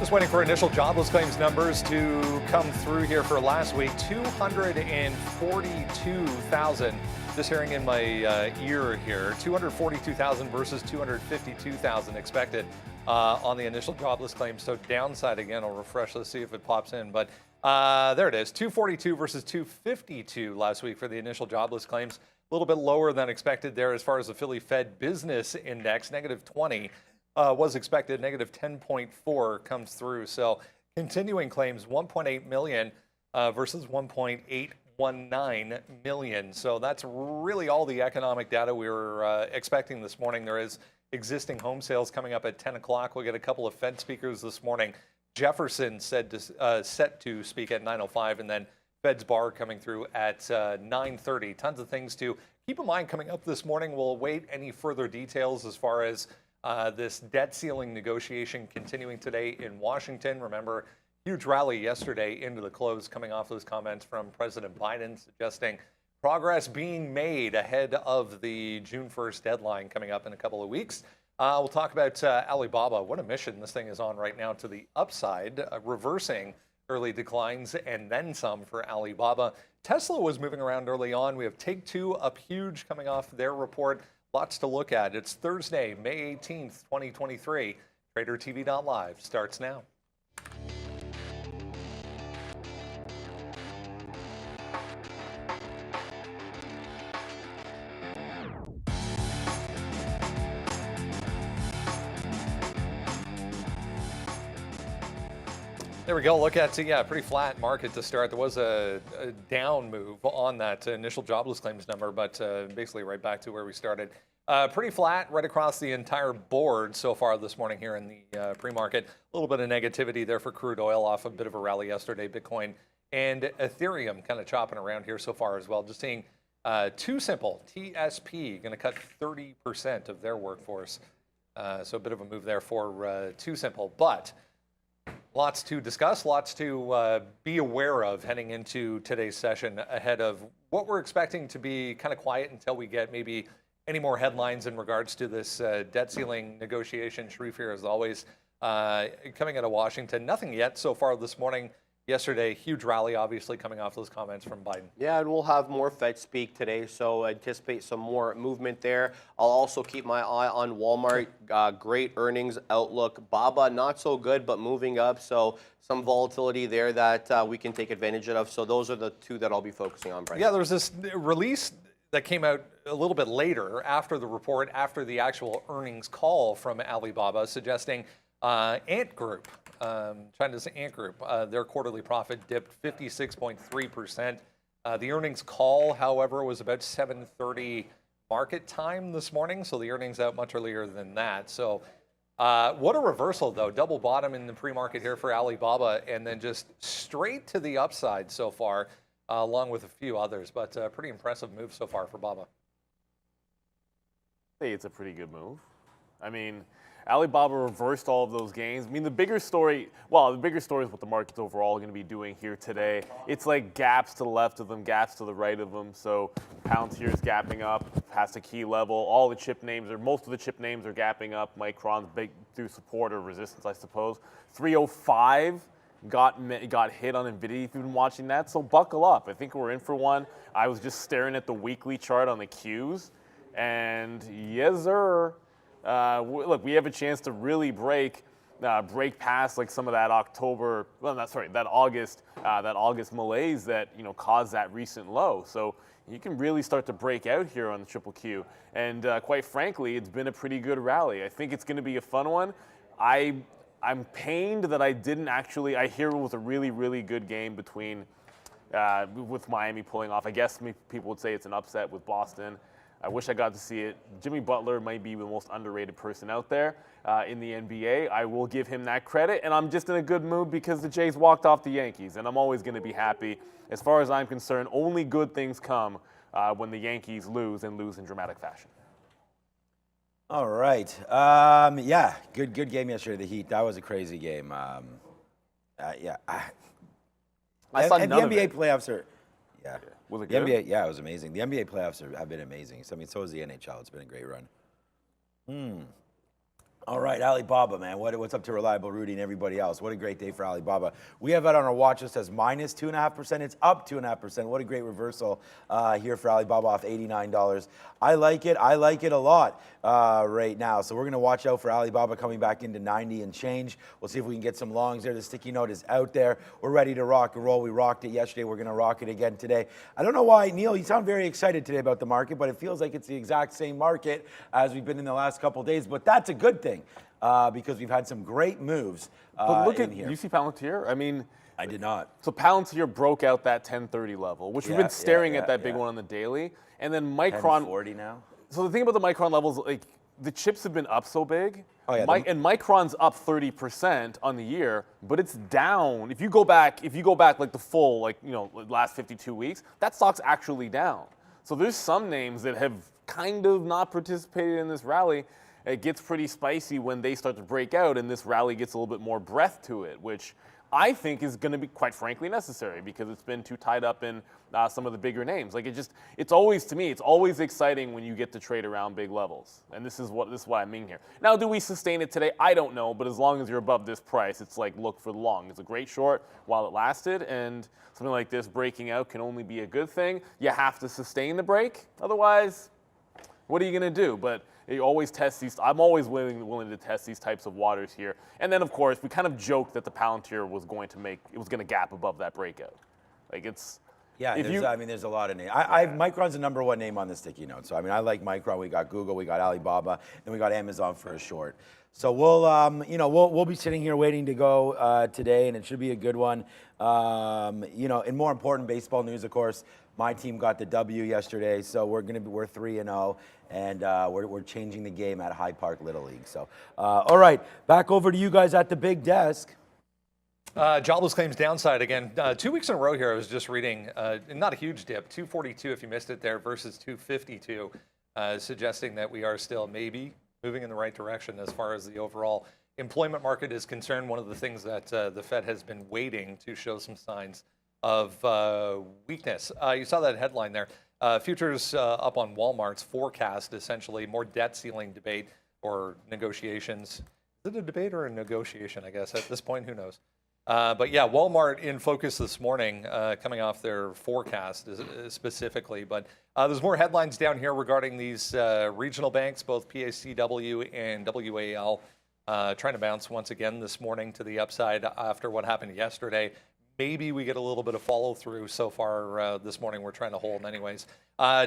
Just waiting for initial jobless claims numbers to come through here for last week. 242,000. Just hearing in my ear here, 242,000 versus 252,000 expected on the initial jobless claims. So downside again. I'll refresh. Let's see if it pops in. But there it is. 242 versus 252 last week for the initial jobless claims. A little bit lower than expected there as far as the Philly Fed Business Index, negative 20. Was expected, negative 10.4 comes through. So continuing claims, 1.8 million versus 1.819 million. So that's really all the economic data we were expecting this morning. There is existing home sales coming up at 10 o'clock. We'll get a couple of Fed speakers this morning. Jefferson set to speak at 9:05, and then Fed's bar coming through at 9:30. Tons of things to keep in mind coming up this morning. We'll await any further details as far as this debt ceiling negotiation continuing today in Washington. Remember, huge rally yesterday into the close coming off those comments from President Biden suggesting progress being made ahead of the June 1st deadline coming up in a couple of weeks. We'll talk about Alibaba. What a mission this thing is on right now to the upside, reversing early declines and then some for Alibaba. Tesla was moving around early on. We have Take-Two up huge coming off their report. Lots to look at. It's Thursday, May 18th, 2023. TraderTV.live starts now. There we go. Look at, pretty flat market to start. There was a down move on that initial jobless claims number, but basically right back to where we started. Pretty flat right across the entire board so far this morning here in the pre-market. A little bit of negativity there for crude oil off a bit of a rally yesterday. Bitcoin and Ethereum kind of chopping around here so far as well. Just seeing Too Simple, TSP, going to cut 30% of their workforce. So a bit of a move there for Too Simple. But lots to discuss, lots to be aware of heading into today's session ahead of what we're expecting to be kind of quiet until we get maybe any more headlines in regards to this debt ceiling negotiation. Sharif here, as always, coming out of Washington. Nothing yet so far this morning. Yesterday, huge rally, obviously, coming off those comments from Biden. Yeah, and we'll have more Fed speak today, so anticipate some more movement there. I'll also keep my eye on Walmart. Great earnings outlook. Baba, not so good, but moving up, so some volatility there that we can take advantage of. So those are the two that I'll be focusing on, Brian. Yeah, there was this release that came out a little bit later after the report, after the actual earnings call from Alibaba, suggesting Ant Group, China's Ant Group, their quarterly profit dipped 56.3%. The earnings call, however, was about 7:30 market time this morning, so the earnings out much earlier than that. So what a reversal, though. Double bottom in the pre-market here for Alibaba, and then just straight to the upside so far, along with a few others. But pretty impressive move so far for Baba. Hey, it's a pretty good move. I mean, Alibaba reversed all of those gains. I mean, the bigger story is what the market's overall going to be doing here today. It's like gaps to the left of them, gaps to the right of them. So Palantir's gapping up past a key level. All the chip names, or most of the chip names, are gapping up. Micron's big through support or resistance, I suppose. 305 got hit on NVIDIA if you've been watching that. So buckle up. I think we're in for one. I was just staring at the weekly chart on the Qs, and yes, sir. Look, we have a chance to really break past like some of that that August malaise that caused that recent low. So you can really start to break out here on the Triple Q. And quite frankly, it's been a pretty good rally. I think it's going to be a fun one. I'm pained that I didn't actually. I hear it was a really, really good game between with Miami pulling off. I guess people would say it's an upset with Boston. I wish I got to see it. Jimmy Butler might be the most underrated person out there in the NBA. I will give him that credit, and I'm just in a good mood because the Jays walked off the Yankees, and I'm always going to be happy. As far as I'm concerned, only good things come when the Yankees lose and lose in dramatic fashion. All right. Yeah, good game yesterday, the Heat. That was a crazy game. I saw none of it. The NBA playoffs are, yeah. Was it the good? NBA, yeah, it was amazing. The NBA playoffs have been amazing. So, I mean, so has the NHL. It's been a great run. All right, Alibaba, man. What's up to Reliable Rudy and everybody else? What a great day for Alibaba. We have it on our watch list as minus 2.5%. It's up 2.5%. What a great reversal here for Alibaba off $89. I like it. I like it a lot right now. So we're going to watch out for Alibaba coming back into 90 and change. We'll see if we can get some longs there. The sticky note is out there. We're ready to rock and roll. We rocked it yesterday. We're going to rock it again today. I don't know why, Neil, you sound very excited today about the market, but it feels like it's the exact same market as we've been in the last couple of days. But that's a good thing. Because we've had some great moves But look in at, here. you see Palantir? I mean, I did not. so Palantir broke out that 1030 level, which we've been staring at that big one on the daily. And then Micron. 1040 now? So the thing about the Micron levels, like the chips have been up so big. Oh, yeah, And Micron's up 30% on the year, but it's down. If you go back like the full, like, you know, last 52 weeks, that stock's actually down. So there's some names that have kind of not participated in this rally. It gets pretty spicy when they start to break out and this rally gets a little bit more breath to it, which I think is going to be, quite frankly, necessary because it's been too tied up in some of the bigger names. Like it's always, to me, it's always exciting when you get to trade around big levels. And this is what I mean here. Now, do we sustain it today? I don't know, but as long as you're above this price, it's like look for the long. It's a great short while it lasted, and something like this breaking out can only be a good thing. You have to sustain the break, otherwise, what are you going to do? But you always test these. I'm always willing to test these types of waters here. And then, of course, we kind of joked that the Palantir was going to gap above that breakout. Like it's. Yeah, there's a lot of names. Micron's the number one name on the sticky note. So I mean, I like Micron. We got Google, we got Alibaba, and we got Amazon for a short. So we'll be sitting here waiting to go today, and it should be a good one. In more important baseball news, of course, my team got the W yesterday, so we're 3-0, and we're changing the game at Hyde Park Little League. So, all right, back over to you guys at the big desk. Jobless claims downside again. 2 weeks in a row here, I was just reading, not a huge dip, 242 if you missed it there versus 252, suggesting that we are still maybe moving in the right direction as far as the overall employment market is concerned. One of the things that the Fed has been waiting to show some signs of weakness. You saw that headline there. Futures up on Walmart's forecast, essentially more debt ceiling debate or negotiations. Is it a debate or a negotiation, I guess, at this point? Who knows? But yeah, Walmart in focus this morning, coming off their forecast specifically. But there's more headlines down here regarding these regional banks, both PACW and WAL, trying to bounce once again this morning to the upside after what happened yesterday. Maybe we get a little bit of follow through so far this morning. We're trying to hold anyways.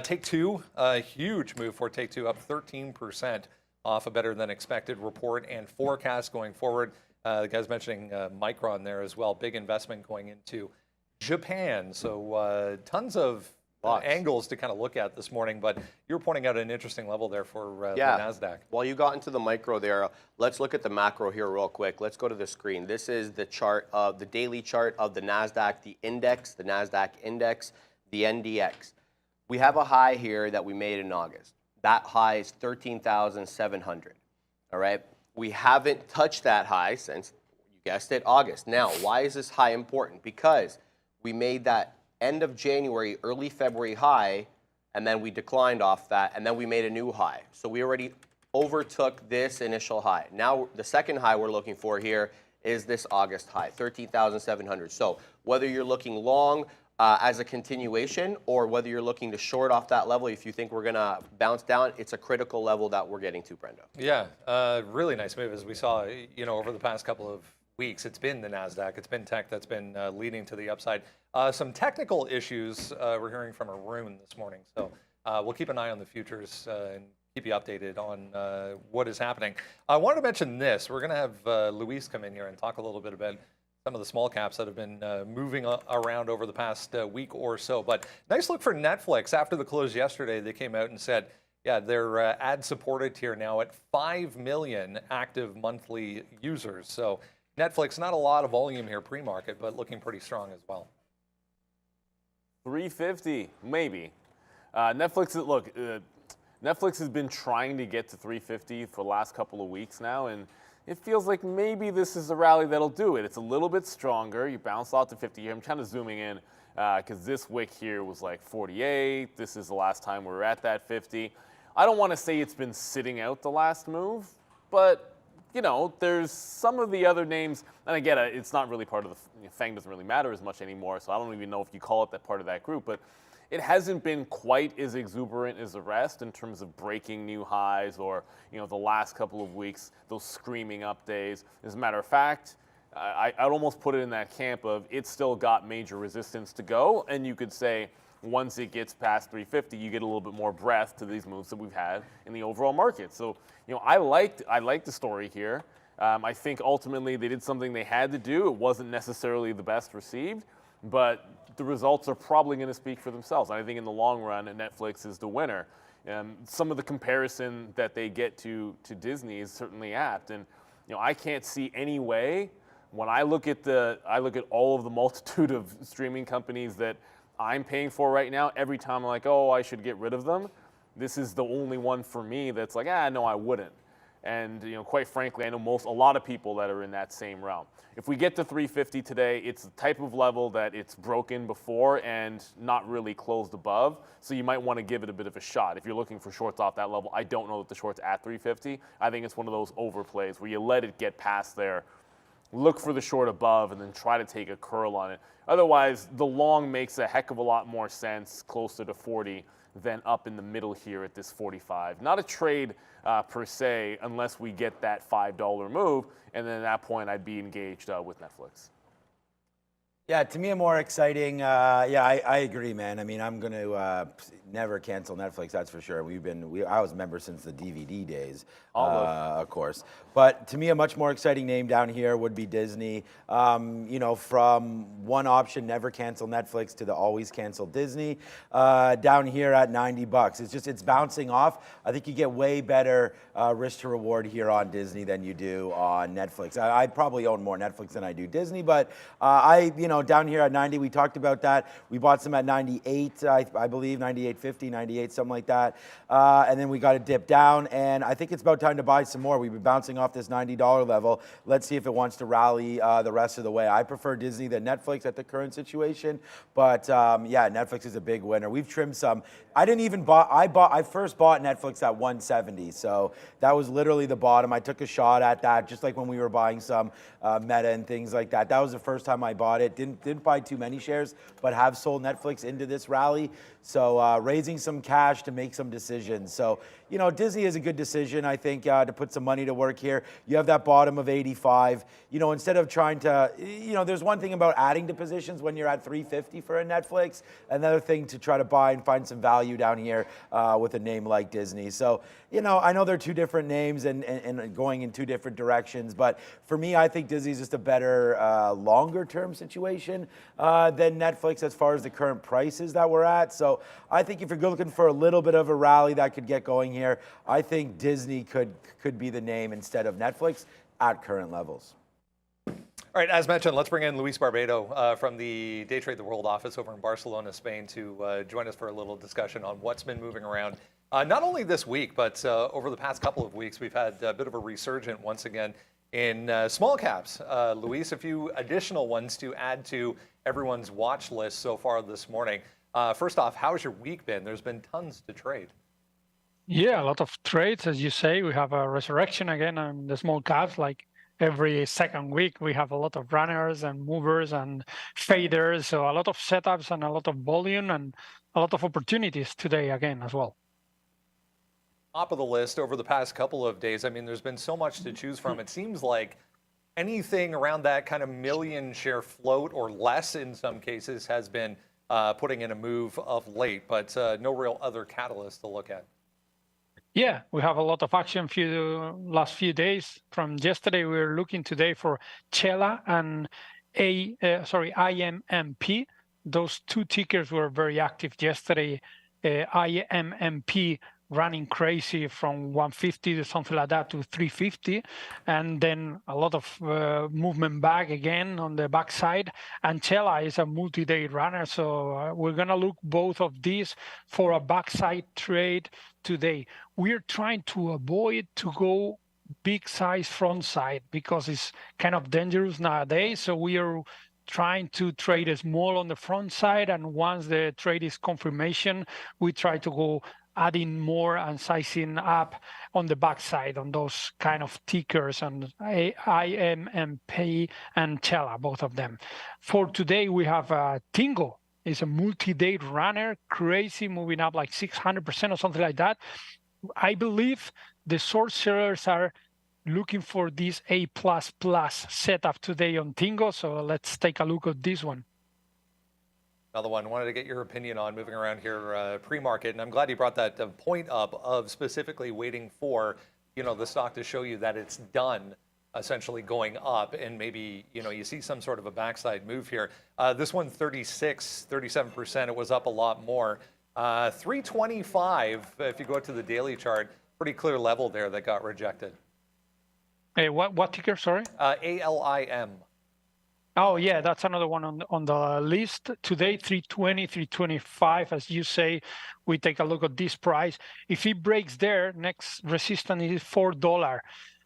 Take-Two, a huge move for Take-Two, up 13% off a better than expected report and forecast going forward. The guy's mentioning Micron there as well. Big investment going into Japan. So tons of angles to kind of look at this morning, but you're pointing out an interesting level there for the NASDAQ. While you got into the micro there, let's look at the macro here real quick. Let's go to the screen. This is the chart of the daily chart of the NASDAQ, the index, the NASDAQ index, the NDX. We have a high here that we made in August. That high is 13,700, all right? We haven't touched that high since, you guessed it, August. Now, why is this high important? Because we made that end of January, early February high, and then we declined off that, and then we made a new high. So we already overtook this initial high. Now, the second high we're looking for here is this August high, 13,700. So whether you're looking long as a continuation or whether you're looking to short off that level, if you think we're going to bounce down, it's a critical level that we're getting to, Brendo. Yeah, really nice move as we saw, over the past couple of weeks. It's been the NASDAQ, it's been tech that's been leading to the upside. Some technical issues we're hearing from Arun this morning. So we'll keep an eye on the futures and keep you updated on what is happening. I wanted to mention this. We're going to have Luis come in here and talk a little bit about some of the small caps that have been moving around over the past week or so. But nice look for Netflix. After the close yesterday, they came out and said, yeah, they're ad-supported tier now at 5 million active monthly users. So Netflix, not a lot of volume here pre-market, but looking pretty strong as well. 350, maybe. Netflix has been trying to get to 350 for the last couple of weeks now, and it feels like maybe this is the rally that'll do it. It's a little bit stronger. You bounce out to 50 here. I'm kind of zooming in because this wick here was like 48. This is the last time we were at that 50. I don't want to say it's been sitting out the last move, but you know, there's some of the other names, and again, it's not really part of the FANG doesn't really matter as much anymore, so I don't even know if you call it that part of that group, but it hasn't been quite as exuberant as the rest in terms of breaking new highs or, you know, the last couple of weeks, those screaming up days. As a matter of fact, I'd almost put it in that camp of it's still got major resistance to go, and you could say once it gets past 350, you get a little bit more breadth to these moves that we've had in the overall market. So, you know, I liked the story here. I think ultimately they did something they had to do. It wasn't necessarily the best received, but the results are probably going to speak for themselves. And I think in the long run, Netflix is the winner. Some of the comparison that they get to Disney is certainly apt. And you know, I can't see any way when I look at all of the multitude of streaming companies that I'm paying for right now. Every time I'm like, oh, I should get rid of them. This is the only one for me that's like, no, I wouldn't. And you know, quite frankly, I know a lot of people that are in that same realm. If we get to 350 today, it's the type of level that it's broken before and not really closed above. So you might want to give it a bit of a shot. If you're looking for shorts off that level, I don't know that the short's at 350. I think it's one of those overplays where you let it get past there, look for the short above, and then try to take a curl on it. Otherwise, the long makes a heck of a lot more sense closer to 40 than up in the middle here at this 45. Not a trade per se, unless we get that $5 move, and then at that point I'd be engaged with Netflix. Yeah, to me, a more exciting. I agree, man. I mean, I'm going to never cancel Netflix. That's for sure. I was a member since the DVD days, of course. But to me, a much more exciting name down here would be Disney. You know, from one option, never cancel Netflix, to the always cancel Disney. Down here at $90, it's bouncing off. I think you get way better risk to reward here on Disney than you do on Netflix. I probably own more Netflix than I do Disney, but down here at 90, we talked about that. We bought some at 98, I believe, 98.50, 98, something like that. And then we got a dip down, and I think it's about time to buy some more. We've been bouncing off this $90 level. Let's see if it wants to rally the rest of the way. I prefer Disney than Netflix at the current situation, but Netflix is a big winner. We've trimmed some. I first bought Netflix at 170, so that was literally the bottom. I took a shot at that, just like when we were buying some Meta and things like that. That was the first time I bought it. Didn't buy too many shares, but have sold Netflix into this rally. So raising some cash to make some decisions. So, you know, Disney is a good decision, I think, to put some money to work here. You have that bottom of 85. You know, instead of trying to, you know, there's one thing about adding to positions when you're at 350 for a Netflix. Another thing to try to buy and find some value down here with a name like Disney. So, you know, I know they're two different names and going in two different directions, but for me, I think Disney's just a better longer-term situation than Netflix as far as the current prices that we're at. So I think if you're looking for a little bit of a rally that could get going here, I think Disney could be the name instead of Netflix at current levels. All right, as mentioned, let's bring in Luis Barbado from the Day Trade the World office over in Barcelona, Spain, to join us for a little discussion on what's been moving around. Not only this week, but over the past couple of weeks, we've had a bit of a resurgence once again in small caps. Luis, a few additional ones to add to everyone's watch list so far this morning. First off, how's your week been? There's been tons to trade. Yeah, a lot of trades, as you say. We have a resurrection again on the small caps. Like every second week, we have a lot of runners and movers and faders. So a lot of setups and a lot of volume and a lot of opportunities today again as well. Top of the list over the past couple of days, I mean, there's been so much to choose from. It seems like anything around that kind of million share float or less in some cases has been putting in a move of late, but no real other catalyst to look at. Yeah, we have a lot of action last few days. From yesterday, we were looking today for Chela and IMMP. Those two tickers were very active yesterday. IMMP running crazy from 150 to something like that to 350, and then a lot of movement back again on the backside. And Chela is a multi-day runner, so we're gonna look both of these for a backside trade today. We're trying to avoid to go big size front side because it's kind of dangerous nowadays. So we are trying to trade small on the front side, and once the trade is confirmation, we try to go adding more and sizing up on the backside on those kind of tickers and IMMP and Chela, both of them. For today, we have Tingo. It's a multi-day runner, crazy, moving up like 600% or something like that. I believe the short sellers are looking for this A++ setup today on Tingo. So let's take a look at this one. Another one. Wanted to get your opinion on moving around here pre-market, and I'm glad you brought that point up of specifically waiting for the stock to show you that it's done, essentially going up, and maybe you see some sort of a backside move here. This one 37%. It was up a lot more. 325. If you go to the daily chart, pretty clear level there that got rejected. Hey, what ticker? Sorry. ALIM. Oh, yeah, that's another one on the list. Today, 320, 325, as you say, we take a look at this price. If it breaks there, next resistance is $4.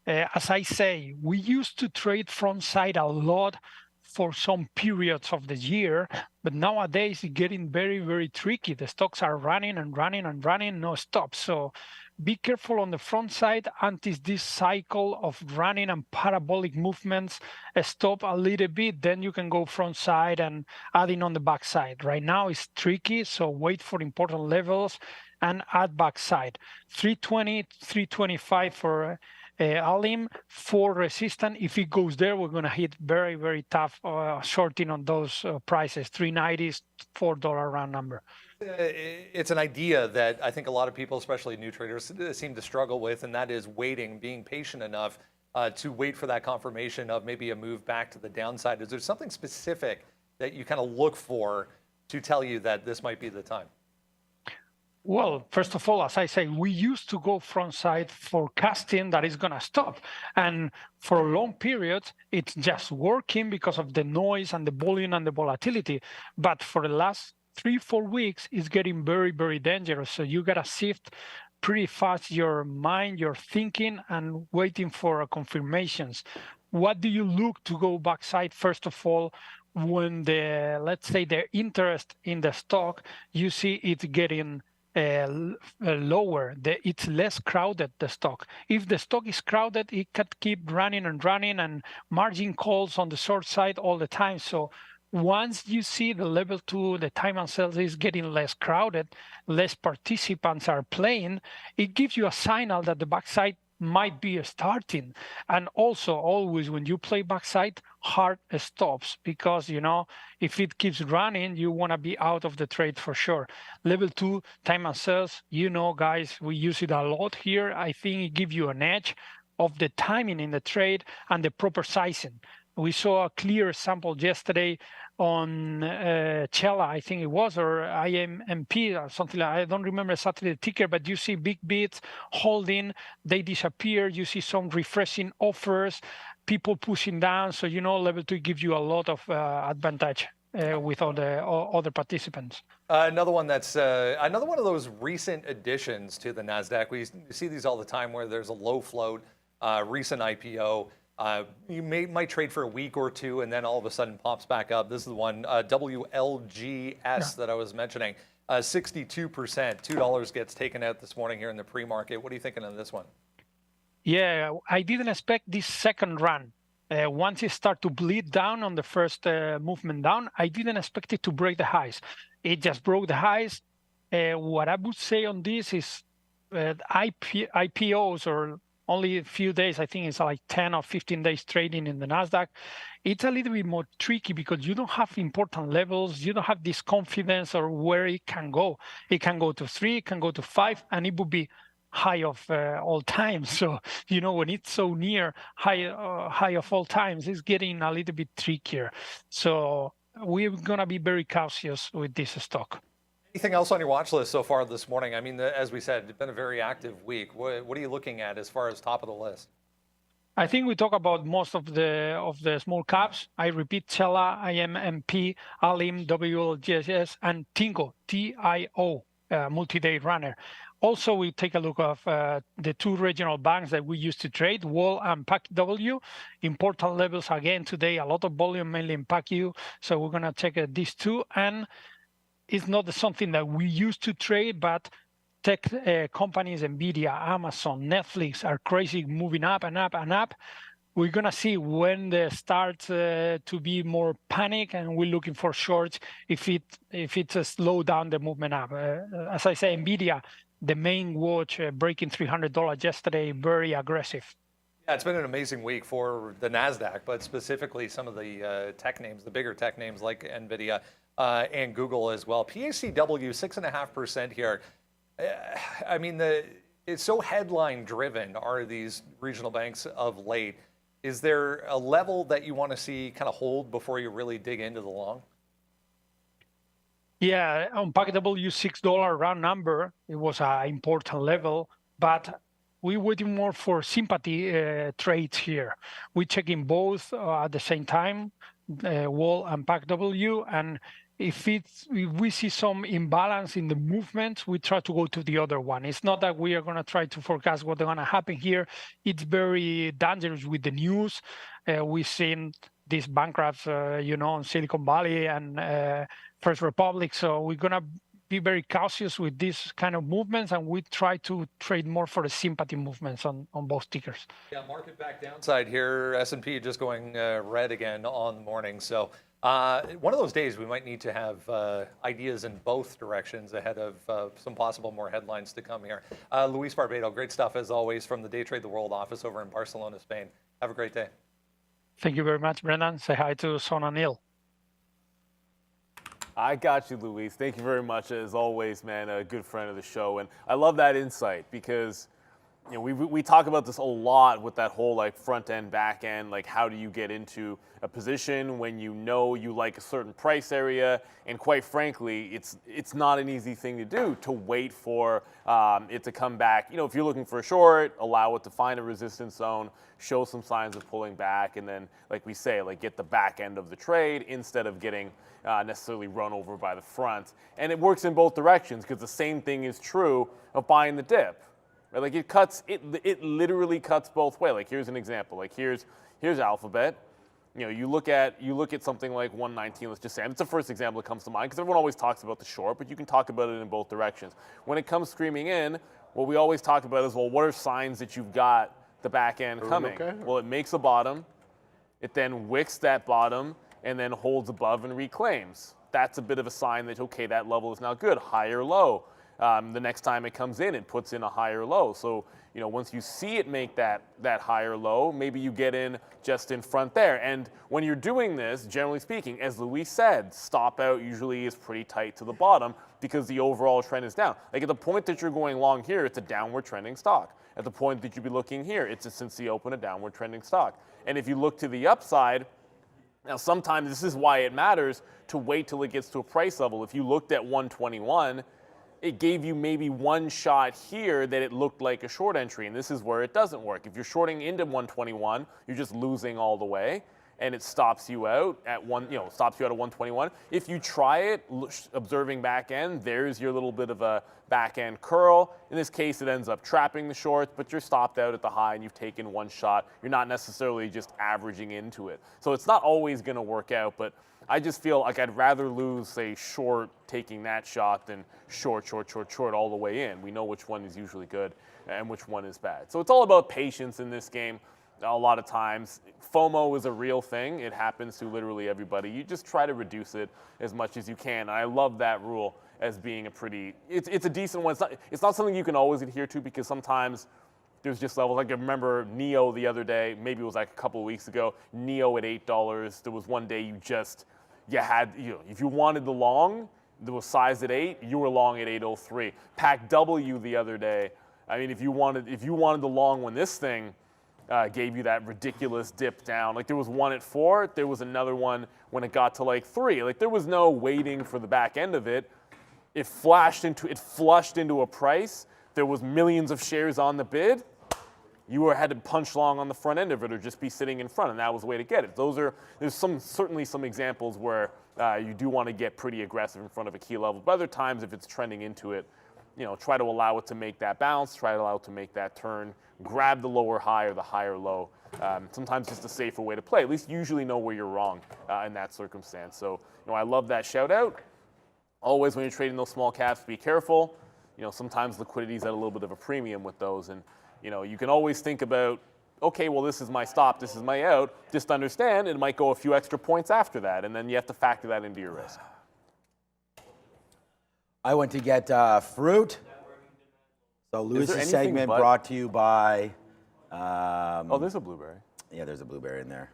As I say, we used to trade front side a lot for some periods of the year, but nowadays it's getting very, very tricky. The stocks are running and running and running, no stop. So be careful on the front side until this cycle of running and parabolic movements stop a little bit. Then you can go front side and adding on the back side. Right now it's tricky, so wait for important levels and add back side. 320, 325 for Alim, for resistance. If it goes there, we're going to hit very, very tough shorting on those prices. 390 is $4 round number. It's an idea that I think a lot of people, especially new traders, seem to struggle with, and that is waiting, being patient enough to wait for that confirmation of maybe a move back to the downside. Is there something specific that you kind of look for to tell you that this might be the time? Well, first of all, as I say, we used to go front side forecasting that is going to stop. And for a long period, it's just working because of the noise and the volume and the volatility. But for the last 3-4 weeks, it's getting very, very dangerous. So you got to shift pretty fast your mind, your thinking, and waiting for confirmations. What do you look to go backside? First of all, when let's say the interest in the stock, you see it getting lower, it's less crowded, the stock. If the stock is crowded, it can keep running and running, and margin calls on the short side all the time. So once you see the level 2, the time and sales is getting less crowded, less participants are playing, it gives you a signal that the backside might be starting. And also always when you play backside, hard stops, because if it keeps running, you want to be out of the trade for sure. Level 2, time and sales, guys, we use it a lot here. I think it gives you an edge of the timing in the trade and the proper sizing. We saw a clear sample yesterday on Chela, I think it was, or IMMP or something like that. I don't remember exactly the ticker, but you see big bids holding, they disappear. You see some refreshing offers, people pushing down. So, level 2 gives you a lot of advantage with all the other participants. Another one that's another one of those recent additions to the NASDAQ. We see these all the time where there's a low float, recent IPO. You might trade for a week or two, and then all of a sudden pops back up. This is the one, WLGS, that I was mentioning. 62%, $2 gets taken out this morning here in the pre-market. What are you thinking on this one? Yeah, I didn't expect this second run. Once it started to bleed down on the first movement down, I didn't expect it to break the highs. It just broke the highs. What I would say on this is IPOs, or only a few days, I think it's like 10 or 15 days trading in the NASDAQ. It's a little bit more tricky because you don't have important levels. You don't have this confidence or where it can go. It can go to 3, it can go to 5, and it would be high of all time. So, when it's so near high of all times, it's getting a little bit trickier. So we're going to be very cautious with this stock. Anything else on your watch list so far this morning? I mean, as we said, it's been a very active week. What are you looking at as far as top of the list? I think we talk about most of the small caps. I repeat, Chela, IMMP, Alim, WLGS, and Tingo, TIO, multi-day runner. Also, we take a look of the 2 regional banks that we used to trade, WOL and PACW. Important levels again today, a lot of volume, mainly in PACU. So we're going to check these 2. And it's not something that we used to trade, but tech companies, NVIDIA, Amazon, Netflix, are crazy, moving up and up and up. We're going to see when they start to be more panic, and we're looking for shorts if it's a slow down the movement up. As I say, NVIDIA, the main watch, breaking $300 yesterday, very aggressive. Yeah, it's been an amazing week for the NASDAQ, but specifically some of the tech names, the bigger tech names like NVIDIA and Google as well. PACW, 6.5% here. I mean, it's so headline driven are these regional banks of late. Is there a level that you want to see kind of hold before you really dig into the long? Yeah, on PACW, $6 round number, it was an important level, but we're waiting more for sympathy trades here. We're checking both at the same time, Wall and PACW, and if we see some imbalance in the movements, we try to go to the other one. It's not that we are going to try to forecast what's going to happen here. It's very dangerous with the news. We've seen these bankrupts, in Silicon Valley and First Republic. So we're going to be very cautious with this kind of movements, and we try to trade more for the sympathy movements on both tickers. Yeah, market back downside here. S&P just going red again on the morning. So one of those days we might need to have ideas in both directions ahead of some possible more headlines to come here. Luis Barbado, great stuff as always from the Day Trade the World office over in Barcelona, Spain. Have a great day. Thank you very much, Brendan. Say hi to Son and Neil. I got you, Luis. Thank you very much, as always, man. A good friend of the show, and I love that insight because, we talk about this a lot with that whole like front end, back end. Like, how do you get into a position when you like a certain price area? And quite frankly, it's not an easy thing to do to wait for it to come back. If you're looking for a short, allow it to find a resistance zone, show some signs of pulling back, and then, like we say, like get the back end of the trade instead of getting necessarily run over by the front. And it works in both directions because the same thing is true of buying the dip. Right? Like it literally cuts both ways. Like here's an example. Like here's Alphabet. You look at something like 119. Let's just say, and it's the first example that comes to mind because everyone always talks about the short, but you can talk about it in both directions. When it comes screaming in, what we always talk about is, well, what are signs that you've got the back end coming? Okay. Well, it makes a bottom, it then wicks that bottom, and then holds above and reclaims. That's a bit of a sign that, okay, that level is now good, higher low. The next time it comes in, it puts in a higher low. So, once you see it make that higher low, maybe you get in just in front there. And when you're doing this, generally speaking, as Luis said, stop out usually is pretty tight to the bottom because the overall trend is down. Like at the point that you're going long here, it's a downward trending stock. At the point that you'd be looking here, it's since the open a downward trending stock. And if you look to the upside, now sometimes this is why it matters to wait till it gets to a price level. If you looked at 121, it gave you maybe one shot here that it looked like a short entry, and this is where it doesn't work. If you're shorting into 121, you're just losing all the way, and it stops you out at stops you out at 121. If you try it, observing back end, there's your little bit of a back end curl. In this case, it ends up trapping the shorts, but you're stopped out at the high and you've taken one shot. You're not necessarily just averaging into it. So it's not always going to work out, but I just feel like I'd rather lose, say, short taking that shot than short all the way in. We know which one is usually good and which one is bad. So it's all about patience in this game. A lot of times, FOMO is a real thing. It happens to literally everybody. You just try to reduce it as much as you can. And I love that rule as being it's a decent one. It's not something you can always adhere to because sometimes there's just levels. Like I remember NEO the other day, maybe it was like a couple of weeks ago, NEO at $8. There was one day if you wanted the long, there was size at 8, you were long at 803. PACW the other day, I mean, if you wanted the long when this thing gave you that ridiculous dip down, like there was one at 4, there was another one when it got to like 3. Like there was no waiting for the back end of it. It flushed into a price. There was millions of shares on the bid. You had to punch long on the front end of it or just be sitting in front, and that was the way to get it. There's certainly some examples where you do want to get pretty aggressive in front of a key level. But other times, if it's trending into it, try to allow it to make that bounce, try to allow it to make that turn, grab the lower high or the higher low. Sometimes it's a safer way to play. At least usually know where you're wrong in that circumstance. So, I love that shout out. Always when you're trading those small caps, be careful. sometimes liquidity is at a little bit of a premium with those. And, you can always think about, okay, well, this is my stop, this is my out. Just understand it might go a few extra points after that, and then you have to factor that into your risk. I went to get fruit. So Lewis's segment brought to you by... oh, there's a blueberry. Yeah, there's a blueberry in there.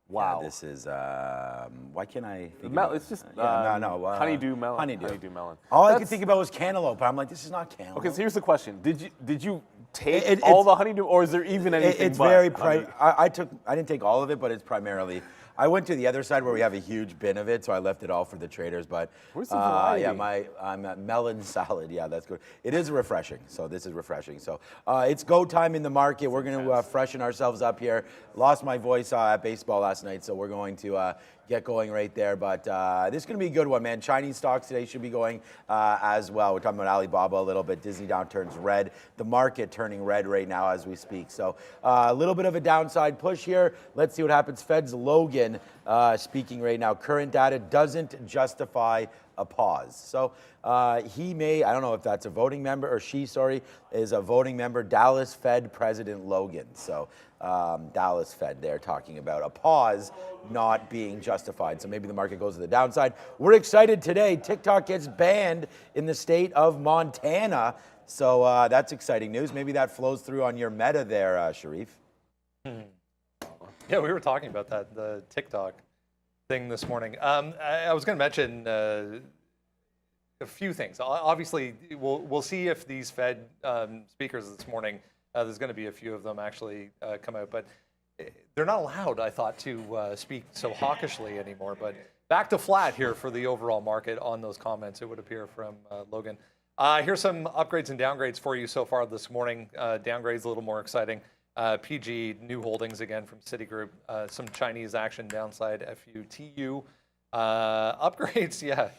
Wow. Yeah, this is, why can't I think it's just honeydew melon. Honeydew melon. All I could think about was cantaloupe. I'm like, this is not cantaloupe. Okay, so here's the question. Did you take all the honeydew, or is there even anything It's but very, honey? I didn't take all of it, but it's primarily, I went to the other side where we have a huge bin of it, so I left it all for the traders. But where's the variety? yeah, I'm at melon salad. Yeah, that's good. It is refreshing. So this is refreshing. So it's go time in the market. We're going to freshen ourselves up here. Lost my voice at baseball last night, so we're going to get going right there. But this is going to be a good one, man. Chinese stocks today should be going as well. We're talking about Alibaba a little bit. Disney down turns red. The market turning red right now as we speak. So a little bit of a downside push here. Let's see what happens. Fed's Logan speaking right now. Current data doesn't justify a pause. So he may, I don't know if that's a voting member, or she, sorry, is a voting member, Dallas Fed President Logan. So Dallas Fed, they're talking about a pause not being justified. So maybe the market goes to the downside. We're excited today. TikTok gets banned in the state of Montana. So that's exciting news. Maybe that flows through on your meta there, Sharif. Yeah, we were talking about that, the TikTok thing this morning. I was going to mention a few things. Obviously, we'll see if these Fed speakers this morning, there's going to be a few of them actually come out, but they're not allowed, I thought, to speak so hawkishly anymore. But back to flat here for the overall market on those comments, it would appear, from Logan. Here's some upgrades and downgrades for you so far this morning. Downgrades a little more exciting. PG, new holdings again from Citigroup. Some Chinese action downside, FUTU. Upgrades, yeah.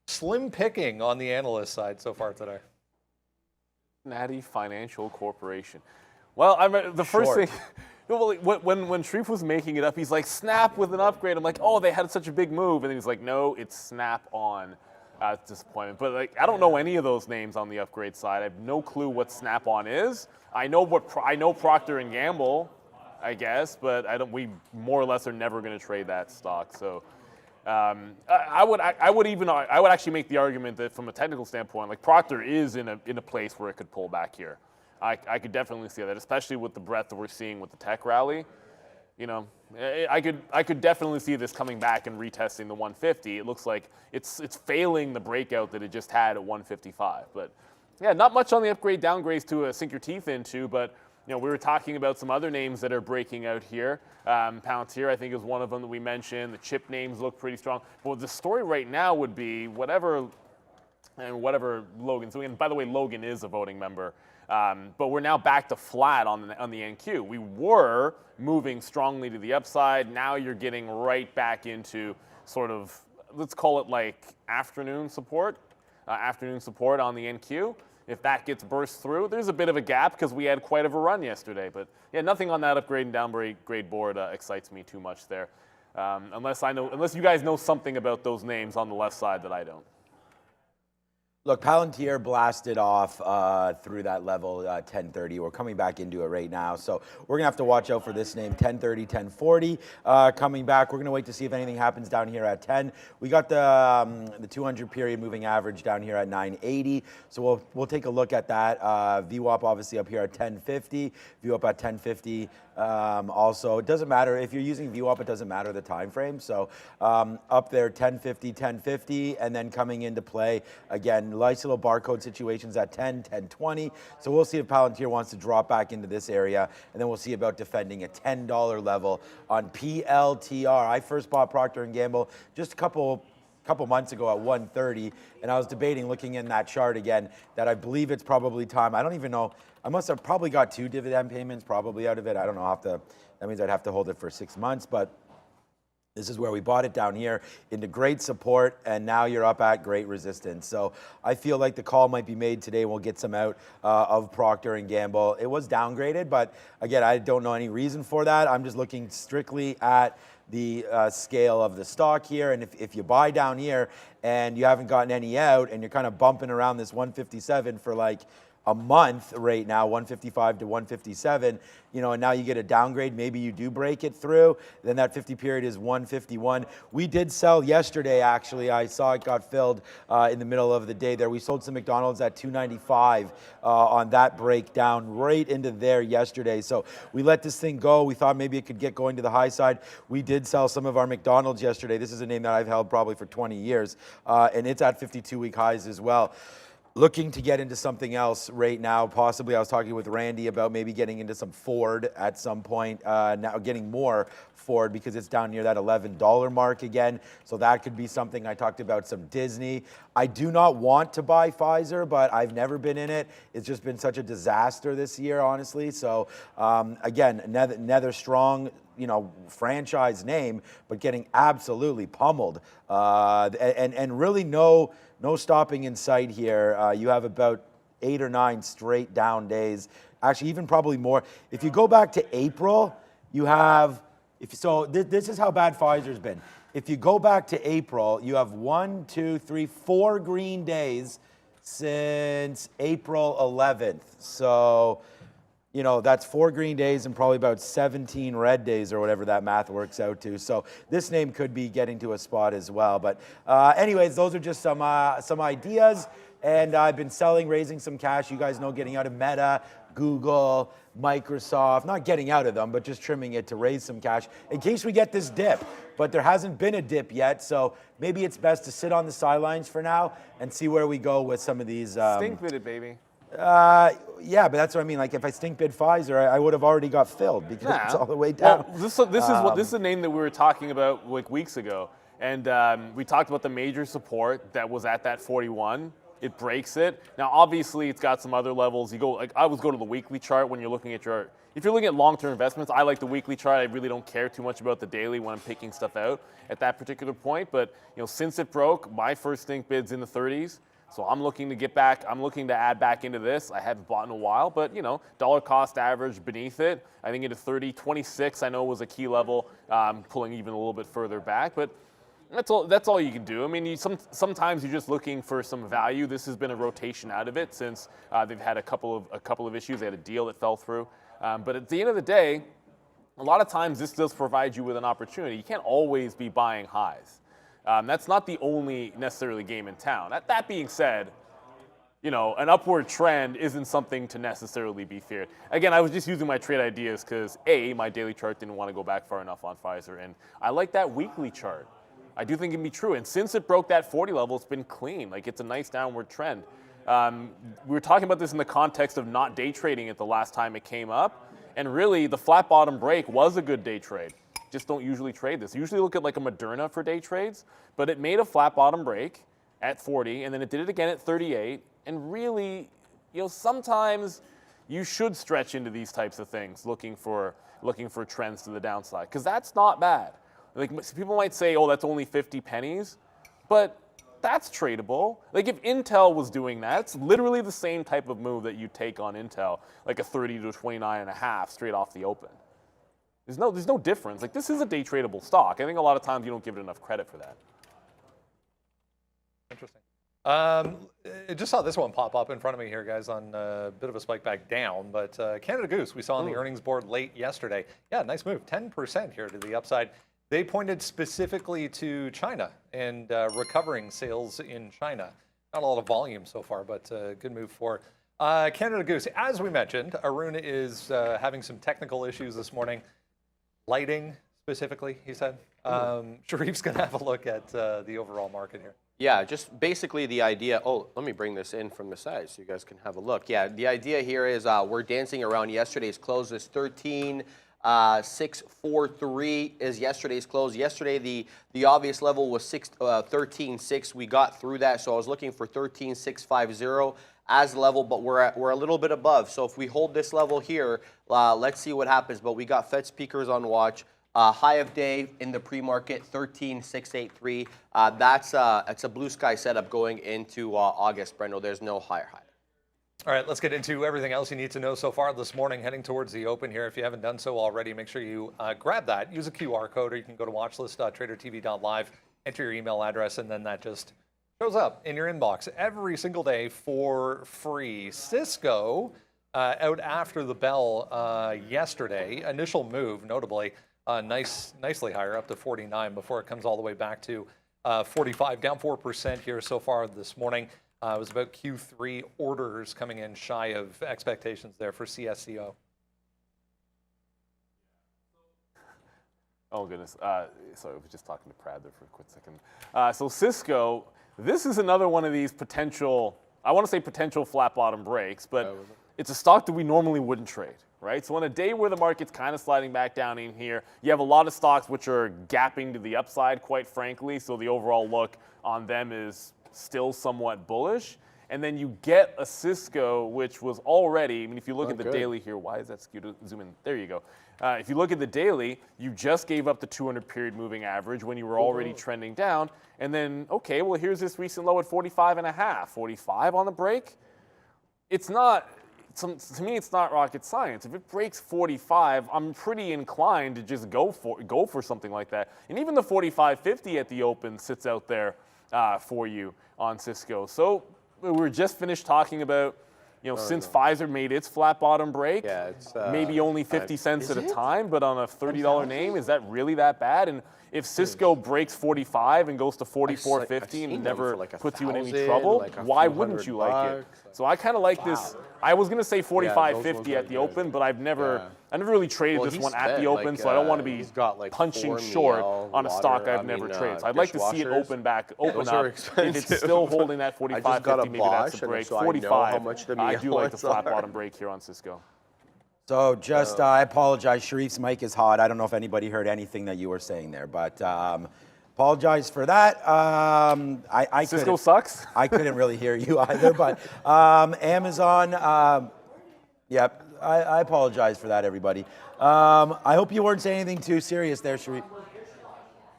Slim picking on the analyst side so far today. Natty Financial Corporation. Well, I mean, the first thing, when Sharif was making it up, he's like, Snap with an upgrade. I'm like, oh, they had such a big move. And then he's like, no, it's Snap on. Disappointment. But like, I don't know any of those names on the upgrade side. I have no clue what Snap-on is. I know Procter and Gamble, I guess, but we more or less are never going to trade that stock. So I would actually make the argument that from a technical standpoint, like Procter is in a place where it could pull back here. I could definitely see that, especially with the breadth that we're seeing with the tech rally. I could definitely see this coming back and retesting the 150. It looks like it's failing the breakout that it just had at 155. But yeah, not much on the upgrade downgrades to sink your teeth into. But we were talking about some other names that are breaking out here. Palantir, I think, is one of them that we mentioned. The chip names look pretty strong. But the story right now would be whatever Logan's doing. And by the way, Logan is a voting member. But we're now back to flat on the NQ. We were moving strongly to the upside. Now you're getting right back into sort of, let's call it like afternoon support on the NQ. If that gets burst through, there's a bit of a gap because we had quite of a run yesterday. But yeah, nothing on that upgrade and downgrade board excites me too much there, unless you guys know something about those names on the left side that I don't. Look, Palantir blasted off through that level, 1030. We're coming back into it right now. So we're going to have to watch out for this name, 1030, 1040, coming back. We're going to wait to see if anything happens down here at 10. We got the 200 period moving average down here at 980. So we'll take a look at that. VWAP obviously up here at 1050. VWAP at 1050. Also, it doesn't matter. If you're using VWAP, it doesn't matter the time frame. So up there, 1050, 1050, and then coming into play, again, nice little barcode situations at 10, 1020. So we'll see if Palantir wants to drop back into this area, and then we'll see about defending a $10 level on PLTR. I first bought Procter & Gamble just a couple months ago at 130, and I was debating looking in that chart again that I believe it's probably time. I don't even know. I must have probably got 2 dividend payments probably out of it. I don't know. That means I'd have to hold it for 6 months, but This is where we bought it down here into great support, and now you're up at great resistance. So I feel like the call might be made today. We'll get some out of Procter & Gamble. It was downgraded, but again, I don't know any reason for that. I'm just looking strictly at the scale of the stock here, and if you buy down here and you haven't gotten any out and you're kind of bumping around this 157 for like a month right now, 155 to 157, you know, and now you get a downgrade, maybe you do break it through, then that 50 period is 151. We did sell yesterday, actually. I saw it got filled in the middle of the day there. We sold some McDonald's at 295 on that breakdown right into there yesterday. So we let this thing go. We thought maybe it could get going to the high side. We did sell some of our McDonald's yesterday. This is a name that I've held probably for 20 years, and it's at 52-week highs as well. Looking to get into something else right now, possibly. I was talking with Randy about maybe getting into some Ford at some point, now getting more Ford because it's down near that $11 mark again. So that could be something. I talked about some Disney. I do not want to buy Pfizer, but I've never been in it. It's just been such a disaster this year, honestly. So again, another strong, you know, franchise name, but getting absolutely pummeled, and really no stopping in sight here. You have about 8 or 9 straight down days. Actually, even probably more. If you go back to April, you have, this is how bad Pfizer's been. If you go back to April, you have 1, 2, 3, 4 green days since April 11th. So, you know, that's 4 green days and probably about 17 red days or whatever that math works out to. So this name could be getting to a spot as well. But anyways, those are just some ideas. And I've been selling, raising some cash. You guys know, getting out of Meta, Google, Microsoft, not getting out of them, but just trimming it to raise some cash in case we get this dip. But there hasn't been a dip yet, so maybe it's best to sit on the sidelines for now and see where we go with some of these. Stink bid it, baby. Yeah, but that's what I mean. Like if I stink bid Pfizer, I would have already got filled because it's all the way down. Well, this is a name that we were talking about like weeks ago, and we talked about the major support that was at that 41. It breaks it. Now, obviously, it's got some other levels. You go, like I always go to the weekly chart when you're looking at your. If you're looking at long-term investments, I like the weekly chart. I really don't care too much about the daily when I'm picking stuff out at that particular point. But you know, since it broke, my first stink bid's in the 30s. So I'm looking to get back. I'm looking to add back into this. I haven't bought in a while, but you know, dollar cost average beneath it. I think into 30, 26. I know was a key level, pulling even a little bit further back, but. That's all you can do. I mean, sometimes you're just looking for some value. This has been a rotation out of it since they've had a couple of issues. They had a deal that fell through. But at the end of the day, a lot of times this does provide you with an opportunity. You can't always be buying highs. That's not the only necessarily game in town. That being said, you know, an upward trend isn't something to necessarily be feared. Again, I was just using my trade ideas because my daily chart didn't want to go back far enough on Pfizer, and I like that weekly chart. I do think it can be true. And since it broke that 40 level, it's been clean. Like, it's a nice downward trend. We were talking about this in the context of not day trading it the last time it came up. And really, the flat bottom break was a good day trade. Just don't usually trade this. Usually look at like a Moderna for day trades. But it made a flat bottom break at 40, and then it did it again at 38. And really, you know, sometimes you should stretch into these types of things, looking for trends to the downside, because that's not bad. Like, people might say, oh, that's only 50 pennies, but that's tradable. Like, if Intel was doing that, it's literally the same type of move that you take on Intel, like a 30 to 29.5 straight off the open. There's no difference. Like, this is a day tradable stock. I think a lot of times you don't give it enough credit for that. Interesting. I just saw this one pop up in front of me here, guys, on a bit of a spike back down. But Canada Goose, we saw on the earnings board late yesterday. Yeah, nice move, 10% here to the upside. They pointed specifically to China and recovering sales in China. Not a lot of volume so far, but good move for Canada Goose. As we mentioned, Arun is having some technical issues this morning. Lighting, specifically, he said. Sharif's going to have a look at the overall market here. Yeah, just basically the idea. Oh, let me bring this in from the side so you guys can have a look. Yeah, the idea here is we're dancing around yesterday's close. This 13,643 is yesterday's close. Yesterday, the obvious level was 13,6. We got through that, so I was looking for 13,650 as level, but we're a little bit above. So if we hold this level here, let's see what happens. But we got Fed speakers on watch. High of day in the pre-market, 13,683. That's it's a blue sky setup going into August, Brendo. There's no higher high. All right, let's get into everything else you need to know so far this morning, heading towards the open here. If you haven't done so already, make sure you grab that. Use a QR code, or you can go to watchlist.tradertv.live, enter your email address, and then that just shows up in your inbox every single day for free. Cisco out after the bell yesterday. Initial move, notably, nicely higher, up to 49 before it comes all the way back to 45, down 4% here so far this morning. It was about Q3 orders coming in shy of expectations there for CSCO. Oh, goodness. Sorry, I was just talking to Prad there for a quick second. So Cisco, this is another one of these potential, I want to say potential flat bottom breaks, but it's a stock that we normally wouldn't trade, right? So on a day where the market's kind of sliding back down in here, you have a lot of stocks which are gapping to the upside, quite frankly, so the overall look on them is still somewhat bullish. And then you get a Cisco, which was already, I mean, if you look at the daily here, why is that skewed to zoom in? There you go. If you look at the daily, you just gave up the 200 period moving average when you were already trending down. And then, okay, well, here's this recent low at 45.5. 45 on the break? It's not, to me, it's not rocket science. If it breaks 45, I'm pretty inclined to just go for something like that. And even the 45.50 at the open sits out there for you on Cisco. So we were just finished talking about, since Pfizer made its flat bottom break, it's maybe only 50 cents at a time, but on a $30 name, is that really that bad? And if Cisco breaks 45 and goes to 44.50 and never puts you in any trouble, why wouldn't you like it? So I kind of like this. I was going to say 45.50 at the open, but I've never really traded this one at the open, so I don't want to be punching short on a stock I've never traded. So I'd like to see it open up. If it's still holding that 45.50, maybe that's a break. 45, I do like the flat bottom break here on Cisco. So just, I apologize, Sharif's mic is hot. I don't know if anybody heard anything that you were saying there, but apologize for that. Cisco sucks? I couldn't really hear you either, but Amazon, yep, I apologize for that, everybody. I hope you weren't saying anything too serious there, Sharif.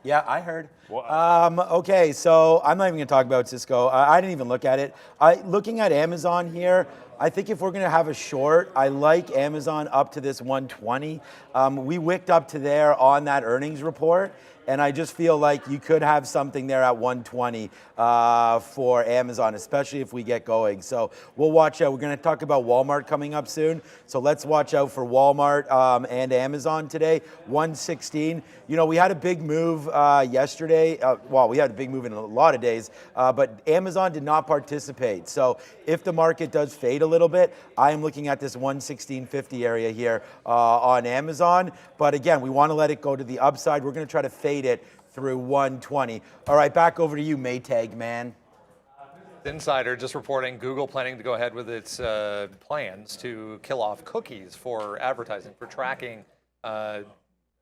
Yeah, I heard. Okay, so I'm not even going to talk about Cisco. I didn't even look at it. Looking at Amazon here, I think if we're going to have a short, I like Amazon up to this 120. We wicked up to there on that earnings report, and I just feel like you could have something there at 120 for Amazon, especially if we get going. So we'll watch out. We're going to talk about Walmart coming up soon, so let's watch out for Walmart and Amazon today. 116. We had a big move yesterday. Well, we had a big move in a lot of days, but Amazon did not participate. So if the market does fade a little bit, I am looking at this 116.50 area here on Amazon. But again, we want to let it go to the upside. We're going to try to fade it through 120. All right, back over to you, Maytag man. Insider just reporting Google planning to go ahead with its plans to kill off cookies for advertising, for tracking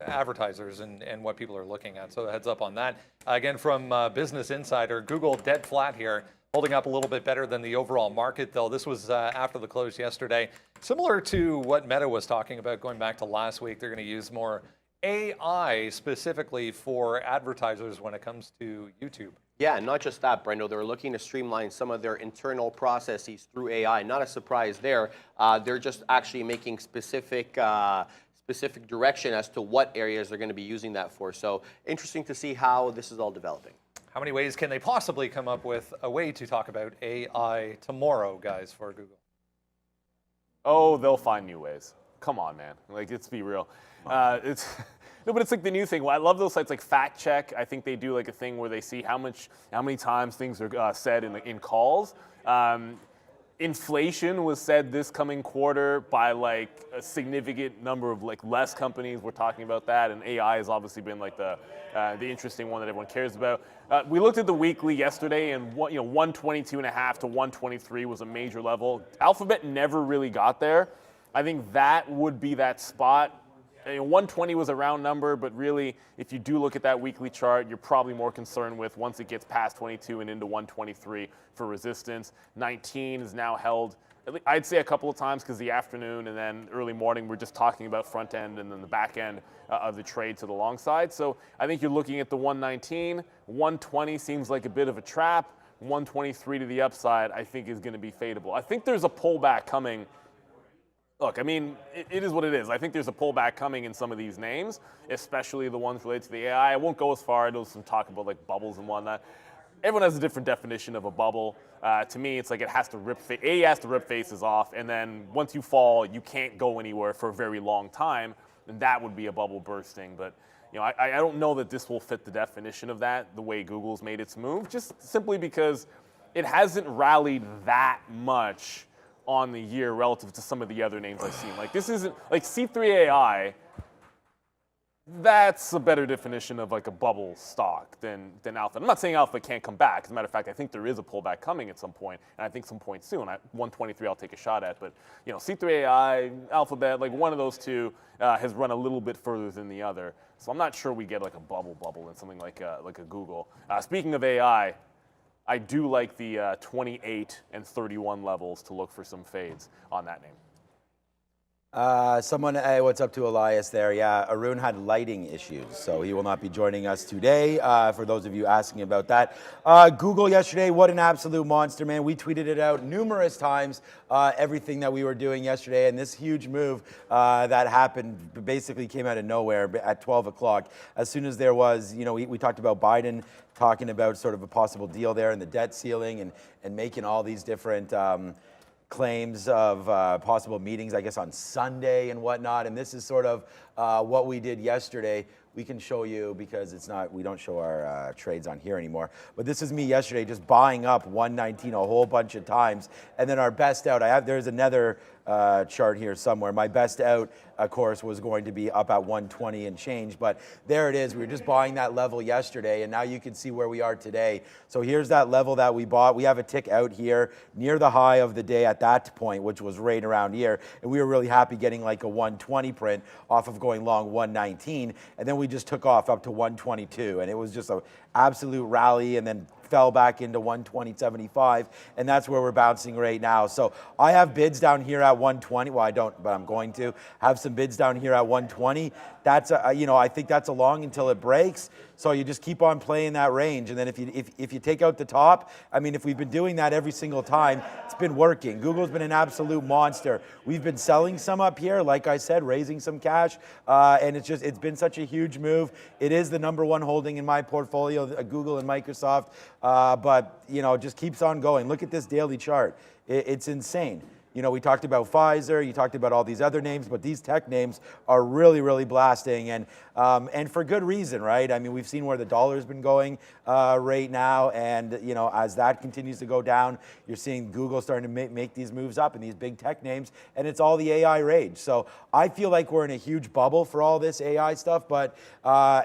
advertisers and what people are looking at. So heads up on that. Again, from Business Insider, Google dead flat here, holding up a little bit better than the overall market, though. This was after the close yesterday. Similar to what Meta was talking about going back to last week, they're going to use more AI specifically for advertisers when it comes to YouTube. Yeah, not just that, Brendo. They're looking to streamline some of their internal processes through AI. Not a surprise there. They're just actually making specific direction as to what areas they're going to be using that for. So interesting to see how this is all developing. How many ways can they possibly come up with a way to talk about AI tomorrow, guys, for Google? Oh, they'll find new ways. Come on, man. Like, let's be real. No, but it's like the new thing. Well, I love those sites like Fact Check. I think they do like a thing where they see how many times things are said in calls. Inflation was said this coming quarter by like a significant number of like less companies. We're talking about that, and AI has obviously been like the interesting one that everyone cares about. We looked at the weekly yesterday, and 122.5 to 123 was a major level. Alphabet never really got there. I think that would be that spot. 120 was a round number, but really, if you do look at that weekly chart, you're probably more concerned with once it gets past 22 and into 123 for resistance. 19 is now held I'd say a couple of times because the afternoon and then early morning, we're just talking about front end and then the back end of the trade to the long side. So I think you're looking at the 119, 120 seems like a bit of a trap. 123 to the upside, I think is going to be fadeable. I think there's a pullback coming. Look, I mean, it is what it is. I think there's a pullback coming in some of these names, especially the ones related to the AI. I won't go as far. I know some talk about like bubbles and whatnot. Everyone has a different definition of a bubble. To me, it's like it has to rip. A has to rip faces off, and then once you fall, you can't go anywhere for a very long time, and that would be a bubble bursting. But you know, I don't know that this will fit the definition of that the way Google's made its move, just simply because it hasn't rallied that much on the year relative to some of the other names I've seen. Like this isn't like C3AI. That's a better definition of like a bubble stock than Alpha. I'm not saying Alpha can't come back. As a matter of fact, I think there is a pullback coming at some point, and I think some point soon. 123 I'll take a shot at, but you know, C3AI, Alphabet, like one of those two has run a little bit further than the other. So I'm not sure we get like a bubble in something like a Google. Speaking of AI, I do like the 28 and 31 levels to look for some fades on that name. Hey, what's up to Elias there? Yeah, Arun had lighting issues, so he will not be joining us today, for those of you asking about that. Google yesterday, what an absolute monster, man. We tweeted it out numerous times, everything that we were doing yesterday, and this huge move that happened basically came out of nowhere at 12 o'clock. As soon as there was, you know, we talked about Biden talking about sort of a possible deal there and the debt ceiling and making all these different claims of possible meetings, I guess, on Sunday and whatnot. And this is sort of what we did yesterday. We can show you because it's not, we don't show our trades on here anymore. But this is me yesterday just buying up 119 a whole bunch of times. And then our best out, there's another chart here somewhere. My best out, of course, was going to be up at 120 and change. But there it is. We were just buying that level yesterday. And now you can see where we are today. So here's that level that we bought. We have a tick out here near the high of the day at that point, which was right around here. And we were really happy getting like a 120 print off of going long 119. And then we just took off up to 122. And it was just an absolute rally and then fell back into 120.75, and that's where we're bouncing right now. So I have bids down here at 120. Well, I don't, but I'm going to have some bids down here at 120. That's you know, I think that's a long until it breaks. So you just keep on playing that range, and then if you take out the top, I mean, if we've been doing that every single time, it's been working. Google's been an absolute monster. We've been selling some up here, like I said, raising some cash, and it's been such a huge move. It is the #1 holding in my portfolio, Google and Microsoft, but you know, it just keeps on going. Look at this daily chart. It's insane. You know, we talked about Pfizer, you talked about all these other names, but these tech names are really, really blasting, and for good reason, right? I mean, we've seen where the dollar's been going right now, and you know, as that continues to go down, you're seeing Google starting to make these moves up and these big tech names, and it's all the AI rage. So I feel like we're in a huge bubble for all this AI stuff, but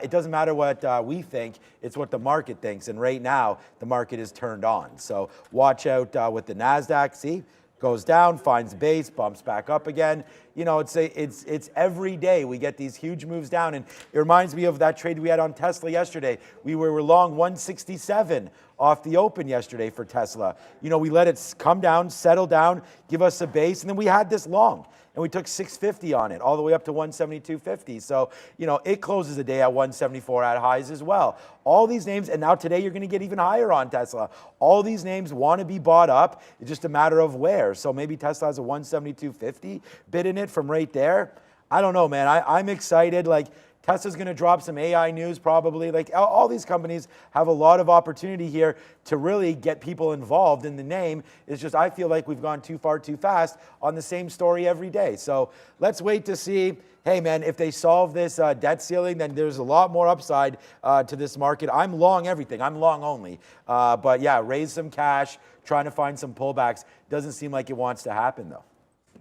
it doesn't matter what we think, it's what the market thinks, and right now, the market is turned on. So watch out with the NASDAQ, see? Goes down, finds base, bumps back up again. You know, it's every day we get these huge moves down, and it reminds me of that trade we had on Tesla yesterday. We were long 167 off the open yesterday for Tesla. You know, we let it come down, settle down, give us a base, and then we had this long. And we took 650 on it, all the way up to 172.50. So, you know, it closes the day at 174 at highs as well. All these names, and now today you're going to get even higher on Tesla. All these names want to be bought up. It's just a matter of where. So maybe Tesla has a 172.50 bid in it from right there. I don't know, man. I'm excited. Like, Tesla's going to drop some AI news probably. Like, all these companies have a lot of opportunity here to really get people involved in the name. It's just I feel like we've gone too far too fast on the same story every day. So let's wait to see. Hey, man, if they solve this debt ceiling, then there's a lot more upside to this market. I'm long everything. I'm long only. But yeah, raise some cash, trying to find some pullbacks. Doesn't seem like it wants to happen, though.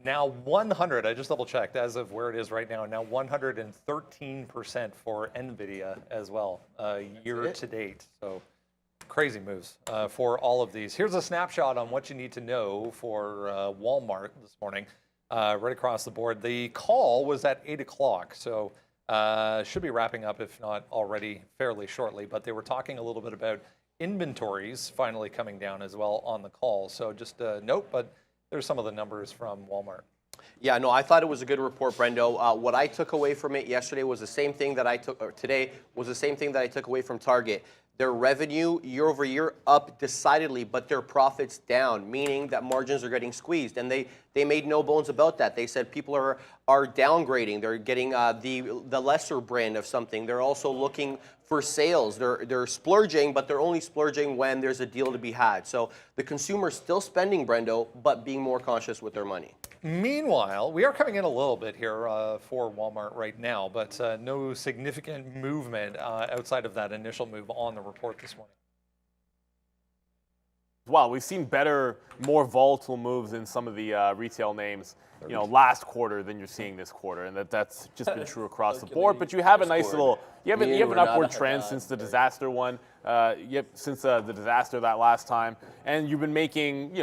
Now 100, I just double checked as of where it is right now, 113% for NVIDIA as well, year to date. So crazy moves for all of these. Here's a snapshot on what you need to know for Walmart this morning, right across the board. The call was at 8 o'clock, so should be wrapping up, if not already, fairly shortly. But they were talking a little bit about inventories finally coming down as well on the call. So just a note, but there's some of the numbers from Walmart. Yeah, no, I thought it was a good report, Brendo. What I took away from it yesterday was the same thing that I took, or today was the same thing that I took away from Target. Their revenue year over year up decidedly, but their profits down, meaning that margins are getting squeezed. And they made no bones about that. They said people are downgrading. They're getting the lesser brand of something. They're also looking for sales. They're splurging, but they're only splurging when there's a deal to be had. So the consumer's still spending, Brendo, but being more conscious with their money. Meanwhile, we are coming in a little bit here for Walmart right now, but no significant movement outside of that initial move on the report this morning. Well, we've seen better, more volatile moves in some of the retail names, last quarter than you're seeing this quarter, and that's just been true across the board. But you have a nice little, you have an upward trend since the disaster one, since the disaster that last time, and you've been making,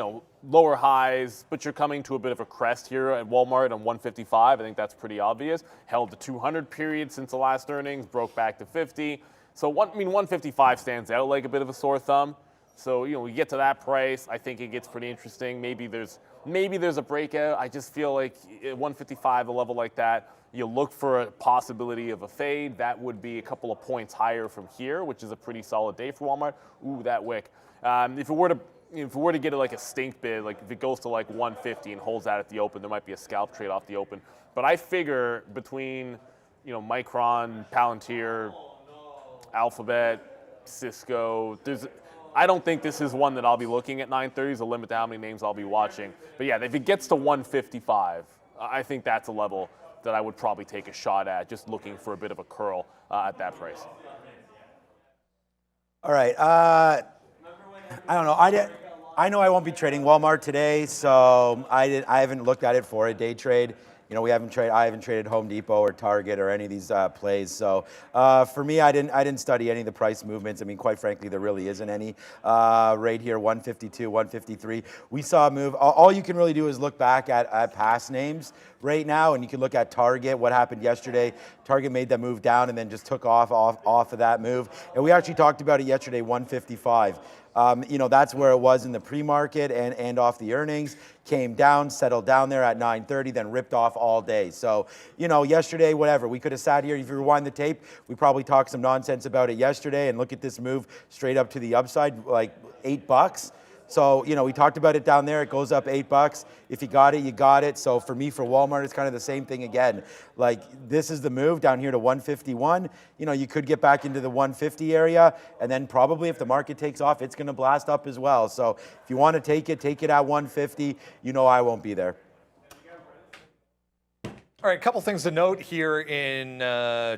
lower highs, but you're coming to a bit of a crest here at Walmart on 155. I think that's pretty obvious. Held the 200 period since the last earnings, broke back to 50. So 155 stands out like a bit of a sore thumb. So we get to that price, I think it gets pretty interesting. Maybe there's a breakout. I just feel like at 155, a level like that, you look for a possibility of a fade. That would be a couple of points higher from here, which is a pretty solid day for Walmart. Ooh, that wick. If it were to get like a stink bid, like if it goes to like 150 and holds that at the open, there might be a scalp trade off the open. But I figure between Micron, Palantir, Alphabet, Cisco, I don't think this is one that I'll be looking at 9:30. There's a limit to how many names I'll be watching. But yeah, if it gets to 155, I think that's a level that I would probably take a shot at, just looking for a bit of a curl at that price. All right. I don't know. I know I won't be trading Walmart today, so I haven't looked at it for a day trade. I haven't traded Home Depot or Target or any of these plays. So for me, I didn't study any of the price movements. I mean, quite frankly, there really isn't any. Right here, 152, 153. We saw a move. All you can really do is look back at past names right now, and you can look at Target, what happened yesterday. Target made that move down and then just took off of that move. And we actually talked about it yesterday, 155. That's where it was in the pre-market and off the earnings. Came down, settled down there at 9:30, then ripped off all day. So, yesterday, whatever. We could have sat here. If you rewind the tape, we probably talked some nonsense about it yesterday. And look at this move straight up to the upside, like $8. So, we talked about it down there. It goes up $8. If you got it, you got it. So for me, for Walmart, it's kind of the same thing again. Like, this is the move down here to 151. You could get back into the 150 area. And then probably if the market takes off, it's going to blast up as well. So if you want to take it at 150. I won't be there. All right, a couple things to note here in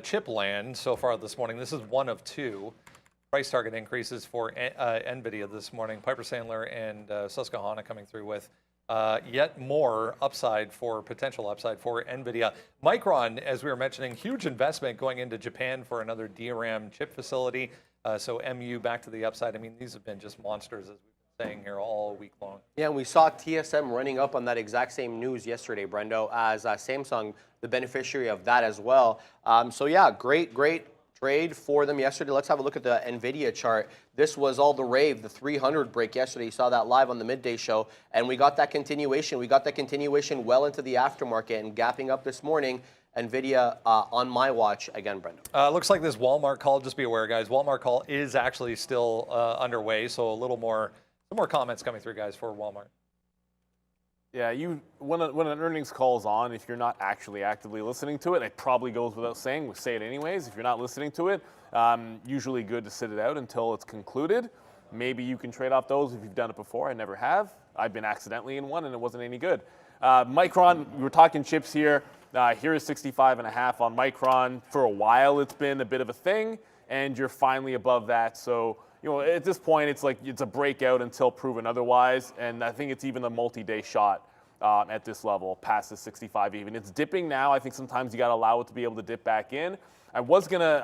chip land so far this morning. This is one of two price target increases for NVIDIA this morning. Piper Sandler and Susquehanna coming through with yet more potential upside for NVIDIA. Micron, as we were mentioning, huge investment going into Japan for another DRAM chip facility. So MU back to the upside. I mean, these have been just monsters, as we've been saying here all week long. Yeah, and we saw TSM running up on that exact same news yesterday, Brendo, as Samsung, the beneficiary of that as well. So yeah, great trade for them yesterday. Let's have a look at the NVIDIA chart. This was all the rave, the 300 break yesterday. You saw that live on the midday show, and we got that continuation. We got that continuation well into the aftermarket and gapping up this morning. NVIDIA on my watch again, Brendan. Looks like this Walmart call, just be aware, guys, Walmart call is actually still underway, so some more comments coming through, guys, for Walmart. Yeah, when an earnings call is on, if you're not actually actively listening to it, it probably goes without saying. We say it anyways. If you're not listening to it, usually good to sit it out until it's concluded. Maybe you can trade off those if you've done it before. I never have. I've been accidentally in one and it wasn't any good. Micron, we were talking chips here. Here is 65.5 on Micron. For a while, it's been a bit of a thing, and you're finally above that. So, at this point, it's like it's a breakout until proven otherwise, and I think it's even a multi-day shot at this level, past the 65 even. It's dipping now. I think sometimes you got to allow it to be able to dip back in. I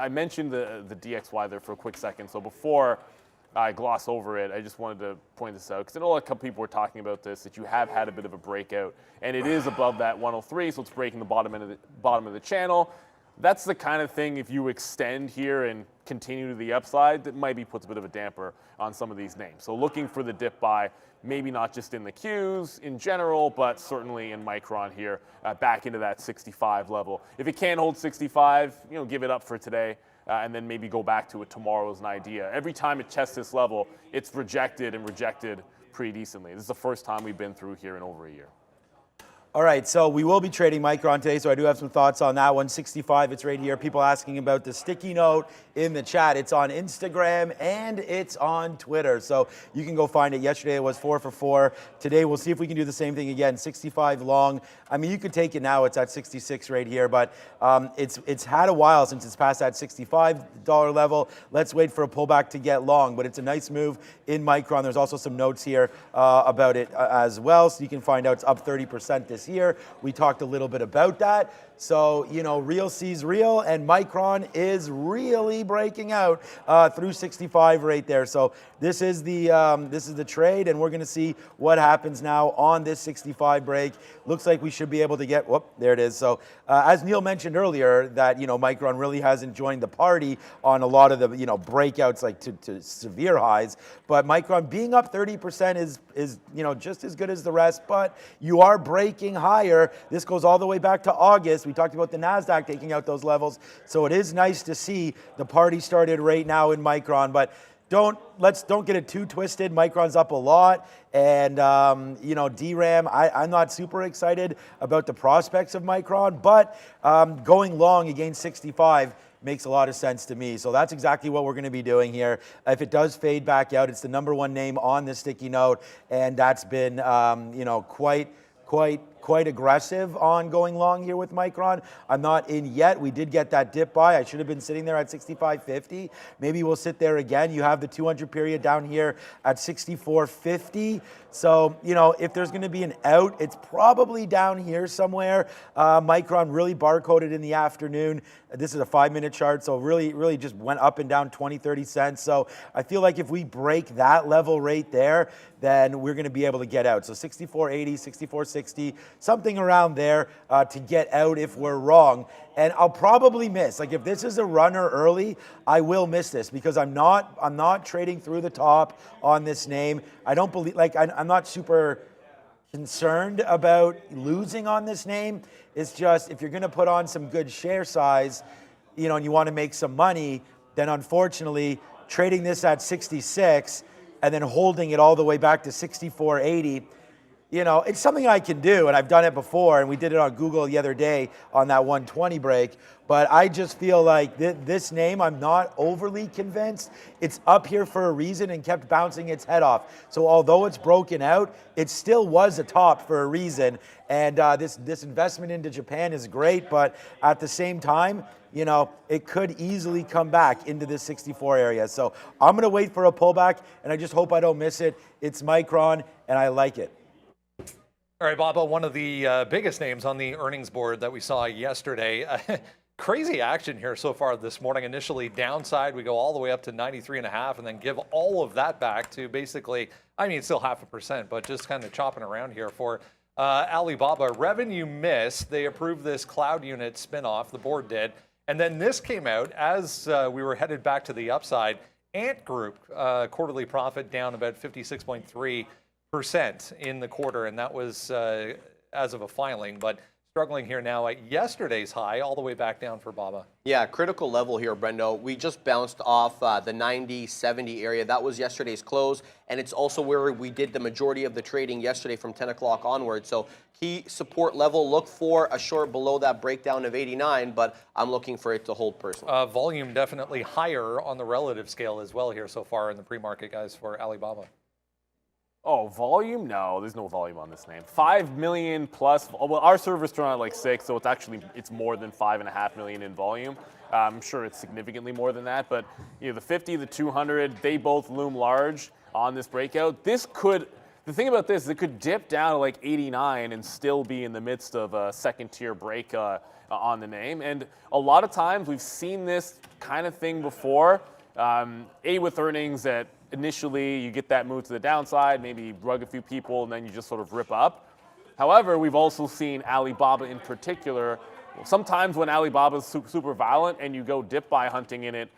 mentioned the DXY there for a quick second, so before I gloss over it, I just wanted to point this out, because I know a couple people were talking about this, that you have had a bit of a breakout, and it is above that 103, so it's breaking the bottom of the channel. That's the kind of thing, if you extend here and continue to the upside, that maybe puts a bit of a damper on some of these names. So looking for the dip buy, maybe not just in the Qs in general, but certainly in Micron here, back into that 65 level. If it can't hold 65, give it up for today, and then maybe go back to it tomorrow as an idea. Every time it tests this level, it's rejected and rejected pretty decently. This is the first time we've been through here in over a year. All right, so we will be trading Micron today, so I do have some thoughts on that. 165, it's right here. People asking about the sticky note in the chat. It's on Instagram and it's on Twitter, so you can go find it. Yesterday it was 4 for 4. Today we'll see if we can do the same thing again. 65 long. I mean, you could take it now. It's at 66 right here, but it's had a while since it's passed that $65 level. Let's wait for a pullback to get long, but it's a nice move in Micron. There's also some notes here about it as well, so you can find out it's up 30% this year. We talked a little bit about that. So, real sees real, and Micron is really breaking out through 65 right there. So this is the trade, and we're going to see what happens now on this 65 break. Looks like we should be able to get, whoop, there it is. So as Neil mentioned earlier, that Micron really hasn't joined the party on a lot of the breakouts like to severe highs. But Micron being up 30% is just as good as the rest. But you are breaking higher. This goes all the way back to August. We talked about the NASDAQ taking out those levels. So it is nice to see the party started right now in Micron. But don't get it too twisted. Micron's up a lot. And, DRAM, I'm not super excited about the prospects of Micron. But going long against 65 makes a lot of sense to me. So that's exactly what we're going to be doing here. If it does fade back out, it's the #1 name on the sticky note. And that's been, quite aggressive on going long here with Micron. I'm not in yet. We did get that dip buy. I should have been sitting there at 65.50. Maybe we'll sit there again. You have the 200 period down here at 64.50. So, if there's going to be an out, it's probably down here somewhere. Micron really barcoded in the afternoon. This is a 5-minute chart, so really just went up and down 20, 30 cents. So I feel like if we break that level right there, then we're going to be able to get out. So 64.80, 64.60, something around there to get out if we're wrong. And I'll probably miss. Like if this is a runner early, I will miss this because I'm not trading through the top on this name. I don't believe, I'm not super concerned about losing on this name. It's just if you're going to put on some good share size, and you want to make some money, then unfortunately trading this at 66 and then holding it all the way back to 64.80, it's something I can do, and I've done it before, and we did it on Google the other day on that 120 break, but I just feel like this name, I'm not overly convinced. It's up here for a reason and kept bouncing its head off. So although it's broken out, it still was a top for a reason, and this investment into Japan is great, but at the same time, it could easily come back into this 64 area. So I'm going to wait for a pullback, and I just hope I don't miss it. It's Micron, and I like it. All right, Baba, one of the biggest names on the earnings board that we saw yesterday. Crazy action here so far this morning. Initially downside, we go all the way up to 93.5 and then give all of that back to basically, still 0.5%, but just kind of chopping around here for Alibaba. Revenue miss. They approved this cloud unit spinoff, the board did. And then this came out as we were headed back to the upside. Ant Group, quarterly profit down about 56.3% in the quarter, and that was as of a filing, but struggling here now at yesterday's high, all the way back down for Baba. Yeah, critical level here, Brendo. We just bounced off the 90-70 area. That was yesterday's close, and it's also where we did the majority of the trading yesterday from 10 o'clock onward. So key support level, look for a short below that breakdown of 89, but I'm looking for it to hold personally. Volume definitely higher on the relative scale as well here so far in the pre-market, guys, for Alibaba. Oh, volume? No, there's no volume on this name. 5 million plus. Well, our server's run at like 6, so it's more than 5.5 million in volume. I'm sure it's significantly more than that, but the 50, the 200, they both loom large on this breakout. The thing about this is it could dip down to like 89 and still be in the midst of a second tier break on the name. And a lot of times we've seen this kind of thing before. With earnings that initially you get that move to the downside, maybe rug a few people, and then you just sort of rip up. However, we've also seen Alibaba in particular, sometimes when Alibaba's super violent and you go dip buy hunting in it,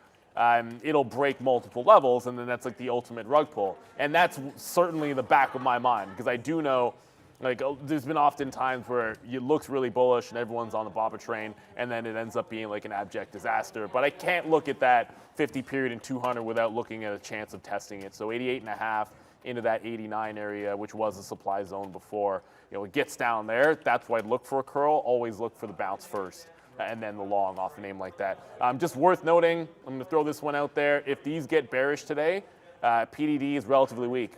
it'll break multiple levels, and then that's like the ultimate rug pull. And that's certainly in the back of my mind, because I do know, like, there's been often times where it looks really bullish and everyone's on the Baba train, and then it ends up being like an abject disaster. But I can't look at that 50 period and 200 without looking at a chance of testing it. So 88.5 into that 89 area, which was a supply zone before. It gets down there. That's why I'd look for a curl. Always look for the bounce first, and then the long off a name like that. Just worth noting, I'm going to throw this one out there. If these get bearish today, PDD is relatively weak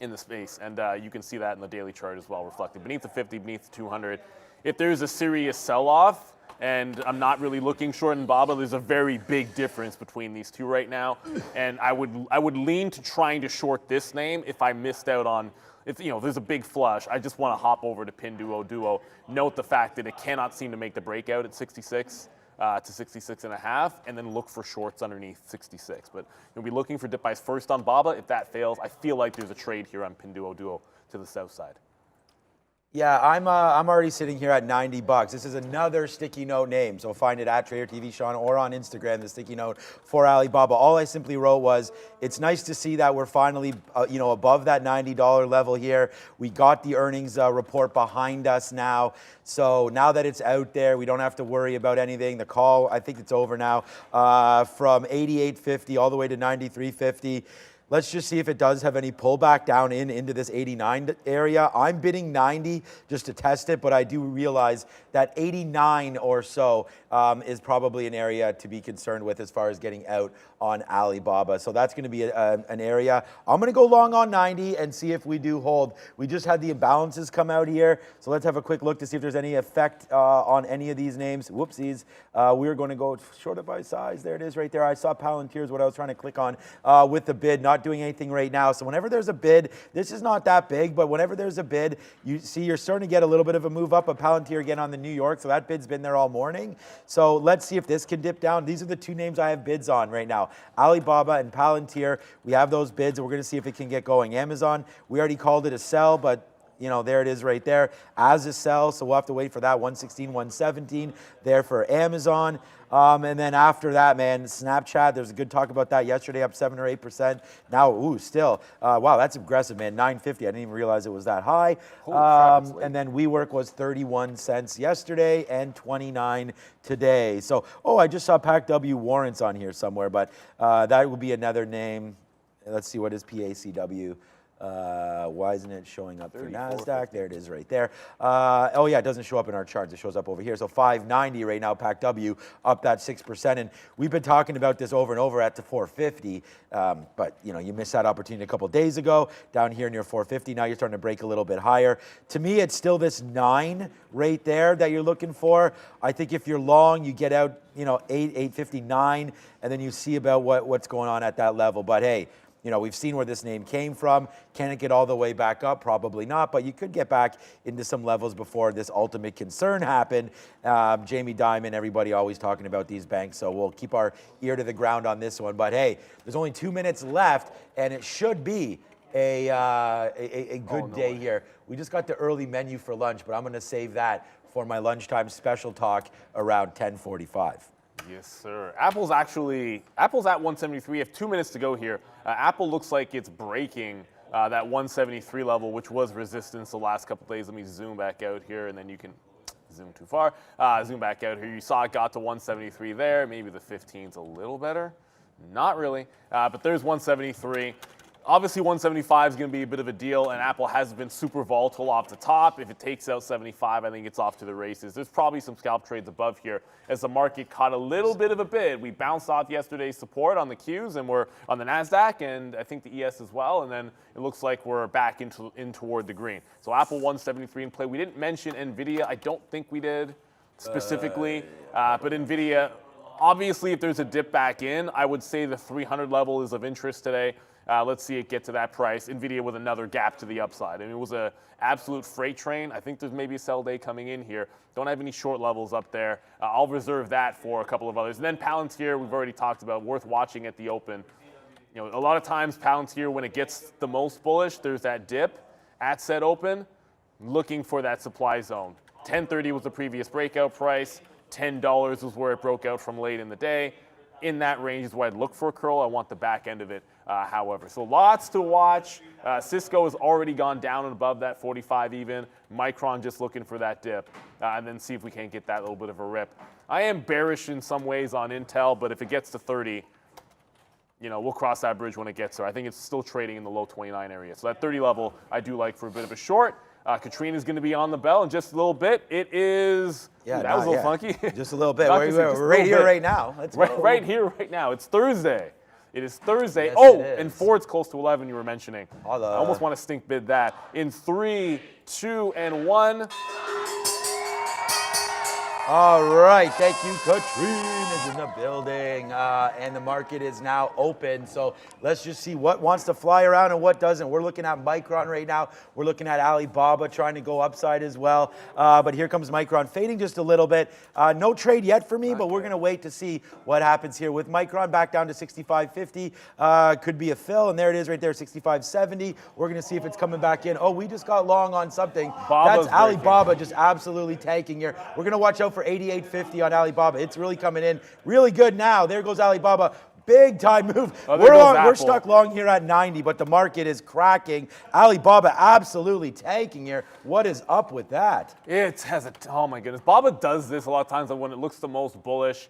in the space, and you can see that in the daily chart as well, reflected beneath the 50, beneath the 200. If there's a serious sell-off, and I'm not really looking short in Baba, there's a very big difference between these two right now, and I would lean to trying to short this name if I missed out on. If there's a big flush, I just want to hop over to Pinduoduo. Note the fact that it cannot seem to make the breakout at 66 to 66.5, and then look for shorts underneath 66. But you'll be looking for dip buys first on Baba. If that fails, I feel like there's a trade here on Pinduoduo to the south side. Yeah, I'm already sitting here at $90. This is another sticky note name, so find it at Trader TV Sean or on Instagram, the sticky note for Alibaba. All I simply wrote was, it's nice to see that we're finally, above that $90 level here. We got the earnings report behind us now, so now that it's out there, we don't have to worry about anything. The call, I think it's over now, from 88.50 all the way to 93.50. Let's just see if it does have any pullback down into this 89 area. I'm bidding 90 just to test it, but I do realize that 89 or so is probably an area to be concerned with as far as getting out on Alibaba. So that's going to be an area. I'm going to go long on 90 and see if we do hold. We just had the imbalances come out here, so let's have a quick look to see if there's any effect on any of these names. Whoopsies. We're going to go shorted by size. There it is right there. I saw Palantir is what I was trying to click on with the bid, not doing anything right now. So whenever there's a bid, this is not that big, but whenever there's a bid, you see you're starting to get a little bit of a move up. A Palantir again on the New York, so that bid's been there all morning. So let's see if this can dip down. These are the two names I have bids on right now. Alibaba and Palantir, we have those bids, and we're going to see if it can get going. Amazon, we already called it a sell, but there it is right there as a sell, so we'll have to wait for that 116, 117 there for Amazon. And then after that, man, Snapchat, there's a good talk about that yesterday, up 7 or 8%. Now, still, wow, that's aggressive, man, 9.50. I didn't even realize it was that high. And then WeWork was 31 cents yesterday and 29 today. So, I just saw PACW warrants on here somewhere, but that would be another name. Let's see, what is PACW? Why isn't it showing up for NASDAQ? There it is right there. It doesn't show up in our charts. It shows up over here. So 590 right now, PACW, up that 6%. And we've been talking about this over and over at the 450. But, you missed that opportunity a couple days ago down here near 450. Now you're starting to break a little bit higher. To me, it's still this 9 right there that you're looking for. I think if you're long, you get out, 8.59, and then you see about what's going on at that level. But hey, we've seen where this name came from. Can it get all the way back up? Probably not, but you could get back into some levels before this ultimate concern happened. Jamie Dimon, everybody always talking about these banks, so we'll keep our ear to the ground on this one. But hey, there's only 2 minutes left, and it should be a good day here. We just got the early menu for lunch, but I'm going to save that for my lunchtime special talk around 10:45. Yes, sir. Apple's at 173. We have 2 minutes to go here. Apple looks like it's breaking that 173 level, which was resistance the last couple days. Let me zoom back out here, and then you can zoom too far. Zoom back out here. You saw it got to 173 there. Maybe the 15's a little better. Not really, but there's 173. Obviously, 175 is going to be a bit of a deal, and Apple has been super volatile off the top. If it takes out 75, I think it's off to the races. There's probably some scalp trades above here as the market caught a little bit of a bid. We bounced off yesterday's support on the Qs, and we're on the NASDAQ, and I think the ES as well, and then it looks like we're back in toward the green. So Apple 173 in play. We didn't mention NVIDIA. I don't think we did specifically, but NVIDIA, obviously, if there's a dip back in, I would say the 300 level is of interest today. Let's see it get to that price. NVIDIA with another gap to the upside. I mean, it was an absolute freight train. I think there's maybe a sell day coming in here. Don't have any short levels up there. I'll reserve that for a couple of others. And then Palantir, we've already talked about, worth watching at the open. A lot of times Palantir, when it gets the most bullish, there's that dip at said open, looking for that supply zone. 1030 was the previous breakout price. $10 was where it broke out from late in the day. In that range is where I'd look for a curl. I want the back end of it, however. So lots to watch. Cisco has already gone down and above that 45 even. Micron just looking for that dip, and then see if we can't get that little bit of a rip. I am bearish in some ways on Intel, but if it gets to 30, you know, we'll cross that bridge when it gets there. I think it's still trading in the low 29 area. So that 30 level I do like for a bit of a short. Katrina's going to be on the bell in just a little bit. It is, Yeah, that was a little funky. Just a little bit. Not We're, just we're a right little here, bit. right now. Let's go. Right here, right now. It's Thursday. It is Thursday. Yes, oh, it is. and Ford's close to 11 you were mentioning. Holla. I almost want to stink bid that. In 3, 2, and 1. All right, thank you. Katrine is in the building, and the market is now open. So let's just see what wants to fly around and what doesn't. We're looking at Micron right now. We're looking at Alibaba trying to go upside as well. But here comes Micron fading just a little bit. No trade yet for me, but we're going to wait to see what happens here with Micron back down to 65.50. Could be a fill, and there it is right there, 65.70. We're going to see if it's coming back in. Oh, we just got long on something. Baba's That's Alibaba just absolutely tanking here. We're going to watch out for 88.50 on Alibaba. It's really coming in really good now. There goes Alibaba. Big time move. Oh, there goes We're Apple. stuck long here at 90, but the market is cracking. Alibaba absolutely tanking here. What is up with that? It has a, oh my goodness. Baba does this a lot of times when it looks the most bullish.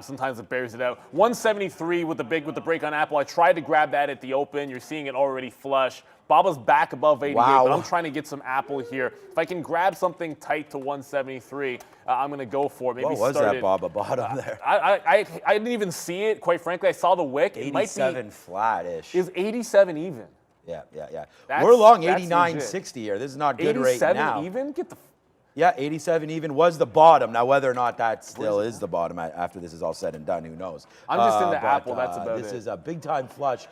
Sometimes it bears it out. 173 with the break on Apple. I tried to grab that at the open. You're seeing it already flush. Baba's back above 88, Wow. but I'm trying to get some Apple here. If I can grab something tight to 173, I'm going to go for it. Maybe What was start that it. Baba bottom there? I didn't even see it, quite frankly. I saw the wick. It might 87 flat-ish. be, is 87 even? Yeah. That's- We're long that's 89.60 here. This is not good right 87 now. even? Get the Yeah, 87 even was the bottom. Now, whether or not that still is the bottom after this is all said and done, who knows? I'm just into But, Apple, that's about this it. is a big time flush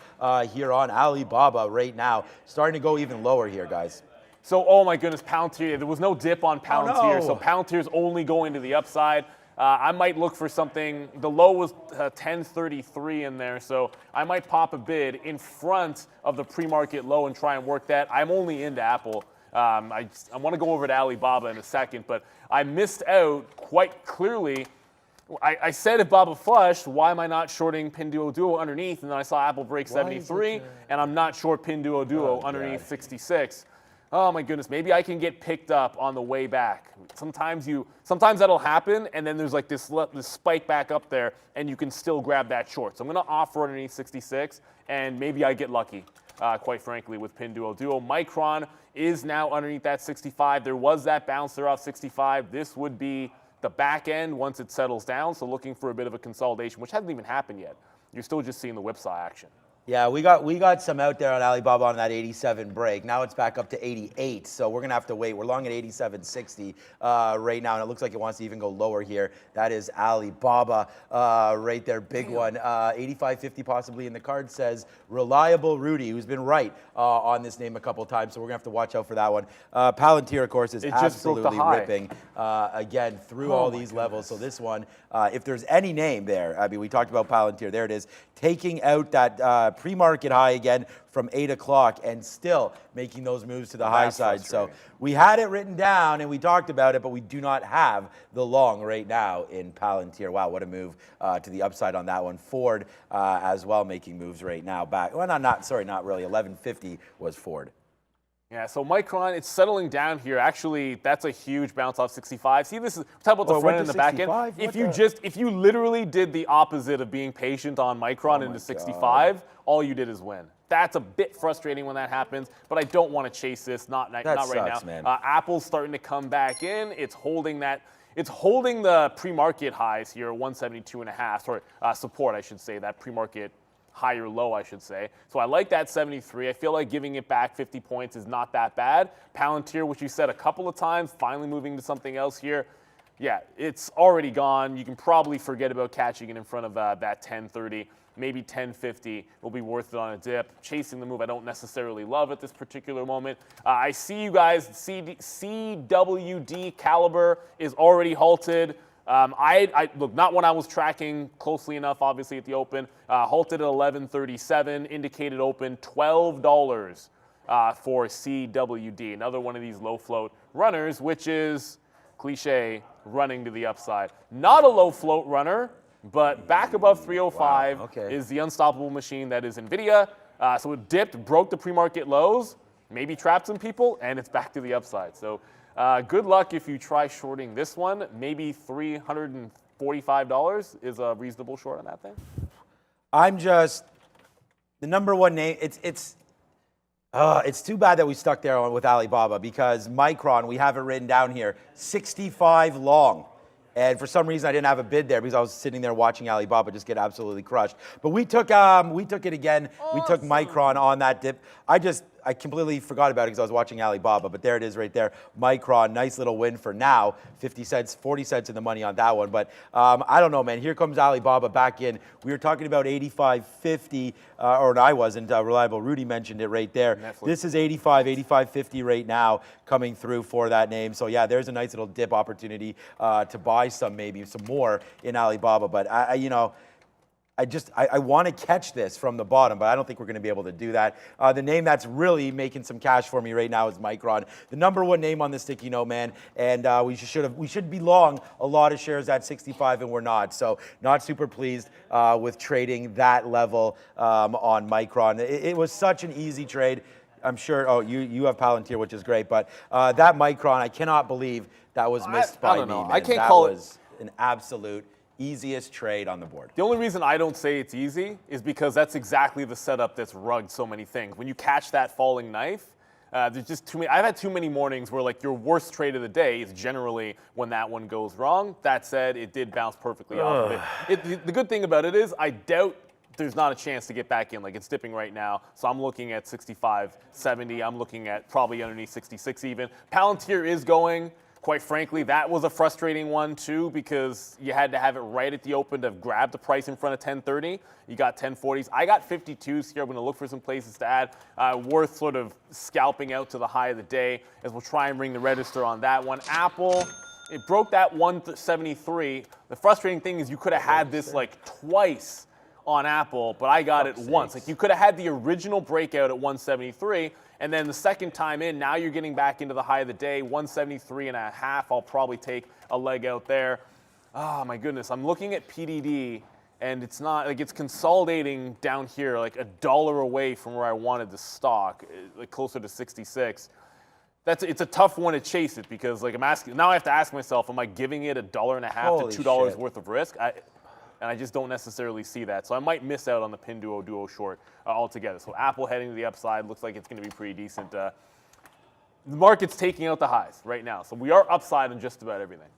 here on Alibaba right now. Starting to go even lower here, guys. So, oh my goodness, Palantir. There was no dip on Palantir, no. so Palantir's only going to the upside. I might look for something. The low was 1033 in there, so I might pop a bid in front of the pre-market low and try and work that. I'm only into Apple. I want to go over to Alibaba in a second, but I missed out quite clearly. I said if Baba flushed, why am I not shorting Pinduoduo underneath? And then I saw Apple break 73, and I'm not short Pinduoduo underneath 66. Oh my goodness, maybe I can get picked up on the way back. Sometimes that'll happen, and then there's like this spike back up there, and you can still grab that short. So I'm going to offer underneath 66, and maybe I get lucky, quite frankly, with Pinduoduo. Micron is now underneath that 65. There was that bounce there off 65. This would be the back end once it settles down, so looking for a bit of a consolidation, which hasn't even happened yet. You're still just seeing the whipsaw action. Yeah, we got some out there on Alibaba on that 87 break. Now it's back up to 88, so we're gonna have to wait. We're long at 87.60 right now, and it looks like it wants to even go lower here. That is Alibaba right there, big one. 85.50 possibly in the card says Reliable Rudy, who's been right on this name a couple times, so we're gonna have to watch out for that one. Palantir, of course, is It just broke the absolutely high. ripping again through all these levels. So this one, if there's any name there, I mean, we talked about Palantir. There it is, taking out that pre-market high again from 8 o'clock and still making those moves to the high side. So we had it written down and we talked about it, but we do not have the long right now in Palantir. Wow, what a move to the upside on that one. Ford as well making moves right now back. Well, not really. 11.50 was Ford. Yeah, so Micron, it's settling down here. Actually, that's a huge bounce off 65. See, this is talk about the Oh, it front went end and to the back end. 65? If you literally did the opposite of being patient on Micron into 65, all you did is win. That's a bit frustrating when that happens, but I don't want to chase this. Not right sucks, now. man. Apple's starting to come back in. It's holding that. It's holding the pre-market highs here, 172.5. Sorry, support, I should say, that pre-market higher low, I should say. So I like that 73. I feel like giving it back 50 points is not that bad. Palantir, which you said a couple of times, finally moving to something else here. Yeah, it's already gone. You can probably forget about catching it in front of that 1030. Maybe 1050 will be worth it on a dip. Chasing the move I don't necessarily love at this particular moment. I see you guys, CWD Caliber is already halted. Look, not when I was tracking closely enough, obviously, at the open. Halted at 11.37, indicated open $12 for CWD. Another one of these low float runners, which is cliche, running to the upside. Not a low float runner, but back above 305 Wow, okay. is the unstoppable machine that is NVIDIA. So it dipped, broke the pre-market lows, maybe trapped some people, and it's back to the upside. So good luck if you try shorting this one. Maybe $345 is a reasonable short on that thing. I'm just the number one name. It's too bad that we stuck there with Alibaba because Micron, we have it written down here, 65 long. And for some reason, I didn't have a bid there because I was sitting there watching Alibaba just get absolutely crushed. But we took it again. Awesome. We took Micron on that dip. I completely forgot about it because I was watching Alibaba, but there it is right there. Micron, nice little win for now. 50 cents, 40 cents in the money on that one. But I don't know, man. Here comes Alibaba back in. We were talking about 85.50, or I wasn't. Reliable Rudy mentioned it right there. Netflix. This is 85.50 right now coming through for that name. So yeah, there's a nice little dip opportunity to buy maybe some more in Alibaba. But I want to catch this from the bottom, but I don't think we're going to be able to do that. The name that's really making some cash for me right now is Micron, the number one name on the sticky note, man. And we should be long a lot of shares at 65, and we're not. So not super pleased with trading that level on Micron. It was such an easy trade. I'm sure. Oh, you have Palantir, which is great, but that Micron, I cannot believe that was missed by me. I don't know. Man. I can't that call was an absolute easiest trade on the board. The only reason I don't say it's easy is because that's exactly the setup that's rugged so many things. When you catch that falling knife, there's just too many. I've had too many mornings where like your worst trade of the day is generally when that one goes wrong. That said, it did bounce perfectly off of it. The good thing about it is I doubt there's not a chance to get back in. Like it's dipping right now, so I'm looking at 65.70. I'm looking at probably underneath 66 even. Palantir is going. Quite frankly, that was a frustrating one too because you had to have it right at the open to grab the price in front of 1030. You got 1040s. I got 52s here. I'm going to look for some places to add. Worth sort of scalping out to the high of the day as we'll try and ring the register on that one. Apple, it broke that 173. The frustrating thing is you could have had this like twice on Apple, but I got it once. Like you could have had the original breakout at 173. And then the second time in, now you're getting back into the high of the day, 173.5. I'll probably take a leg out there. Oh my goodness, I'm looking at PDD, and it's not like it's consolidating down here, like $1 away from where I wanted the stock, like closer to 66. It's a tough one to chase it because like I'm asking now. I have to ask myself, am I giving it $1.50 to $2 worth of risk? And I just don't necessarily see that. So I might miss out on the Pinduo Duo short altogether. So Apple heading to the upside looks like it's going to be pretty decent. The market's taking out the highs right now. So we are upside on just about everything.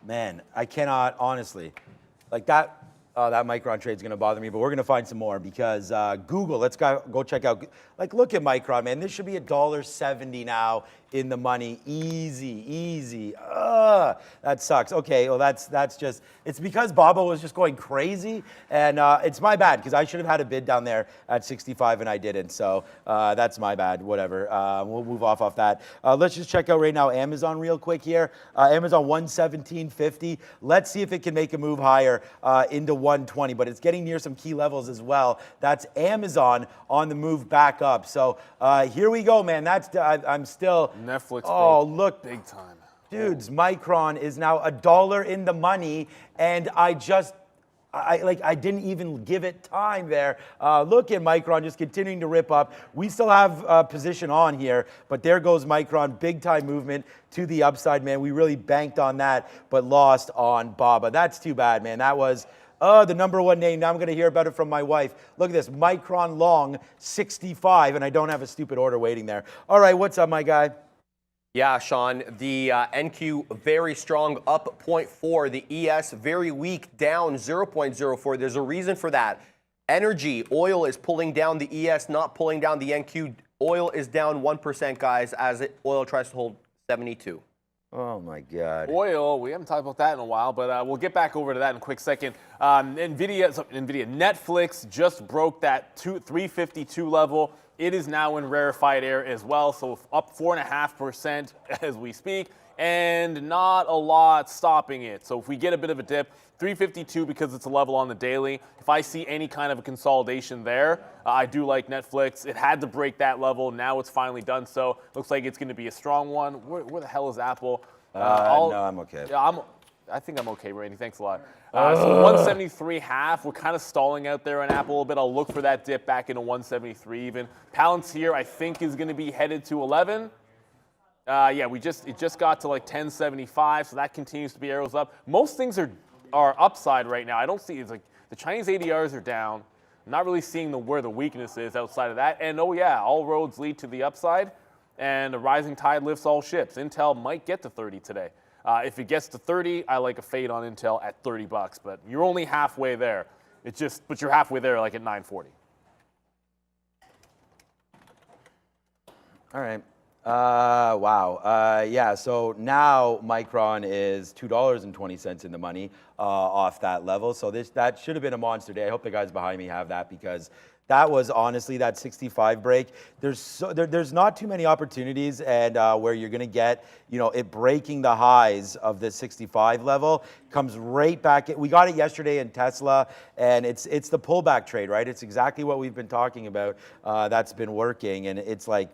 Man, I cannot, honestly. Like that Micron trade's going to bother me, but we're going to find some more because Google, let's go check out. Like, look at Micron, man. This should be $1.70 now in the money. Easy. That sucks. Okay, well, that's just, it's because Baba was just going crazy, and it's my bad because I should have had a bid down there at 65 and I didn't. So that's my bad. Whatever. We'll move off that. Let's just check out right now Amazon real quick here. Amazon 117.50. Let's see if it can make a move higher into 120, but it's getting near some key levels as well. That's Amazon on the move back up. So here we go, man. I'm still Netflix. Oh, look, big time, dudes. Micron is now $1 in the money, and I didn't even give it time there. Look at Micron just continuing to rip up. We still have a position on here, but there goes Micron, big time movement to the upside, man. We really banked on that, but lost on Baba. That's too bad, man. That was the number one name. Now I'm going to hear about it from my wife. Look at this, Micron long 65, and I don't have a stupid order waiting there. All right, what's up, my guy? Yeah, Sean, the NQ very strong, up 0.4. The ES very weak, down 0.04. There's a reason for that. Energy, oil is pulling down the ES, not pulling down the NQ. Oil is down 1%, guys, as oil tries to hold 72. Oh, my God. Oil, we haven't talked about that in a while, but we'll get back over to that in a quick second. Netflix just broke that 352 level. It is now in rarefied air as well, so up 4.5% as we speak. and not a lot stopping it. So if we get a bit of a dip, 352 because it's a level on the daily. If I see any kind of a consolidation there, I do like Netflix. It had to break that level. Now it's finally done so. Looks like it's going to be a strong one. Where the hell is Apple? No, I'm okay. Yeah, I think I'm okay, Randy. Thanks a lot. So 173.5. We're kind of stalling out there on Apple a little bit. I'll look for that dip back into 173 even. Palantir, I think, is going to be headed to 11. Yeah, it just got to like 1075, so that continues to be arrows up. Most things are upside right now. I don't see it's like the Chinese ADRs are down. I'm not really seeing where the weakness is outside of that. And oh yeah, all roads lead to the upside, and a rising tide lifts all ships. Intel might get to 30 today. If it gets to 30, I like a fade on Intel at $30, but you're only halfway there. But you're halfway there like at 940. All right. Wow. Yeah, so now Micron is $2.20 in the money off that level. So that should have been a monster day. I hope the guys behind me have that, because that was honestly that 65 break. There's not too many opportunities, and where you're going to get, it breaking the highs of the 65 level comes right back. We got it yesterday in Tesla, and it's the pullback trade, right? It's exactly what we've been talking about. That's been working, and it's like,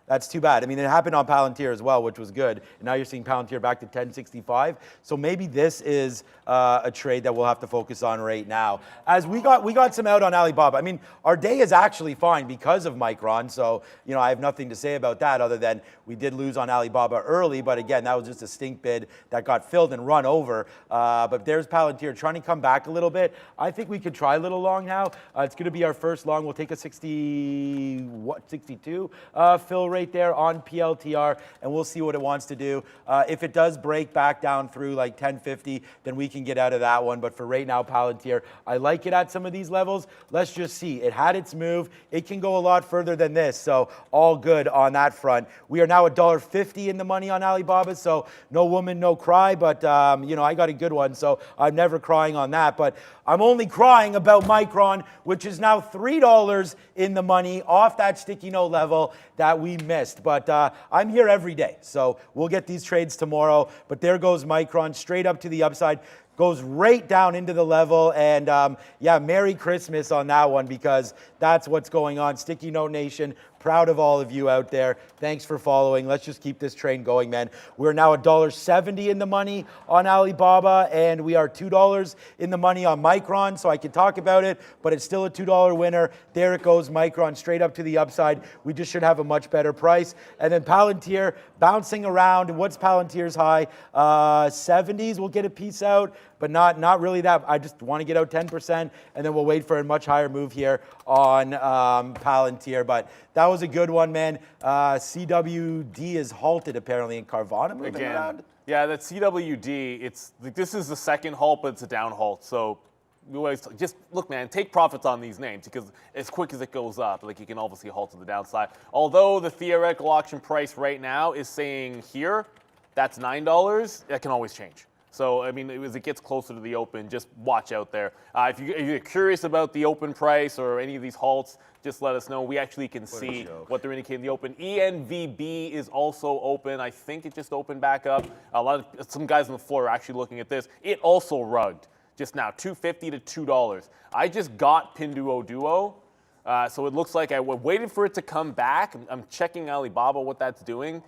that's too bad. I mean, it happened on Palantir as well, which was good. And now you're seeing Palantir back to 1065. So maybe this is a trade that we'll have to focus on right now. As we got some out on Alibaba. I mean, our day is actually fine because of Micron. So, I have nothing to say about that other than we did lose on Alibaba early. But again, that was just a stink bid that got filled and run over. But there's Palantir trying to come back a little bit. I think we could try a little long now. It's going to be our first long. We'll take a 62 fill rate there on PLTR, and we'll see what it wants to do. If it does break back down through like 1050, then we can get out of that one. But for right now, Palantir, I like it at some of these levels. Let's just see. It had its move. It can go a lot further than this, so all good on that front. We are now $1.50 in the money on Alibaba, so no woman, no cry, but I got a good one, so I'm never crying on that. But I'm only crying about Micron, which is now $3 in the money off that sticky note level that we missed. But I'm here every day, so we'll get these trades tomorrow. But there goes Micron, straight up to the upside. Goes right down into the level, and yeah, Merry Christmas on that one, because that's what's going on. Sticky Note Nation, proud of all of you out there. Thanks for following. Let's just keep this train going, man. We're now $1.70 in the money on Alibaba, and we are $2 in the money on Micron, so I can talk about it, but it's still a $2 winner. There it goes, Micron, straight up to the upside. We just should have a much better price. And then Palantir bouncing around. What's Palantir's high? 70s, we'll get a piece out, but not really that. I just want to get out 10%, and then we'll wait for a much higher move here on Palantir. But that was a good one, man. CWD is halted apparently in Carvana moving around. Yeah, that CWD, this is the second halt, but it's a down halt. So just look, man, take profits on these names, because as quick as it goes up, like you can obviously halt to the downside. Although the theoretical auction price right now is saying here, that's $9, that can always change. So, I mean, as it gets closer to the open, just watch out there. If you're curious about the open price or any of these halts, just let us know. We actually can see what they're indicating in the open. ENVB is also open. I think it just opened back up. Some guys on the floor are actually looking at this. It also rugged just now, $2.50 to $2. I just got Pinduoduo. So it looks like I waited for it to come back. I'm checking Alibaba what that's doing,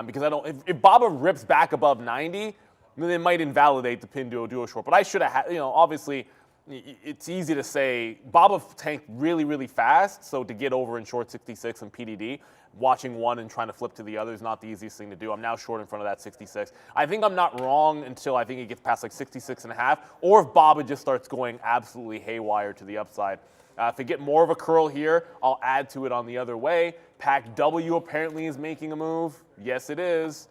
because if Baba rips back above 90, then it might invalidate the Pinduoduo short. But I should have had, obviously, it's easy to say Baba tanked really, really fast. So to get over in short 66 and PDD, watching one and trying to flip to the other is not the easiest thing to do. I'm now short in front of that 66. I think I'm not wrong until I think it gets past like 66.5, or if Baba just starts going absolutely haywire to the upside. If I get more of a curl here, I'll add to it on the other way. Pac W apparently is making a move. Yes, it is.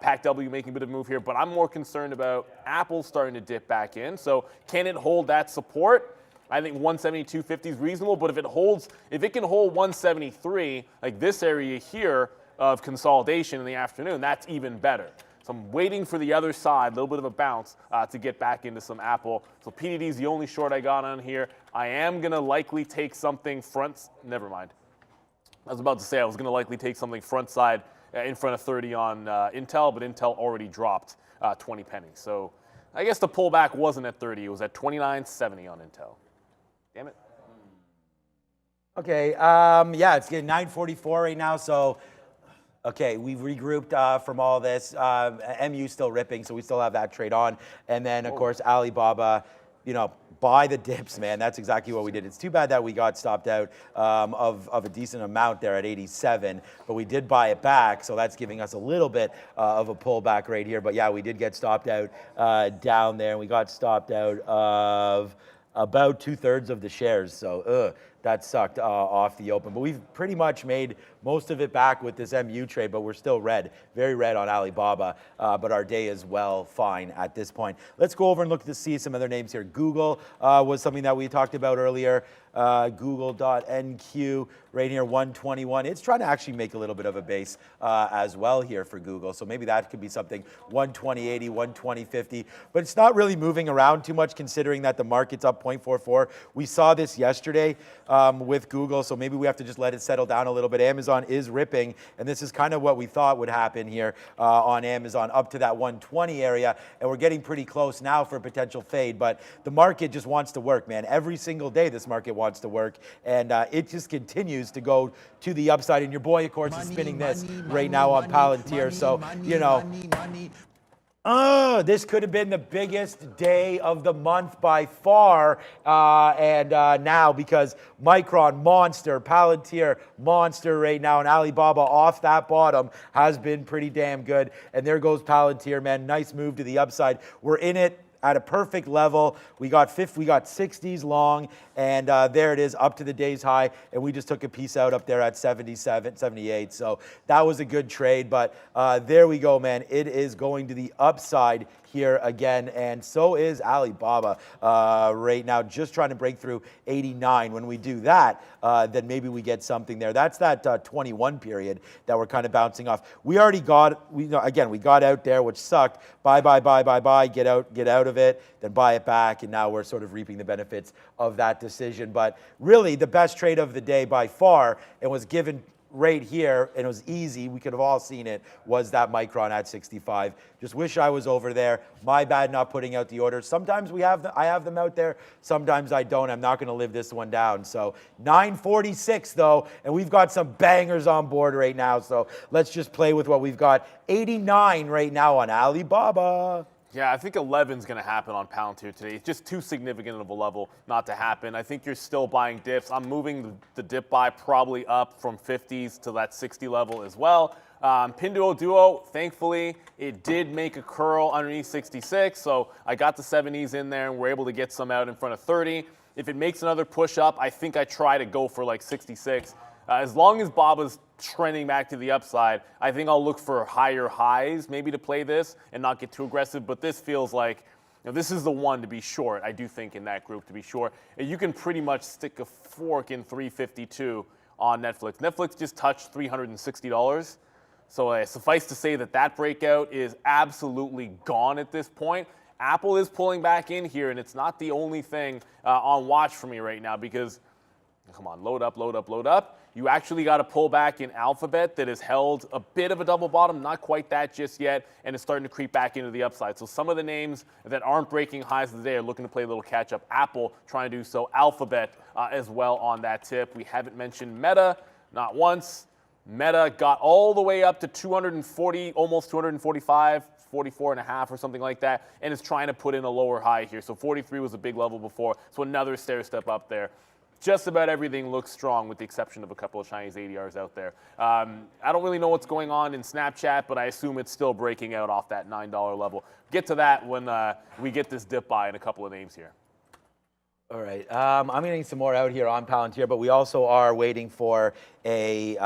Pac W making a bit of a move here, but I'm more concerned about Apple starting to dip back in. So can it hold that support? I think 172.50 is reasonable, but if it can hold 173, like this area here of consolidation in the afternoon, that's even better. So I'm waiting for the other side, a little bit of a bounce, to get back into some Apple. So PDD is the only short I got on here. I am going to likely take something never mind. I was about to say I was going to likely take something front side in front of 30 on Intel, but Intel already dropped 20 pennies. So I guess the pullback wasn't at 30. It was at 29.70 on Intel. Damn it. Okay, yeah, it's getting 9:44 right now, so okay, we've regrouped from all this. MU still ripping, so we still have that trade on. And then, of course, Alibaba, you know, buy the dips, man. That's exactly what we did. It's too bad that we got stopped out of a decent amount there at 87, but we did buy it back, so that's giving us a little bit of a pullback right here. But yeah, we did get stopped out down there, and we got stopped out of about 2/3 of the shares, so that sucked off the open. But we've pretty much made most of it back with this MU trade, but we're still red, very red on Alibaba, but our day is well fine at this point. Let's go over and look to see some other names here. Google was something that we talked about earlier. Google.NQ right here, 121. It's trying to actually make a little bit of a base as well here for Google. So maybe that could be something 120.80, 120.50. But it's not really moving around too much considering that the market's up 0.44. We saw this yesterday with Google, so maybe we have to just let it settle down a little bit. Amazon is ripping, and this is kind of what we thought would happen here on Amazon up to that 120 area. And we're getting pretty close now for a potential fade. But the market just wants to work, man. Every single day this market wants to work, and it just continues to go to the upside. And your boy, of course, is spinning this right now on Palantir. So, you know, this could have been the biggest day of the month by far. And now, because Micron, monster, Palantir, monster right now, and Alibaba off that bottom has been pretty damn good. And there goes Palantir, man. Nice move to the upside. We're in it at a perfect level. We got 60s long, and there it is up to the day's high, and we just took a piece out up there at 77, 78. So that was a good trade, but there we go, man. It is going to the upside here again, and so is Alibaba right now, just trying to break through 89. When we do that, then maybe we get something there. That's that 21 period that we're kind of bouncing off. We already got, we got out there, which sucked. Buy, get out of it, then buy it back, and now we're sort of reaping the benefits of that decision. But really, the best trade of the day by far, and was given right here, and it was easy, we could have all seen it, was that Micron at 65. Just wish I was over there. My bad not putting out the orders. Sometimes I have them out there, sometimes I don't. I'm not going to live this one down. So 946 though, and we've got some bangers on board right now. So let's just play with what we've got. 89 right now on Alibaba. Yeah, I think 11 is going to happen on Palantir today. It's just too significant of a level not to happen. I think you're still buying dips. I'm moving the dip buy probably up from 50s to that 60 level as well. Pinduoduo, thankfully, it did make a curl underneath 66, so I got the 70s in there, and we're able to get some out in front of 30. If it makes another push up, I think I try to go for like 66. As long as Baba's trending back to the upside, I think I'll look for higher highs maybe to play this and not get too aggressive. But this feels like, you know, this is the one to be short, I do think, in that group to be short. And you can pretty much stick a fork in 352 on Netflix. Netflix just touched $360. So suffice to say that that breakout is absolutely gone at this point. Apple is pulling back in here, and it's not the only thing on watch for me right now because, come on, load up. You actually got a pullback in Alphabet that has held a bit of a double bottom, not quite that just yet, and it's starting to creep back into the upside. So some of the names that aren't breaking highs of the day are looking to play a little catch up. Apple trying to do so. Alphabet as well on that tip. We haven't mentioned Meta, not once. Meta got all the way up to 240, almost 245, 44 and a half or something like that, and is trying to put in a lower high here. So 43 was a big level before, so another stair step up there. Just about everything looks strong with the exception of a couple of Chinese ADRs out there. I don't really know what's going on in Snapchat, but I assume it's still breaking out off that $9 level. Get to that when we get this dip buy in a couple of names here. All right, I'm getting some more out here on Palantir, but we also are waiting for a,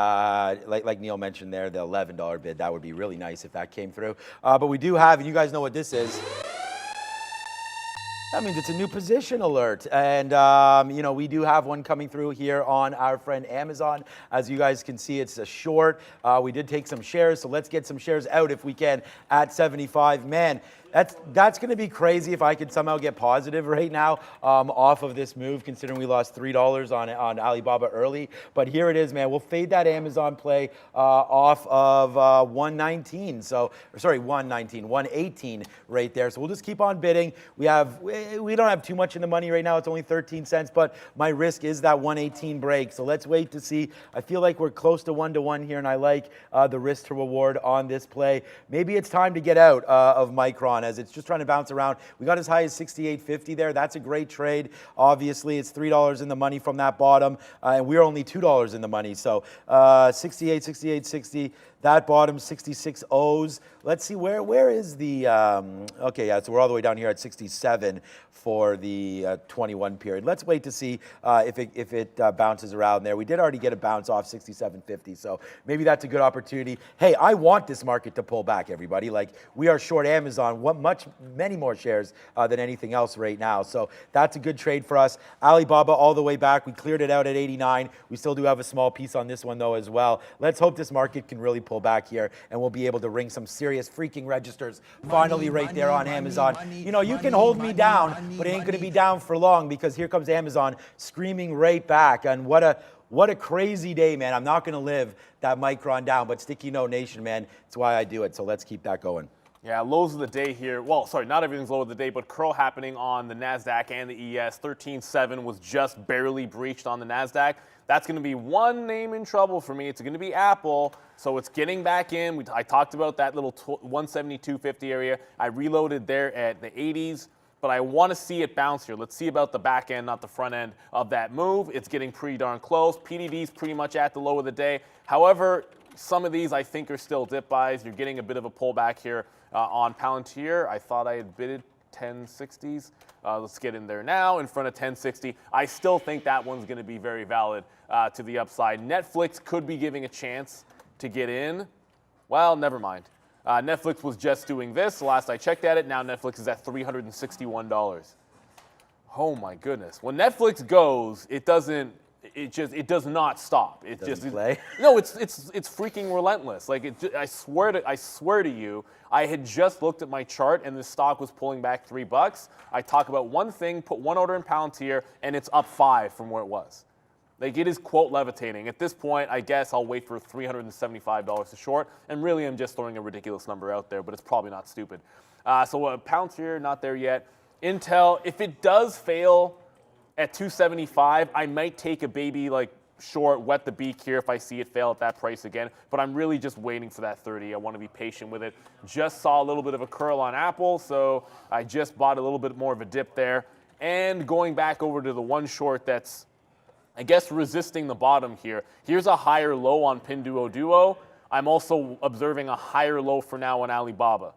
like Neil mentioned there, the $11 bid. That would be really nice if that came through. But we do have, and you guys know what this is. That means it's a new position alert. And, you know, we do have one coming through here on our friend Amazon. As you guys can see, it's a short. We did take some shares, so let's get some shares out if we can at 75. Man, That's going to be crazy if I could somehow get positive right now off of this move, considering we lost $3 on Alibaba early. But here it is, man. We'll fade that Amazon play off of 119. So, sorry, 119, 118 right there. So we'll just keep on bidding. We don't have too much in the money right now. It's only 13 cents, but my risk is that 118 break. So let's wait to see. I feel like we're close to 1-to-1 here, and I like the risk to reward on this play. Maybe it's time to get out of Micron, as it's just trying to bounce around. We got as high as 68.50 there. That's a great trade. Obviously, it's $3 in the money from that bottom, and we're only $2 in the money. So 68, 68, 60. That bottom, 66 O's. Let's see, where is the, okay, yeah, so we're all the way down here at 67 for the 21 period. Let's wait to see if it bounces around there. We did already get a bounce off 67.50, so maybe that's a good opportunity. Hey, I want this market to pull back, everybody. Like, we are short Amazon, many more shares than anything else right now. So that's a good trade for us. Alibaba all the way back. We cleared it out at 89. We still do have a small piece on this one, though, as well. Let's hope this market can really pull back here, and we'll be able to ring some serious freaking registers finally right there on Amazon. You know, you can hold me down, but it ain't going to be down for long, because here comes Amazon screaming right back. And what a crazy day, man. I'm not going to live that Micron down, but Sticky Note Nation, man, it's why I do it. So let's keep that going. Yeah, lows of the day here. Well, sorry, not everything's low of the day, but curl happening on the NASDAQ and the ES. 13.7 was just barely breached on the NASDAQ. That's going to be one name in trouble for me. It's going to be Apple. So it's getting back in. I talked about that little 172.50 area. I reloaded there at the 80s, but I want to see it bounce here. Let's see about the back end, not the front end of that move. It's getting pretty darn close. PDD's pretty much at the low of the day. However, some of these I think are still dip buys. You're getting a bit of a pullback here on Palantir. I thought I had bidded 1060s. Let's get in there now in front of 1060. I still think that one's going to be very valid to the upside. Netflix could be giving a chance to get in. Well, never mind. Netflix was just doing this. The last I checked at it, now Netflix is at $361. Oh my goodness. When Netflix goes, it does not stop. It just play. No, it's freaking relentless. Like, I swear to you, I had just looked at my chart and the stock was pulling back $3. I talk about one thing, put one order in Palantir, and it's up 5 from where it was. Like, it is, quote, levitating. At this point, I guess I'll wait for $375 to short, and really I'm just throwing a ridiculous number out there, but it's probably not stupid. So Palantir, not there yet. Intel, if it does fail at 275, I might take a baby like short, wet the beak here if I see it fail at that price again. But I'm really just waiting for that 30. I want to be patient with it. Just saw a little bit of a curl on Apple, so I just bought a little bit more of a dip there. And going back over to the one short that's, I guess, resisting the bottom here. Here's a higher low on Pinduoduo. I'm also observing a higher low for now on Alibaba.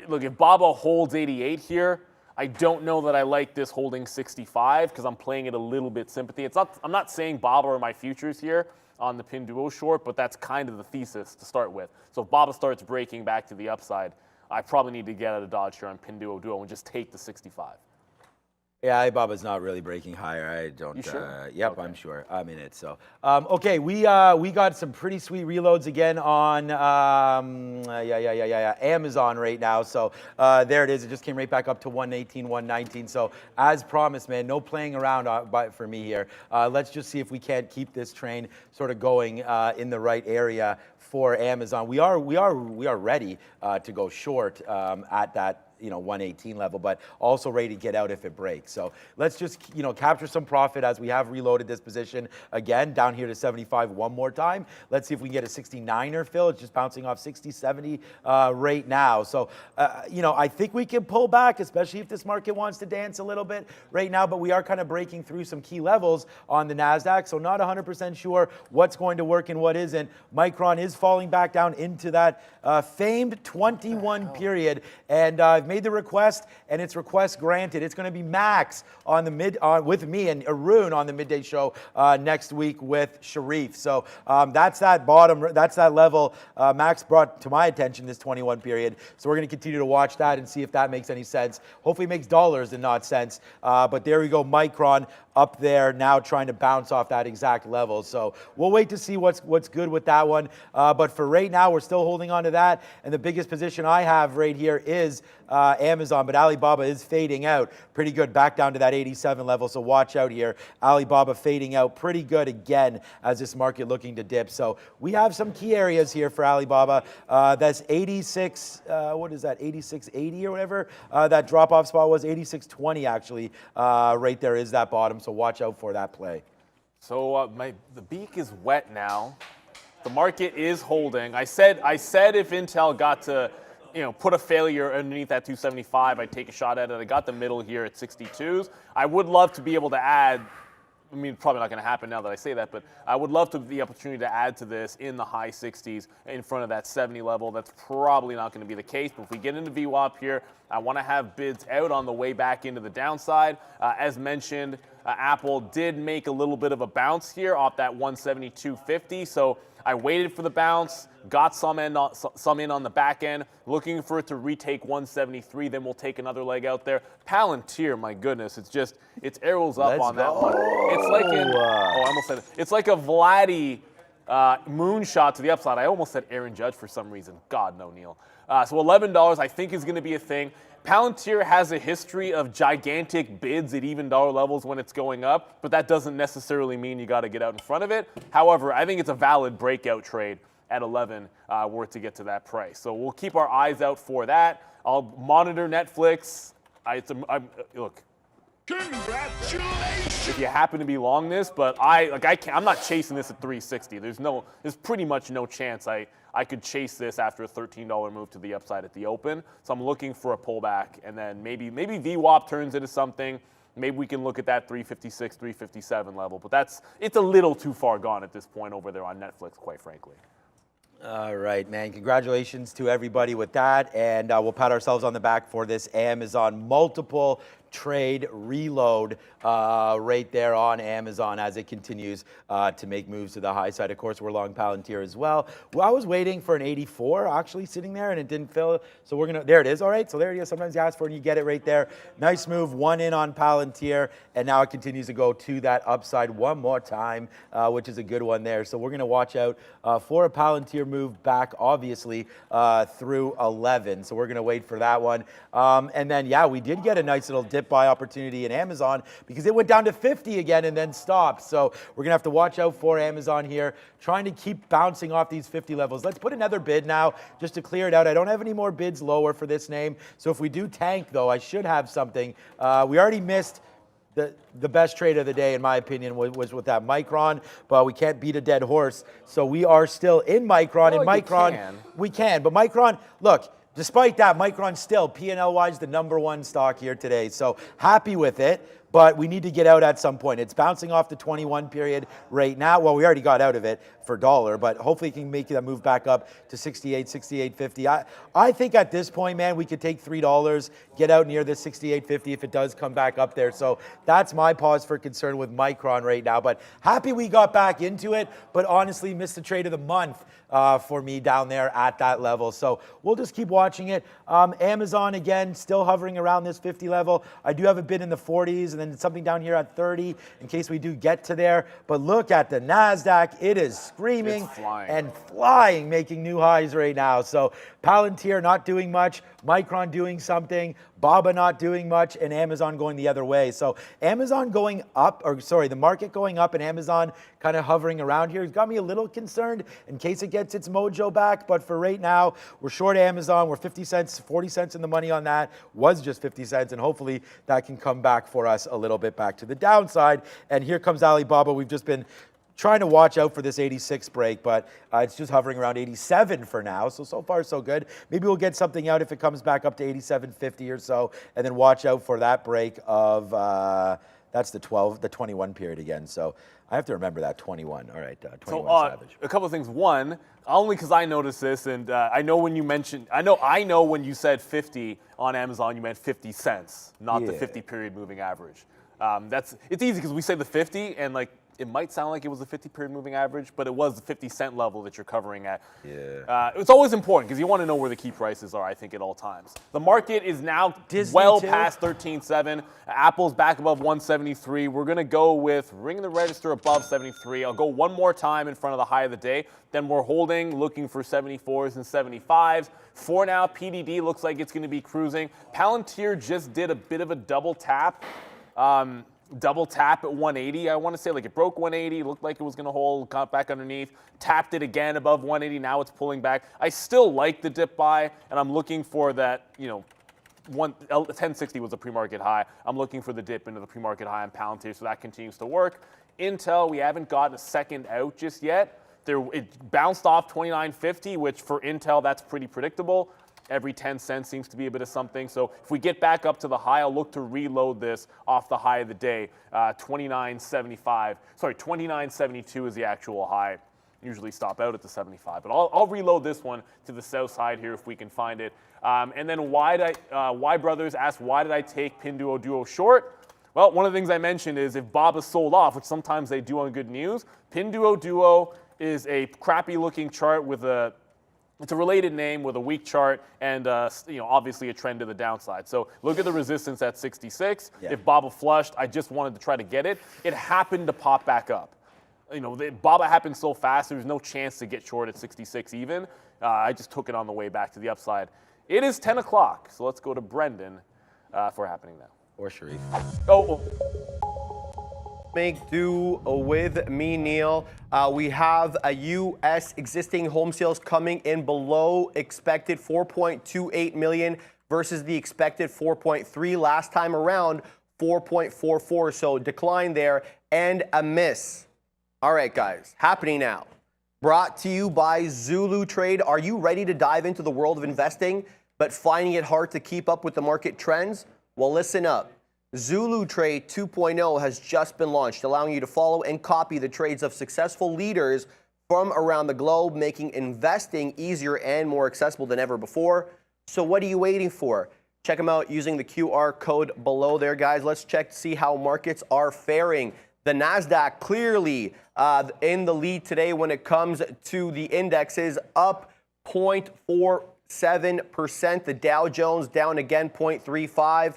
Look, if Baba holds 88 here, I don't know that I like this holding 65 because I'm playing it a little bit sympathy. I'm not saying Baba are my futures here on the Pinduo short, but that's kind of the thesis to start with. So if Baba starts breaking back to the upside, I probably need to get out of Dodge here on Pinduoduo and just take the 65. Yeah, Alibaba's not really breaking higher. I don't. You sure? Yep, Okay. I'm sure. I'm in it. So, okay, we got some pretty sweet reloads again on Amazon right now. So there it is. It just came right back up to 118, 119. So as promised, man, no playing around for me here. Let's just see if we can't keep this train sort of going in the right area for Amazon. We are ready to go short at that 118 level, but also ready to get out if it breaks. So let's just capture some profit as we have reloaded this position again down here to 75 one more time. Let's see if we can get a 69er fill. It's just bouncing off 60, 70 right now. So I think we can pull back, especially if this market wants to dance a little bit right now, but we are kind of breaking through some key levels on the NASDAQ, so not 100% sure what's going to work and what isn't. Micron is falling back down into that famed 21 period, and I've made the request, and it's request granted. It's going to be Max on the with me and Arun on the midday show next week with Sharif. So that's that bottom, that's that level Max brought to my attention, this 21 period. So we're going to continue to watch that and see if that makes any sense. Hopefully it makes dollars and not cents. But there we go, Micron. up there now trying to bounce off that exact level. So we'll wait to see what's good with that one. But for right now, we're still holding on to that. And the biggest position I have right here is Amazon, but Alibaba is fading out pretty good back down to that 87 level. So watch out here. Alibaba fading out pretty good again as this market looking to dip. So we have some key areas here for Alibaba. That's 86, what is that, 86.80 or whatever that drop-off spot was, 86.20 actually. Right there is that bottom, so watch out for that play. So the beak is wet now. The market is holding. I said if Intel got to put a failure underneath that 275, I'd take a shot at it. I got the middle here at 62s. I would love to be able to add, I mean, probably not going to happen now that I say that, but I would love to the opportunity to add to this in the high 60s in front of that 70 level. That's probably not going to be the case, but if we get into VWAP here, I want to have bids out on the way back into the downside. As mentioned, Apple did make a little bit of a bounce here off that 172.50, so I waited for the bounce, got some in on the back end, looking for it to retake 173, then we'll take another leg out there. Palantir, my goodness, it's arrows up on that one. It's like I almost said it. It's like a Vladdy moonshot to the upside. I almost said Aaron Judge for some reason. God, no, Neil. So $11 I think is going to be a thing. Palantir has a history of gigantic bids at even dollar levels when it's going up, but that doesn't necessarily mean you got to get out in front of it. However, I think it's a valid breakout trade at 11 were it to get to that price. So we'll keep our eyes out for that. I'll monitor Netflix. Look, congratulations if you happen to be long this, but I'm not chasing this at 360. There's pretty much no chance I could chase this after a $13 move to the upside at the open. So I'm looking for a pullback, and then maybe VWAP turns into something. Maybe we can look at that 356, 357 level, but it's a little too far gone at this point over there on Netflix, quite frankly. All right, man. Congratulations to everybody with that. And we'll pat ourselves on the back for this Amazon multiple trade reload right there on Amazon as it continues to make moves to the high side. Of course, we're long Palantir as well. I was waiting for an 84 actually sitting there and it didn't fill. So there it is. All right. So there it is. Sometimes you ask for it and you get it right there. Nice move. One in on Palantir. And now it continues to go to that upside one more time, which is a good one there. So we're going to watch out for a Palantir move back, obviously, through 11. So we're going to wait for that one. And then, yeah, we did get a nice little dip buy opportunity in Amazon because it went down to 50 again and then stopped. So we're going to have to watch out for Amazon here, trying to keep bouncing off these 50 levels. Let's put another bid now just to clear it out. I don't have any more bids lower for this name. So if we do tank, though, I should have something. We already missed the best trade of the day, in my opinion, was with that Micron, but we can't beat a dead horse. So we are still in Micron. Well, in Micron, we can. But Micron, look, despite that, Micron's still P&L-wise the #1 stock here today. So happy with it, but we need to get out at some point. It's bouncing off the 21 period right now. Well, we already got out of it for $1, but hopefully it can make that move back up to 68, 68.50. I think at this point, man, we could take $3, get out near this 68.50 if it does come back up there. So that's my pause for concern with Micron right now. But happy we got back into it, but honestly missed the trade of the month for me down there at that level. So we'll just keep watching it. Amazon, again, still hovering around this 50 level. I do have a bid in the 40s and then something down here at 30 in case we do get to there. But look at the NASDAQ. It is screaming and flying, making new highs right now. So Palantir not doing much, Micron doing something, BABA not doing much, and Amazon going the other way. So Amazon going up, the market going up and Amazon kind of hovering around here has got me a little concerned in case it gets its mojo back. But for right now, we're short Amazon. We're 50 cents, 40 cents in the money on that. Was just 50 cents, and hopefully that can come back for us a little bit back to the downside. And here comes Alibaba. We've just been trying to watch out for this 86 break, but it's just hovering around 87 for now. So far, so good. Maybe we'll get something out if it comes back up to 87.50 or so, and then watch out for that break of, that's the 21 period again. So I have to remember that 21. All right, 21 Savage. A couple of things. One, only because I noticed this, and I know when you mentioned, I know when you said 50 on Amazon, you meant 50 cents, not the 50 period moving average. It's easy because we say the 50 and like It might sound like it was a 50-period moving average, but it was the 50-cent level that you're covering at. Yeah. It's always important because you want to know where the key prices are, I think, at all times. The market is now Disney well too? past 13.7. Apple's back above 173. We're going to go with ringing the register above 73. I'll go one more time in front of the high of the day. Then we're holding, looking for 74s and 75s. For now, PDD looks like it's going to be cruising. Palantir just did a bit of a double tap. Double tap at 180. I want to say like it broke 180, looked like it was going to hold, got back underneath, tapped it again above 180. Now it's pulling back. I still like the dip buy, and I'm looking for that, 1060 was a pre-market high. I'm looking for the dip into the pre-market high on Palantir, so that continues to work. Intel, we haven't gotten a second out just yet. It bounced off 29.50, which for Intel, that's pretty predictable. Every 10 cents seems to be a bit of something. So if we get back up to the high, I'll look to reload this off the high of the day. 29.72 is the actual high. Usually stop out at the 75, but I'll reload this one to the south side here if we can find it. And then Y Brothers asked, why did I take Pinduoduo short? Well, one of the things I mentioned is if BOVESPA sold off, which sometimes they do on good news, Pinduoduo is a crappy looking chart with it's a related name with a weak chart and obviously a trend to the downside. So look at the resistance at 66. Yeah. If BABA flushed, I just wanted to try to get it. It happened to pop back up. BABA happened so fast, there was no chance to get short at 66 even. I just took it on the way back to the upside. It is 10 o'clock, so let's go to Brendan for happening now. Or Sharif. Make do with me, Neil. We have a U.S. existing home sales coming in below expected 4.28 million versus the expected 4.3 last time around, 4.44. So decline there and a miss. All right, guys, happening now. Brought to you by Zulu Trade. Are you ready to dive into the world of investing, but finding it hard to keep up with the market trends? Well, listen up. Zulu Trade 2.0 has just been launched, allowing you to follow and copy the trades of successful leaders from around the globe, making investing easier and more accessible than ever before. So what are you waiting for? Check them out using the QR code below there, guys. Let's check to see how markets are faring. The NASDAQ clearly in the lead today when it comes to the indexes, up 0.47%. The Dow Jones down again 0.35%.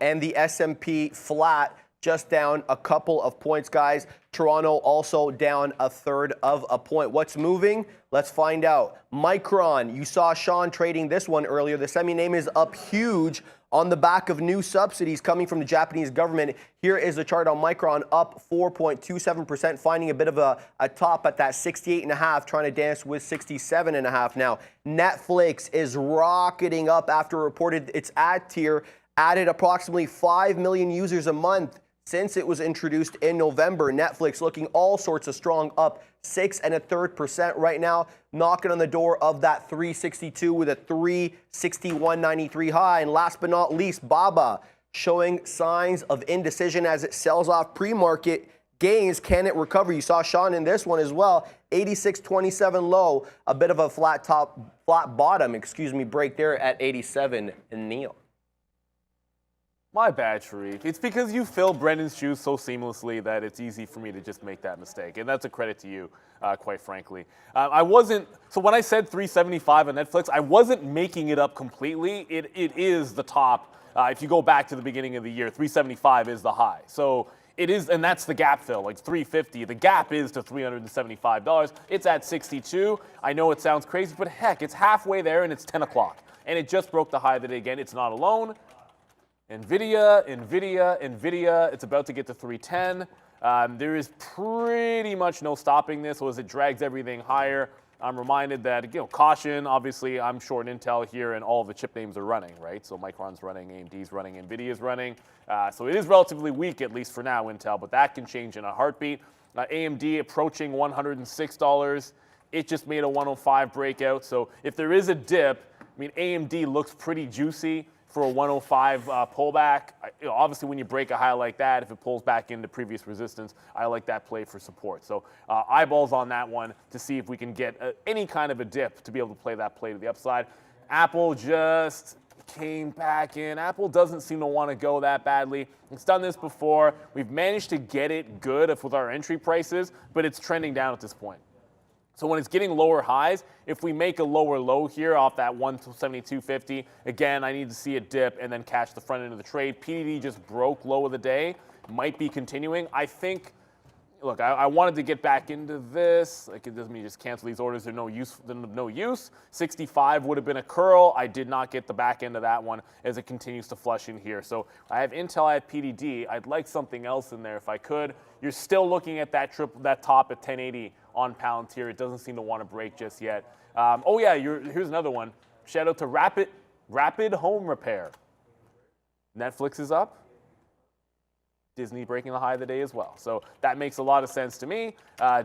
And the S&P flat, just down a couple of points, guys. Toronto also down 1/3 of a point. What's moving? Let's find out. Micron, you saw Sean trading this one earlier. The semi name is up huge on the back of new subsidies coming from the Japanese government. Here is the chart on Micron, up 4.27%, finding a bit of a top at that 68.5, trying to dance with 67.5 now. Netflix is rocketing up after reported its ad tier added approximately 5 million users a month since it was introduced in November. Netflix looking all sorts of strong, up 6.33% right now, knocking on the door of that 362 with a 361.93 high. And last but not least, BABA showing signs of indecision as it sells off pre-market gains. Can it recover? You saw Sean in this one as well. 86.27 low, a bit of a flat bottom, break there at 87. And Neil. My bad, Sharif. It's because you fill Brendan's shoes so seamlessly that it's easy for me to just make that mistake. And that's a credit to you, quite frankly. So when I said 375 on Netflix, I wasn't making it up completely. It is the top. If you go back to the beginning of the year, 375 is the high. So it is, and that's the gap fill, like 350. The gap is to $375. It's at 62. I know it sounds crazy, but heck, it's halfway there and it's 10 o'clock. And it just broke the high of the day again. It's not alone. NVIDIA, it's about to get to 310. There is pretty much no stopping this, so as it drags everything higher, I'm reminded that, caution, obviously I'm short Intel here and all of the chip names are running, right? So Micron's running, AMD's running, NVIDIA's running. So it is relatively weak, at least for now, Intel, but that can change in a heartbeat. AMD approaching $106. It just made a 105 breakout. So if there is a dip, AMD looks pretty juicy for a 105 pullback. Obviously, when you break a high like that, if it pulls back into previous resistance, I like that play for support. So eyeballs on that one to see if we can get any kind of a dip to be able to play that play to the upside. Apple just came back in. Apple doesn't seem to want to go that badly. It's done this before. We've managed to get it good with our entry prices, but it's trending down at this point. So when it's getting lower highs, if we make a lower low here off that 172.50, again, I need to see it dip and then catch the front end of the trade. PDD just broke low of the day, might be continuing. I think, look, I wanted to get back into this. Like, it doesn't mean just cancel these orders. They're no use. 65 would have been a curl. I did not get the back end of that one as it continues to flush in here. So I have Intel, I have PDD. I'd like something else in there if I could. You're still looking at that top at 1080 on Palantir. It doesn't seem to want to break just yet. Oh yeah, here's another one. Shout out to Rapid Home Repair. Netflix is up. Disney breaking the high of the day as well. So that makes a lot of sense to me.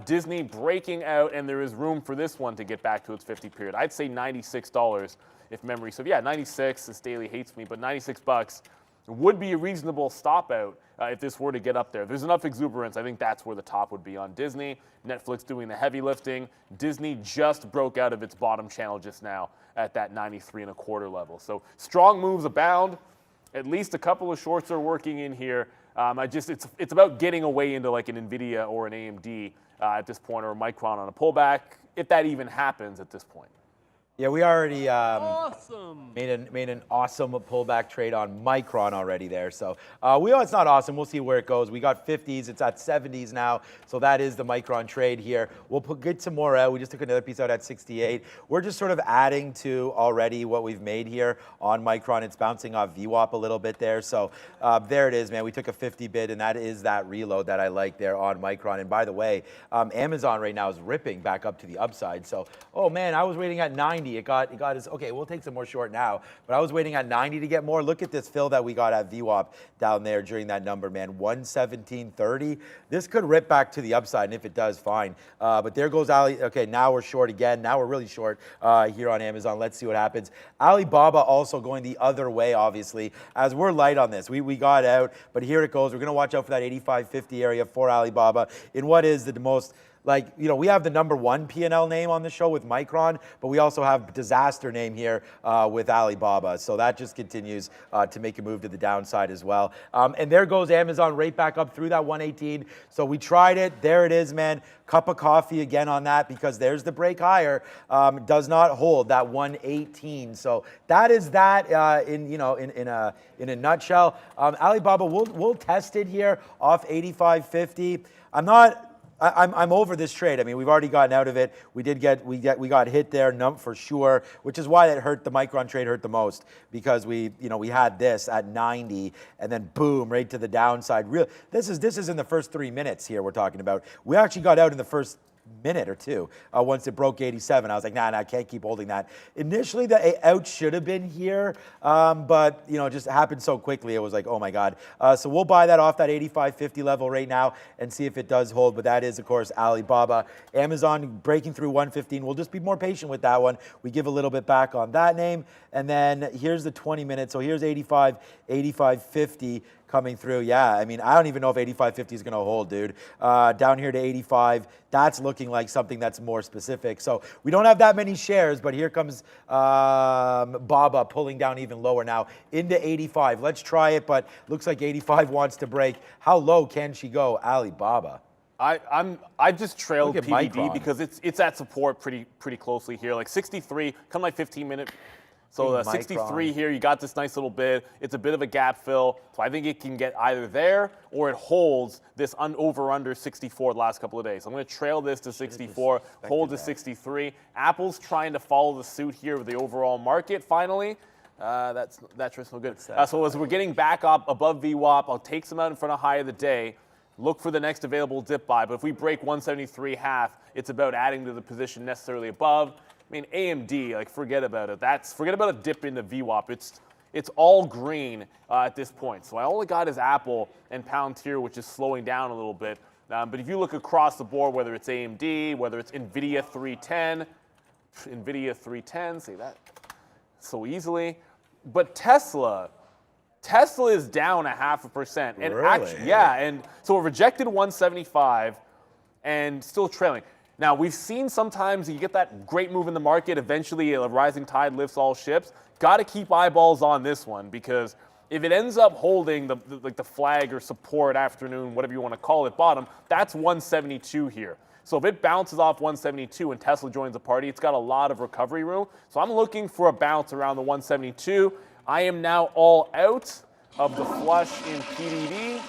Disney breaking out, and there is room for this one to get back to its 50 period. I'd say $96 if memory. So yeah, 96. This daily hates me, but $96 would be a reasonable stop out if this were to get up there. There's enough exuberance. I think that's where the top would be on Disney. Netflix doing the heavy lifting. Disney just broke out of its bottom channel just now at that 93.25 level. So strong moves abound. At least a couple of shorts are working in here. It's about getting away into like an NVIDIA or an AMD at this point, or a Micron on a pullback, if that even happens at this point. Yeah, we already made an awesome pullback trade on Micron already there. So we know it's not awesome. We'll see where it goes. We got 50s. It's at 70s now. So that is the Micron trade here. We'll get some more out. We just took another piece out at 68. We're just sort of adding to already what we've made here on Micron. It's bouncing off VWAP a little bit there. So there it is, man. We took a 50 bid, and that is that reload that I like there on Micron. And by the way, Amazon right now is ripping back up to the upside. So, oh man, I was waiting at 90. It got his, okay, we'll take some more short now, but I was waiting at 90 to get more. Look at this fill that we got at VWAP down there during that number, man, 117.30. This could rip back to the upside, and if it does, fine. But there goes Ali. Okay, now we're short again. Now we're really short here on Amazon. Let's see what happens. Alibaba also going the other way, obviously, as we're light on this. We got out, but here it goes. We're going to watch out for that 85.50 area for Alibaba in what is the most, like, you know, we have the #1 P&L name on the show with Micron, but we also have disaster name here with Alibaba. So that just continues to make a move to the downside as well. And there goes Amazon right back up through that 118. So we tried it. There it is, man. Cup of coffee again on that, because there's the break higher. Does not hold that 118. So that is that in a nutshell. Alibaba, we'll test it here off 85.50. I'm over this trade. I mean, we've already gotten out of it. We got hit there for sure, which is why it hurt. The Micron trade hurt the most, because we had this at 90 and then boom, right to the downside. This is in the first 3 minutes here we're talking about. We actually got out in the first minute or two once it broke 87. I was like, nah, I can't keep holding that. Initially, the out should have been here, but it just happened so quickly. It was like, oh my God. So we'll buy that off that 85.50 level right now and see if it does hold. But that is, of course, Alibaba. Amazon breaking through 115. We'll just be more patient with that one. We give a little bit back on that name. And then here's the 20 minutes. So here's 85.50 coming through. Yeah, I mean, I don't even know if 85.50 is going to hold, dude. Down here to 85, that's looking like something that's more specific. So we don't have that many shares, but here comes Baba pulling down even lower now into 85. Let's try it, but looks like 85 wants to break. How low can she go, Alibaba? I just trailed PVD Micron, because it's at support pretty closely here, like 63, come like 15-minute. So 63 here, you got this nice little bid. It's a bit of a gap fill. So I think it can get either there or it holds this over-under 64 the last couple of days. So I'm going to trail this to 64, hold to 63. Apple's trying to follow the suit here with the overall market finally. That's just no good. So as we're getting back up above VWAP, I'll take some out in front of high of the day. Look for the next available dip buy. But if we break 173.5, it's about adding to the position necessarily above. I mean, AMD, like, forget about it. Forget about a dip into VWAP. It's all green at this point. So I only got is Apple and Palantir, which is slowing down a little bit. But if you look across the board, whether it's AMD, whether it's NVIDIA 310, say that so easily. But Tesla is down 0.5%. And really? Actually, yeah, and so it rejected 175 and still trailing. Now, we've seen sometimes you get that great move in the market, eventually a rising tide lifts all ships. got to keep eyeballs on this one, because if it ends up holding the flag or support afternoon, whatever you want to call it, bottom, that's 172 here. So if it bounces off 172 and Tesla joins the party, it's got a lot of recovery room. So I'm looking for a bounce around the 172. I am now all out of the flush in PDD.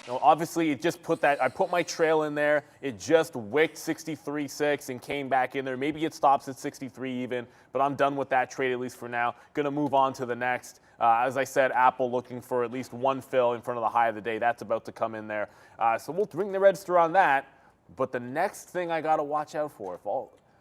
Now, obviously, it just I put my trail in there. It just wicked 63.6 and came back in there. Maybe it stops at 63 even, but I'm done with that trade, at least for now. Going to move on to the next. As I said, Apple looking for at least one fill in front of the high of the day. That's about to come in there. So we'll ring the register on that. But the next thing I got to watch out for,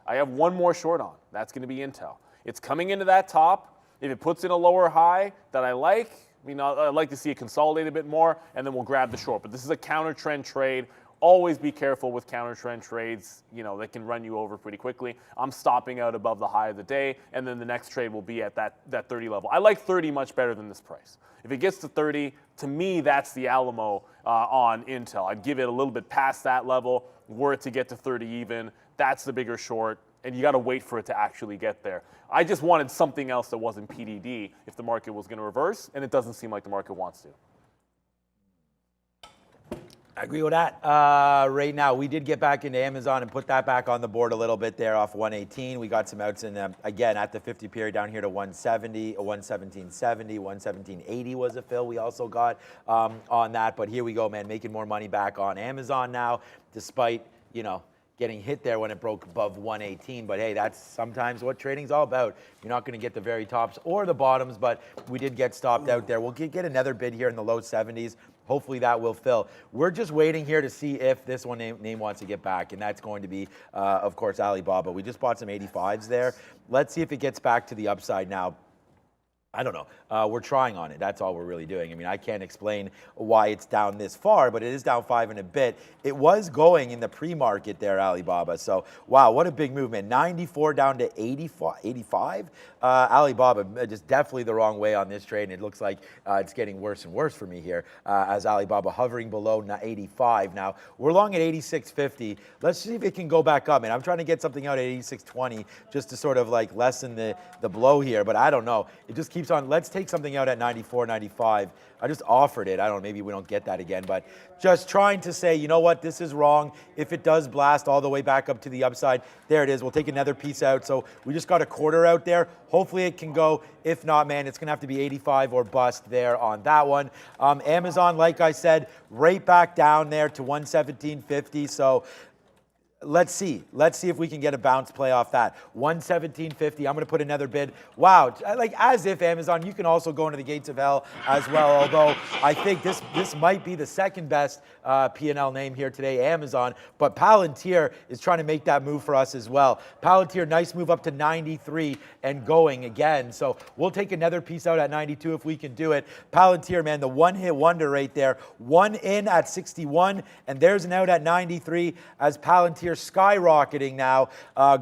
I have one more short on. That's going to be Intel. It's coming into that top. If it puts in a lower high that I like, I'd like to see it consolidate a bit more, and then we'll grab the short. But this is a counter trend trade. Always be careful with counter trend trades. They can run you over pretty quickly. I'm stopping out above the high of the day, and then the next trade will be at that 30 level. I like 30 much better than this price. If it gets to 30, to me, that's the Alamo on Intel. I'd give it a little bit past that level. Were it to get to 30 even, that's the bigger short, and you got to wait for it to actually get there. I just wanted something else that wasn't PDD if the market was going to reverse, and it doesn't seem like the market wants to. I agree with that. Right now, we did get back into Amazon and put that back on the board a little bit there off 118. We got some outs in, again, at the 50 period down here to 170, 117.70, 117.80 was a fill we also got on that. But here we go, man, making more money back on Amazon now, despite, getting hit there when it broke above 118. But hey, that's sometimes what trading's all about. You're not going to get the very tops or the bottoms, but we did get stopped out there. We'll get another bid here in the low 70s. Hopefully that will fill. We're just waiting here to see if this one name wants to get back, and that's going to be, of course, Alibaba. We just bought some 85s there. Let's see if it gets back to the upside now. I don't know. We're trying on it. That's all we're really doing. I can't explain why it's down this far, but it is down 5 and a bit. It was going in the pre-market there, Alibaba. So, wow, what a big movement. 94 down to 85. Alibaba, just definitely the wrong way on this trade, and it looks like it's getting worse and worse for me here as Alibaba hovering below 85. Now, we're long at 86.50. Let's see if it can go back up. I'm trying to get something out at 86.20 just to sort of lessen the blow here, but I don't know. It just keeps on. Let's take something out at 94, 95. I just offered it. I don't know, maybe we don't get that again, but just trying to say, you know what, this is wrong. If it does blast all the way back up to the upside, there it is. We'll take another piece out. So we just got a quarter out there. Hopefully it can go. If not, man, it's going to have to be 85 or bust there on that one. Amazon, like I said, right back down there to 117.50. So let's see if we can get a bounce play off that. 117.50. I'm going to put another bid. Wow, as if Amazon, you can also go into the gates of hell as well. Although I think this might be the second best P&L name here today, Amazon. But Palantir is trying to make that move for us as well. Palantir, nice move up to 93 and going again. So we'll take another piece out at 92 if we can do it. Palantir, man, the one-hit wonder right there. One in at 61, and there's an out at 93 as Palantir skyrocketing now.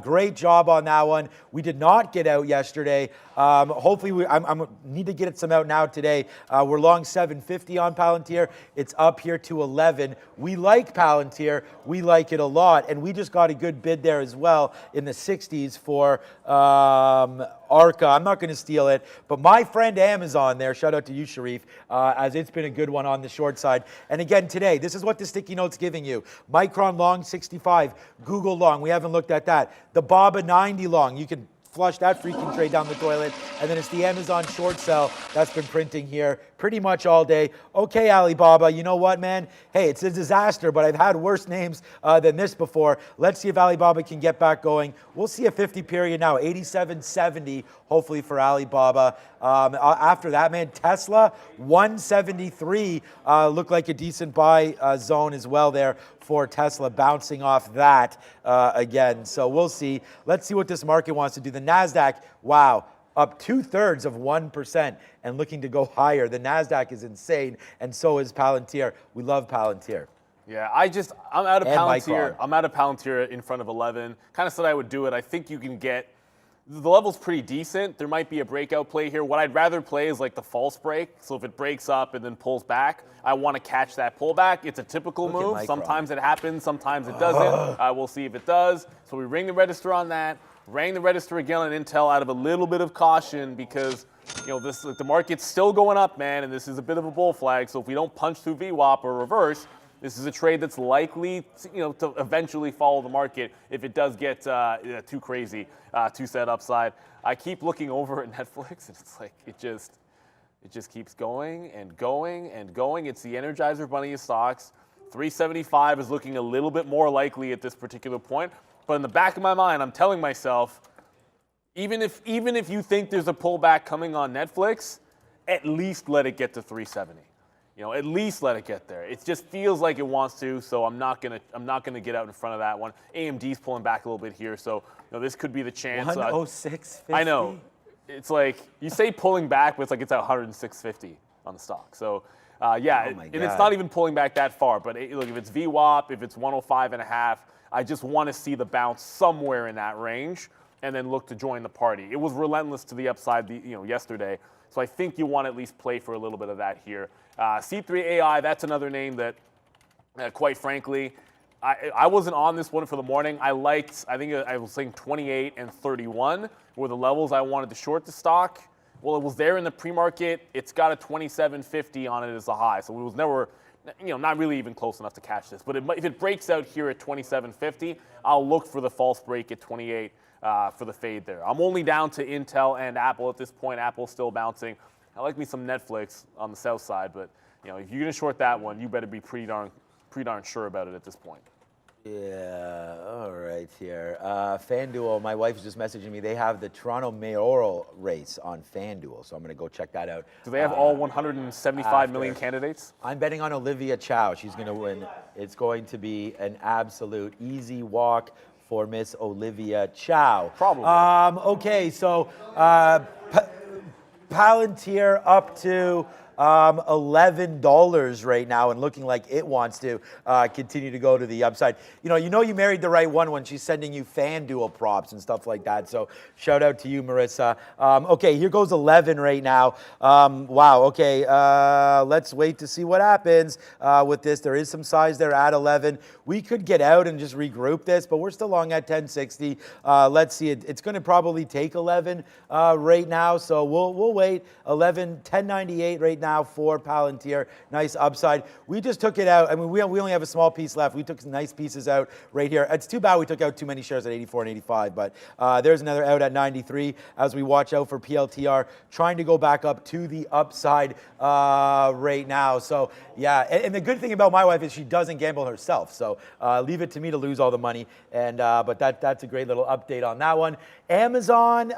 Great job on that one. We did not get out yesterday. Hopefully, I need to get some out now today. We're long 750 on Palantir. It's up here to 11. We like Palantir. We like it a lot, and we just got a good bid there as well in the 60s for Arca. I'm not going to steal it, but my friend Amazon there, shout out to you, Sharif, as it's been a good one on the short side. And again, today, this is what the sticky note's giving you. Micron long 65, Google long, we haven't looked at that. The BABA 90 long, you can flush that freaking trade down the toilet. And then it's the Amazon short sell that's been printing here pretty much all day. Okay, Alibaba, you know what, man? Hey, it's a disaster, but I've had worse names than this before. Let's see if Alibaba can get back going. We'll see a 50 period now, 87.70, hopefully for Alibaba. After that, man, Tesla, 173, looked like a decent buy zone as well there for Tesla, bouncing off that again. So we'll see. Let's see what this market wants to do. The NASDAQ, wow, up 2/3 of 1% and looking to go higher. The NASDAQ is insane, and so is Palantir. We love Palantir. Yeah, I'm out of Palantir. Micron. I'm out of Palantir in front of 11. Kind of said I would do it. I think you can get, the level's pretty decent. There might be a breakout play here. What I'd rather play is the false break. So if it breaks up and then pulls back, I want to catch that pullback. It's a typical move. Sometimes it happens, sometimes it doesn't. We'll see if it does. So we ring the register on that. rang the register again on Intel out of a little bit of caution because, the market's still going up, man, and this is a bit of a bull flag. So if we don't punch through VWAP or reverse, this is a trade that's likely, to eventually follow the market if it does get too crazy, too set upside. I keep looking over at Netflix, and it's like it just keeps going and going and going. It's the Energizer Bunny of stocks. 375 is looking a little bit more likely at this particular point. But in the back of my mind, I'm telling myself, even if you think there's a pullback coming on Netflix, at least let it get to 370. At least let it get there. It just feels like it wants to, so I'm not gonna get out in front of that one. AMD's pulling back a little bit here, so this could be the chance. 106.50. I know. It's like you say pulling back, but it's like it's at 106.50 on the stock. So and it's not even pulling back that far. But look, if it's VWAP, if it's 105.5, I just want to see the bounce somewhere in that range, and then look to join the party. It was relentless to the upside, yesterday. So I think you want to at least play for a little bit of that here. C3AI, that's another name that, quite frankly, I wasn't on this one for the morning. I think I was saying 28 and 31 were the levels I wanted to short the stock. Well, it was there in the pre-market. It's got a 27.50 on it as a high. So it was never, not really even close enough to catch this. But if it breaks out here at 27.50, I'll look for the false break at 28 for the fade there. I'm only down to Intel and Apple at this point. Apple's still bouncing. I like me some Netflix on the south side, but if you're gonna short that one, you better be pretty darn sure about it at this point. Yeah, all right here. FanDuel, my wife is just messaging me. They have the Toronto mayoral race on FanDuel, so I'm going to go check that out. Do they have all 175 million candidates? I'm betting on Olivia Chow. She's going to win. It's going to be an absolute easy walk for Miss Olivia Chow. Probably. Okay, so Palantir up to $11 right now and looking like it wants to continue to go to the upside. You married the right one when she's sending you FanDuel props and stuff like that. So shout out to you, Marissa. Okay, here goes 11 right now. Wow, okay, let's wait to see what happens with this. There is some size there at 11. We could get out and just regroup this, but we're still long at 1060. Let's see, it's going to probably take 11 right now, so we'll wait. 1098 right now for Palantir. Nice upside. We just took it out. I mean, we only have a small piece left. We took some nice pieces out right here. It's too bad we took out too many shares at 84 and 85, but there's another out at 93 as we watch out for PLTR trying to go back up to the upside right now. So, yeah, and the good thing about my wife is she doesn't gamble herself. So leave it to me to lose all the money. And but that's a great little update on that one. Amazon,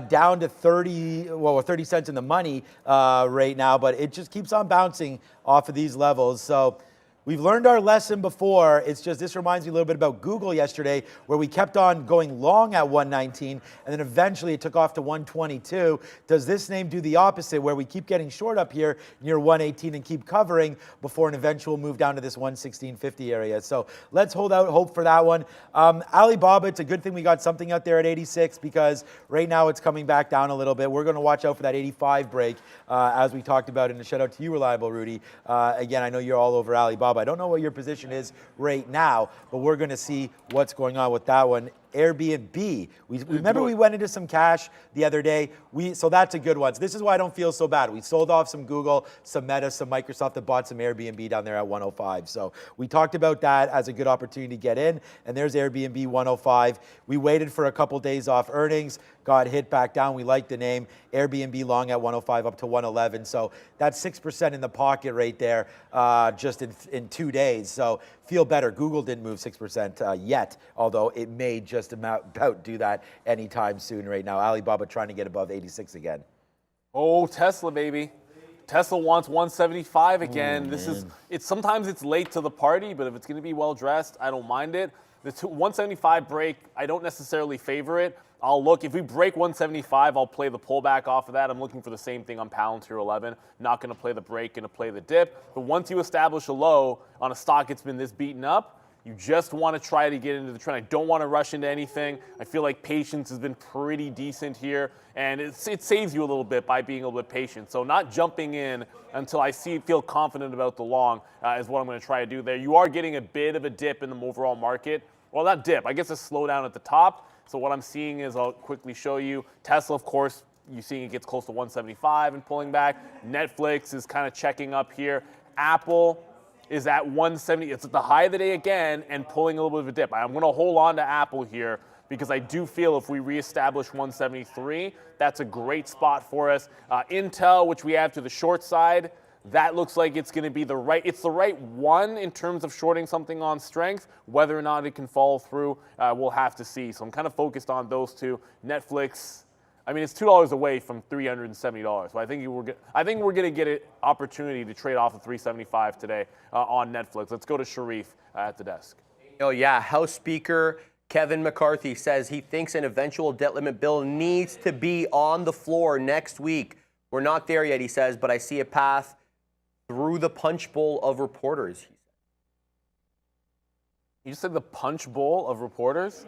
down to 30 cents in the money right now, but it just keeps on bouncing off of these levels. So we've learned our lesson before. It's just this reminds me a little bit about Google yesterday, where we kept on going long at 119, and then eventually it took off to 122. Does this name do the opposite, where we keep getting short up here near 118 and keep covering before an eventual move down to this 116.50 area? So let's hold out hope for that one. Alibaba, it's a good thing we got something out there at 86, because right now it's coming back down a little bit. We're going to watch out for that 85 break, as we talked about, and a shout out to you, Reliable Rudy. Again, I know you're all over Alibaba. I don't know what your position is right now, but we're going to see what's going on with that one. Airbnb. Remember we went into some cash the other day. So that's a good one. So this is why I don't feel so bad. We sold off some Google, some Meta, some Microsoft, that bought some Airbnb down there at 105. So we talked about that as a good opportunity to get in, and there's Airbnb 105. We waited for a couple days off earnings, got hit back down. We liked the name. Airbnb long at 105 up to 111. So that's 6% in the pocket right there just in 2 days. So feel better. Google didn't move 6% yet, although it may just about do that anytime soon right now. Alibaba trying to get above 86 again. Oh, Tesla, baby. Tesla wants 175 again. Sometimes it's late to the party, but if it's going to be well dressed, I don't mind it. The 175 break, I don't necessarily favor it. I'll look. If we break 175, I'll play the pullback off of that. I'm looking for the same thing on Palantir 11. Not going to play the break, going to play the dip. But once you establish a low on a stock that's been this beaten up, you just want to try to get into the trend. I don't want to rush into anything. I feel like patience has been pretty decent here, and it saves you a little bit by being a little bit patient. So not jumping in until I feel confident about the long is what I'm going to try to do there. You are getting a bit of a dip in the overall market well, not dip, I guess a slowdown at the top. So what I'm seeing is, I'll quickly show you, Tesla, of course, you're seeing it gets close to 175 and pulling back. Netflix is kind of checking up here. Apple is at 170. It's at the high of the day again and pulling a little bit of a dip. I'm going to hold on to Apple here because I do feel if we reestablish 173, that's a great spot for us. Intel, which we have to the short side, that looks like it's going to be the right one in terms of shorting something on strength. Whether or not it can follow through, we'll have to see. So I'm kind of focused on those two. Netflix, I mean, it's $2 away from $370. So I think we're going to get an opportunity to trade off of $375 today on Netflix. Let's go to Sharif at the desk. Oh yeah, House Speaker Kevin McCarthy says he thinks an eventual debt limit bill needs to be on the floor next week. We're not there yet, he says, but I see a path through the punch bowl of reporters. You just said the punch bowl of reporters?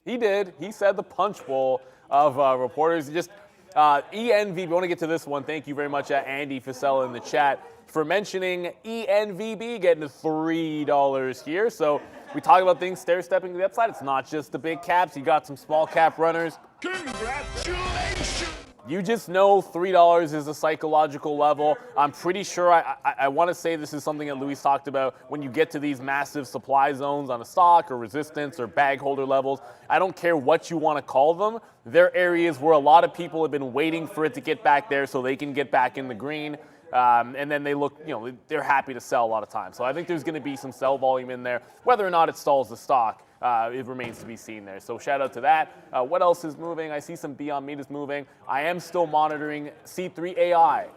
He did. He said the punch bowl of reporters. Just ENVB, we want to get to this one. Thank you very much, Andy Fasella in the chat, for mentioning ENVB getting to $3 here. So we talk about things stair-stepping to the upside. It's not just the big caps. You got some small cap runners. Congratulations! You just know $3 is a psychological level. I'm pretty sure, I want to say this is something that Luis talked about. When you get to these massive supply zones on a stock or resistance or bag holder levels, I don't care what you want to call them. They're areas where a lot of people have been waiting for it to get back there so they can get back in the green. And then they look, they're happy to sell a lot of times. So I think there's going to be some sell volume in there. Whether or not it stalls the stock, it remains to be seen there. So shout out to that. What else is moving? I see some Beyond Meat is moving. I am still monitoring C3AI.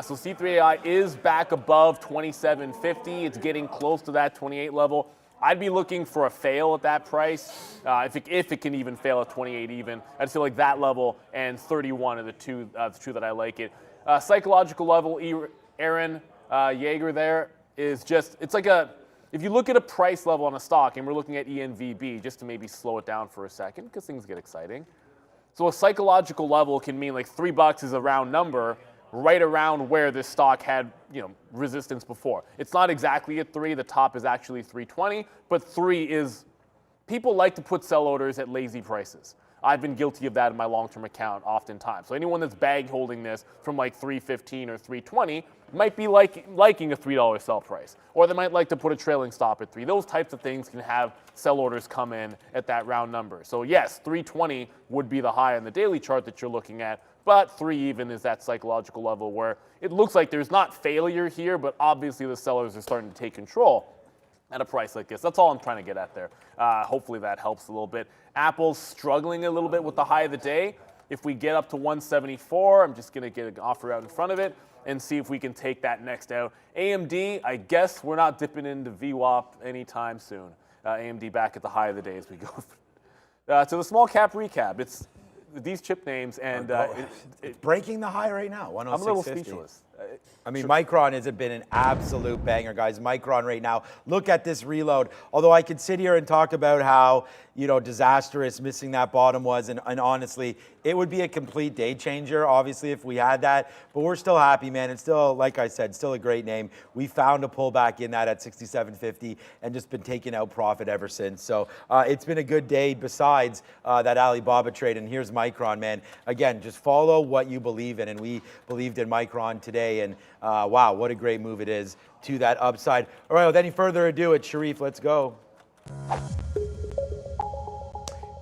So C3AI is back above 27.50. It's getting close to that 28 level. I'd be looking for a fail at that price. If it can even fail at 28 even. I'd feel like that level and 31 are the two that I like it. Psychological level, Aaron Yeager there is just, it's like if you look at a price level on a stock, and we're looking at ENVB, just to maybe slow it down for a second, because things get exciting. So a psychological level can mean like $3 is a round number, right around where this stock had resistance before. It's not exactly at 3, the top is actually 320, but 3 is, people like to put sell orders at lazy prices. I've been guilty of that in my long-term account oftentimes. So anyone that's bag holding this from like 315 or 320 might be liking a $3 sell price. Or they might like to put a trailing stop at 3. Those types of things can have sell orders come in at that round number. So yes, 320 would be the high on the daily chart that you're looking at, but 3 even is that psychological level where it looks like there's not failure here, but obviously the sellers are starting to take control at a price like this. That's all I'm trying to get at there. Hopefully that helps a little bit. Apple's struggling a little bit with the high of the day. If we get up to 174, I'm just going to get an offer out in front of it and see if we can take that next out. AMD, I guess we're not dipping into VWAP anytime soon. AMD back at the high of the day as we go. To the small cap recap, it's these chip names and it's breaking the high right now. I'm a little speechless. I mean, Micron has been an absolute banger, guys. Micron right now. Look at this reload. Although I could sit here and talk about how, disastrous missing that bottom was, and honestly, it would be a complete day changer, obviously, if we had that. But we're still happy, man. It's still, like I said, still a great name. We found a pullback in that at 67.50 and just been taking out profit ever since. So it's been a good day besides that Alibaba trade. And here's Micron, man. Again, just follow what you believe in. And we believed in Micron today. And wow, what a great move it is to that upside. All right, with any further ado, it's Sharif. Let's go.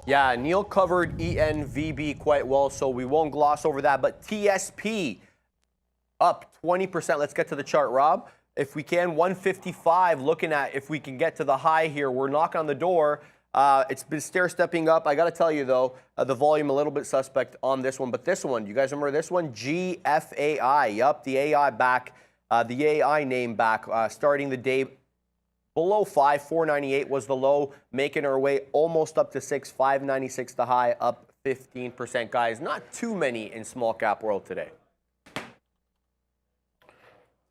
Yeah, Neil covered ENVB quite well, so we won't gloss over that. But TSP up 20%. Let's get to the chart, Rob. If we can, 155, looking at if we can get to the high here. We're knocking on the door. It's been stair-stepping up. I got to tell you, though, the volume a little bit suspect on this one. But this one, you guys remember this one? GFAI. Yup, the AI back, the AI name back, starting the day below 5, 498 was the low, making our way almost up to 6, 596 the high, up 15%. Guys, not too many in small cap world today.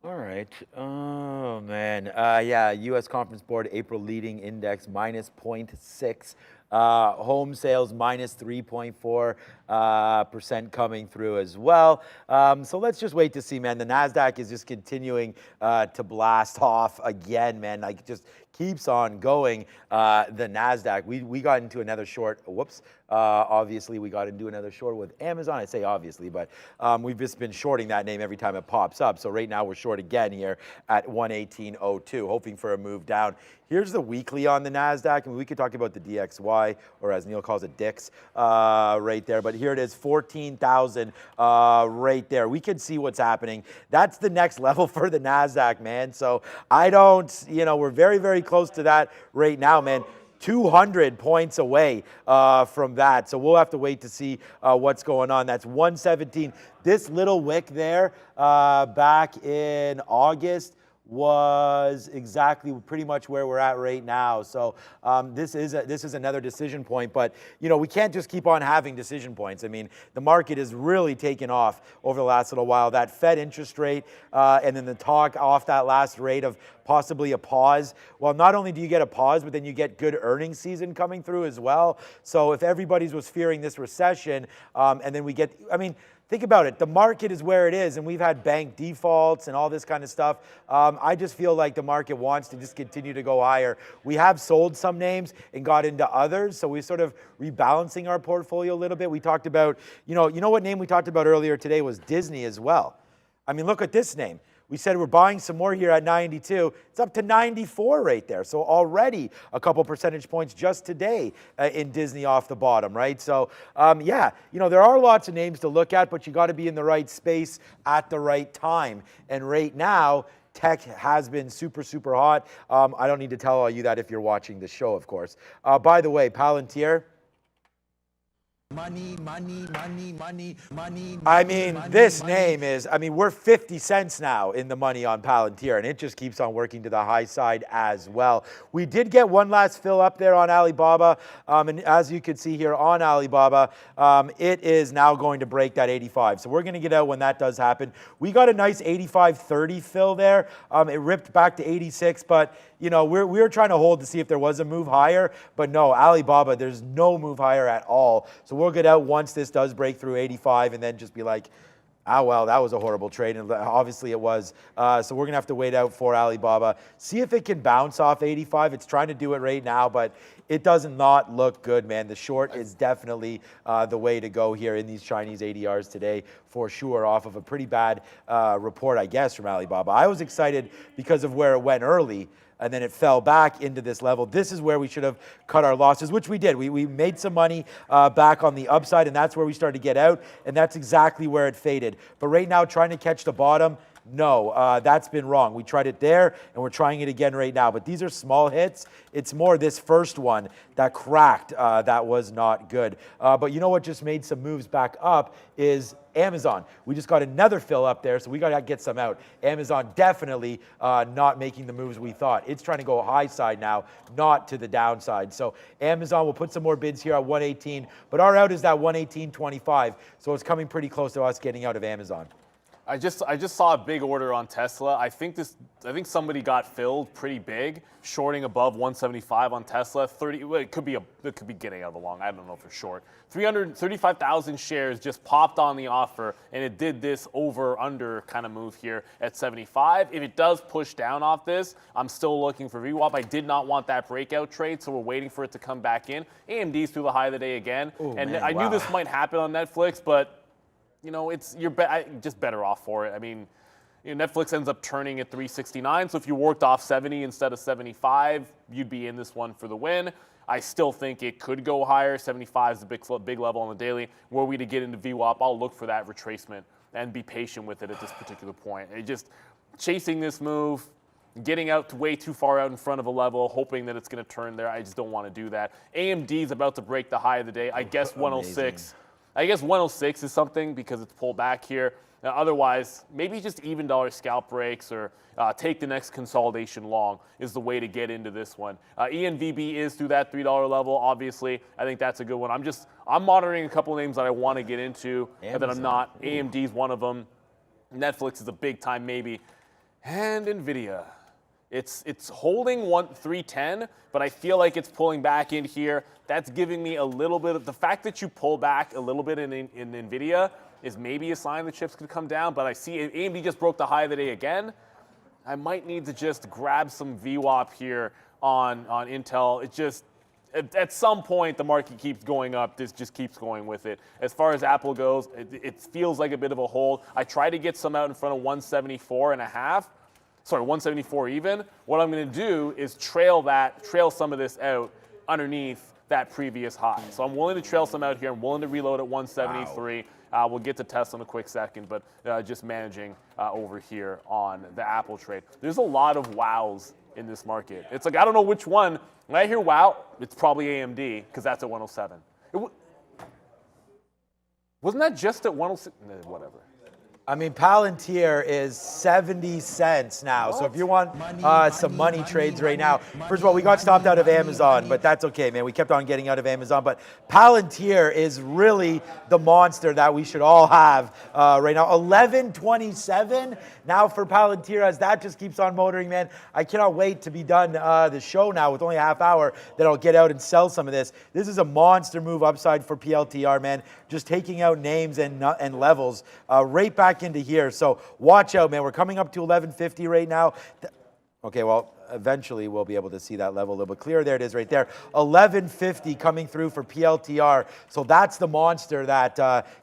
All right. Oh, man. Yeah, U.S. Conference Board April leading index minus 0.6. Home sales minus 3.4% coming through as well. So let's just wait to see, man. The NASDAQ is just continuing to blast off again, man. Like, just keeps on going. The NASDAQ, we got into another short, whoops. Obviously, we got into another short with Amazon. I say obviously, but we've just been shorting that name every time it pops up. So right now we're short again here at 118.02, hoping for a move down. Here's the weekly on the NASDAQ. I mean, we could talk about the DXY, or as Neil calls it, DIX, right there. But here it is, 14,000 right there. We can see what's happening. That's the next level for the NASDAQ, man. So I don't, we're very, very close to that right now, man. 200 points away from that. So we'll have to wait to see what's going on. That's 117. This little wick there back in August was exactly pretty much where we're at right now. So this is another decision point, but we can't just keep on having decision points. I mean, the market has really taken off over the last little while. That Fed interest rate and then the talk off that last rate of possibly a pause. Well, not only do you get a pause, but then you get good earnings season coming through as well. So if everybody's was fearing this recession, and then we get, think about it. The market is where it is, and we've had bank defaults and all this kind of stuff. I just feel like the market wants to just continue to go higher. We have sold some names and got into others, so we're sort of rebalancing our portfolio a little bit. We talked about, you know what name we talked about earlier today was Disney as well. I mean, look at this name. We said we're buying some more here at 92. It's up to 94 right there. So already a couple percentage points just today in Disney off the bottom, right? So yeah, there are lots of names to look at, but you got to be in the right space at the right time. And right now, tech has been super, super hot. I don't need to tell all you that if you're watching the show, of course. By the way, Palantir. Money. I mean, this name is, we're 50 cents now in the money on Palantir, and it just keeps on working to the high side as well. We did get one last fill up there on Alibaba, and as you can see here on Alibaba, it is now going to break that 85. So we're going to get out when that does happen. We got a nice 85.30 fill there. It ripped back to 86, but we were trying to hold to see if there was a move higher, but no, Alibaba, there's no move higher at all. So we'll get out once this does break through 85 and then just be like, well, that was a horrible trade, and obviously it was. So we're going to have to wait out for Alibaba. See if it can bounce off 85. It's trying to do it right now, but it does not look good, man. The short is definitely the way to go here in these Chinese ADRs today, for sure, off of a pretty bad report, I guess, from Alibaba. I was excited because of where it went early, and then it fell back into this level. This is where we should have cut our losses, which we did. We made some money back on the upside, and that's where we started to get out, and that's exactly where it faded. But right now, trying to catch the bottom, no, that's been wrong. We tried it there, and we're trying it again right now. But these are small hits. It's more this first one that cracked. That was not good. But you know what just made some moves back up is Amazon. We just got another fill up there, so we got to get some out. Amazon definitely not making the moves we thought. It's trying to go high side now, not to the downside. So Amazon will put some more bids here at 118, but our out is that 118.25, so it's coming pretty close to us getting out of Amazon. I just saw a big order on Tesla. I think somebody got filled pretty big, shorting above 175 on Tesla. It could be getting out of the long. I don't know for short. 335,000 shares just popped on the offer, and it did this over under kind of move here at 75. If it does push down off this, I'm still looking for VWAP. I did not want that breakout trade, so we're waiting for it to come back in. AMD's through the high of the day again, I knew this might happen on Netflix, but you're just better off for it. I mean, Netflix ends up turning at 369, so if you worked off 70 instead of 75, you'd be in this one for the win. I still think it could go higher. 75 is a big level on the daily. Were we to get into VWAP, I'll look for that retracement and be patient with it at this particular point. Just chasing this move, getting out way too far out in front of a level, hoping that it's going to turn there. I just don't want to do that. AMD is about to break the high of the day. I guess 106. Amazing. I guess 106 is something because it's pulled back here. Now, otherwise, maybe just even dollar scalp breaks or take the next consolidation long is the way to get into this one. ENVB is through that $3 level, obviously. I think that's a good one. I'm monitoring a couple of names that I want to get into that I'm not. AMD's one of them. Netflix is a big time maybe. And NVIDIA. It's holding 310, but I feel like it's pulling back in here. That's giving me a little bit of the fact that you pull back a little bit in NVIDIA is maybe a sign the chips could come down, but I see AMD just broke the high of the day again. I might need to just grab some VWAP here on Intel. It just, at some point, the market keeps going up. This just keeps going with it. As far as Apple goes, it feels like a bit of a hold. I try to get some out in front of 174.5. Sorry, 174 even. What I'm going to do is trail some of this out underneath that previous high. So I'm willing to trail some out here. I'm willing to reload at 173. Wow. We'll get to Tesla in a quick second, but just managing over here on the Apple trade. There's a lot of wows in this market. It's like, I don't know which one. When I hear wow, it's probably AMD, because that's at 107. Wasn't that just at 106? Whatever. I mean, Palantir is 70 cents now. So if you want some money trades right now, first of all, we got stopped out of Amazon, but that's okay, man. We kept on getting out of Amazon. But Palantir is really the monster that we should all have right now. 11.27 now for Palantir, as that just keeps on motoring, man. I cannot wait to be done the show now with only a half hour that I'll get out and sell some of this. This is a monster move upside for PLTR, man. Just taking out names and levels right back into here. So watch out, man. We're coming up to 1150 right now. Okay, well, eventually we'll be able to see that level a little bit clearer. There it is right there. 1150 coming through for PLTR. So that's the monster that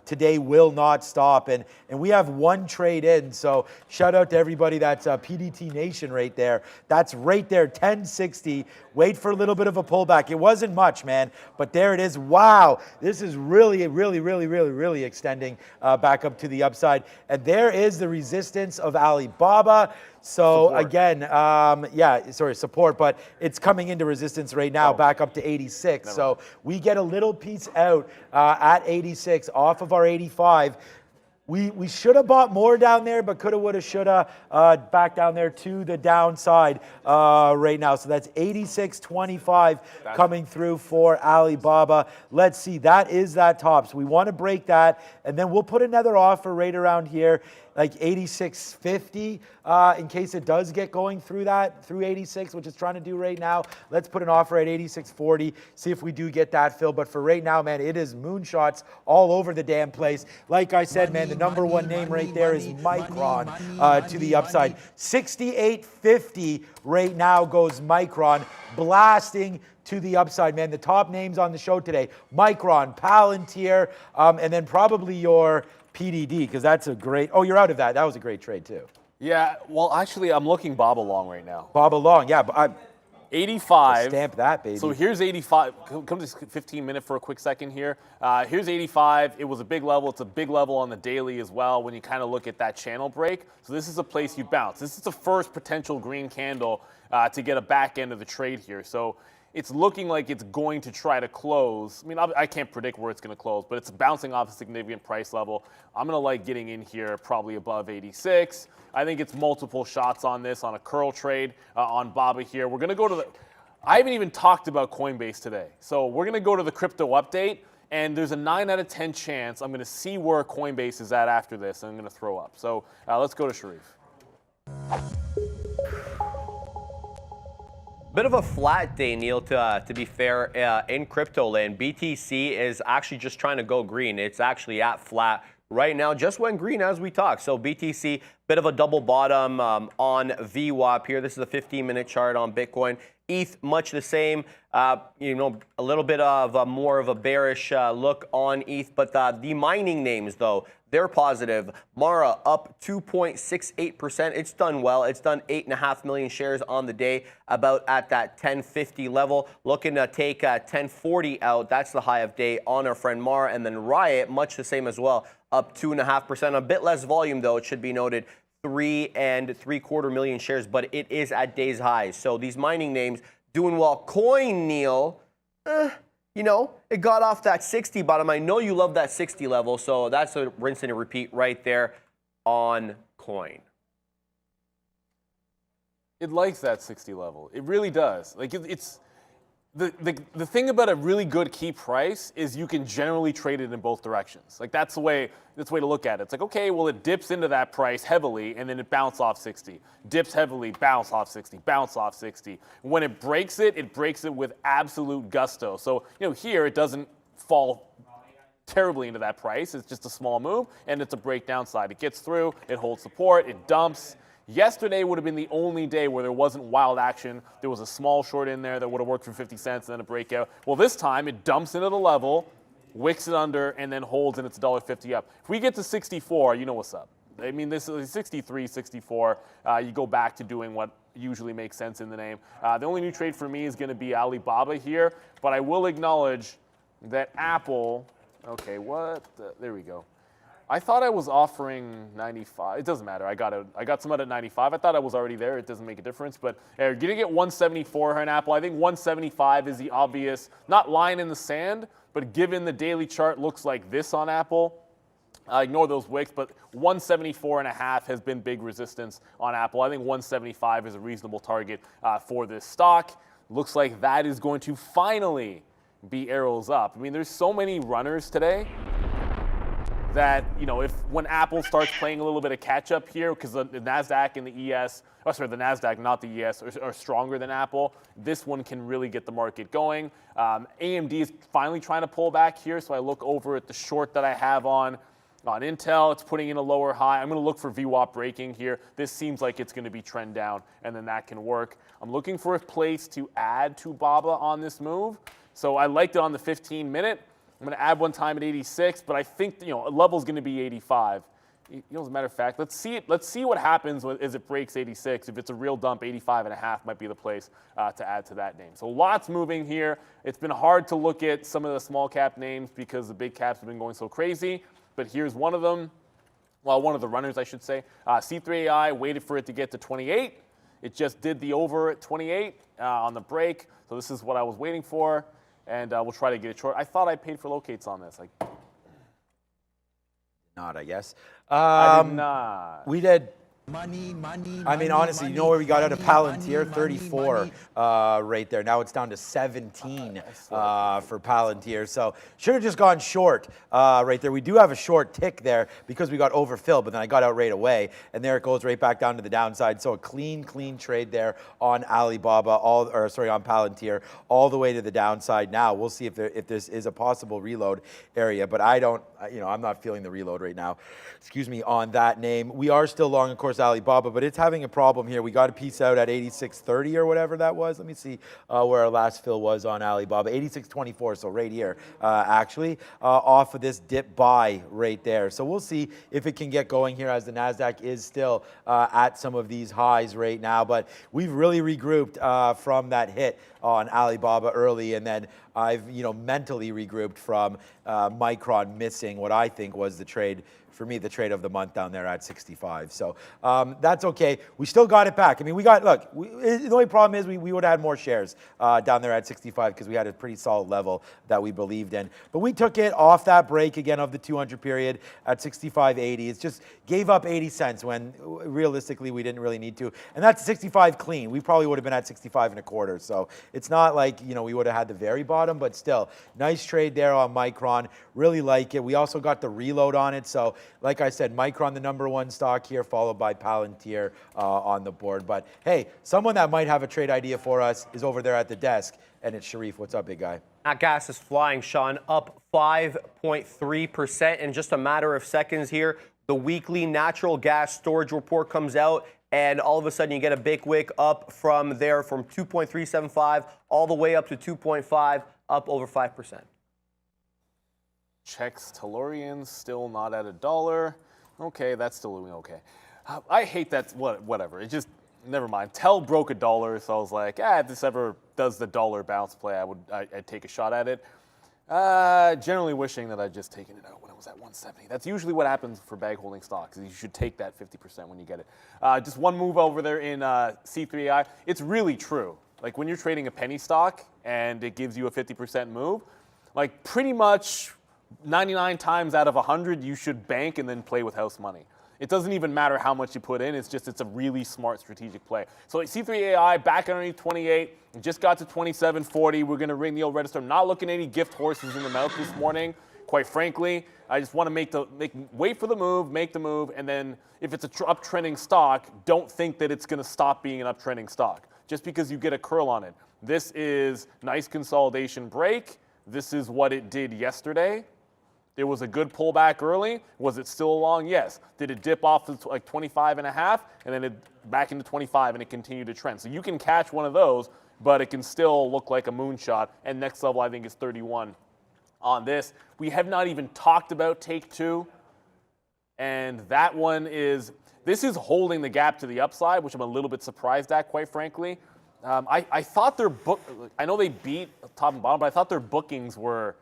today will not stop. And we have one trade in. So shout out to everybody that's PDT Nation right there. That's right there, 1060. Wait for a little bit of a pullback. It wasn't much, man, but there it is. Wow, this is really extending back up to the upside. And there is the resistance of Alibaba. So support. Again, support, but it's coming into resistance right now, back up to 86. So we get a little piece out at 86 off of our 85. We should have bought more down there, but coulda, woulda, shoulda, back down there to the downside right now. So that's 86.25 coming through for Alibaba. Let's see, that is that top. So we want to break that, and then we'll put another offer right around here, like 86.50, in case it does get going through 86, which it's trying to do right now. Let's put an offer at 86.40, see if we do get that filled. But for right now, man, it is moonshots all over the damn place. Like I said, man, the number one name right there is Micron to the upside. 68.50 right now goes Micron, blasting to the upside, man. The top names on the show today, Micron, Palantir, and then probably your PDD, because that's a great, oh, you're out of that. That was a great trade too. Yeah, well, actually, I'm looking Bob along right now. Bob along, yeah. But 85. Stamp that, baby. So here's 85. Come to 15 minute for a quick second here. Here's 85. It was a big level. It's a big level on the daily as well when you kind of look at that channel break. So this is a place you bounce. This is the first potential green candle to get a back end of the trade here. So it's looking like it's going to try to close. I mean, I can't predict where it's going to close, but it's bouncing off a significant price level. I'm going to like getting in here probably above 86. I think it's multiple shots on this on a curl trade on BABA here. We're going to go to I haven't even talked about Coinbase today. So we're going to go to the crypto update, and there's a 9 out of 10 chance I'm going to see where Coinbase is at after this, and I'm going to throw up. So let's go to Sharif. Bit of a flat day, Neil, to be fair, in crypto land. BTC is actually just trying to go green. It's actually at flat right now, just went green as we talk. So BTC, bit of a double bottom on VWAP here. This is a 15-minute chart on Bitcoin. ETH, much the same. A little bit of more of a bearish look on ETH, but the mining names, though, they're positive. Mara up 2.68%. It's done well. It's done 8.5 million shares on the day, about at that 1050 level. Looking to take 1040 out. That's the high of day on our friend Mara. And then Riot, much the same as well, up 2.5%. A bit less volume, though, it should be noted. 3.75 million shares, but it is at day's highs. So these mining names doing well. Coin, Neil, it got off that 60 bottom. I know you love that 60 level, so that's a rinse and a repeat right there on Coin. It likes that 60 level. It really does. Like it's the thing about a really good key price is you can generally trade it in both directions. Like that's the way to look at it. It's like, okay, well, it dips into that price heavily and then it bounces off 60. Dips heavily, bounce off 60, bounce off 60. When it breaks it with absolute gusto. So, here it doesn't fall terribly into that price. It's just a small move and it's a breakdown side. It gets through, it holds support, it dumps. Yesterday would have been the only day where there wasn't wild action. There was a small short in there that would have worked for 50 cents and then a breakout. Well, this time it dumps into the level, wicks it under, and then holds, and it's $1.50 up. If we get to 64, you know what's up. I mean, this is 63, 64. You go back to doing what usually makes sense in the name. The only new trade for me is going to be Alibaba here, but I will acknowledge that Apple, okay, there we go. I thought I was offering 95. It doesn't matter. I got some out at 95. I thought I was already there. It doesn't make a difference. But you're going to get 174 on Apple. I think 175 is the obvious, not line in the sand, but given the daily chart looks like this on Apple, ignore those wicks, but 174.5 has been big resistance on Apple. I think 175 is a reasonable target for this stock. Looks like that is going to finally be arrows up. I mean, there's so many runners today that, you know, when Apple starts playing a little bit of catch up here, because the NASDAQ and the ES, the NASDAQ, not the ES, are stronger than Apple, this one can really get the market going. AMD is finally trying to pull back here, so I look over at the short that I have on Intel. It's putting in a lower high. I'm going to look for VWAP breaking here. This seems like it's going to be trend down, and then that can work. I'm looking for a place to add to BABA on this move. So I liked it on the 15-minute. I'm going to add one time at 86, but I think, you know, a level is going to be 85. You know, as a matter of fact, let's see what happens as it breaks 86. If it's a real dump, 85.5 might be the place to add to that name. So lots moving here. It's been hard to look at some of the small cap names because the big caps have been going so crazy, but here's one of them. Well, one of the runners, I should say. C3AI waited for it to get to 28. It just did the over at 28 on the break. So this is what I was waiting for. And we'll try to get it short. I thought I paid for locates on this. Not, I guess. I did not. We did. Money, I mean, honestly, you know where we got out of Palantir? 34 right there. Now it's down to 17 for Palantir. So should have just gone short right there. We do have a short tick there because we got overfilled, but then I got out right away. And there it goes right back down to the downside. So a clean trade there on Alibaba, on Palantir, all the way to the downside. Now we'll see if this is a possible reload area, but I don't, I'm not feeling the reload right now. Excuse me, on that name. We are still long, of course, Alibaba, but it's having a problem here. We got a piece out at 86.30 or whatever that was. Let me see where our last fill was on Alibaba. 86.24, so right here, actually, off of this dip buy right there. So we'll see if it can get going here as the NASDAQ is still at some of these highs right now. But we've really regrouped from that hit on Alibaba early, and then I've mentally regrouped from Micron missing what I think was the trade. For me, the trade of the month down there at 65. So that's okay. We still got it back. I mean, the only problem is we would have had more shares down there at 65 because we had a pretty solid level that we believed in. But we took it off that break again of the 200 period at 65.80. It just gave up 80 cents when realistically we didn't really need to. And that's 65 clean. We probably would have been at 65 and a quarter. So it's not like, we would have had the very bottom, but still nice trade there on Micron. Really like it. We also got the reload on it. So like I said, Micron, the #1 stock here, followed by Palantir on the board. But hey, someone that might have a trade idea for us is over there at the desk, and it's Sharif. What's up, big guy? Nat gas is flying, Sean, up 5.3% in just a matter of seconds here. The weekly natural gas storage report comes out, and all of a sudden you get a big wick up from there from 2.375 all the way up to 2.5, up over 5%. Checks Tellurian still not at $1. Okay, that's still doing okay. I hate that. Whatever. It just never mind. Tell broke $1, so I was like, if this ever does the dollar bounce play, I'd take a shot at it. Generally wishing that I'd just taken it out when it was at 170. That's usually what happens for bag holding stocks. You should take that 50% when you get it. Just one move over there in C3AI. It's really true. Like when you're trading a penny stock and it gives you a 50% move, like pretty much 99 times out of 100, you should bank and then play with house money. It doesn't even matter how much you put in. It's a really smart strategic play. So like C3AI back underneath 28, just got to 27.40. We're going to ring the old register. I'm not looking at any gift horses in the mouth this morning. Quite frankly, I just want to wait for the move, make the move, and then if it's a uptrending stock, don't think that it's going to stop being an uptrending stock just because you get a curl on it. This is nice consolidation break. This is what it did yesterday. There was a good pullback early. Was it still long? Yes. Did it dip off to like 25.5 and then it back into 25 and it continued to trend? So you can catch one of those, but it can still look like a moonshot. And next level, I think, is 31 on this. We have not even talked about Take Two. And that one is, this is holding the gap to the upside, which I'm a little bit surprised at, quite frankly. I thought their I know they beat top and bottom, but I thought their bookings were,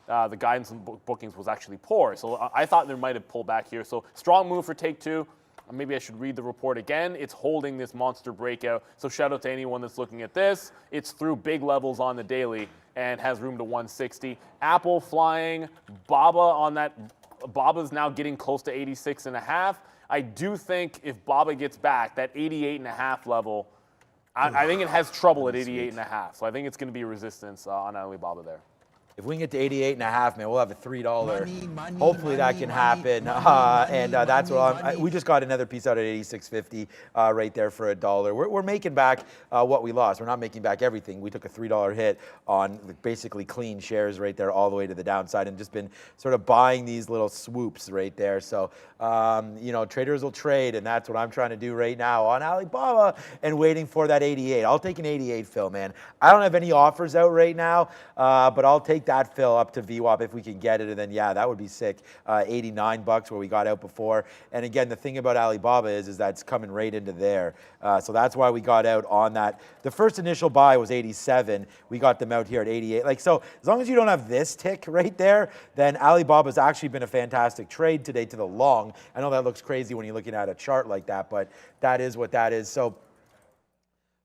the guidance and bookings was actually poor. So I thought there might have pulled back here. So strong move for Take Two. Maybe I should read the report again. It's holding this monster breakout. So shout out to anyone that's looking at this. It's through big levels on the daily and has room to 160. Apple flying, BABA on that. BABA's now getting close to 86.5. I do think if BABA gets back, that 88.5 level, I think it has trouble at 88.5. So I think it's going to be resistance on Alibaba there. If we can get to 88.5, man, we'll have a $3. Hopefully that can happen. That's what we just got another piece out at 86.50 right there for $1. We're making back what we lost. We're not making back everything. We took a $3 hit on basically clean shares right there all the way to the downside and just been sort of buying these little swoops right there. So, traders will trade, and that's what I'm trying to do right now on Alibaba and waiting for that 88. I'll take an 88 fill, man. I don't have any offers out right now, but I'll take that fill up to VWAP if we can get it, and then yeah, that would be sick. 89 bucks where we got out before. And again, the thing about Alibaba is that's coming right into there. So that's why we got out on that. The first initial buy was 87. We got them out here at 88. So as long as you don't have this tick right there, then Alibaba's actually been a fantastic trade today to the long. I know that looks crazy when you're looking at a chart like that, but that is what that is. So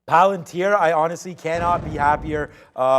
Palantir, I honestly cannot be happier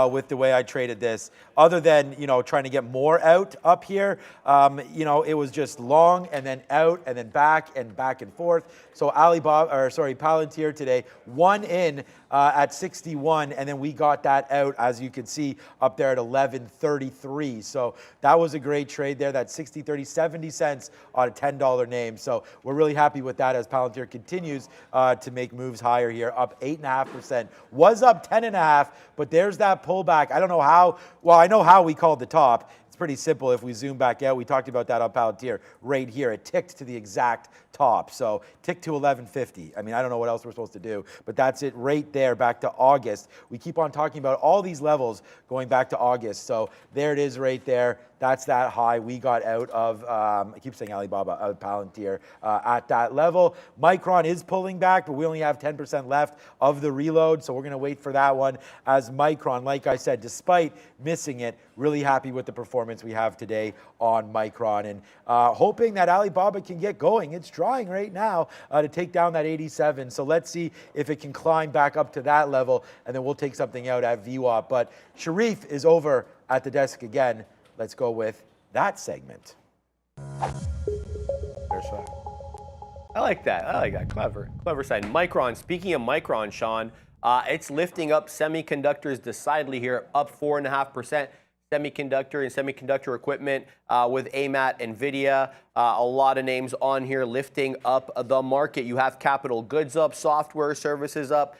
with the way I traded this. Other than, trying to get more out up here, it was just long and then out and then back and forth. So Palantir today, one in at 61, and then we got that out, as you can see, up there at 11.33. So that was a great trade there. That 60.30, 70 cents on a $10 name. So we're really happy with that as Palantir continues to make moves higher here, up 8.5%. Was up 10.5, but there's that pullback. I don't know how. Well, I know how we called the top. It's pretty simple. If we zoom back out, we talked about that on Palantir right here. It ticked to the exact top. So ticked to 11.50. I mean, I don't know what else we're supposed to do, but that's it right there back to August. We keep on talking about all these levels going back to August. So there it is right there. That's that high we got out of, I keep saying Alibaba, out of Palantir at that level. Micron is pulling back, but we only have 10% left of the reload, so we're going to wait for that one. As Micron, like I said, despite missing it, really happy with the performance we have today on Micron, and hoping that Alibaba can get going. It's trying right now to take down that 87, so let's see if it can climb back up to that level, and then we'll take something out at VWAP. But Sharif is over at the desk again. Let's go with that segment. I like that. Clever side. Micron. Speaking of Micron, Sean, it's lifting up semiconductors decidedly here, up 4.5%. Semiconductor and semiconductor equipment with AMAT, NVIDIA, a lot of names on here lifting up the market. You have capital goods up, software services up.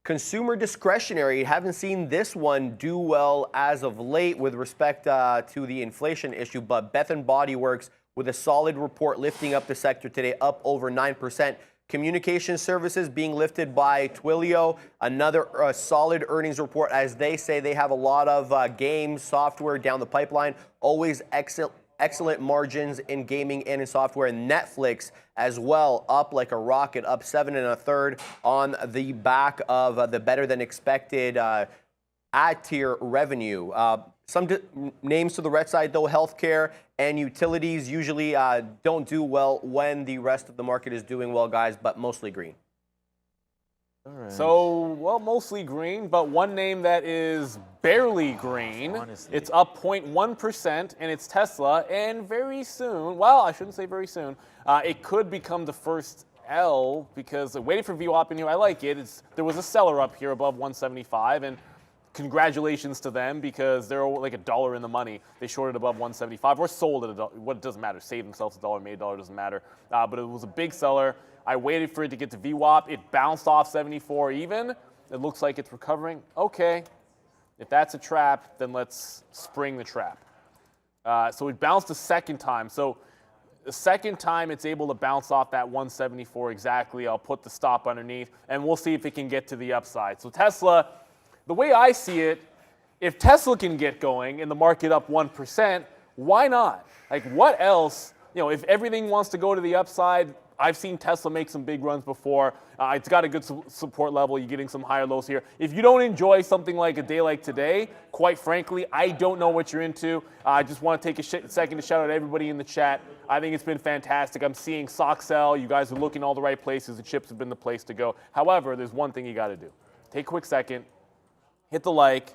Consumer discretionary, haven't seen this one do well as of late with respect to the inflation issue, but Bath & Body Works with a solid report lifting up the sector today, up over 9%. Communication services being lifted by Twilio, another solid earnings report. As they say, they have a lot of games, software down the pipeline, always excellent margins in gaming and in software. And Netflix as well, up like a rocket, up 7 1/3 on the back of the better than expected ad tier revenue. Some names to the red side, though, healthcare and utilities usually don't do well when the rest of the market is doing well, guys, but mostly green. All right. So, well, mostly green, but one name that is barely green. Honestly. It's up 0.1%, and it's Tesla. And very soon, well, I shouldn't say very soon, it could become the first L, because waiting for VWAP in here, I like it. There was a seller up here above 175, and congratulations to them, because they're like $1 in the money. They shorted above 175 or sold at $1. What doesn't matter? Saved themselves $1, made $1, doesn't matter. But it was a big seller. I waited for it to get to VWAP. It bounced off 74 even. It looks like it's recovering. Okay, if that's a trap, then let's spring the trap. So it bounced a second time. So the second time it's able to bounce off that 174 exactly. I'll put the stop underneath, and we'll see if it can get to the upside. So Tesla, the way I see it, if Tesla can get going and the market up 1%, why not? Like, what else? You know, if everything wants to go to the upside, I've seen Tesla make some big runs before. It's got a good support level. You're getting some higher lows here. If you don't enjoy something like a day like today, quite frankly, I don't know what you're into. I just want to take a second to shout out everybody in the chat. I think it's been fantastic. I'm seeing stock sell. You guys are looking all the right places. The chips have been the place to go. However, there's one thing you got to do. Take a quick second, hit the like,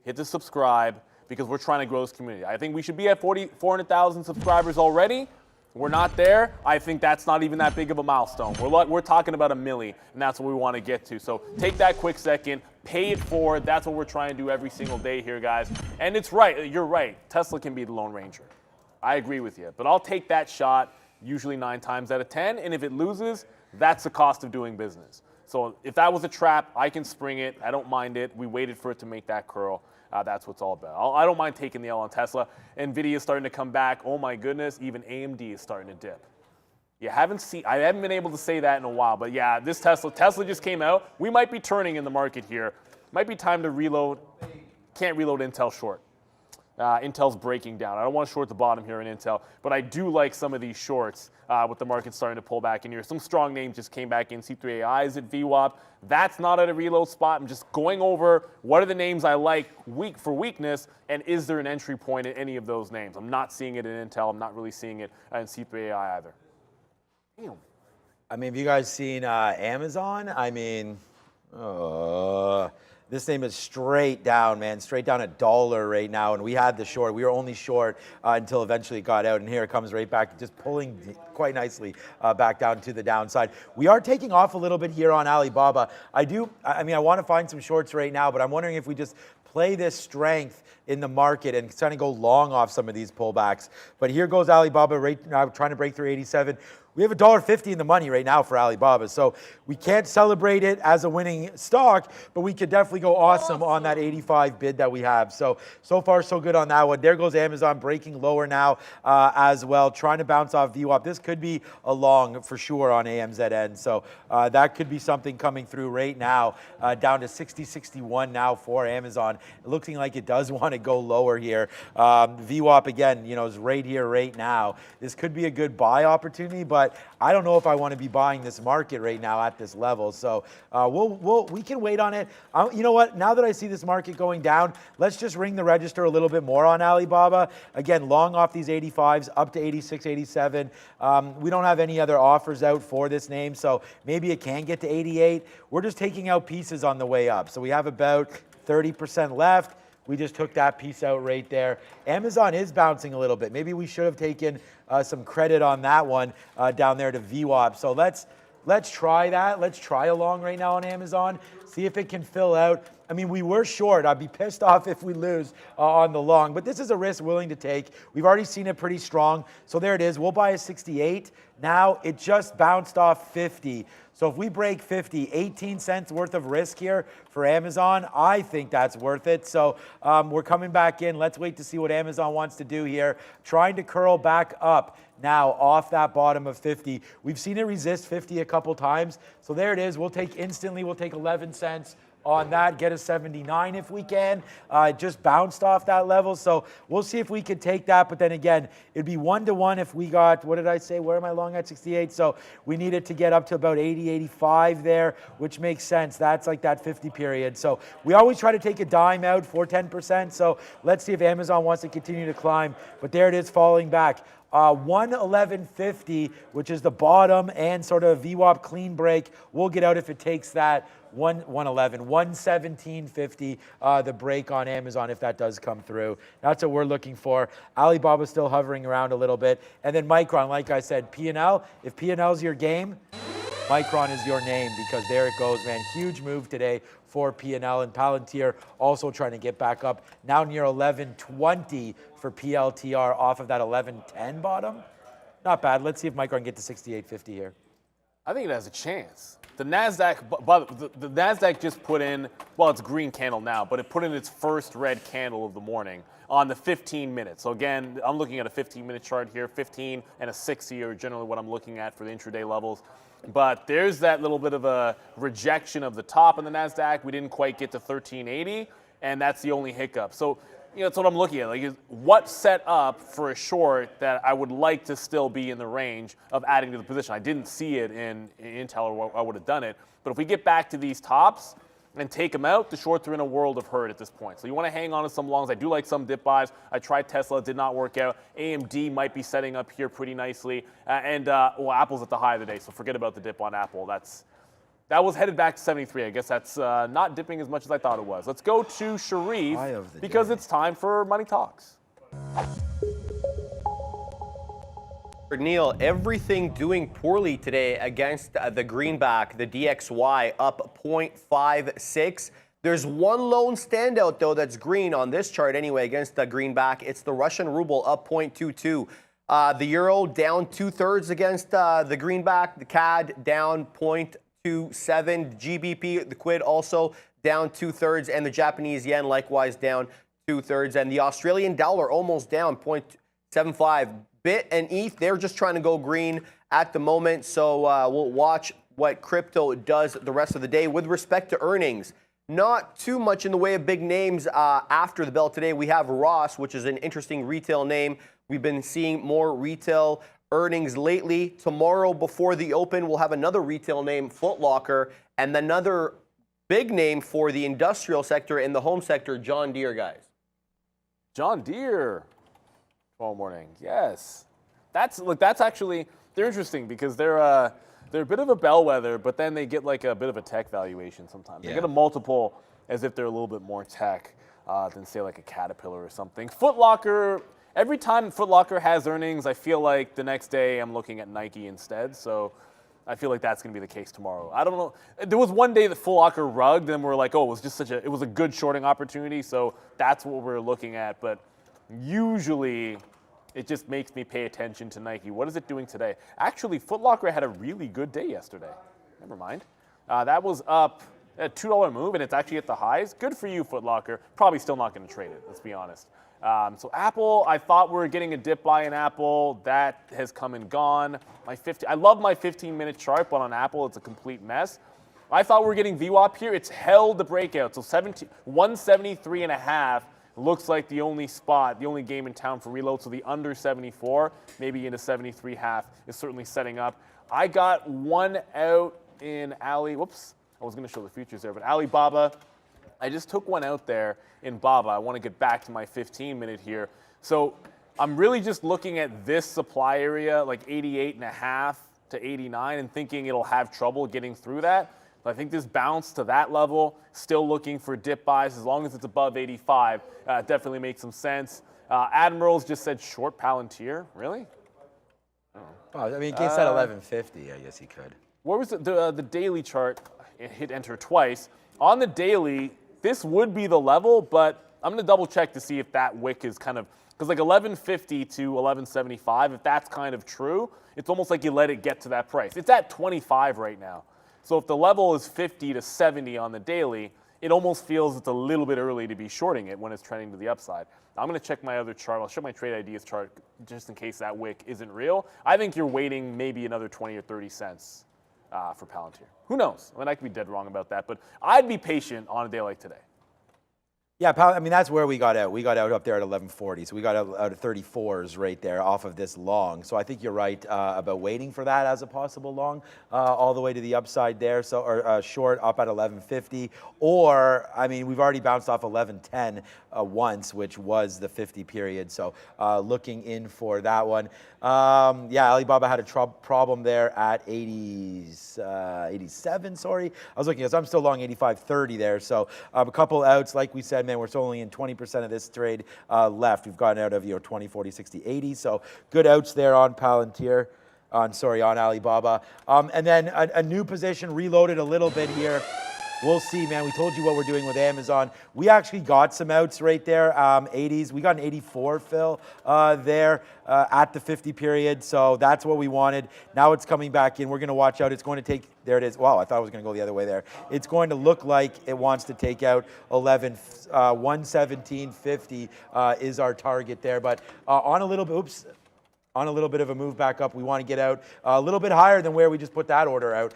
hit the subscribe, because we're trying to grow this community. I think we should be at 400,000 subscribers already. We're not there. I think that's not even that big of a milestone. We're talking about 1 million, and that's what we want to get to. So take that quick second, pay it forward. That's what we're trying to do every single day here, guys. And it's right. You're right. Tesla can be the Lone Ranger. I agree with you. But I'll take that shot usually 9 times out of 10. And if it loses, that's the cost of doing business. So if that was a trap, I can spring it. I don't mind it. We waited for it to make that curl. That's what it's all about. I don't mind taking the L on Tesla. NVIDIA is starting to come back. Oh my goodness, even AMD is starting to dip. I haven't been able to say that in a while, but yeah, this Tesla just came out. We might be turning in the market here. Might be time to reload. Can't reload Intel short. Intel's breaking down. I don't want to short the bottom here in Intel, but I do like some of these shorts with the market starting to pull back in here. Some strong names just came back in. C3AI is at VWAP. That's not at a reload spot. I'm just going over what are the names I like weak for weakness, and is there an entry point in any of those names? I'm not seeing it in Intel. I'm not really seeing it in C3AI either. Damn. I mean, have you guys seen Amazon? I mean, this name is straight down, man, straight down $1 right now, and we had the short. We were only short until eventually it got out, and here it comes right back, just pulling quite nicely back down to the downside. We are taking off a little bit here on Alibaba. I want to find some shorts right now, but I'm wondering if we just play this strength in the market and trying to go long off some of these pullbacks. But here goes Alibaba right now, trying to break through 87. We have $1.50 in the money right now for Alibaba, so we can't celebrate it as a winning stock, but we could definitely go awesome on that 85 bid that we have. So far, so good on that one. There goes Amazon breaking lower now as well, trying to bounce off VWAP. This could be a long for sure on AMZN, so that could be something coming through right now, down to 60.61 now for Amazon. Looking like it does want to go lower here. VWAP again, is right here right now. This could be a good buy opportunity, but I don't know if I want to be buying this market right now at this level. So we can wait on it. You know what? Now that I see this market going down, let's just ring the register a little bit more on Alibaba. Again, long off these 85s up to 86, 87. We don't have any other offers out for this name, so maybe it can get to 88. We're just taking out pieces on the way up. So we have about 30% left. We just took that piece out right there. Amazon is bouncing a little bit. Maybe we should have taken some credit on that one down there to VWAP. So let's try that. Let's try a long right now on Amazon. See if it can fill out. I mean, we were short. I'd be pissed off if we lose on the long, but this is a risk willing to take. We've already seen it pretty strong. So there it is. We'll buy a 68. Now it just bounced off 50. So if we break 50, 18 cents worth of risk here for Amazon, I think that's worth it. So we're coming back in. Let's wait to see what Amazon wants to do here. Trying to curl back up now off that bottom of 50. We've seen it resist 50 a couple times. So there it is. We'll take 11 cents on that, get a 79 if we can. It just bounced off that level, so we'll see if we could take that. But then again, it'd be 1-to-1 if we got, what did I say? Where am I long at? 68. So we needed to get up to about 80, 85 there, which makes sense. That's like that 50 period. So we always try to take a dime out for 10%. So let's see if Amazon wants to continue to climb. But there it is, falling back. 111.50, which is the bottom and sort of VWAP clean break. We'll get out if it takes that. 117.50, the break on Amazon if that does come through. That's what we're looking for. Alibaba's still hovering around a little bit. And then Micron, like I said, P&L. If P&L's your game, Micron is your name, because there it goes, man. Huge move today for P&L, and Palantir also trying to get back up. Now near 11.20 for PLTR off of that 11.10 bottom. Not bad. Let's see if Micron can get to 68.50 here. I think it has a chance. the NASDAQ, but the NASDAQ just put in, well, it's green candle now, but it put in its first red candle of the morning on the 15 minutes. So again, I'm looking at a 15-minute chart here. 15 and a 60 are generally what I'm looking at for the intraday levels. But there's that little bit of a rejection of the top in the NASDAQ. We didn't quite get to 1380, and that's the only hiccup. So, you know, that's what I'm looking at. Like, what set up for a short that I would like to still be in the range of adding to the position? I didn't see it in Intel, or I would have done it. But if we get back to these tops and take them out, the shorts are in a world of hurt at this point. So you want to hang on to some longs. I do like some dip buys. I tried Tesla, it did not work out. AMD might be setting up here pretty nicely. Well, Apple's at the high of the day, so forget about the dip on Apple. That was headed back to 73. I guess that's not dipping as much as I thought it was. Let's go to Sharif because it's time for Money Talks. Neil, everything doing poorly today against the greenback, the DXY up 0.56. There's one lone standout, though, that's green on this chart anyway against the greenback. It's the Russian ruble up 0.22. The euro down 2/3 against the greenback. The CAD down 0.27. GBP, the quid, also down 2/3. And the Japanese yen likewise down 2/3. And the Australian dollar almost down 0.75. Bit and ETH, they're just trying to go green at the moment. So we'll watch what crypto does the rest of the day. With respect to earnings, not too much in the way of big names after the bell today. We have Ross, which is an interesting retail name. We've been seeing more retail earnings lately. Tomorrow before the open, we'll have another retail name, Foot Locker, and another big name for the industrial sector and the home sector, John Deere, guys. John Deere. Tomorrow morning, yes. That's actually, they're interesting because they're a bit of a bellwether, but then they get like a bit of a tech valuation sometimes. They get a multiple as if they're a little bit more tech than say like a Caterpillar or something. Foot Locker, every time Foot Locker has earnings, I feel like the next day I'm looking at Nike instead. So I feel like that's going to be the case tomorrow. I don't know. There was one day that Foot Locker rugged and we're like, oh, it was a good shorting opportunity. So that's what we're looking at. But usually, it just makes me pay attention to Nike. What is it doing today? Actually, Foot Locker had a really good day yesterday. Never mind. That was up a $2 move, and it's actually at the highs. Good for you, Foot Locker. Probably still not going to trade it, let's be honest. So Apple, I thought we were getting a dip buy in Apple. That has come and gone. I love my 15-minute chart, but on Apple, it's a complete mess. I thought we were getting VWAP here. It's held the breakout. So 173.5. Looks like the only spot, the only game in town for reload. So the under 74, maybe into 73.5 is certainly setting up. I got one out in whoops, I was going to show the futures there, but Alibaba, I just took one out there in Baba. I want to get back to my 15-minute here. So I'm really just looking at this supply area, like 88.5 to 89, and thinking it'll have trouble getting through that. I think this bounce to that level, still looking for dip buys as long as it's above 85, definitely makes some sense. Admirals just said short Palantir. Really? Oh, I mean, against that 1150, I guess he could. Where was the daily chart? It hit enter twice. On the daily, this would be the level, but I'm going to double check to see if that wick is kind of, because like 1150 to 1175, if that's kind of true, it's almost like you let it get to that price. It's at 25 right now. So if the level is 50 to 70 on the daily, it almost feels it's a little bit early to be shorting it when it's trending to the upside. I'm going to check my other chart. I'll show my trade ideas chart just in case that wick isn't real. I think you're waiting maybe another 20 or 30 cents for Palantir. Who knows? I mean, I could be dead wrong about that, but I'd be patient on a day like today. Yeah, I mean, that's where we got out. We got out up there at 1140. So we got out at 34s right there off of this long. So I think you're right about waiting for that as a possible long all the way to the upside there. So, or short up at 1150. Or, I mean, we've already bounced off 1110 once, which was the 50 period. So looking in for that one. Yeah, Alibaba had a problem there at 87, sorry. I was looking at, so I'm still long 85.30 there. So a couple outs, like we said, man, we're still only in 20% of this trade left. We've gotten out of 20, 40, 60, 80. So good outs there on Palantir, on Alibaba. And then a new position, reloaded a little bit here we'll see, man. We told you what we're doing with Amazon. We actually got some outs right there, 80s. We got an 84 fill there at the 50 period, so that's what we wanted. Now it's coming back in. We're going to watch out. It's going to take, there it is. Wow, I thought it was going to go the other way there. It's going to look like it wants to take out 117.50 is our target there, but on a little bit, oops. On a little bit of a move back up. We want to get out a little bit higher than where we just put that order out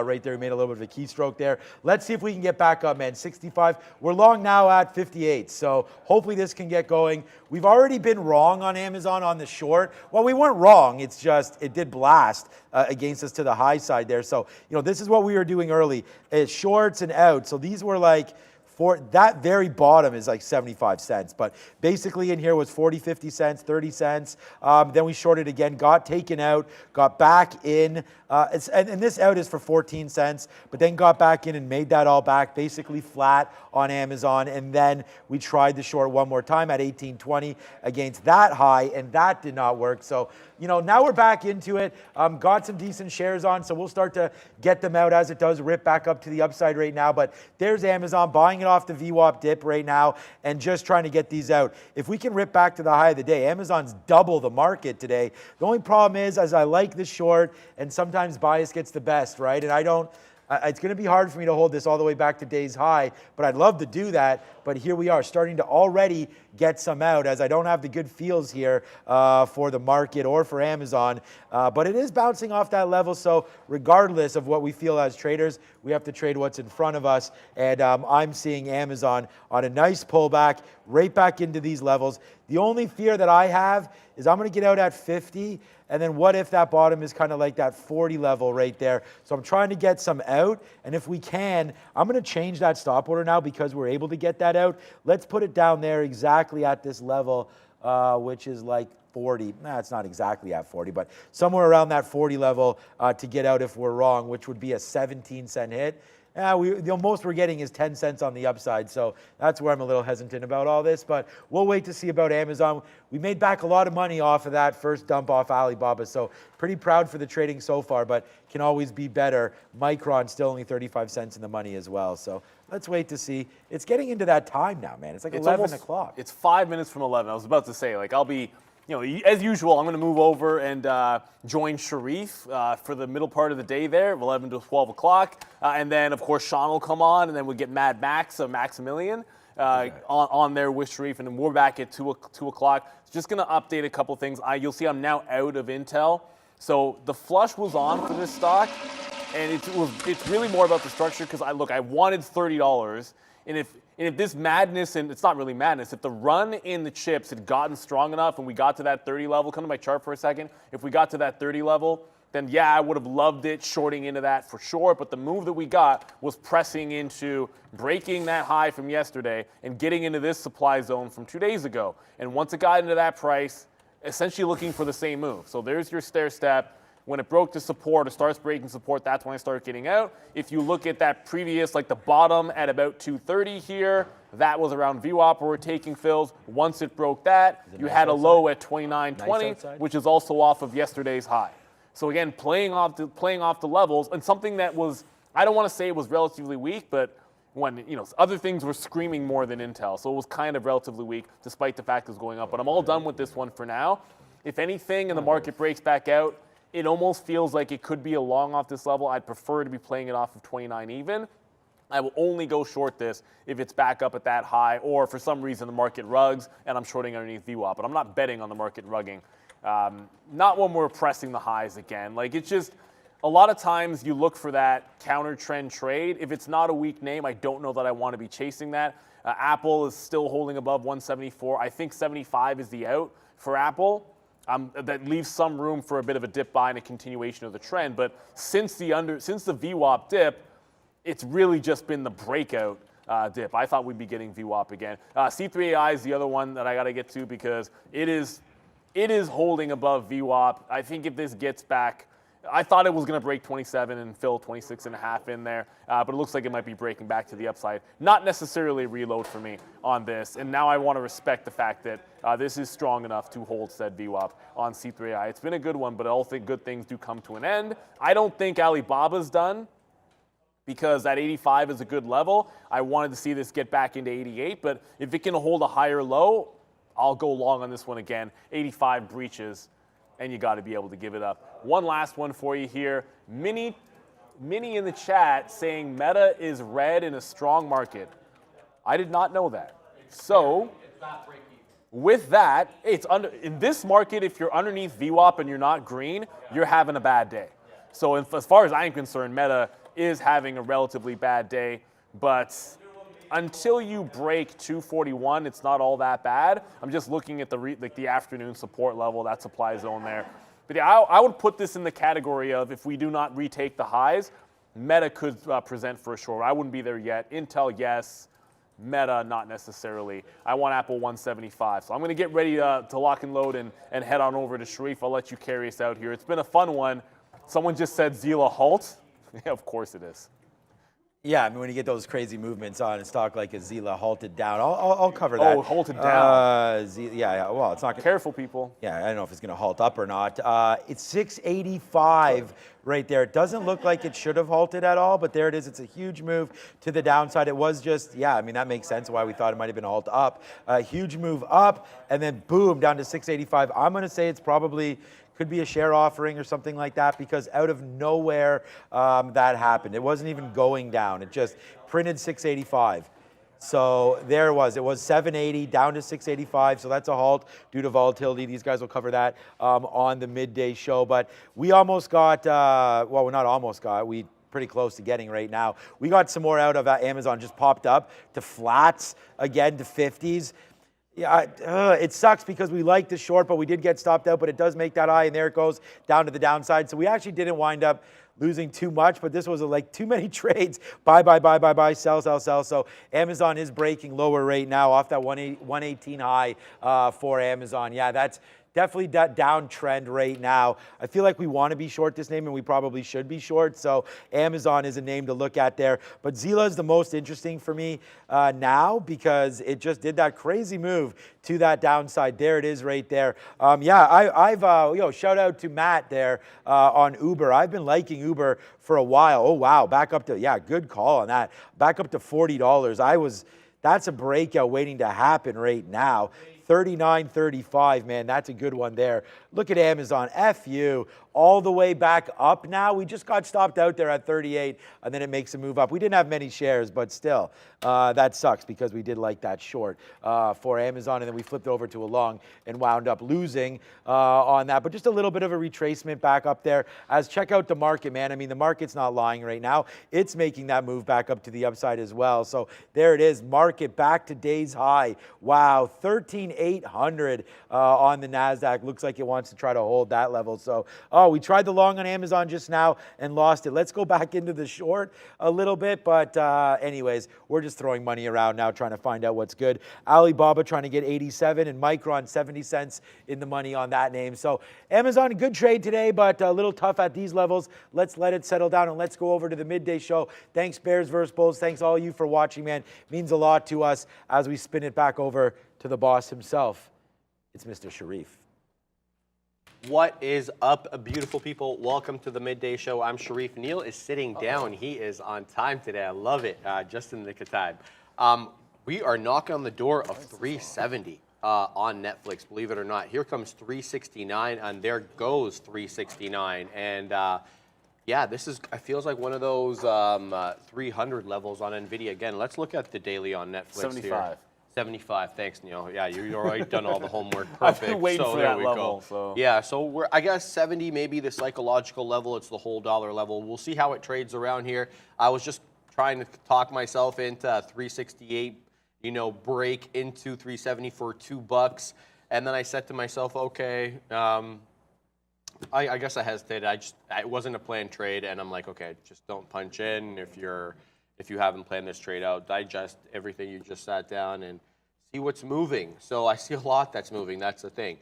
right there. We made a little bit of a keystroke there. Let's see if we can get back up, man. 65. We're long now at 58. So hopefully this can get going. We've already been wrong on Amazon on the short. Well, we weren't wrong. It's just it did blast against us to the high side there. So, this is what we were doing early. It's shorts and outs. So these were like, for that very bottom is like 75 cents, but basically in here was 40, 50 cents, 30 cents. Then we shorted again, got taken out, got back in, and this out is for 14 cents, but then got back in and made that all back, basically flat on Amazon. And then we tried the short one more time at 18.20 against that high, and that did not work. So, now we're back into it. Got some decent shares on, so we'll start to get them out as it does rip back up to the upside right now. But there's Amazon buying it off the VWAP dip right now and just trying to get these out. If we can rip back to the high of the day, Amazon's double the market today. The only problem is, as I like the short, and sometimes bias gets the best, right? And it's going to be hard for me to hold this all the way back to day's high, but I'd love to do that. But here we are starting to already get some out, as I don't have the good feels here for the market or for Amazon. But it is bouncing off that level. So regardless of what we feel as traders, we have to trade what's in front of us. And I'm seeing Amazon on a nice pullback right back into these levels. The only fear that I have is I'm going to get out at 50. And then what if that bottom is kind of like that 40 level right there? So I'm trying to get some out. And if we can, I'm going to change that stop order now because we're able to get that out. Let's put it down there exactly at this level, which is like 40. Nah, it's not exactly at 40, but somewhere around that 40 level to get out if we're wrong, which would be a 17-cent hit. The most we're getting is 10 cents on the upside, so that's where I'm a little hesitant about all this, but we'll wait to see about Amazon. We made back a lot of money off of that first dump off Alibaba, so pretty proud for the trading so far, but can always be better. Micron still only 35 cents in the money as well, so let's wait to see. It's getting into that time now, man. It's like 11 o'clock. It's 5 minutes from 11. I was about to say, I'll be... as usual, I'm going to move over and join Sharif for the middle part of the day there, 11 to 12 o'clock. And then, of course, Sean will come on, and then we'll get Mad Max, Maximilian, on there with Sharif. And then we're back at 2 o'clock. Just going to update a couple things. You'll see I'm now out of Intel. So the flush was on for this stock, and it's really more about the structure because I wanted $30, and if this madness, and it's not really madness, if the run in the chips had gotten strong enough and we got to that 30 level, come to my chart for a second, if we got to that 30 level, then yeah, I would have loved it shorting into that for sure, but the move that we got was pressing into breaking that high from yesterday and getting into this supply zone from 2 days ago. And once it got into that price, essentially looking for the same move. So there's your stair step. When it broke to support or starts breaking support, that's when I start getting out. If you look at that previous, like the bottom at about 230 here, that was around VWAP where we're taking fills. Once it broke that, you had a low at 29.20, which is also off of yesterday's high. So again, playing off the levels, and something that was, I don't want to say it was relatively weak, but when other things were screaming more than Intel, so it was kind of relatively weak despite the fact it was going up. But I'm all done with this one for now. If anything, and the market breaks back out, it almost feels like it could be a long off this level. I'd prefer to be playing it off of 29 even. I will only go short this if it's back up at that high or for some reason the market rugs and I'm shorting underneath VWAP. But I'm not betting on the market rugging. Not when we're pressing the highs again. It's just a lot of times you look for that counter trend trade. If it's not a weak name, I don't know that I want to be chasing that. Apple is still holding above 174. I think 75 is the out for Apple. That leaves some room for a bit of a dip buy and a continuation of the trend. But since the VWAP dip, it's really just been the breakout dip. I thought we'd be getting VWAP again. C3AI is the other one that I got to get to because it is holding above VWAP. I think if this gets back, I thought it was going to break 27 and fill 26.5 in there, but it looks like it might be breaking back to the upside. Not necessarily a reload for me on this, and now I want to respect the fact that this is strong enough to hold said VWAP on C3AI. It's been a good one, but I all think good things do come to an end. I don't think Alibaba's done because that 85 is a good level. I wanted to see this get back into 88, but if it can hold a higher low, I'll go long on this one again. 85 breaches, and you got to be able to give it up. One last one for you here. Minnie in the chat saying Meta is red in a strong market. I did not know that. So with that, it's in this market, if you're underneath VWAP and you're not green, you're having a bad day. So as far as I'm concerned, Meta is having a relatively bad day, but until you break 241, it's not all that bad. I'm just looking at the afternoon support level, that supply zone there. But yeah, I would put this in the category of if we do not retake the highs, Meta could present for a short. I wouldn't be there yet. Intel, yes. Meta, not necessarily. I want Apple 175. So I'm going to get ready to lock and load and head on over to Sharif. I'll let you carry us out here. It's been a fun one. Someone just said Zila halt. Yeah, of course it is. Yeah, I mean, when you get those crazy movements on a stock like a Zila halted down, I'll cover that. Oh, halted down. Yeah, well, it's not going to. Careful, people. Yeah, I don't know if it's going to halt up or not. It's 685 right there. It doesn't look like it should have halted at all, but there it is. It's a huge move to the downside. It was just, yeah, I mean, that makes sense why we thought it might have been a halt up. Huge move up, and then boom, down to 685. I'm going to say it's probably could be a share offering or something like that, because out of nowhere that happened. It wasn't even going down. It just printed 685. So there it was. It was 780 down to 685. So that's a halt due to volatility. These guys will cover that on the midday show. But we almost got, well, we're not almost got. We pretty close to getting right now. We got some more out of Amazon. Just popped up to flats again to 50s. Yeah, it sucks because we like the short, but we did get stopped out, but it does make that high, and there it goes down to the downside. So we actually didn't wind up losing too much, but this was like too many trades. Buy, sell. So Amazon is breaking lower right now off that 118 high for Amazon. Yeah, that's definitely that downtrend right now. I feel like we want to be short this name, and we probably should be short. So Amazon is a name to look at there. But Zila is the most interesting for me now, because it just did that crazy move to that downside. There it is right there. Yeah, I've shout out to Matt there on Uber. I've been liking Uber for a while. Oh wow, back up to, yeah, good call on that. Back up to $40. That's a breakout waiting to happen right now. 39.35, man, that's a good one there. Look at Amazon, F you, all the way back up now. We just got stopped out there at 38, and then it makes a move up. We didn't have many shares, but still, that sucks because we did like that short for Amazon, and then we flipped over to a long and wound up losing on that. But just a little bit of a retracement back up there. As check out the market, man. I mean, the market's not lying right now. It's making that move back up to the upside as well. So there it is, market back to day's high. Wow, 13,800 on the NASDAQ. Looks like it wants to try to hold that level. So, we tried the long on Amazon just now and lost it. Let's go back into the short a little bit. But anyways, we're just throwing money around now trying to find out what's good. Alibaba trying to get 87 and Micron 70 cents in the money on that name. So Amazon, good trade today, but a little tough at these levels. Let's let it settle down and let's go over to the midday show. Thanks Bears vs. Bulls. Thanks all of you for watching, man. Means a lot to us as we spin it back over to the boss himself. It's Mr. Sharif. What is up, beautiful people? Welcome to the midday show. I'm Sharif. Neil is sitting down. He is on time today. I love it. Just in the nick of time. We are knocking on the door of 370 on Netflix, believe it or not. Here comes 369, and there goes 369. And yeah, this is, it feels like one of those 300 levels on NVIDIA. Again, let's look at the daily on Netflix 75. here. 75, thanks, Neil. Yeah, you've already done all the homework. Perfect. I've been waiting so for there that we level. go. So. Yeah, so we're, I guess 70 maybe the psychological level. It's the whole dollar level. We'll see how it trades around here. I was just trying to talk myself into 368, you know, break into 370 for $2. And then I said to myself, okay, I guess I hesitated. It wasn't a planned trade, and I'm like, okay, just don't punch in if you haven't planned this trade out. Digest everything you just sat down and see what's moving. So I see a lot that's moving. That's the thing.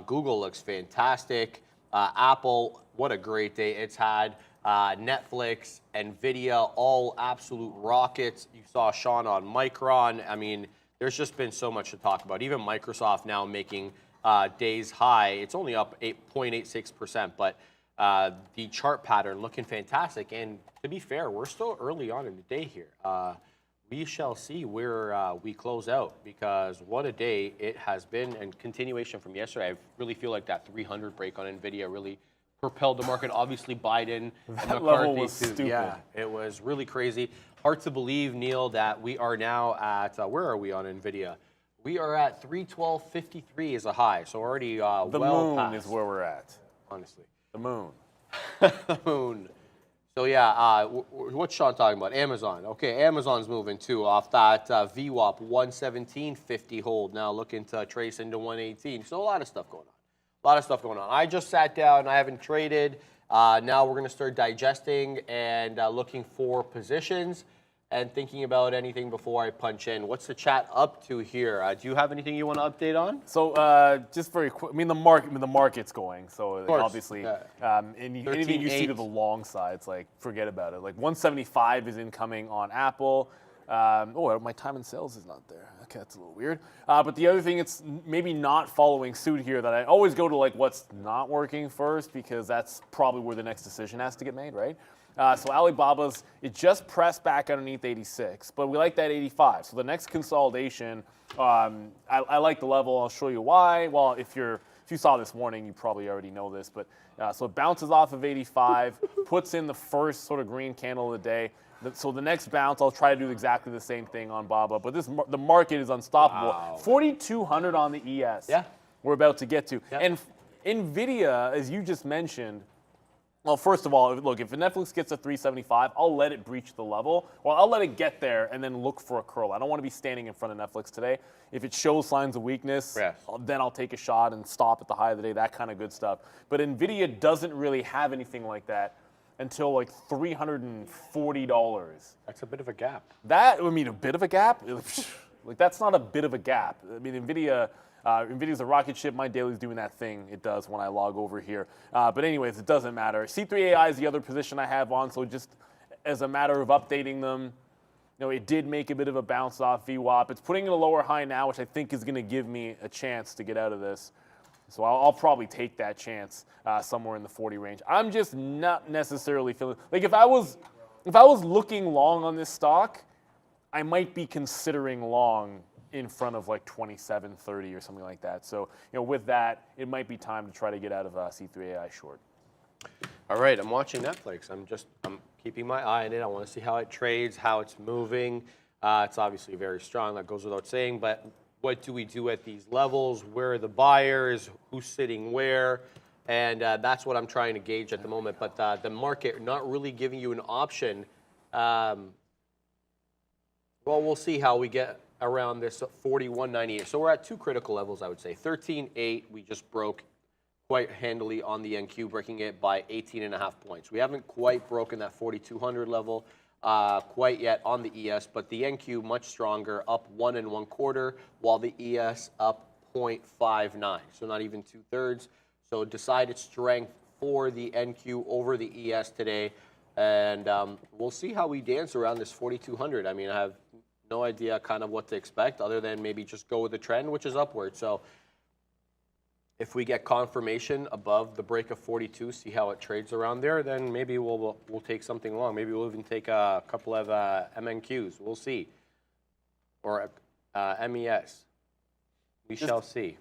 Google looks fantastic. Apple, what a great day it's had. Netflix, NVIDIA, all absolute rockets. You saw Sean on Micron. I mean, there's just been so much to talk about. Even Microsoft now making days high. It's only up 8.86%, but the chart pattern looking fantastic. And to be fair, we're still early on in the day here. We shall see where we close out, because what a day it has been, and continuation from yesterday. I really feel like that 300 break on NVIDIA really propelled the market. Obviously, Biden and That McCarthy level was too. stupid. Yeah, it was really crazy. Hard to believe, Neil, that we are now at, where are we on NVIDIA? We are at 312.53 is a high, so already The well moon past, is where we're at. honestly. The moon. The moon. So yeah, what's Sean talking about? Amazon. Okay, Amazon's moving too off that VWAP 117.50 hold. Now looking to trace into 118. So a lot of stuff going on. I just sat down. I haven't traded. Now we're going to start digesting and looking for positions and thinking about anything before I punch in. What's the chat up to here? Do you have anything you want to update on? So just very quick, I mean the market's going. So like, course, obviously, yeah. anything you see to the long side, it's like forget about it. Like 175 is incoming on Apple. Oh, my time and sales is not there. Okay, that's a little weird. But the other thing, it's maybe not following suit here, that I always go to like what's not working first, because that's probably where the next decision has to get made, right? So Alibaba's, it just pressed back underneath 86, but we like that 85. So the next consolidation, I like the level. I'll show you why. Well, if you saw this morning, you probably already know this, but so it bounces off of 85, puts in the first sort of green candle of the day. So the next bounce, I'll try to do exactly the same thing on BABA, but the market is unstoppable. Wow. 4,200 on the ES. Yeah. We're about to get to. Yep. And NVIDIA, as you just mentioned, well, first of all, look, if Netflix gets a 375, I'll let it breach the level. Well, I'll let it get there and then look for a curl. I don't want to be standing in front of Netflix today. If it shows signs of weakness, Yes. then I'll take a shot and stop at the high of the day, that kind of good stuff. But NVIDIA doesn't really have anything like that until like $340. That's a bit of a gap. That, I mean, a bit of a gap? Like, that's not a bit of a gap. I mean, NVIDIA's a rocket ship. My daily's doing that thing it does when I log over here. But anyways, it doesn't matter. C3AI is the other position I have on, so just as a matter of updating them, it did make a bit of a bounce off VWAP. It's putting in a lower high now, which I think is going to give me a chance to get out of this. So I'll probably take that chance somewhere in the 40 range. I'm just not necessarily feeling like if I was looking long on this stock, I might be considering long in front of like 27.30 or something like that. So with that, it might be time to try to get out of C3AI short. All right, I'm watching Netflix. I'm keeping my eye on it. I want to see how it trades, how it's moving. It's obviously very strong. That goes without saying. But what do we do at these levels? Where are the buyers? Who's sitting where? And that's what I'm trying to gauge at the moment. But the market not really giving you an option. Well, we'll see how we get around this 41.98. So we're at two critical levels, I would say. 13.8, we just broke quite handily on the NQ, breaking it by 18.5 points. We haven't quite broken that 4,200 level quite yet on the ES, but the NQ much stronger, up 1 1/4, while the ES up 0.59, so not even 2/3. So decided strength for the NQ over the ES today, and we'll see how we dance around this 4,200. I mean, I have no idea kind of what to expect other than maybe just go with the trend, which is upward. So if we get confirmation above the break of 42, see how it trades around there, then maybe we'll take something long. Maybe we'll even take a couple of MNQs. We'll see. Or MES. We shall see.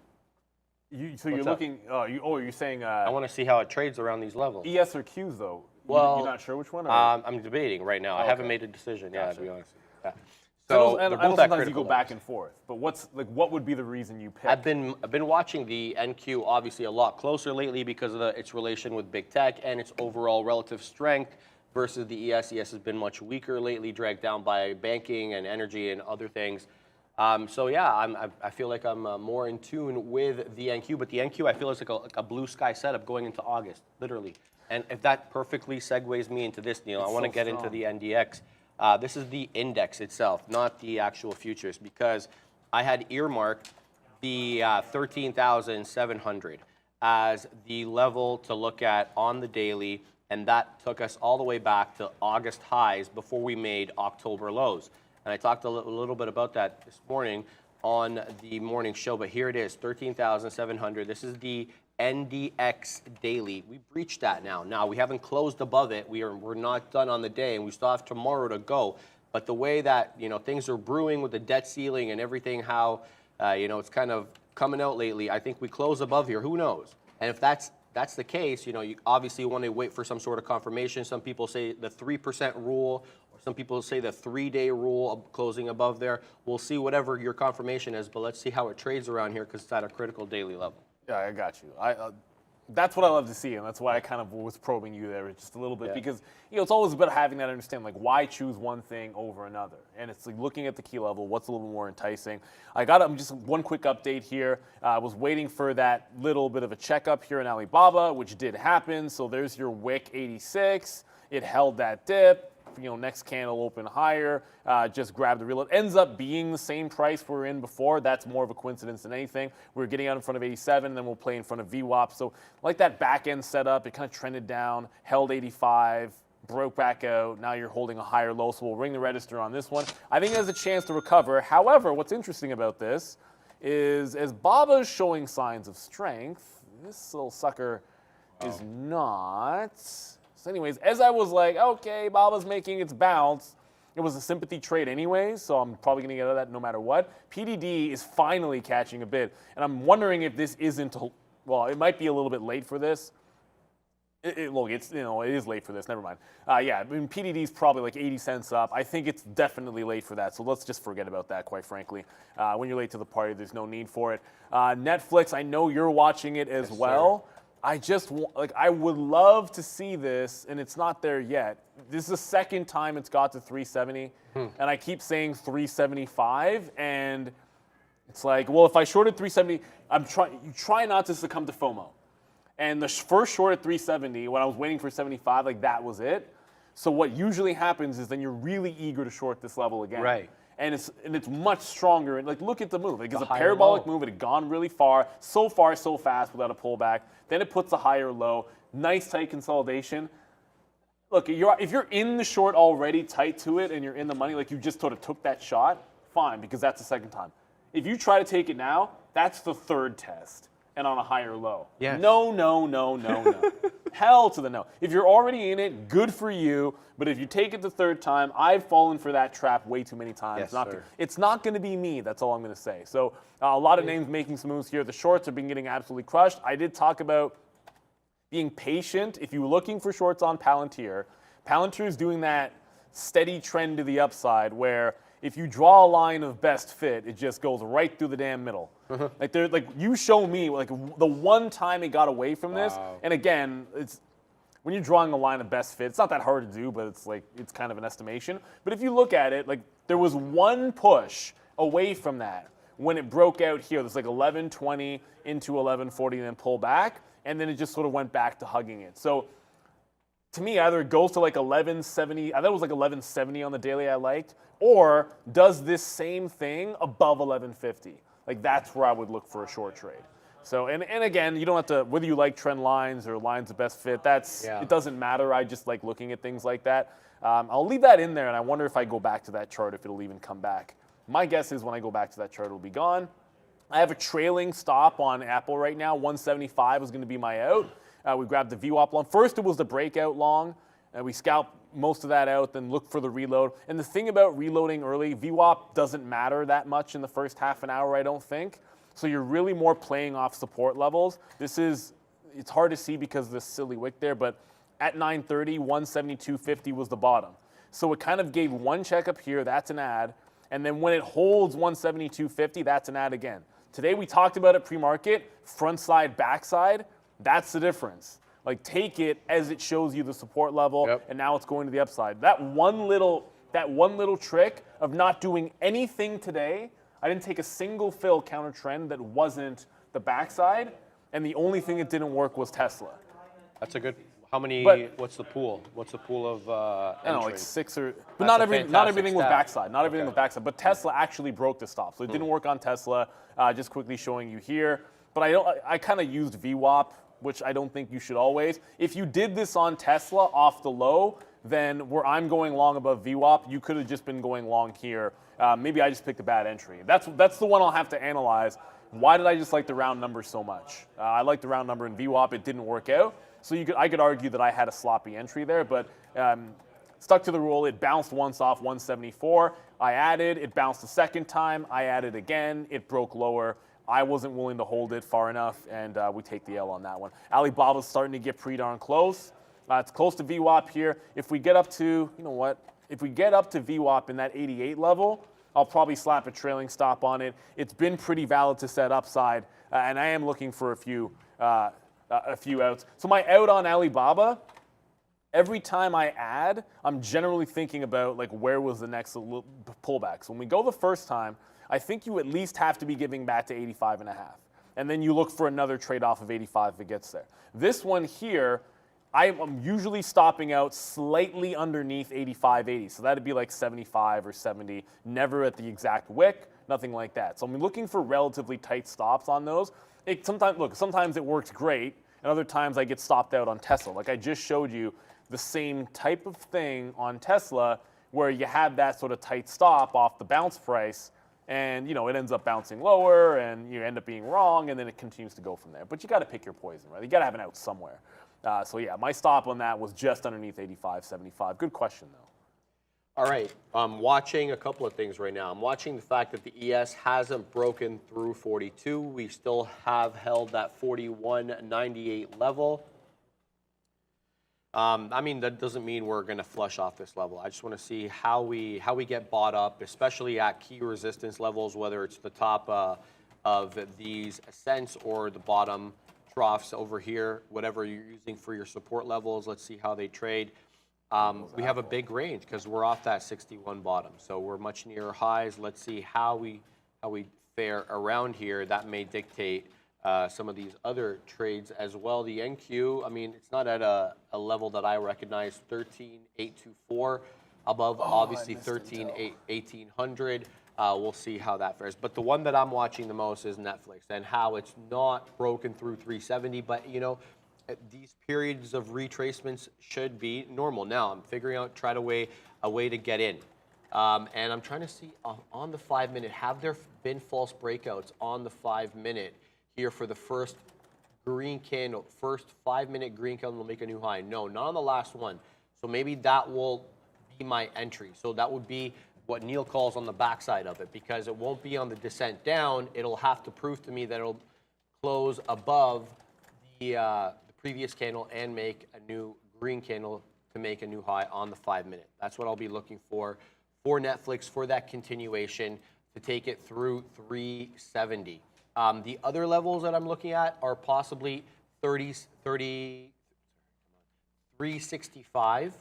So you're looking, you're saying... I want to see how it trades around these levels. ES or Qs, though? Well, you're not sure which one? Or? I'm debating right now. I haven't made a decision. Gotcha. Yeah, to be honest. Yeah. So they're I know both at sometimes you critical go back levels. and forth, but what would be the reason you pick? I've been watching the NQ obviously a lot closer lately because of its relation with big tech and its overall relative strength versus the ES. ES has been much weaker lately, dragged down by banking and energy and other things. So yeah, I feel like I'm more in tune with the NQ, but the NQ I feel is like a blue sky setup going into August, literally. And if that perfectly segues me into this, Neil, I want to get into the NDX. This is the index itself, not the actual futures, because I had earmarked the 13,700 as the level to look at on the daily, and that took us all the way back to August highs before we made October lows. And I talked a little bit about that this morning. on the morning show, but here it is, 13,700. This is the NDX daily. We breached that now. Now, we haven't closed above it. We're not done on the day, and we still have tomorrow to go. But the way that, things are brewing with the debt ceiling and everything, how, it's kind of coming out lately, I think we close above here. Who knows? And if that's the case, you obviously want to wait for some sort of confirmation. Some people say the 3% rule, or some people say the 3-day rule of closing above there. We'll see whatever your confirmation is, but let's see how it trades around here because it's at a critical daily level. Yeah, I got you. That's what I love to see, and that's why I kind of was probing you there just a little bit, because it's always about having that understanding, like why choose one thing over another, and it's like looking at the key level, what's a little more enticing. Just one quick update here. I was waiting for that little bit of a checkup here in Alibaba, which did happen. So there's your wick 86. It held that dip. Next candle open higher, just grab the reload. Ends up being the same price we were in before. That's more of a coincidence than anything. We're getting out in front of 87, and then we'll play in front of VWAP. So like that back end setup, it kind of trended down, held 85, broke back out. Now you're holding a higher low, so we'll ring the register on this one. I think it has a chance to recover. However, what's interesting about this is as Baba's showing signs of strength, this little sucker is not. So anyways, as I was like, okay, Baba's making its bounce, it was a sympathy trade anyways, so I'm probably going to get out of that no matter what. PDD is finally catching a bid, and I'm wondering if this isn't, well, it might be a little bit late for this. Look, it is late for this, never mind. PDD is probably like 80 cents up. I think it's definitely late for that, so let's just forget about that, quite frankly. When you're late to the party, there's no need for it. Netflix, I know you're watching it as well. Sir. I would love to see this, and it's not there yet. This is the second time it's got to 370, and I keep saying 375, and it's like, well, if I shorted 370, you try not to succumb to FOMO. And the first short at 370, when I was waiting for 75, that was it. So what usually happens is then you're really eager to short this level again. Right. And it's much stronger. And look at the move. It's a parabolic move. It had gone really far, so fast without a pullback. Then it puts a higher low. Nice tight consolidation. Look, if you're in the short already tight to it and you're in the money, like you just sort of took that shot, fine, because that's the second time. If you try to take it now, that's the third test and on a higher low. Yes. No. Hell to the no. If you're already in it, good for you. But if you take it the third time, I've fallen for that trap way too many times. Yes, It's not going to be me. That's all I'm going to say. So a lot of names making some moves here. The shorts have been getting absolutely crushed. I did talk about being patient. If you're looking for shorts on Palantir, Palantir is doing that steady trend to the upside where if you draw a line of best fit, it just goes right through the damn middle. You show me the one time it got away from this, and again, it's when you're drawing a line of best fit, it's not that hard to do, but it's kind of an estimation. But if you look at it, there was one push away from that when it broke out here. There's 1120 into 1140 and then pull back, and then it just sort of went back to hugging it. So to me, either it goes to 1170, I thought it was 1170 on the daily I liked, or does this same thing above 1150. That's where I would look for a short trade. So, and again, you don't have to, whether you like trend lines or lines of best fit, it doesn't matter. I just like looking at things like that. I'll leave that in there, and I wonder if I go back to that chart, if it'll even come back. My guess is when I go back to that chart, it'll be gone. I have a trailing stop on Apple right now. 175 is going to be my out. We grabbed the VWAP long. First, it was the breakout long. We scalped most of that out, then looked for the reload. And the thing about reloading early, VWAP doesn't matter that much in the first half an hour, I don't think. So you're really more playing off support levels. It's hard to see because of this silly wick there, but at 9:30, 172.50 was the bottom. So it kind of gave one check up here, that's an add. And then when it holds 172.50, that's an add again. Today we talked about it pre-market, front side, back side. That's the difference. Take it as it shows you the support level, and now it's going to the upside. That one little trick of not doing anything today, I didn't take a single fill counter trend that wasn't the backside, and the only thing that didn't work was Tesla. That's a good. How many? What's the pool? What's the pool of? I don't know, 6 or. But not everything was backside. Not everything was backside. But Tesla actually broke the stop, so it didn't work on Tesla. Just quickly showing you here. But I kind of used VWAP, which I don't think you should always. If you did this on Tesla off the low, then where I'm going long above VWAP, you could have just been going long here. Maybe I just picked a bad entry. That's the one I'll have to analyze. Why did I just like the round number so much? I like the round number in VWAP. It didn't work out. So I could argue that I had a sloppy entry there, but stuck to the rule. It bounced once off 174. I added. It bounced the second time. I added again. It broke lower. I wasn't willing to hold it far enough, and we take the L on that one. Alibaba's starting to get pretty darn close. It's close to VWAP here. If we get up to, you know what? If we get up to VWAP in that 88 level, I'll probably slap a trailing stop on it. It's been pretty valid to set upside, and I am looking for a few outs. So my out on Alibaba, every time I add, I'm generally thinking about like where was the next pullback. So when we go the first time, I think you at least have to be giving back to 85.5. And then you look for another trade-off of 85 if it gets there. This one here, I'm usually stopping out slightly underneath 85.80. So that'd be like 75 or 70, never at the exact wick, nothing like that. So I'm looking for relatively tight stops on those. Sometimes it works great, and other times I get stopped out on Tesla. Like I just showed you the same type of thing on Tesla where you have that sort of tight stop off the bounce price, and it ends up bouncing lower, and you end up being wrong, and then it continues to go from there. But you got to pick your poison, right? You got to have an out somewhere. So yeah, my stop on that was just underneath 85.75. Good question though. All right, I'm watching a couple of things right now. I'm watching the fact that the ES hasn't broken through 42. We still have held that 41.98 level. I mean, that doesn't mean we're going to flush off this level. I just want to see how we get bought up, especially at key resistance levels, whether it's the top of these ascents or the bottom troughs over here, whatever you're using for your support levels. Let's see how they trade. We have a big range because we're off that 61 bottom, so we're much nearer highs. Let's see how we fare around here. That may dictate some of these other trades as well. The NQ, I mean, it's not at a level that I recognize. 13,824 above, obviously 1800. We'll see how that fares. But the one that I'm watching the most is Netflix and how it's not broken through 370. But, these periods of retracements should be normal. Now, I'm figuring out, a way to get in. And I'm trying to see on the 5-minute, have there been false breakouts on the 5-minute here for the first green candle, first 5-minute green candle will make a new high? No, not on the last one. So maybe that will be my entry. So that would be what Neil calls on the backside of it, because it won't be on the descent down. It'll have to prove to me that it'll close above the previous candle and make a new green candle to make a new high on the 5-minute. That's what I'll be looking for Netflix, for that continuation to take it through 370. The other levels that I'm looking at are possibly 365.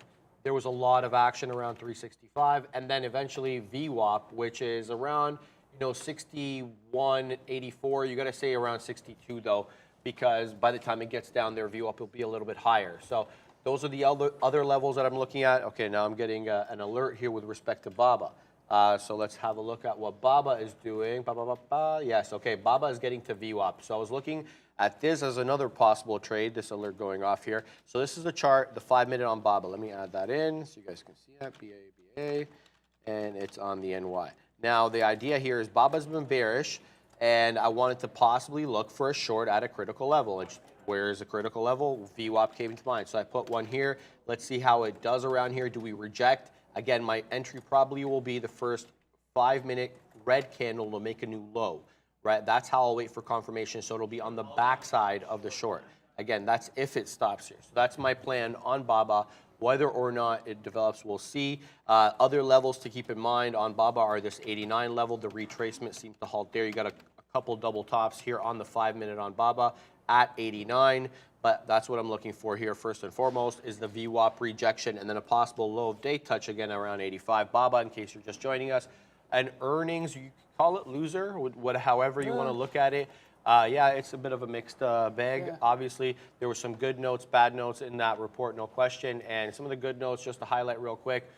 There was a lot of action around 365, and then eventually VWAP, which is around 61.84. You got to say around 62 though, because by the time it gets down there, VWAP will be a little bit higher. So those are the other levels that I'm looking at. Okay, now I'm getting an alert here with respect to BABA. So let's have a look at what BABA is doing. Yes, okay, BABA is getting to VWAP. So I was looking at this as another possible trade, this alert going off here. So this is the chart, the 5-minute on BABA. Let me add that in so you guys can see that, BA, and it's on the NY. Now, the idea here is BABA's been bearish, and I wanted to possibly look for a short at a critical level. Where is a critical level? VWAP came to mind. So I put one here. Let's see how it does around here. Do we reject? Again, my entry probably will be the first 5-minute red candle to make a new low, right? That's how I'll wait for confirmation. So it'll be on the backside of the short. Again, that's if it stops here. So that's my plan on BABA. Whether or not it develops, we'll see. Other levels to keep in mind on BABA are this 89 level. The retracement seems to halt there. You got a couple double tops here on the 5-minute on BABA at 89. But that's what I'm looking for here first and foremost is the VWAP rejection and then a possible low of day touch again around 85. BABA, in case you're just joining us. And earnings, you call it loser, however you want to look at it. Yeah, it's a bit of a mixed bag. Yeah. Obviously, there were some good notes, bad notes in that report, no question. And some of the good notes, just to highlight real quick,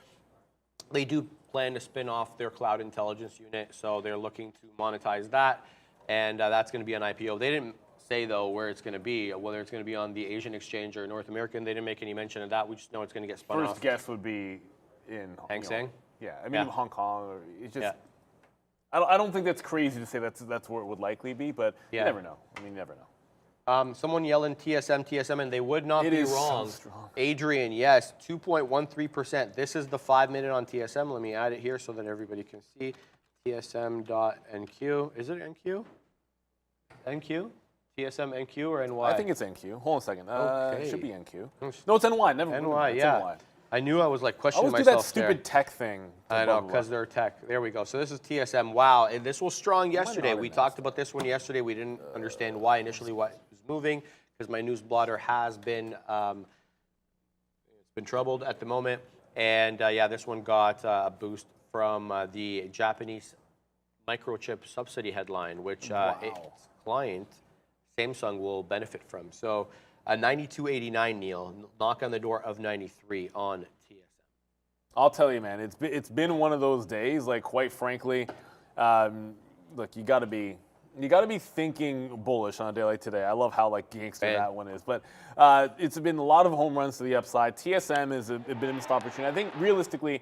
they do plan to spin off their cloud intelligence unit. So they're looking to monetize that. And that's going to be an IPO. They didn't say, though, where it's going to be, whether it's going to be on the Asian exchange or North American. They didn't make any mention of that. We just know it's going to get spun off. First guess would be in Hang Seng? Yeah, I mean Yeah. Hong Kong. Or it's just. Yeah. I don't think that's crazy to say that's where it would likely be, but Yeah. you never know. I mean, you never know. Someone yelling TSM, and they would not It be is so wrong. strong. Adrian, yes, 2.13%. This is the 5-minute on TSM. Let me add it here so that everybody can see. TSM.NQ. Is it NQ? NQ? TSM NQ or NY? I think it's NQ. Hold on a second. It should be NQ. No, it's NY. Never. NY, it's yeah. NY. I knew I was like I questioning always do myself that stupid tech thing. I know, because they're tech. There we go. So this is TSM. Wow, and this was strong yesterday. not We in talked about this one yesterday. We didn't understand why initially why it was moving, because my news blotter has been it's been troubled at the moment. And yeah, this one got a boost from the Japanese microchip subsidy headline, which its client Samsung will benefit from. So 92.89, Neil, knock on the door of 93 on TSM. I'll tell you, man, it's been one of those days. Like, quite frankly, look, you got to be thinking bullish on a day like today. I love how like gangster that one is, but it's been a lot of home runs to the upside. TSM is a bit of a missed opportunity. I think realistically,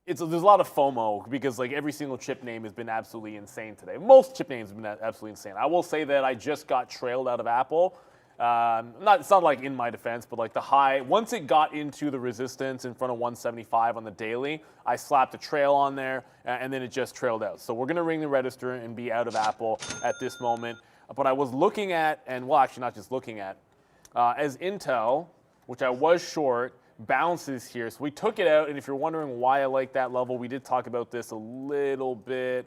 there's a lot of FOMO because like every single chip name has been absolutely insane today. Most chip names have been absolutely insane. I will say that I just got trailed out of Apple. It's not like in my defense, but like the high, once it got into the resistance in front of 175 on the daily, I slapped a trail on there and then it just trailed out. So we're going to ring the register and be out of Apple at this moment. But I was looking at, and well, actually not just looking at, as Intel, which I was short, bounces here. So we took it out, and if you're wondering why I like that level, we did talk about this a little bit.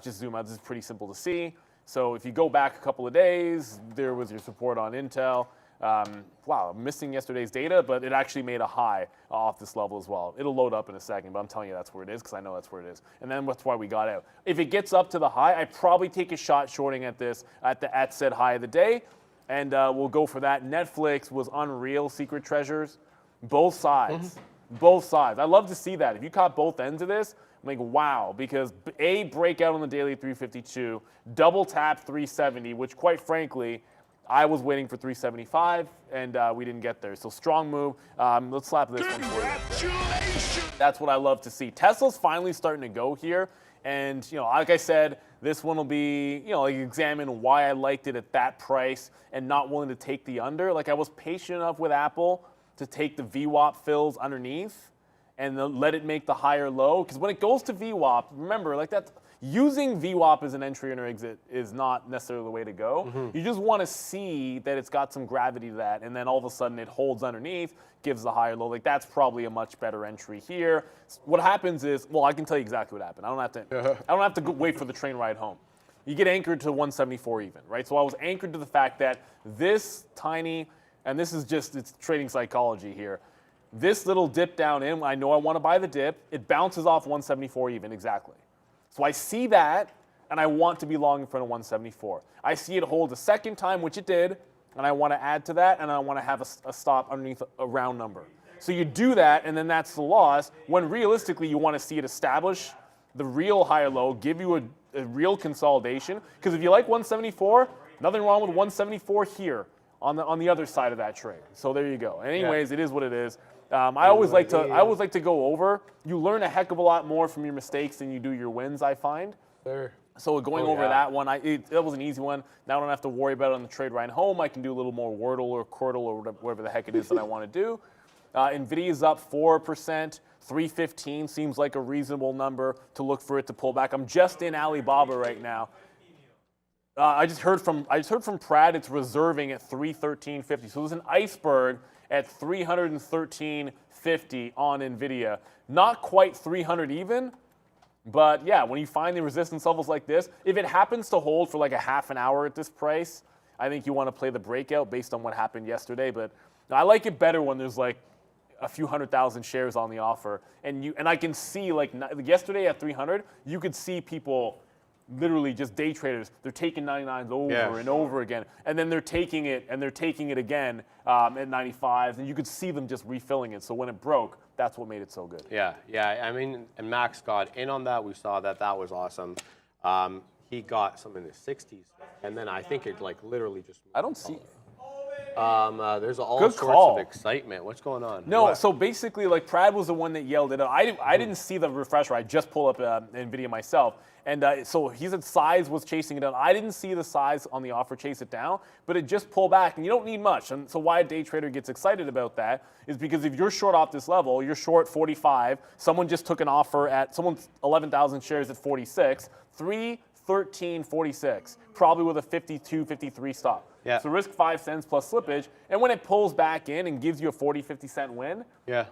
Just zoom out. This is pretty simple to see. So if you go back a couple of days, there was your support on Intel. Wow, I'm missing yesterday's data, but it actually made a high off this level as well. It'll load up in a second, but I'm telling you that's where it is because I know that's where it is. And then that's why we got out. If it gets up to the high, I'd probably take a shot shorting at this at said high of the day, and we'll go for that. Netflix was unreal, Secret Treasures. Both sides. Both sides. I love to see that. If you caught both ends of this, I'm like, wow, because A, breakout on the daily 352, double tap 370, which quite frankly, I was waiting for 375, and we didn't get there. So strong move. Let's slap this one for you. That's what I love to see. Tesla's finally starting to go here. And, you know, like I said, this one will be, you know, like examine why I liked it at that price and not willing to take the under. Like I was patient enough with Apple to take the VWAP fills underneath and let it make the higher low. Because when it goes to VWAP, remember, like that's using VWAP as an entry or exit is not necessarily the way to go. You just want to see that it's got some gravity to that, and then all of a sudden it holds underneath, gives the higher low. Like that's probably a much better entry here. What happens is, well, I can tell you exactly what happened. I don't have to go wait for the train ride home. You get anchored to 174 even, right? So I was anchored to the fact that this tiny, and this is just, it's trading psychology here. This little dip down in, I know I want to buy the dip. It bounces off 174 even, exactly. So I see that, and I want to be long in front of 174. I see it hold a second time, which it did, and I want to add to that, and I want to have a stop underneath a round number. So you do that, and then that's the loss, when realistically you want to see it establish the real higher low, give you a real consolidation. Because if you like 174, nothing wrong with 174 here on the other side of that trade. So there you go. Anyways, It is what it is. I always like to go over. You learn a heck of a lot more from your mistakes than you do your wins, I find. So going over that one, that was an easy one. Now I don't have to worry about it on the trade ride home. I can do a little more Wordle or Quirtle or whatever the heck it is that I want to do. NVIDIA's up 4%. 315 seems like a reasonable number to look for it to pull back. I'm just in Alibaba right now. I just heard from Pratt it's reserving at 313.50. So there's an iceberg at 313.50 on NVIDIA. Not quite 300 even, but yeah, when you find the resistance levels like this, if it happens to hold for like a half an hour at this price, I think you want to play the breakout based on what happened yesterday. But I like it better when there's like a few 100,000 shares on the offer, and I can see like yesterday at 300, you could see people literally just day traders. They're taking 99s over and over again, and then they're taking it again at 95, and you could see them just refilling it. So when it broke, that's what made it so good. Yeah. I mean, and Max got in on that. We saw that was awesome. he got some in the 60s, and then I think it like literally just. I don't see. There's all Good sorts call. of excitement. What's going on? No, What? so basically, like Prad was the one that yelled it out. I didn't see the refresher. I just pulled up NVIDIA myself. And so he said size was chasing it down. I didn't see the size on the offer chase it down, but it just pulled back, and you don't need much. And so why a day trader gets excited about that is because if you're short off this level, you're short 45, someone just took an offer at, someone's 11,000 shares at 46, 313.46, probably with a 52, 53 stop. Yeah. So risk 5 cents plus slippage, and when it pulls back in and gives you a 40, 50 cent win, Yeah.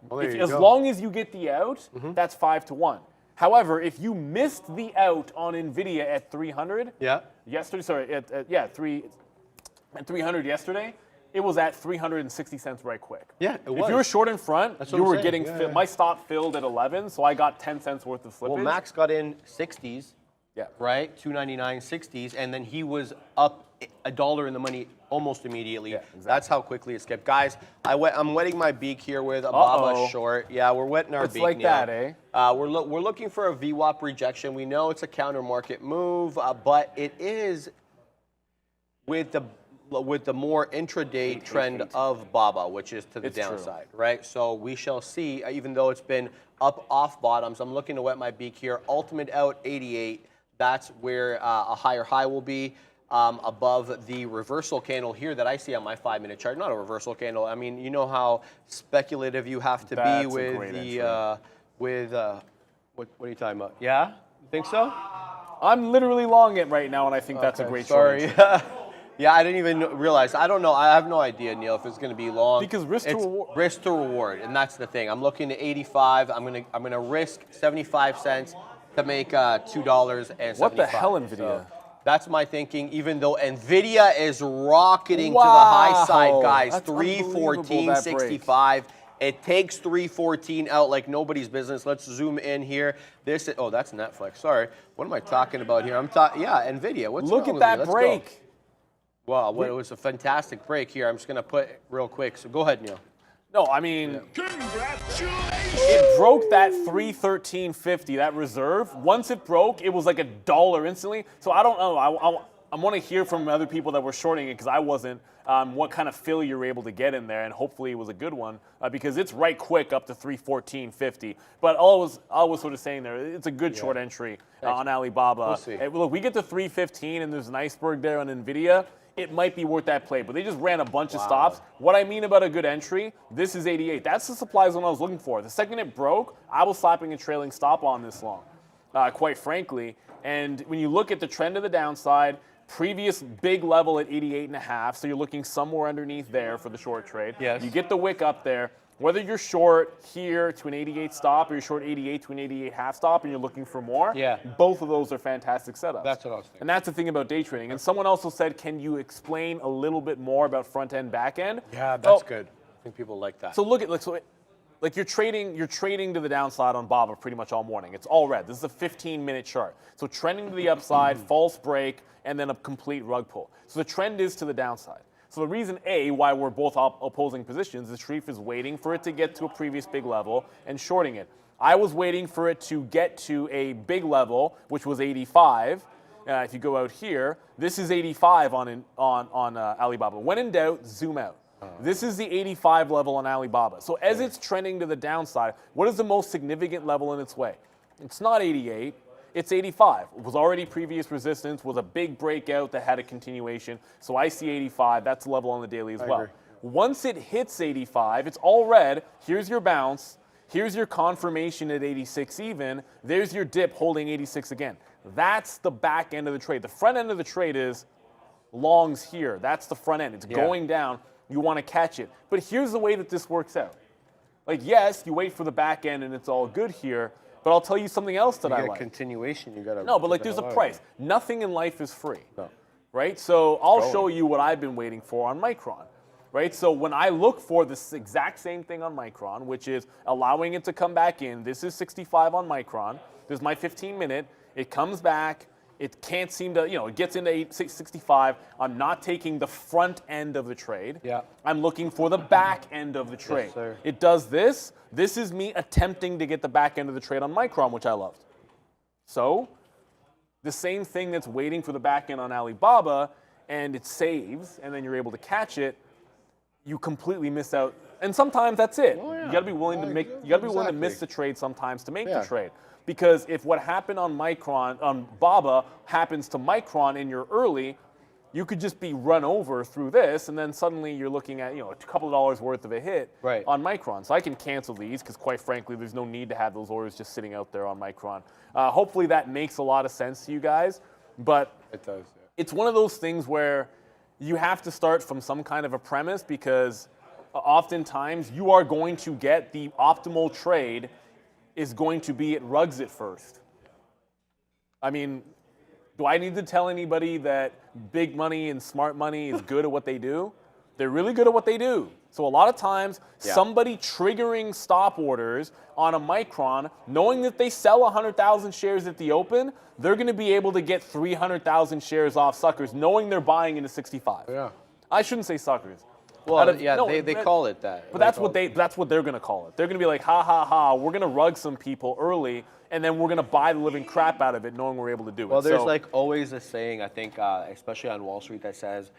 Well, there you as go. long as you get the out, that's 5 to 1. However, if you missed the out on NVIDIA at 300, Yeah. yesterday, sorry, at 300 yesterday, it was at 360 cents right quick. Yeah, it was. If you were short in front, That's what you I'm were saying. getting Yeah. my stop filled at 11, so I got 10 cents worth of slippage. Well, Max got in 60s, Yeah. right? 299 60s, and then he was up $1 in the money almost immediately. Yeah, exactly. That's how quickly it skipped. Guys, I'm wetting my beak here with a Baba short. Yeah, we're wetting our It's beak like now. that, eh? We're looking for a VWAP rejection. We know it's a counter market move, but it is with the more intraday trend of Baba, which is to the It's true. downside, right? So we shall see, even though it's been up off bottoms. I'm looking to wet my beak here. Ultimate out 88. That's where a higher high will be. Above the reversal candle here that I see on my 5-minute chart. Not a reversal candle. I mean, you know how speculative you have to That's be a with great the entry. what are you talking about? Yeah, you think so? I'm literally long it right now, and I think that's a Okay, great sorry. short entry. Yeah, I didn't even realize. I don't know. I have no idea, Neil, if it's going to be long. Because risk to It's reward. risk to reward, and that's the thing. I'm looking to 85. I'm gonna risk 75 cents to make $2.75. What the hell, NVIDIA? So that's my thinking. Even though NVIDIA is rocketing to the high side, guys. That's unbelievable, that break. 314.65. It takes 314 out like nobody's business. Let's zoom in here. This is, oh, that's Netflix. Sorry. What am I talking about here? I'm talking, yeah, NVIDIA. What's Look wrong at with that me? Let's break. go. Wow, well, it was a fantastic break here. I'm just going to put it real quick. So go ahead, Neil. No, I mean, it broke that 313.50, that reserve. Once it broke, it was like $1 instantly. So I don't know. I want to hear from other people that were shorting it because I wasn't. What kind of fill you're able to get in there, and hopefully it was a good one because it's right quick up to 314.50. But all I was sort of saying there, it's a good short entry on Alibaba. We'll see. Hey, look, we get to 315 and there's an iceberg there on NVIDIA. It might be worth that play, but they just ran a bunch of stops. What I mean about a good entry, this is 88. That's the supply zone I was looking for. The second it broke, I was slapping a trailing stop on this long, quite frankly. And when you look at the trend of the downside, previous big level at 88.5, so you're looking somewhere underneath there for the short trade. Yes. You get the wick up there. Whether you're short here to an 88 stop or you're short 88 to an 88 half stop and you're looking for more, both of those are fantastic setups. That's what I was thinking. And that's the thing about day trading. And someone also said, can you explain a little bit more about front end, back end? Yeah, that's good. I think people like that. So look at like you're trading to the downside on Baba pretty much all morning. It's all red. This is a 15-minute chart. So trending to the upside, false break, and then a complete rug pull. So the trend is to the downside. So the reason why we're both opposing positions is Sharif is waiting for it to get to a previous big level and shorting it. I was waiting for it to get to a big level, which was 85. If you go out here, this is 85 on Alibaba. When in doubt, zoom out. This is the 85 level on Alibaba. So as it's trending to the downside, what is the most significant level in its way? It's not 88. It's 85. It was already previous resistance, was a big breakout that had a continuation. So I see 85. That's the level on the daily as well. agree. Once it hits 85, it's all red. Here's your bounce. Here's your confirmation at 86 even. There's your dip holding 86 again. That's the back end of the trade. The front end of the trade is longs here. That's the front end. It's going down. You want to catch it. But here's the way that this works out. Like, yes, you wait for the back end and it's all good here. But I'll tell you something else that I like. Continuation, you got to. No, but like there's a price. Nothing in life is free. No. Right? So I'll show you what I've been waiting for on Micron. Right? So when I look for this exact same thing on Micron, which is allowing it to come back in, this is 65 on Micron. This is my 15-minute. It comes back. It can't seem to, it gets into 65. I'm not taking the front end of the trade. Yeah. I'm looking for the back end of the trade. Yes, sir. It does this. This is me attempting to get the back end of the trade on Micron, which I loved. So the same thing that's waiting for the back end on Alibaba, and it saves, and then you're able to catch it, you completely miss out. And sometimes that's it. Oh, yeah. You got to be willing to make. You got to be willing to miss Exactly. the trade sometimes to make Yeah. the trade. Because if what happened on BABA happens to Micron and you're early, you could just be run over through this, and then suddenly you're looking at a couple of dollars worth of a hit Right. on Micron. So I can cancel these because, quite frankly, there's no need to have those orders just sitting out there on Micron. Hopefully that makes a lot of sense to you guys, but It does. Yeah. it's one of those things where you have to start from some kind of a premise because oftentimes you are going to get the optimal trade is going to be it rugs it first. I mean, do I need to tell anybody that big money and smart money is good at what they do? They're really good at what they do. So a lot of times, somebody triggering stop orders on a Micron, knowing that they sell 100,000 shares at the open, they're going to be able to get 300,000 shares off suckers, knowing they're buying into 65. Yeah. I shouldn't say suckers. Well, they call it that. But that's what they're going to call it. They're going to be like, ha ha ha, we're going to rug some people early, and then we're going to buy the living crap out of it, knowing we're able to do it. Well, there's like always a saying, I think, especially on Wall Street, that says,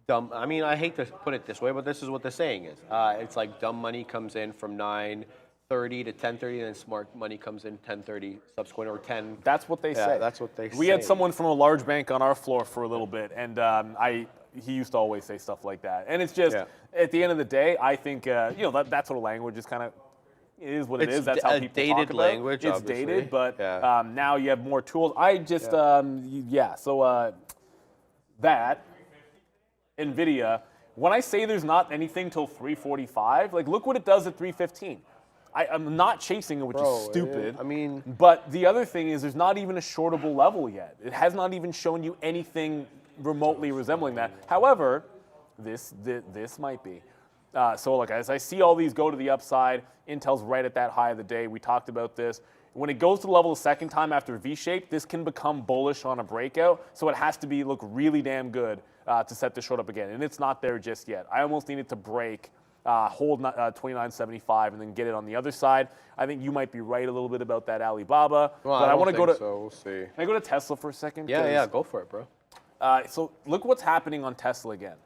dumb. I mean, I hate to put it this way, but this is what the saying is. It's like dumb money comes in from 9:30 to 10:30, and then smart money comes in 10:30 subsequent or 10. That's what they say. That's what they say. We had someone from a large bank on our floor for a little bit, and he used to always say stuff like that. And it's just, at the end of the day, I think, that sort of language is kind of, it is what it is. That's how people dated talk about language, it. It's obviously. dated, but now you have more tools. I just, so that, NVIDIA, when I say there's not anything till 345, like look what it does at 315. I'm not chasing it, which is stupid. I mean, but the other thing is there's not even a shortable level yet. It has not even shown you anything remotely resembling that. However, this might be. So look, as I see all these go to the upside, Intel's right at that high of the day. We talked about this. When it goes to the level a second time after V-shape, this can become bullish on a breakout. So it has to look really damn good to set the short up again. And it's not there just yet. I almost need it to break, hold 29.75, and then get it on the other side. I think you might be right a little bit about that Alibaba. well, but I want to go to. So we'll see. Can I go to Tesla for a second? Yeah, go for it, bro. So look what's happening on Tesla again.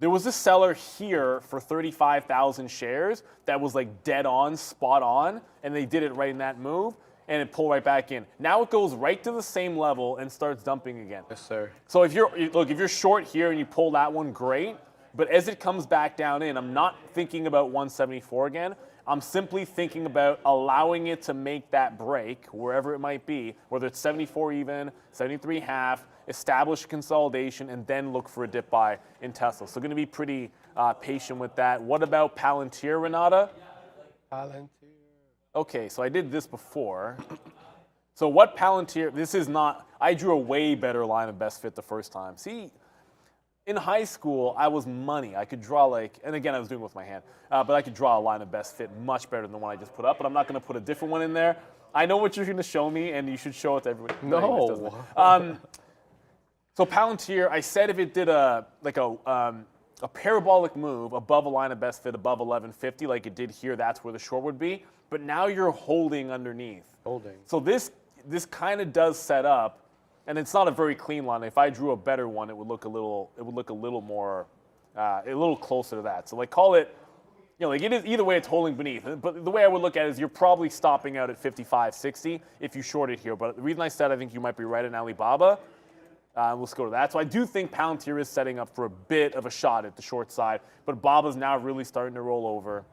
There was a seller here for 35,000 shares that was like dead on, spot on, and they did it right in that move, and it pulled right back in. Now it goes right to the same level and starts dumping again. Yes, sir. So if you're short here and you pull that one, great. But as it comes back down in, I'm not thinking about 174 again. I'm simply thinking about allowing it to make that break, wherever it might be, whether it's 74 even, 73 half, establish consolidation, and then look for a dip buy in Tesla. So going to be pretty patient with that. What about Palantir, Renata? Palantir. Okay, so I did this before. So what Palantir, this is not, I drew a way better line of best fit the first time. See, in high school, I was money. I could draw and again, I was doing it with my hand, but I could draw a line of best fit much better than the one I just put up, but I'm not going to put a different one in there. I know what you're going to show me, and you should show it to everybody. No. So Palantir, I said if it did a parabolic move above a line of best fit, above 1150, like it did here, that's where the short would be. But now you're holding underneath. Holding. So this kind of does set up, and it's not a very clean line. If I drew a better one, it would look a little more, a little closer to that. So like call it, it is either way it's holding beneath. But the way I would look at it is you're probably stopping out at 55.60 if you short it here. But the reason I said I think you might be right in Alibaba. Let's go to that. So I do think Palantir is setting up for a bit of a shot at the short side, but Baba's now really starting to roll over.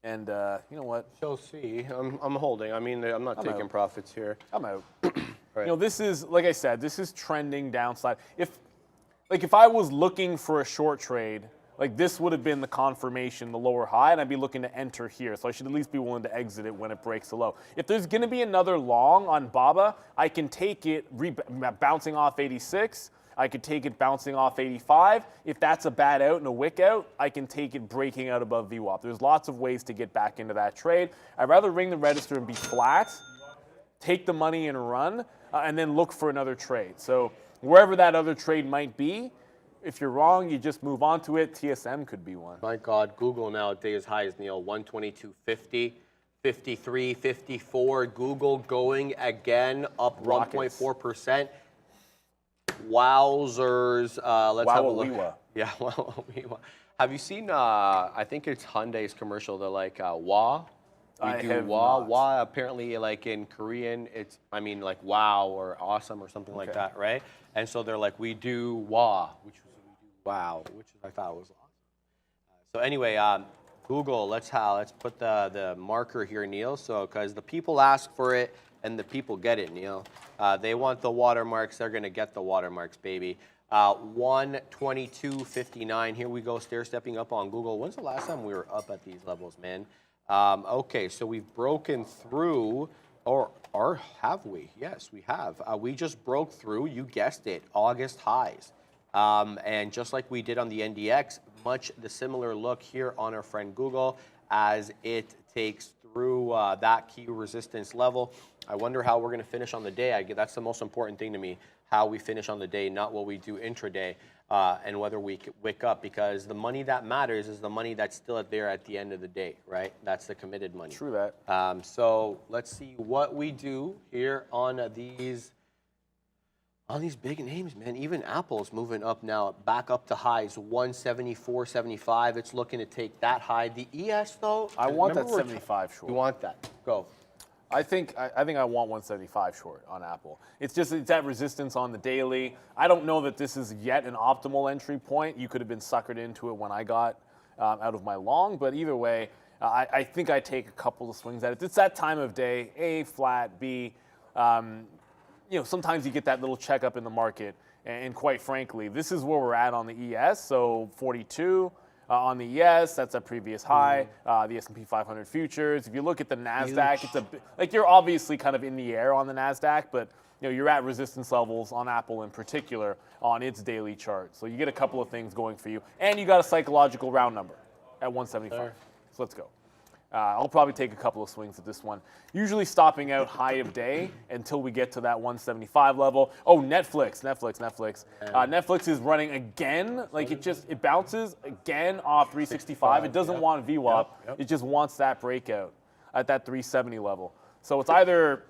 And you know what? Shall see. I'm holding. I mean, I'm not taking profits here. I'm out. Right. This is, like I said, this is trending downside. If I was looking for a short trade, this would have been the confirmation, the lower high, and I'd be looking to enter here. So I should at least be willing to exit it when it breaks the low. If there's going to be another long on Baba, I can take it bouncing off 86. I could take it bouncing off 85. If that's a bad out and a wick out, I can take it breaking out above VWAP. There's lots of ways to get back into that trade. I'd rather ring the register and be flat, take the money and run, and then look for another trade. So wherever that other trade might be, if you're wrong, you just move on to it. TSM could be one. My God, Google now, day as high as Neil, 122.50. 53, 54. Google going again, up 1.4%. Wowzers. Let's have a look. Yeah, wow. Have you seen, I think it's Hyundai's commercial, they're like, wah? We do wah. Wah, apparently, like in Korean, it's, I mean, like wow or awesome or something like that, right? And so they're like, we do wah, which was we do wow, which I thought was awesome. So anyway, Google, let's put the marker here, Neil. So, because the people ask for it and the people get it, Neil. They want the watermarks, they're gonna get the watermarks, baby. 122.59. Here we go, stair-stepping up on Google. When's the last time we were up at these levels, man? Okay, so we've broken through, or have we? Yes, we have. We just broke through, you guessed it, August highs. And just like we did on the NDX, much the similar look here on our friend Google as it takes through that key resistance level. I wonder how we're going to finish on the day. That's the most important thing to me, how we finish on the day, not what we do intraday, and whether we wick up, because the money that matters is the money that's still there at the end of the day, right? That's the committed money. True that. So let's see what we do here on these big names, man. Even Apple's moving up now, back up to highs, 174.75. It's looking to take that high. The ES, though, I want that 75 short. You want that? Go. I think I want 175 short on Apple. It's that resistance on the daily. I don't know that this is yet an optimal entry point. You could have been suckered into it when I got out of my long, but either way, I think I take a couple of swings at it. It's that time of day, A, flat, B. Sometimes you get that little checkup in the market, and quite frankly, this is where we're at on the ES, so 42. On the ES, that's a previous high. The S&P 500 futures. If you look at the NASDAQ, it's you're obviously kind of in the air on the NASDAQ, but you're at resistance levels on Apple in particular on its daily chart. So you get a couple of things going for you, and you got a psychological round number at 175. So let's go. I'll probably take a couple of swings at this one. Usually stopping out high of day until we get to that 175 level. Oh, Netflix. Netflix is running again. It bounces again off 365. It doesn't want VWAP. It just wants that breakout at that 370 level. So it's either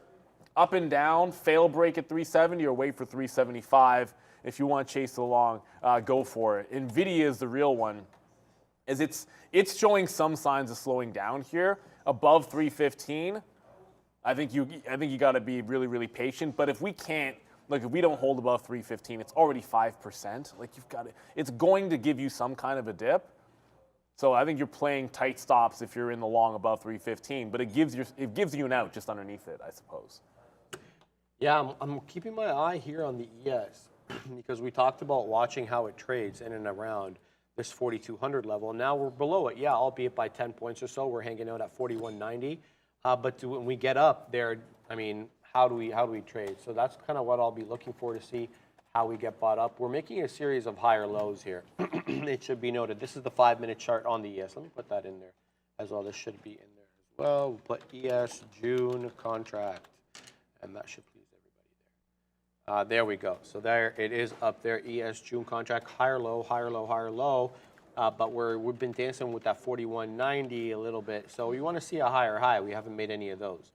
up and down, fail break at 370, or wait for 375. If you want to chase along, go for it. NVIDIA is the real one. As it's showing some signs of slowing down here above 315. I think you got to be really, really patient. But if we can't, if we don't hold above 315, it's already 5%. It's going to give you some kind of a dip. So I think you're playing tight stops if you're in the long above 315. But it gives you an out just underneath it, I suppose. Yeah, I'm keeping my eye here on the ES because we talked about watching how it trades in and around this 4,200 level. Now we're below it, albeit by 10 points or so. We're hanging out at 41.90. But when we get up there, I mean, how do we trade? So that's kind of what I'll be looking for to see how we get bought up. We're making a series of higher lows here. It should be noted. This is the 5-minute chart on the ES. Let me put that in there as well. This should be in there as well. We'll put ES June contract, and that should please everybody. There we go. So there it is up there. ES June contract, higher low, higher low, higher low. But we've been dancing with that 41.90 a little bit. So you want to see a higher high. We haven't made any of those.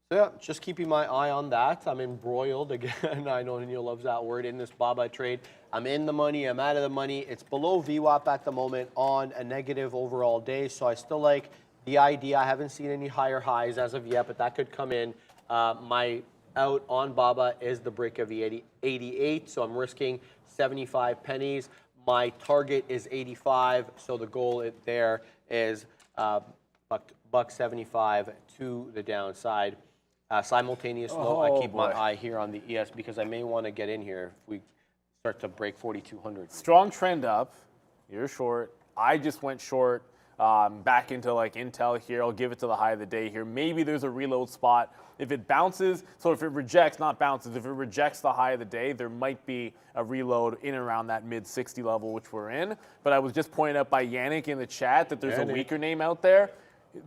So yeah, just keeping my eye on that. I'm embroiled again. I know Neil loves that word in this BABA trade. I'm in the money. I'm out of the money. It's below VWAP at the moment on a negative overall day. So I still like the idea. I haven't seen any higher highs as of yet, but that could come in. My out on BABA is the break of the 88, so I'm risking 75 pennies. My target is 85, so the goal there is $1.75 to the downside. Simultaneous low, I keep my eye here on the ES because I may want to get in here if we start to break 4,200. Strong trend up. You're short. I just went short. Back into Intel here. I'll give it to the high of the day here. Maybe there's a reload spot. If it bounces, so if it rejects, not bounces, if it rejects the high of the day, there might be a reload in and around that mid-60 level, which we're in. But I was just pointed out by Yannick in the chat that there's a weaker name out there.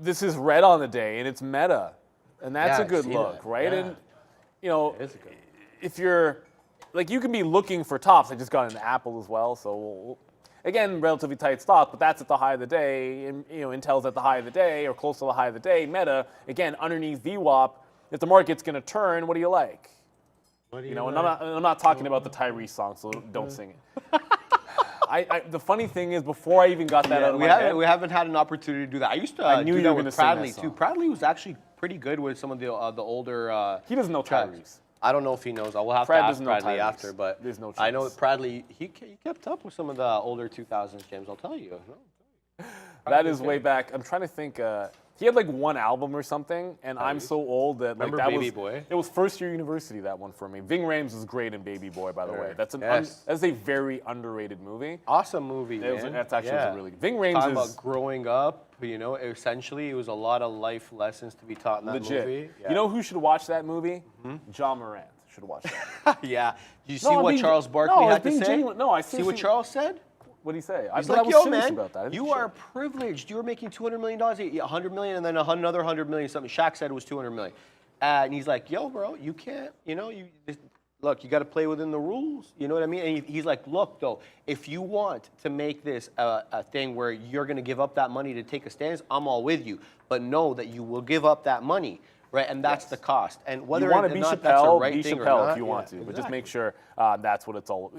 This is red on the day, and it's Meta. And that's a good look, right? Yeah. And, if you're, you can be looking for tops. I just got an Apple as well, so Again, relatively tight stock, but that's at the high of the day. And, Intel's at the high of the day or close to the high of the day. Meta, again, underneath VWAP. If the market's going to turn, what do you like? And I'm not talking about the Tyrese song, so don't sing it. The funny thing is, before I even got that out of my head, we haven't had an opportunity to do that. I used to I knew do you that were with gonna sing Pradley that too. song. Pradley was actually pretty good with some of the older. he doesn't know tracks. Tyrese. I don't know if he knows. I will have Brad to ask doesn't know Pradley Tyrese. after, but There's no I know chance. Pradley. He kept up with some of the older 2000s James. I'll tell you. That is way back. I'm trying to think. He had like one album or something, and I'm so old that like Remember that Baby was. Boy? It was first year university, that one for me. Ving Rhames was great in Baby Boy, by the way. That's Yes. that's a very underrated movie. Awesome movie, man. That's actually was a really Ving Rhames Talking is about growing up. Essentially, it was a lot of life lessons to be taught in that legit. movie. You know who should watch that movie? John Morant should watch that. Yeah. Did you see No, I'm what being- Charles no, Barkley I was had to being say? genuine. No, I see what seriously- Charles said. What did he say? He's I like, was yo, serious man, about that. you are privileged. You were making $200 million, $100 million, and then another $100 million. Something Shaq said was $200 million. And he's like, yo, bro, you can't, look, you got to play within the rules. You know what I mean? And he's like, look, though, if you want to make this a thing where you're going to give up that money to take a stance, I'm all with you. But know that you will give up that money. Right, and that's the cost. And whether you want or to be not that's the Chappelle, right be thing or Chappelle not, if you want to, but just exactly. make sure that's what it's all.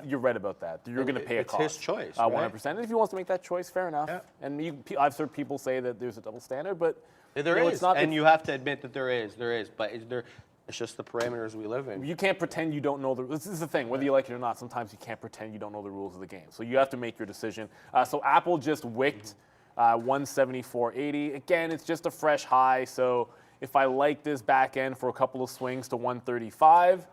You're right about that. You're going to pay a it's cost. his choice, 100%. And if he wants to make that choice, fair enough. Yeah. And I've heard people say that there's a double standard, but There you know, is, it's not. and you have to admit that there is. But it's just the parameters we live in. You can't pretend you don't know the. This is the thing. Whether you like it or not, sometimes you can't pretend you don't know the rules of the game. So you have to make your decision. So Apple just wicked 174.80. Again, it's just a fresh high. So if I like this back end for a couple of swings to 135,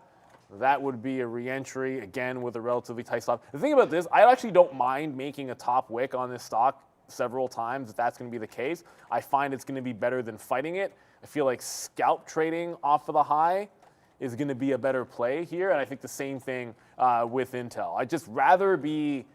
that would be a re-entry, again, with a relatively tight stop. The thing about this, I actually don't mind making a top wick on this stock several times if that's going to be the case. I find it's going to be better than fighting it. I feel like scalp trading off of the high is going to be a better play here, and I think the same thing with Intel. I'd just rather be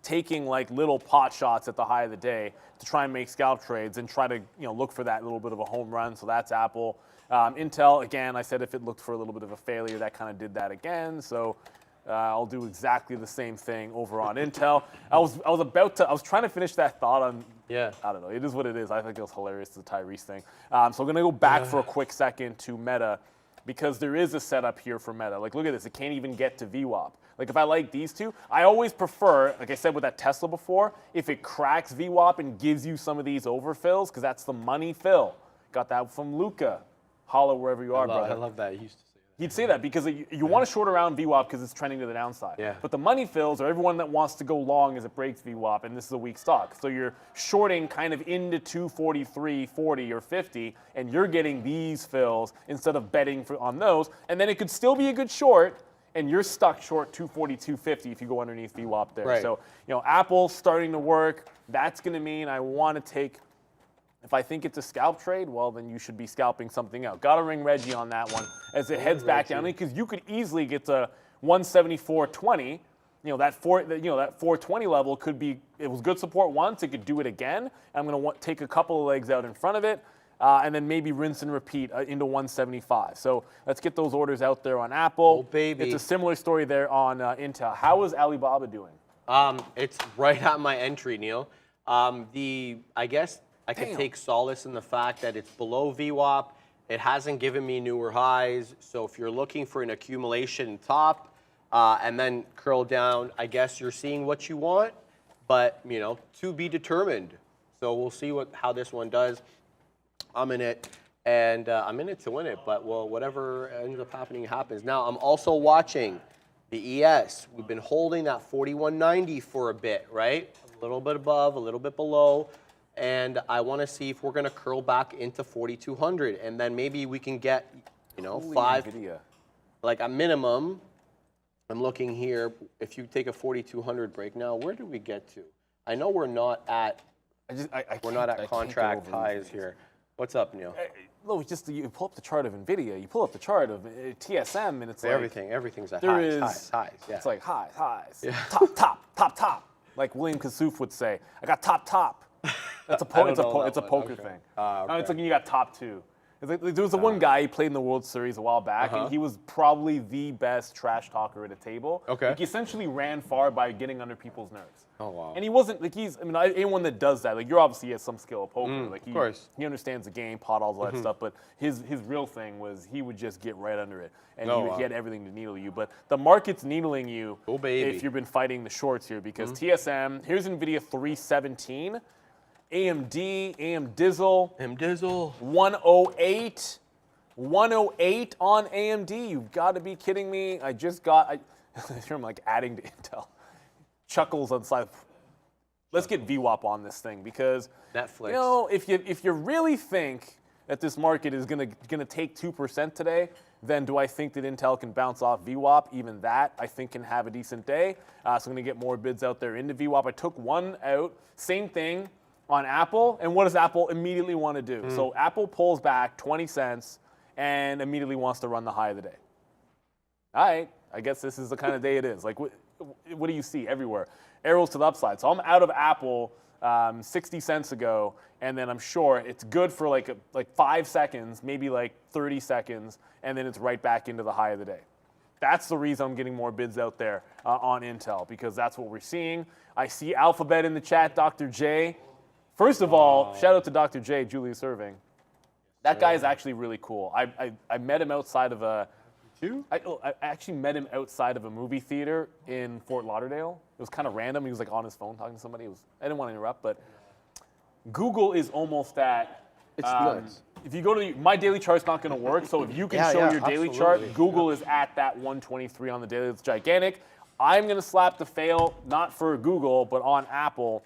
taking like little pot shots at the high of the day to try and make scalp trades and try to look for that little bit of a home run. So that's Apple. Intel, again, I said if it looked for a little bit of a failure, that kind of did that again. So I'll do exactly the same thing over on Intel. I was trying to finish that thought on. Yeah. I don't know. It is what it is. I think it was hilarious, the Tyrese thing. So I'm going to go back for a quick second to Meta because there is a setup here for Meta. Like, look at this. It can't even get to VWAP. Like, if I like these two, I always prefer, like I said with that Tesla before, if it cracks VWAP and gives you some of these overfills, because that's the money fill. Got that from Luca. Holla wherever you are, brother. I love that. He used to say that. He'd say that because you want to short around VWAP because it's trending to the downside. Yeah. But the money fills are everyone that wants to go long as it breaks VWAP, and this is a weak stock. So you're shorting kind of into 243, 40, or 50, and you're getting these fills instead of betting on those. And then it could still be a good short, and you're stuck short 240, 250 if you go underneath VWAP there. Right. So, Apple's starting to work. That's going to mean I want to take. If I think it's a scalp trade, well, then you should be scalping something out. Got to ring Reggie on that one as it heads back down because you could easily get to 174.20. That 420 level could be. It was good support once. It could do it again. I'm going to take a couple of legs out in front of it, and then maybe rinse and repeat into 175. So let's get those orders out there on Apple. Oh, baby. It's a similar story there on Intel. How is Alibaba doing? It's right at my entry, Neil. I guess I could take solace in the fact that it's below VWAP. It hasn't given me newer highs. So if you're looking for an accumulation top and then curl down, I guess you're seeing what you want, but to be determined. So we'll see how this one does. I'm in it, and I'm in it to win it. But whatever ends up happening happens. Now I'm also watching the ES. We've been holding that 41.90 for a bit, right? A little bit above, a little bit below. And I want to see if we're going to curl back into 4,200. And then maybe we can get, like a minimum. I'm looking here. If you take a 4,200 break now, where do we get to? I know we're not at contract highs here. What's up, Neil? No, it's just you pull up the chart of NVIDIA, you pull up the chart of TSM, and it's like everything's at there highs. Yeah. It's like highs, Yeah. top, like William Kassouf would say. I got top. That's a poker thing. Okay. It's like you got top two. It's like, there was the one guy, he played in the World Series a while back, and he was probably the best trash talker at a table. Okay. Like, he essentially ran far by getting under people's nerves. Oh, wow. And he wasn't, like, anyone that does that, like, you're obviously has some skill of poker. Like, of course. He understands the game, pot all that stuff, but his real thing was he would just get right under it. And he had everything to needle you. But the market's needling you if you've been fighting the shorts here, because TSM, here's NVIDIA 317. AMD, Dizzle. 108. 108 on AMD. You've got to be kidding me. I I'm like adding to Intel. Chuckles on the side. Let's get VWAP on this thing, because Netflix. You know, if you really think that this market is gonna take 2% today, then do I think that Intel can bounce off VWAP? Even that, I think, can have a decent day. So I'm gonna get more bids out there into VWAP. I took one out. Same thing on Apple, and what does Apple immediately want to do? So Apple pulls back 20 cents and immediately wants to run the high of the day. All right, I guess this is the kind of day it is. Like, what do you see everywhere? Arrows to the upside. So I'm out of Apple 60 cents ago, and then I'm sure it's good for like 5 seconds, maybe like 30 seconds, and then it's right back into the high of the day. That's the reason I'm getting more bids out there on Intel, because that's what we're seeing. I see Alphabet in the chat, Dr. J. First of all, shout out to Dr. J, Julius Irving. That guy is actually really cool. I met him outside of I actually met him outside of a movie theater in Fort Lauderdale. It was kind of random. He was like on his phone talking to somebody. I didn't want to interrupt, but Google is almost at. It's nuts. If you go to my daily chart's not going to work. So if you can show your daily chart, Google is at that 123 on the daily. It's gigantic. I'm going to slap the fail, not for Google, but on Apple.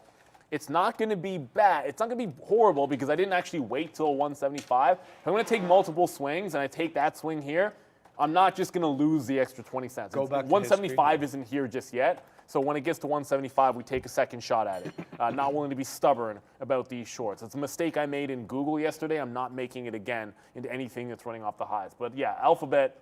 It's not going to be bad. It's not going to be horrible, because I didn't actually wait till 175. If I'm going to take multiple swings and I take that swing here, I'm not just going to lose the extra 20 cents. Go back to 175 isn't here just yet. So when it gets to 175, we take a second shot at it. Not willing to be stubborn about these shorts. It's a mistake I made in Google yesterday. I'm not making it again into anything that's running off the highs. But yeah, Alphabet,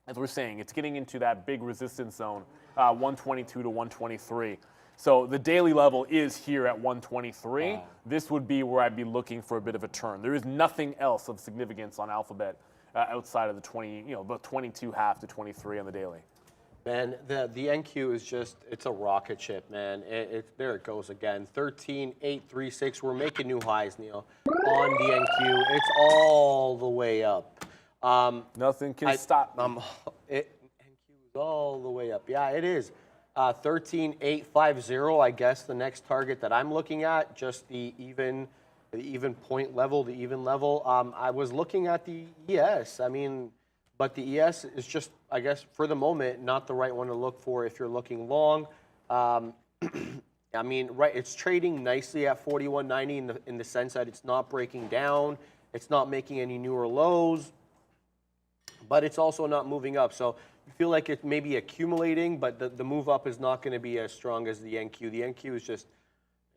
as we're saying, it's getting into that big resistance zone, 122 to 123. So the daily level is here at 123. This would be where I'd be looking for a bit of a turn. There is nothing else of significance on Alphabet outside of the about 22.5 to 23 on the daily. Man, the NQ is just, it's a rocket ship, man. There it goes again. 13,836. We're making new highs, Neil, on the NQ. It's all the way up. Nothing can stop me. NQ is all the way up. Yeah, it is. 13,850, I guess, the next target that I'm looking at, just the even point level, the even level. I was looking at the ES. But the ES is just, I guess, for the moment, not the right one to look for if you're looking long. It's trading nicely at 41.90 in the sense that it's not breaking down, it's not making any newer lows, but it's also not moving up. So you feel like it may be accumulating, but the move up is not going to be as strong as the NQ. The NQ is just,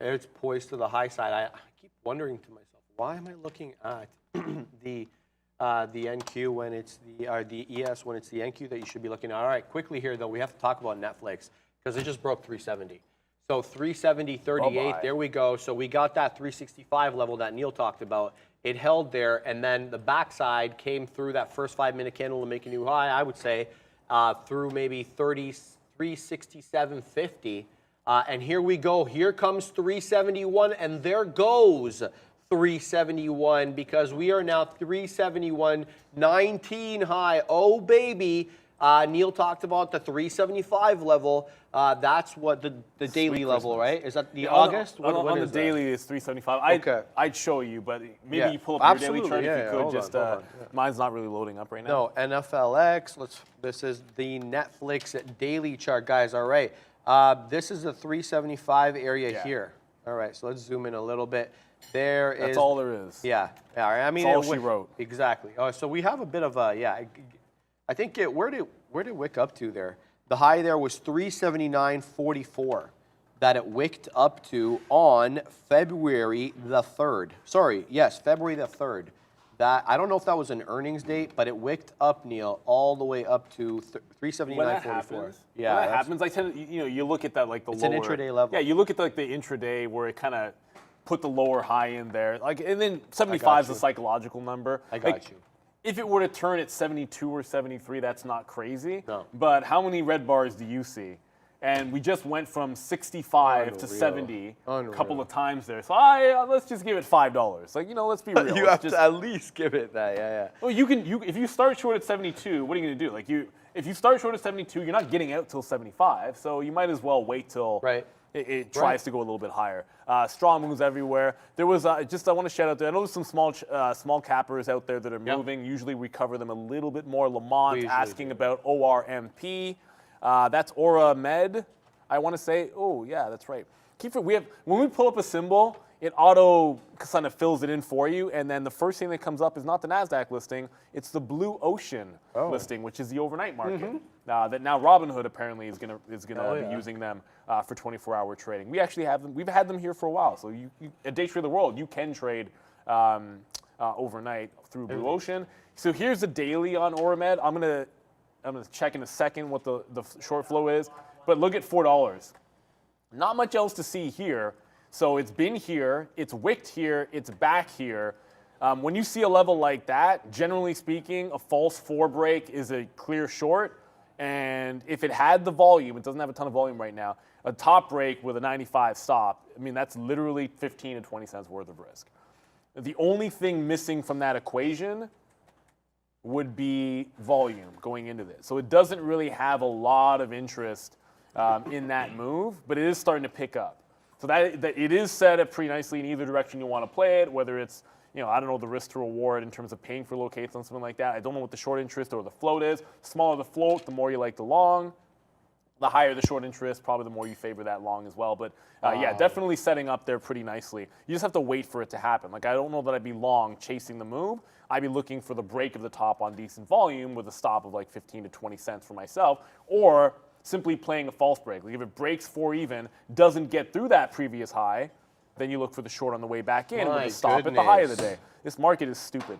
it's poised to the high side. I keep wondering to myself, why am I looking at the NQ when it's the ES when it's the NQ that you should be looking at? All right, quickly here though, we have to talk about Netflix, because it just broke 370. So 370.38, there we go. So we got that 365 level that Neil talked about. It held there, and then the backside came through that first 5-minute candle to make a new high, I would say, through maybe 367.50. And here we go. Here comes 371, and there goes 371, because we are now 371.19 high. Oh, baby. Neil talked about the 375 level. That's what the daily level, right? Is that the August? On the daily, it's 375. I'd show you, but maybe you pull up your daily chart if you could. Mine's not really loading up right now. No, NFLX. This is the Netflix daily chart, guys. All right. This is the 375 area here. All right, so let's zoom in a little bit. That's all there is. Yeah. All right. That's all she wrote. Exactly. So we have a bit of a, I think where did Wick up to there? The high there was 379.44 that it wicked up to on February the 3rd. Sorry, yes, February the 3rd. That, I don't know if that was an earnings date, but it wicked up, Neil, all the way up to 379.44. Yeah, when that happens, I tend to, you look at that like the it's lower. It's an intraday level. Yeah, you look at like the intraday where it kind of put the lower high in there. Like, and then 75 is a psychological number. I got you. If it were to turn at 72 or 73, that's not crazy. No. But how many red bars do you see? And we just went from 65 to 70 a couple of times there. So let's just give it $5. Like, let's be real. You have to at least give it that, yeah. Well, if you start short at 72, what are you going to do? Like, if you start short at 72, you're not getting out till 75. So you might as well wait till it tries to go a little bit higher. Strong moves everywhere. There was I want to shout out there. I know there's some small cappers out there that are moving. Usually we cover them a little bit more. Lamont asking about ORMP. That's Aura Med, I want to say. Oh, yeah, that's right. When we pull up a symbol, it auto kind of fills it in for you, and then the first thing that comes up is not the NASDAQ listing, it's the Blue Ocean listing, which is the overnight market. That now Robinhood apparently is gonna be using them for 24-hour trading. We actually have them. We've had them here for a while. So at Day Trade the World, you can trade overnight through Blue Ocean. So here's the daily on Auramed. I'm gonna check in a second what the short flow is, but look at $4. Not much else to see here. So it's been here, it's wicked here, it's back here. When you see a level like that, generally speaking, a false 4 break is a clear short. And if it had the volume, it doesn't have a ton of volume right now, a top break with a 95 stop, I mean, that's literally 15 to 20 cents worth of risk. The only thing missing from that equation would be volume going into this. So it doesn't really have a lot of interest in that move, but it is starting to pick up. So that it is set up pretty nicely in either direction you want to play it, whether it's, I don't know the risk to reward in terms of paying for locates on something like that. I don't know what the short interest or the float is. Smaller the float, the more you like the long. The higher the short interest, probably the more you favor that long as well. But yeah, definitely setting up there pretty nicely. You just have to wait for it to happen. Like, I don't know that I'd be long chasing the move. I'd be looking for the break of the top on decent volume with a stop of like 15 to 20 cents for myself, or simply playing a false break. Like, if it breaks 4 even, doesn't get through that previous high, then you look for the short on the way back in with a stop at the high of the day. This market is stupid.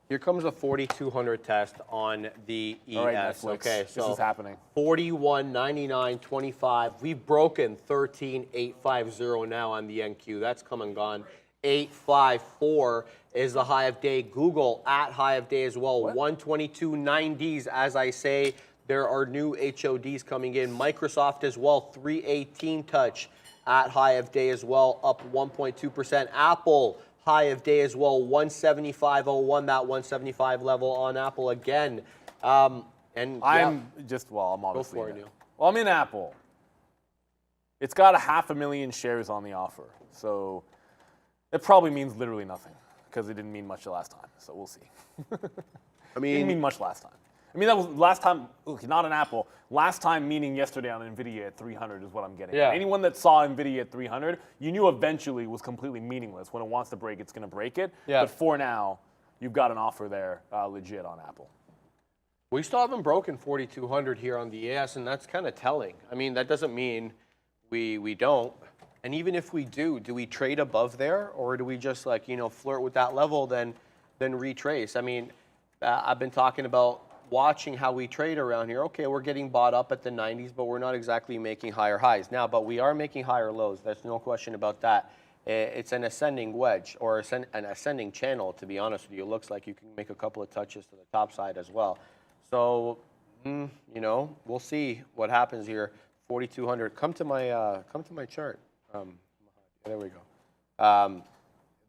Here comes a 4,200 test on the ES. All right, Netflix. Okay, so this is happening. 41.99.25. We've broken 13,850 now on the NQ. That's come and gone. 854 is the high of day. Google at high of day as well. 122.90s, as I say. There are new HODs coming in. Microsoft as well, 318 touch at high of day as well, up 1.2%. Apple, high of day as well, 175.01, that 175 level on Apple again. And I'm obviously go for it, Neil. Well, I'm in Apple. It's got 500,000 shares on the offer. So it probably means literally nothing because it didn't mean much the last time. So we'll see. I mean, it didn't mean much last time. I mean, that was last time, not an Apple. Last time meaning yesterday on NVIDIA at 300 is what I'm getting. Yeah. Anyone that saw NVIDIA at 300, you knew eventually it was completely meaningless. When it wants to break, it's going to break it. Yeah. But for now, you've got an offer there legit on Apple. We still haven't broken 4,200 here on the ES, and that's kind of telling. I mean, that doesn't mean we don't. And even if we do we trade above there, or do we just flirt with that level, then retrace? I mean, I've been talking about watching how we trade around here. Okay, we're getting bought up at the 90s, but we're not exactly making higher highs. Now, but we are making higher lows. There's no question about that. It's an ascending wedge or an ascending channel, to be honest with you. It looks like you can make a couple of touches to the top side as well. So, we'll see what happens here. 4,200. Come to my chart. There we go.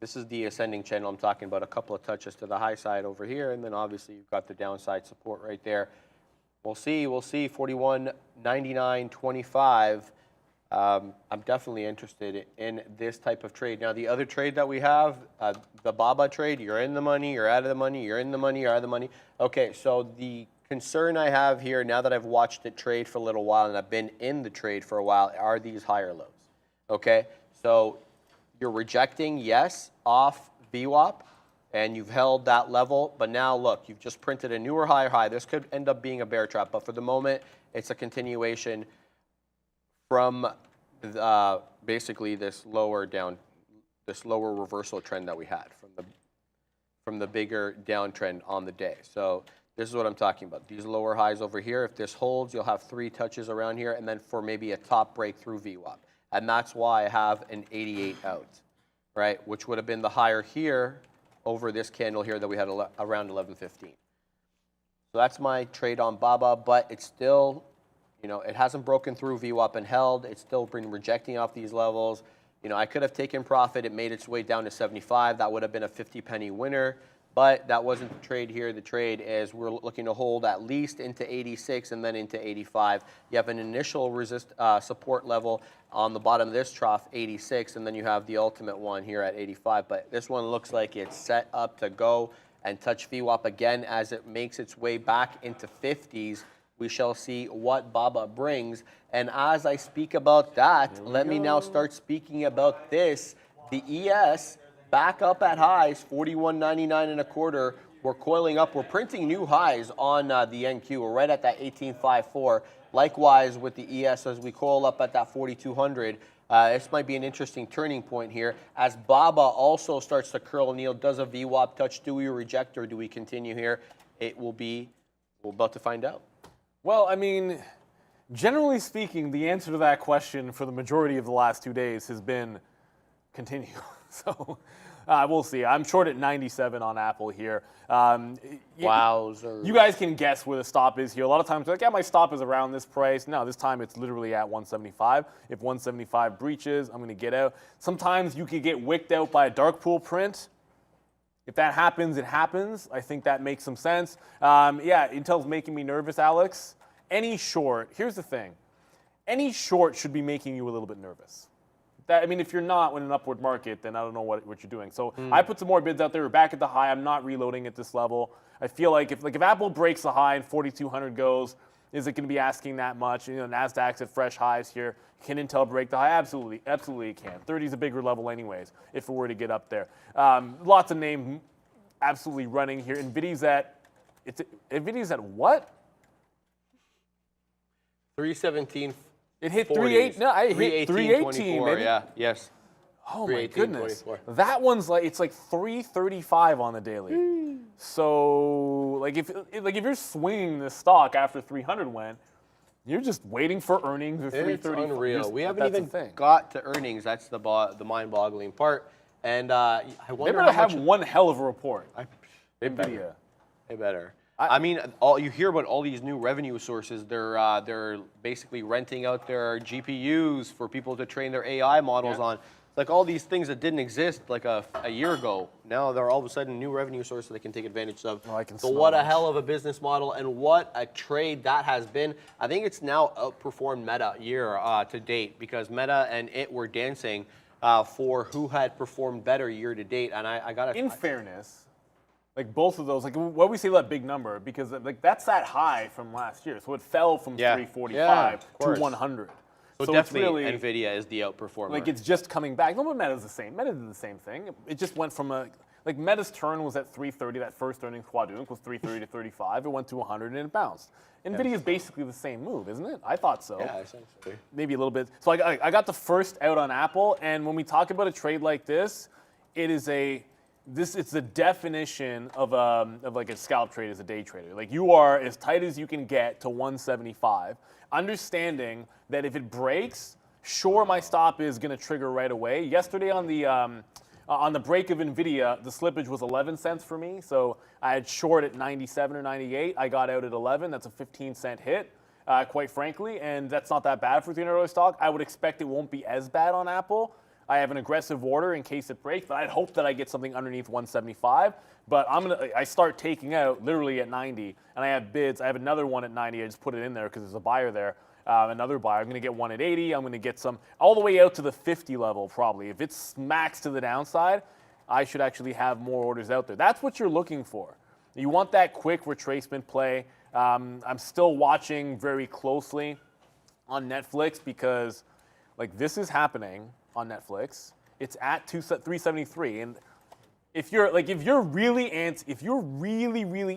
This is the ascending channel I'm talking about, a couple of touches to the high side over here, and then obviously you've got the downside support right there. We'll see, 41.99.25. I'm definitely interested in this type of trade. Now, the other trade that we have, the BABA trade, you're in the money, you're out of the money, you're in the money, you're out of the money. Okay, so the concern I have here, now that I've watched it trade for a little while and I've been in the trade for a while, are these higher lows. Okay, so you're rejecting, yes, off VWAP, and you've held that level, but now look, you've just printed a newer higher high. This could end up being a bear trap, but for the moment, it's a continuation from basically this lower reversal trend that we had from the bigger downtrend on the day. So this is what I'm talking about. These lower highs over here, if this holds, you'll have 3 touches around here, and then for maybe a top break through VWAP. And that's why I have an 88 out. right? Which would have been the higher here over this candle here that we had around 11:15. So that's my trade on BABA, but it's still, you know, it hasn't broken through VWAP and held. It's still been rejecting off these levels. You know, I could have taken profit. It made its way down to 75. That would have been a 50-penny winner, but that wasn't the trade here. The trade is we're looking to hold at least into 86 and then into 85. You have an initial support level on the bottom of this trough, 86, and then you have the ultimate one here at 85. But this one looks like it's set up to go and touch VWAP again as it makes its way back into 50s. We shall see what BABA brings. And as I speak about that, let me now start speaking about this. The ES back up at highs, 41.99 and a quarter. We're coiling up. We're printing new highs on the NQ. We're right at that 18.54. Likewise with the ES as we coil up at that 4,200. This might be an interesting turning point here. As BABA also starts to curl, Neil, does a VWAP touch? Do we reject or do we continue here? It will be, we're about to find out. Well, I mean, generally speaking, the answer to that question for the majority of the last 2 days has been continue. So we'll see. I'm short at 97 on Apple here. Wowzers. You guys can guess where the stop is here. A lot of times they're like, yeah, my stop is around this price. No, this time it's literally at 175. If 175 breaches, I'm going to get out. Sometimes you could get wicked out by a dark pool print. If that happens, it happens. I think that makes some sense. Yeah, Intel's making me nervous, Alex. Any short, here's the thing. Any short should be making you a little bit nervous. I mean, if you're not in an upward market, then I don't know what you're doing. So I put some more bids out there. We're back at the high. I'm not reloading at this level. I feel like if Apple breaks the high and 4,200 goes, is it going to be asking that much? You know, NASDAQ's at fresh highs here. Can Intel break the high? Absolutely. Absolutely it can. 30 is a bigger level anyways, if it were to get up there. Lots of names absolutely running here. NVIDIA's at what? 317. It hit 3.8. No, I hit 318. Yeah. Yes. Oh my goodness. That one's like it's like 335 on the daily. So like if you're swinging the stock after 300 went, you're just waiting for earnings or 330. It's unreal. We haven't even got to earnings. That's the mind-boggling part. And I wonder they better have one hell of a report. They better. I mean, you hear about all these new revenue sources. They're basically renting out their GPUs for people to train their AI models on. Like all these things that didn't exist like a year ago. Now they're all of a sudden new revenue sources they can take advantage of. So what a hell of a business model and what a trade that has been. I think it's now outperformed Meta year to date because Meta and it were dancing for who had performed better year to date. And I got to. In fairness. Like both of those, like what we say that big number, because like that's that high from last year. So it fell from 345 to 100. So definitely really, NVIDIA is the outperformer. Like it's just coming back. No, but Meta's the same. Meta did the same thing. It just went from like Meta's turn was at 330. That first earnings quadrant was 330 to 35. It went to 100 and it bounced. NVIDIA is basically the same move, isn't it? I thought so. Yeah, essentially. Maybe a little bit. So I got the first out on Apple, and when we talk about a trade like this, it's the definition of like a scalp trade as a day trader. Like you are as tight as you can get to 175, understanding that if it breaks, sure, my stop is going to trigger right away. Yesterday on the break of NVIDIA, the slippage was 11 cents for me. So I had short at 97 or 98. I got out at 11. That's a 15-cent hit, quite frankly, and that's not that bad for $300 stock. I would expect it won't be as bad on Apple. I have an aggressive order in case it breaks, but I'd hope that I get something underneath 175. But I start taking out literally at 90, and I have bids. I have another one at 90. I just put it in there because there's a buyer there. Another buyer. I'm going to get one at 80. I'm going to get some all the way out to the 50 level probably. If it smacks to the downside, I should actually have more orders out there. That's what you're looking for. You want that quick retracement play. I'm still watching very closely on Netflix because like this is happening on Netflix. It's at 373, and if you're really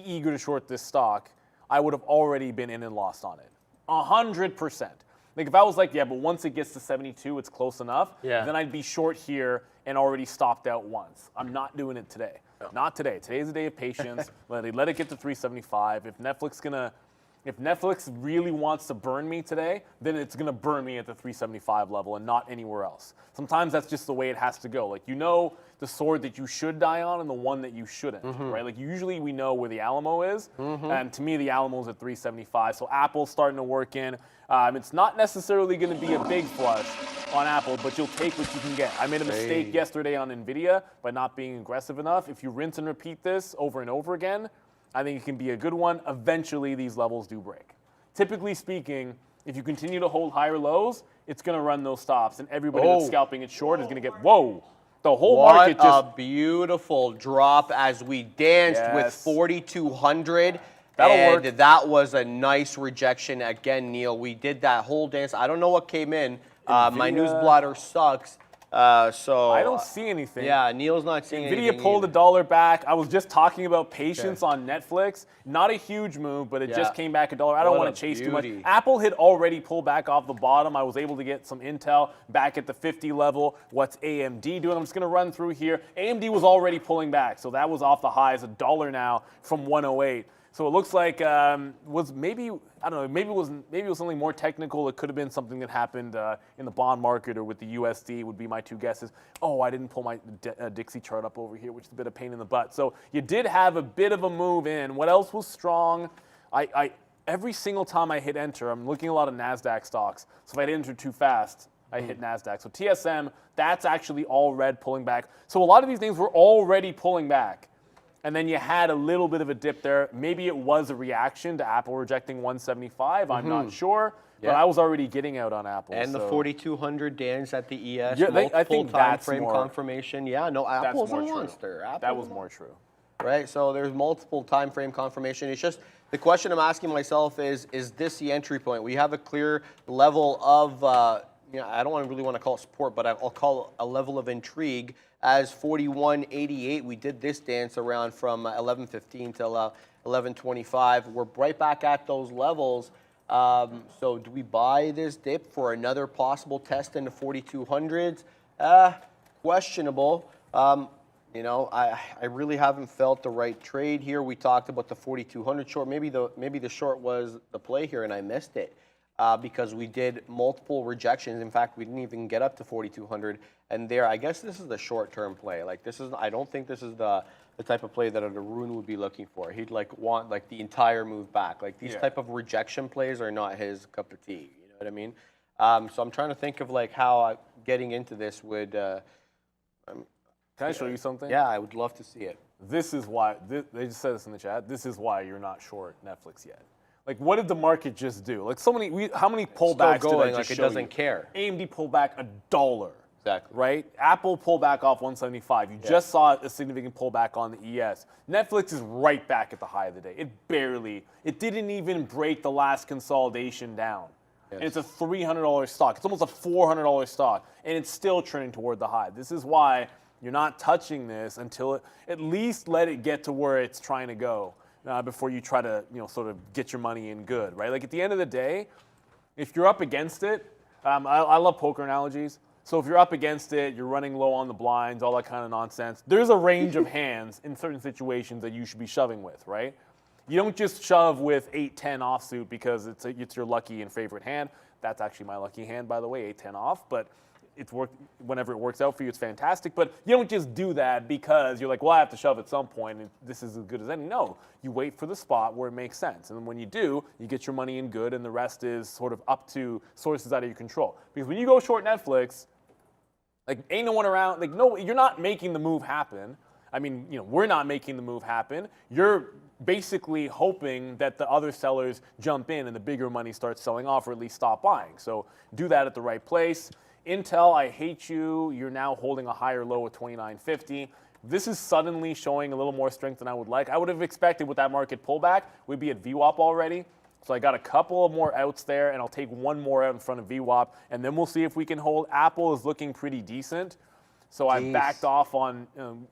eager to short this stock, I would have already been in and lost on it, 100%. Like if I was like, yeah, but once it gets to 72, it's close enough. Yeah. Then I'd be short here and already stopped out once. I'm not doing it today. No. Not today. Today's a day of patience. let it get to 375. If Netflix gonna If Netflix really wants to burn me today, then it's going to burn me at the 375 level and not anywhere else. Sometimes that's just the way it has to go. Like, you know the sword that you should die on and the one that you shouldn't, right? Like, usually we know where the Alamo is, and to me, the Alamo is at 375. So Apple's starting to work in. It's not necessarily going to be a big flush on Apple, but you'll take what you can get. I made a mistake yesterday on NVIDIA by not being aggressive enough. If you rinse and repeat this over and over again, I think it can be a good one. Eventually, these levels do break. Typically speaking, if you continue to hold higher lows, it's going to run those stops, and everybody that's scalping it short is going to get, whoa. The whole market just... What a beautiful drop as we danced with 4,200. That'll and work. That was a nice rejection. Again, Neil, we did that whole dance. I don't know what came in. My news blotter sucks. So I don't see anything. Yeah, Neil's not seeing anything. NVIDIA pulled the dollar back. I was just talking about patience on Netflix. Not a huge move, but it just came back $1. I don't want to chase too much. Apple had already pulled back off the bottom. I was able to get some intel back at the 50 level. What's AMD doing? I'm just going to run through here. AMD was already pulling back, so that was off the highs, $1 now from 108. So it looks like was maybe, I don't know, maybe it was something more technical. It could have been something that happened in the bond market or with the USD would be my two guesses. Oh, I didn't pull my Dixie chart up over here, which is a bit of pain in the butt. So you did have a bit of a move in. What else was strong? Every single time I hit enter, I'm looking at a lot of NASDAQ stocks. So if I enter too fast, I hit NASDAQ. So TSM, that's actually all red pulling back. So a lot of these things were already pulling back. And then you had a little bit of a dip there. Maybe it was a reaction to Apple rejecting 175. I'm not sure. But I was already getting out on Apple. And the 4,200 dance at the ES, Yeah, multiple I think time that's frame more- confirmation. Yeah, no, Apple's a monster. That was more true. Right, so there's multiple time frame confirmation. It's just the question I'm asking myself is this the entry point? We have a clear level of, I don't really want to call it support, but I'll call it a level of intrigue as 41.88. We did this dance around from 11.15 till 11.25. We're right back at those levels. So do we buy this dip for another possible test in the 4,200s? Questionable. I really haven't felt the right trade here. We talked about the 4,200 short. Maybe the short was the play here, and I missed it because we did multiple rejections. In fact, we didn't even get up to 4,200. And there, I guess this is the short-term play. Like I don't think this is the type of play that an Arun would be looking for. He'd want the entire move back. Like these type of rejection plays are not his cup of tea. You know what I mean? So I'm trying to think of how getting into this would. Can I show you something? Yeah, I would love to see it. This is why, they just said this in the chat, this is why you're not short Netflix yet. Like, what did the market just do? Like, how many pullbacks did I just show it doesn't you? care. AMD pulled back $1. Exactly. Right? Apple pulled back off 175. You just saw a significant pullback on the ES. Netflix is right back at the high of the day. It didn't even break the last consolidation down. Yes. And it's a $300 stock. It's almost a $400 stock. And it's still trending toward the high. This is why you're not touching this until at least let it get to where it's trying to go before you try to, sort of get your money in good, right? Like at the end of the day, if you're up against it, I love poker analogies. So if you're up against it, you're running low on the blinds, all that kind of nonsense, there's a range of hands in certain situations that you should be shoving with, right? You don't just shove with 8-10 offsuit because it's your lucky and favorite hand. That's actually my lucky hand, by the way, 8-10 off, but it's worked whenever it works out for you. It's fantastic, but you don't just do that because you're like, well, I have to shove at some point, and this is as good as any. No, you wait for the spot where it makes sense, and then when you do, you get your money in good, and the rest is sort of up to sources out of your control. Because when you go short Netflix, ain't no one around. No, you're not making the move happen. I mean, we're not making the move happen. You're basically hoping that the other sellers jump in and the bigger money starts selling off, or at least stop buying. So do that at the right place. Intel, I hate you. You're now holding a higher low at 29.50. This is suddenly showing a little more strength than I would like. I would have expected with that market pullback, we'd be at VWAP already. So I got a couple of more outs there, and I'll take one more out in front of VWAP, and then we'll see if we can hold. Apple is looking pretty decent. So I backed off on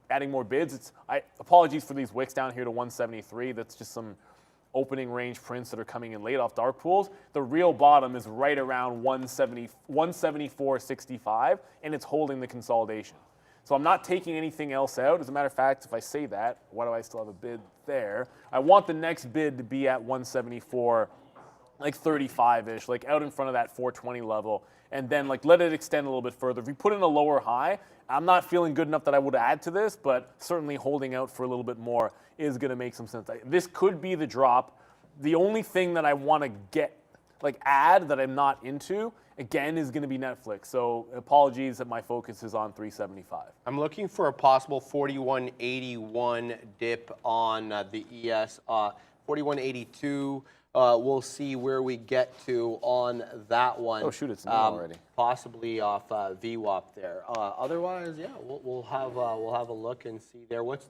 adding more bids. Apologies for these wicks down here to 173. That's just some opening range prints that are coming in late off dark pools. The real bottom is right around 174.65, and it's holding the consolidation. So I'm not taking anything else out. As a matter of fact, if I say that, why do I still have a bid there? I want the next bid to be at 174, like 35-ish, like out in front of that 420 level, and then like let it extend a little bit further. If we put in a lower high, I'm not feeling good enough that I would add to this, but certainly holding out for a little bit more is going to make some sense. This could be the drop. The only thing that I want to get, like add that I'm not into, again, is going to be Netflix. So apologies that my focus is on 375. I'm looking for a possible 4181 dip on the ES. 4182. We'll see where we get to on that one. Oh shoot, it's new already. Possibly off VWAP there. Otherwise, yeah, we'll have a look and see there. What's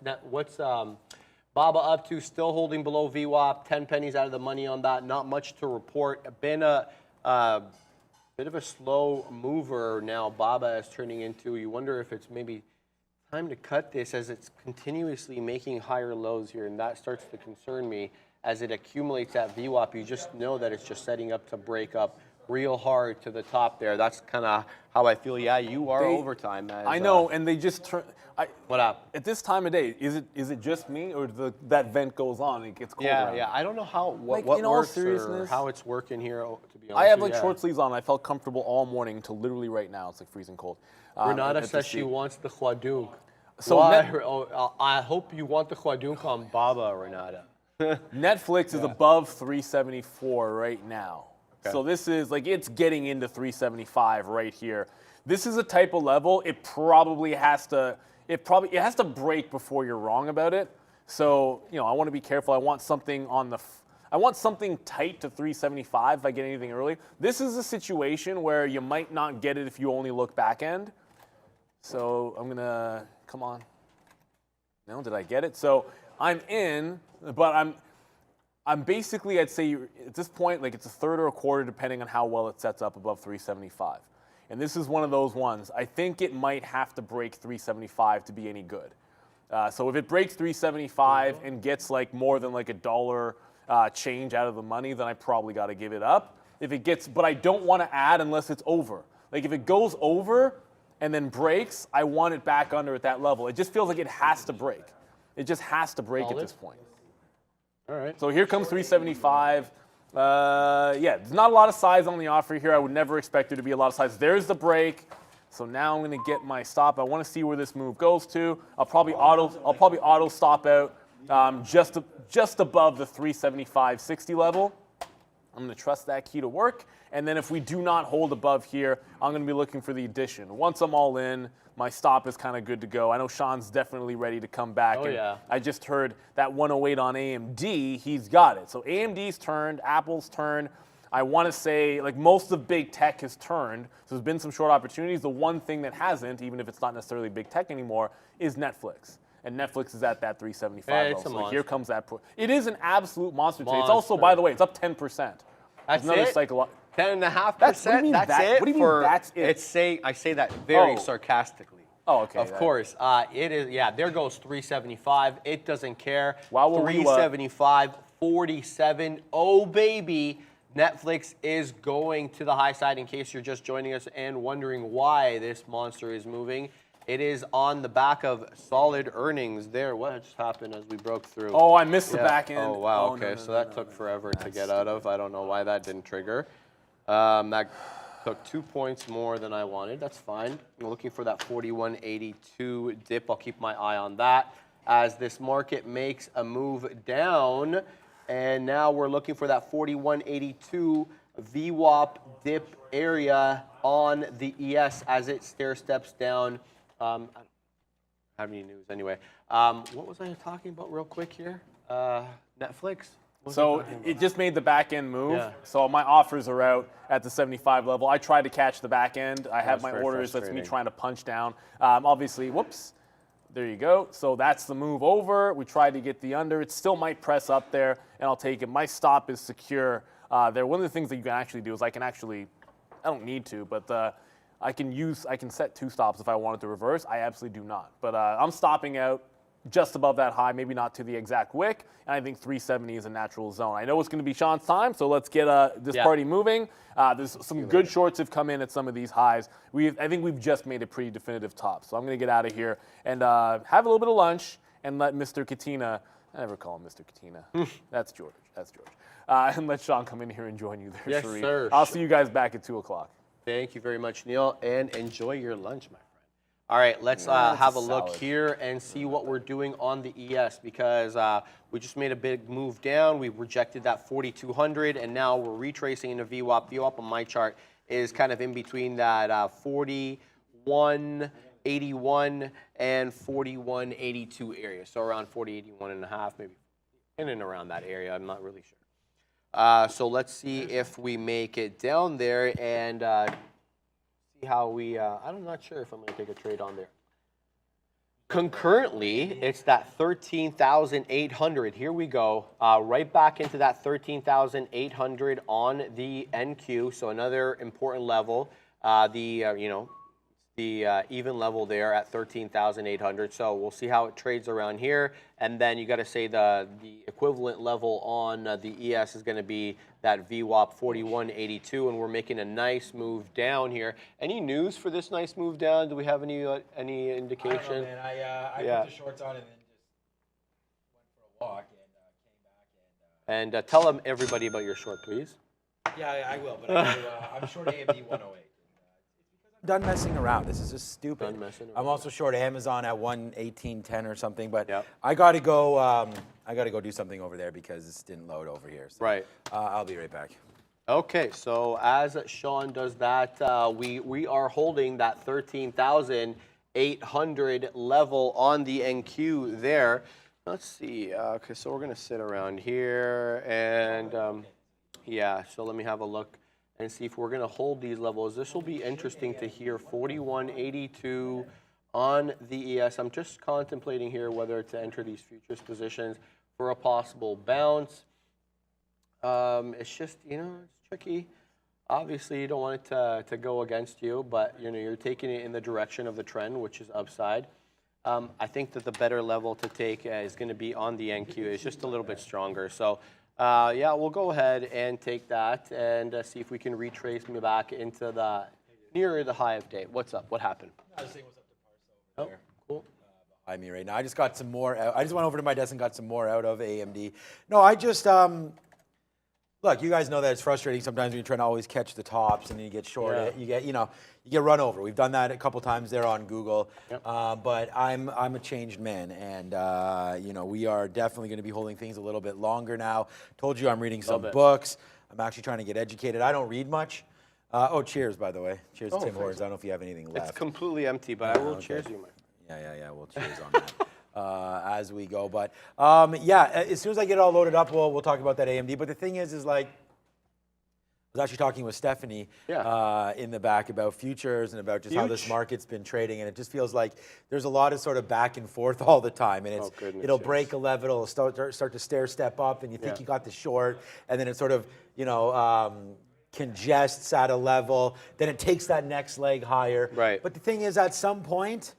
Baba up to? Still holding below VWAP. 10 pennies out of the money on that. Not much to report. Been a bit of a slow mover now. Baba is turning into. You wonder if it's maybe time to cut this as it's continuously making higher lows here, and that starts to concern me. As it accumulates at VWAP, you just know that it's just setting up to break up real hard to the top there. That's kind of how I feel. Yeah, you are overtime. I know, and they just turn. What up? At this time of day, is it just me, or that vent goes on and it gets colder? Yeah. I don't know how what in all works seriousness, or how it's working here. To be honest, I have like short sleeves on. I felt comfortable all morning until literally right now. It's like freezing cold. Renata says she wants the Khwadunk. So I hope you want the Khwadunk on Baba, Renata. Netflix is above 374 right now. Okay. So this is like it's getting into 375 right here. This is a type of level it probably has to break before you're wrong about it. So, I want to be careful. I want something tight to 375 if I get anything early. This is a situation where you might not get it if you only look back end. So, I'm going to come on. No, did I get it? So, I'm in, but I'm basically, I'd say at this point, like it's a third or a quarter depending on how well it sets up above 375. And this is one of those ones. I think it might have to break 375 to be any good. So if it breaks 375 and gets like more than like $1 change out of the money, then I probably got to give it up. But I don't want to add unless it's over. Like if it goes over and then breaks, I want it back under at that level. It just feels like it has to break. It just has to break at this point. All right. So here comes 375. There's not a lot of size on the offer here. I would never expect there to be a lot of size. There's the break. So now I'm going to get my stop. I want to see where this move goes to. I'll probably auto stop out just above the 375.60 level. I'm going to trust that key to work. And then if we do not hold above here, I'm going to be looking for the addition. Once I'm all in, my stop is kind of good to go. I know Sean's definitely ready to come back. Oh, yeah. I just heard that 108 on AMD, he's got it. So AMD's turned, Apple's turned. I want to say, like most of big tech has turned. So there's been some short opportunities. The one thing that hasn't, even if it's not necessarily big tech anymore, is Netflix. And Netflix is at that 375 level. So here comes that. It is an absolute monster today. It's also, by the way, it's up 10%. That's it? 10.5%. That's it. What do you mean that's it? I say that very sarcastically. Oh, okay. Of course. It is. Yeah, there goes 375. It doesn't care. Wow, 375, 47. Oh, baby. Netflix is going to the high side in case you're just joining us and wondering why this monster is moving. It is on the back of solid earnings there. What just happened as we broke through? Oh, I missed the back end. Oh, wow. Okay, so that took forever to get out of. I don't know why that didn't trigger. That took 2 points more than I wanted. That's fine. I'm looking for that 41.82 dip. I'll keep my eye on that as this market makes a move down. And now we're looking for that 41.82 VWAP dip area on the ES as it stair steps down. I don't have any news anyway. What was I talking about real quick here? Netflix? So it just made the back end move. Yeah. So my offers are out at the 75 level. I tried to catch the back end. I have my orders. That's me trying to punch down. Obviously, whoops. There you go. So that's the move over. We tried to get the under. It still might press up there, and I'll take it. My stop is secure there. One of the things that you can actually do is I don't need to, but I can set 2 stops if I wanted to reverse. I absolutely do not. But I'm stopping out just above that high, maybe not to the exact wick. And I think 370 is a natural zone. I know it's going to be Sean's time, so let's get this party moving. There's some good shorts have come in at some of these highs. I think we've just made a pretty definitive top. So I'm going to get out of here and have a little bit of lunch and let Mr. Katina, I never call him Mr. Katina. That's George. That's George. And let Sean come in here and join you there, Yes, Sharif. sir. I'll see you guys back at 2 o'clock. Thank you very much, Neil, and enjoy your lunch, my friend. All right, let's have a look here and see what we're doing on the ES, because we just made a big move down. We rejected that 4,200, and now we're retracing into VWAP. VWAP on my chart is kind of in between that 41.81 and 41.82 area, so around 40.81 and a half, maybe in and around that area. I'm not really sure. So let's see if we make it down there and see how we, I'm not sure if I'm going to take a trade on there. Concurrently, it's that 13,800. Here we go. Right back into that 13,800 on the NQ. So another important level. The even level there at 13,800. So we'll see how it trades around here. And then you got to say the equivalent level on the ES is going to be that VWAP 4182, and we're making a nice move down here. Any news for this nice move down? Do we have any indication? I don't know, man. I put the shorts on and then just went for a walk and came back. And tell everybody about your short, please. Yeah, I will, but I'm short AMD 108. I'm done messing around. This is just stupid. Done messing around. I'm also short Amazon at 118.10 or something, but Yep. I got to go. I got to go do something over there because this didn't load over here. So, Right. I'll be right back. Okay, so as Sean does that, we are holding that 13,800 level on the NQ there. Let's see. Okay, so we're going to sit around here and yeah, so let me have a look and see if we're going to hold these levels. This will be interesting to hear. 4182 on the ES. I'm just contemplating here whether to enter these futures positions for a possible bounce. It's just, it's tricky. Obviously, you don't want it to go against you, but you're taking it in the direction of the trend, which is upside. I think that the better level to take is going to be on the NQ. It's just a little bit stronger. So yeah, we'll go ahead and take that and see if we can retrace me back into the nearer the high of day. What's up? What happened? I was saying what's up to Parsa over there. Cool. Behind me right now. I just got some more. I just went over to my desk and got some more out of AMD. No, I just look. You guys know that it's frustrating sometimes when you're trying to always catch the tops and then you get short. Yeah. You get run over. We've done that a couple times there on Google. Yep. But I'm a changed man, and we are definitely going to be holding things a little bit longer now. Told you I'm reading some books. I'm actually trying to get educated. I don't read much. Oh, cheers, by the way. Cheers to Tim Hortons. I don't know if you have anything left. It's completely empty, but I will cheers you, my friend. Yeah. We'll cheers on that as we go. But yeah, as soon as I get it all loaded up, we'll talk about that AMD. But the thing is like, I was actually talking with Stephanie in the back about futures and about just how this market's been trading, and it just feels like there's a lot of sort of back and forth all the time, and it'll break a level, it'll start to stair step up, and you think you got the short, and then it sort of congests at a level, then it takes that next leg higher. Right. But the thing is, at some point,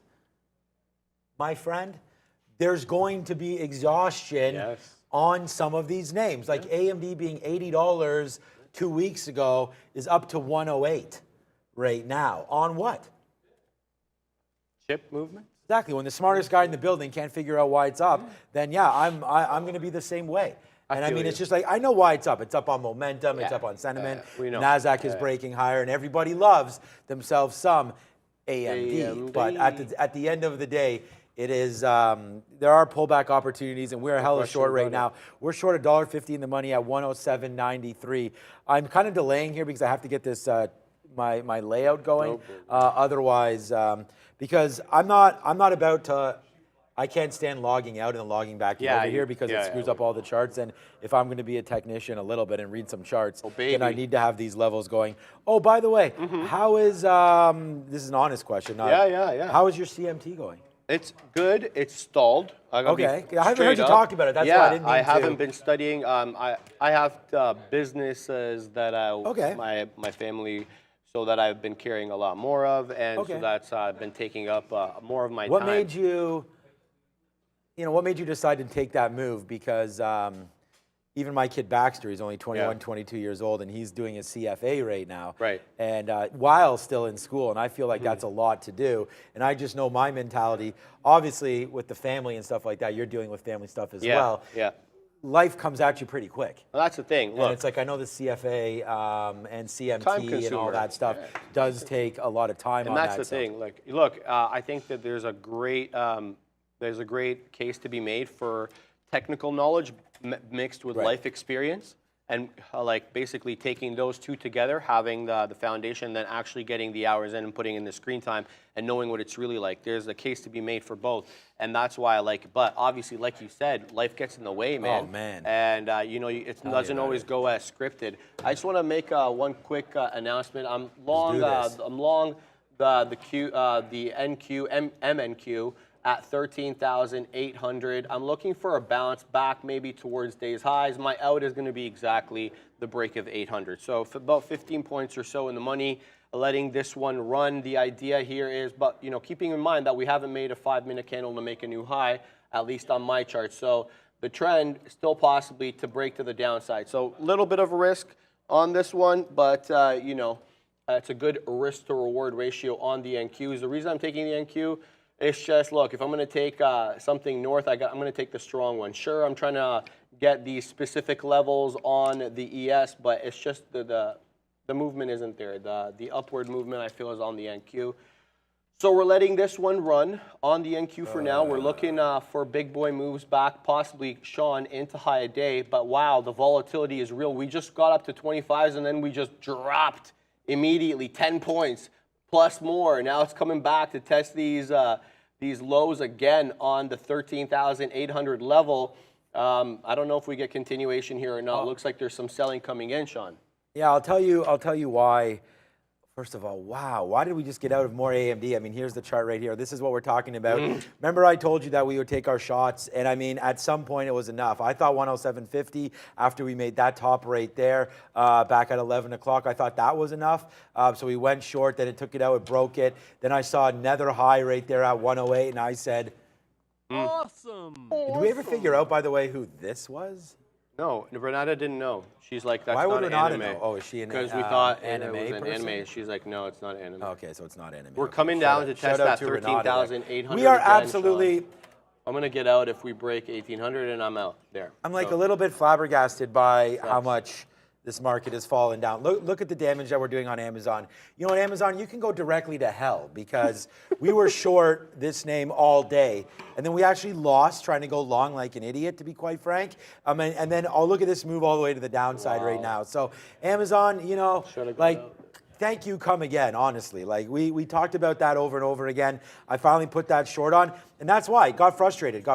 my friend, there's going to be exhaustion on some of these names, like AMD being $80 2 weeks ago is up to 108 right now. On what? Chip movement? Exactly. When the smartest guy in the building can't figure out why it's up, then yeah, I'm going to be the same way. And I mean, it's just like, I know why it's up. It's up on momentum. It's up on sentiment. We know. NASDAQ is breaking higher, and everybody loves themselves some AMD. But at the end of the day, it is, there are pullback opportunities, and we're a hella short right now. We're short $1.50 in the money at 107.93. I'm kind of delaying here because I have to get this my layout going. Otherwise, because I'm not about to. I can't stand logging out and then logging back over here because it screws up all the charts. And if I'm going to be a technician a little bit and read some charts, then I need to have these levels going. Oh, by the way, how is this is an honest question? How is your CMT going? It's good. It's stalled. Okay. I haven't heard you talk about it. That's why I didn't mean I haven't been studying. I have businesses that my family, so that I've been carrying a lot more of, and so that's been taking up more of my time. What made you what made you decide to take that move? Because even my kid Baxter, he's only 21, 22 years old, and he's doing his CFA right now. Right. And while still in school, and I feel like that's a lot to do. And I just know my mentality. Obviously, with the family and stuff like that, you're dealing with family stuff as well. Yeah. Life comes at you pretty quick. Well, that's the thing. Look, And it's like, I know the CFA and CMT and all that stuff does take a lot of time on that. And that's the thing. Like, look, I think that there's a great case to be made for technical knowledge mixed with life experience, and like basically taking those two together, having the foundation, then actually getting the hours in and putting in the screen time and knowing what it's really like. There's a case to be made for both, and that's why I like it. But obviously, like you said, life gets in the way, man. Oh, man. And it doesn't always go as scripted. I just want to make one quick announcement. I'm long the MNQ at 13,800. I'm looking for a bounce back maybe towards day's highs. My out is going to be exactly the break of 800. So for about 15 points or so in the money, letting this one run. The idea here is, but keeping in mind that we haven't made a 5-minute candle to make a new high, at least on my chart. So the trend still possibly to break to the downside. So a little bit of a risk on this one, but it's a good risk to reward ratio on the NQs. The reason I'm taking the NQ, it's just, look, if I'm going to take something north, I'm going to take the strong one. Sure, I'm trying to get these specific levels on the ES, but it's just the movement isn't there. The upward movement, I feel, is on the NQ. So we're letting this one run on the NQ for now. We're looking for big boy moves back, possibly Sean into high a day. But wow, the volatility is real. We just got up to 25s and then we just dropped immediately 10 points plus more. Now it's coming back to test these lows again on the 13,800 level. I don't know if we get continuation here or not. Looks like there's some selling coming in, Sean. Yeah, I'll tell you why. First of all, wow, why did we just get out of more AMD? I mean, here's the chart right here. This is what we're talking about. Remember I told you that we would take our shots, and I mean, at some point it was enough. I thought 107.50 after we made that top right there back at 11 o'clock. I thought that was enough. So we went short, then it took it out, it broke it. Then I saw another high right there at 108, and I said, awesome. Did we ever figure out, by the way, who this was? No, Renata didn't know. She's like, that's Why would not Renata anime. know? Oh, is she an Because we thought anime it was an person? anime. She's like, no, it's not anime. Okay, so it's not anime. We're Okay. coming down to test that to Renata there. 13,800. We are again, absolutely. Sean. I'm going to get out if we break 1,800, and I'm out there. I'm like a little bit flabbergasted by how much this market has fallen down. Look at the damage that we're doing on Amazon. You know, on Amazon, you can go directly to hell because we were short this name all day. And then we actually lost trying to go long like an idiot, to be quite frank. And then I'll look at this move all the way to the downside right now. So Amazon, thank you, come again, honestly. Like, we talked about that over and over again. I finally put that short on, and that's why. Got frustrated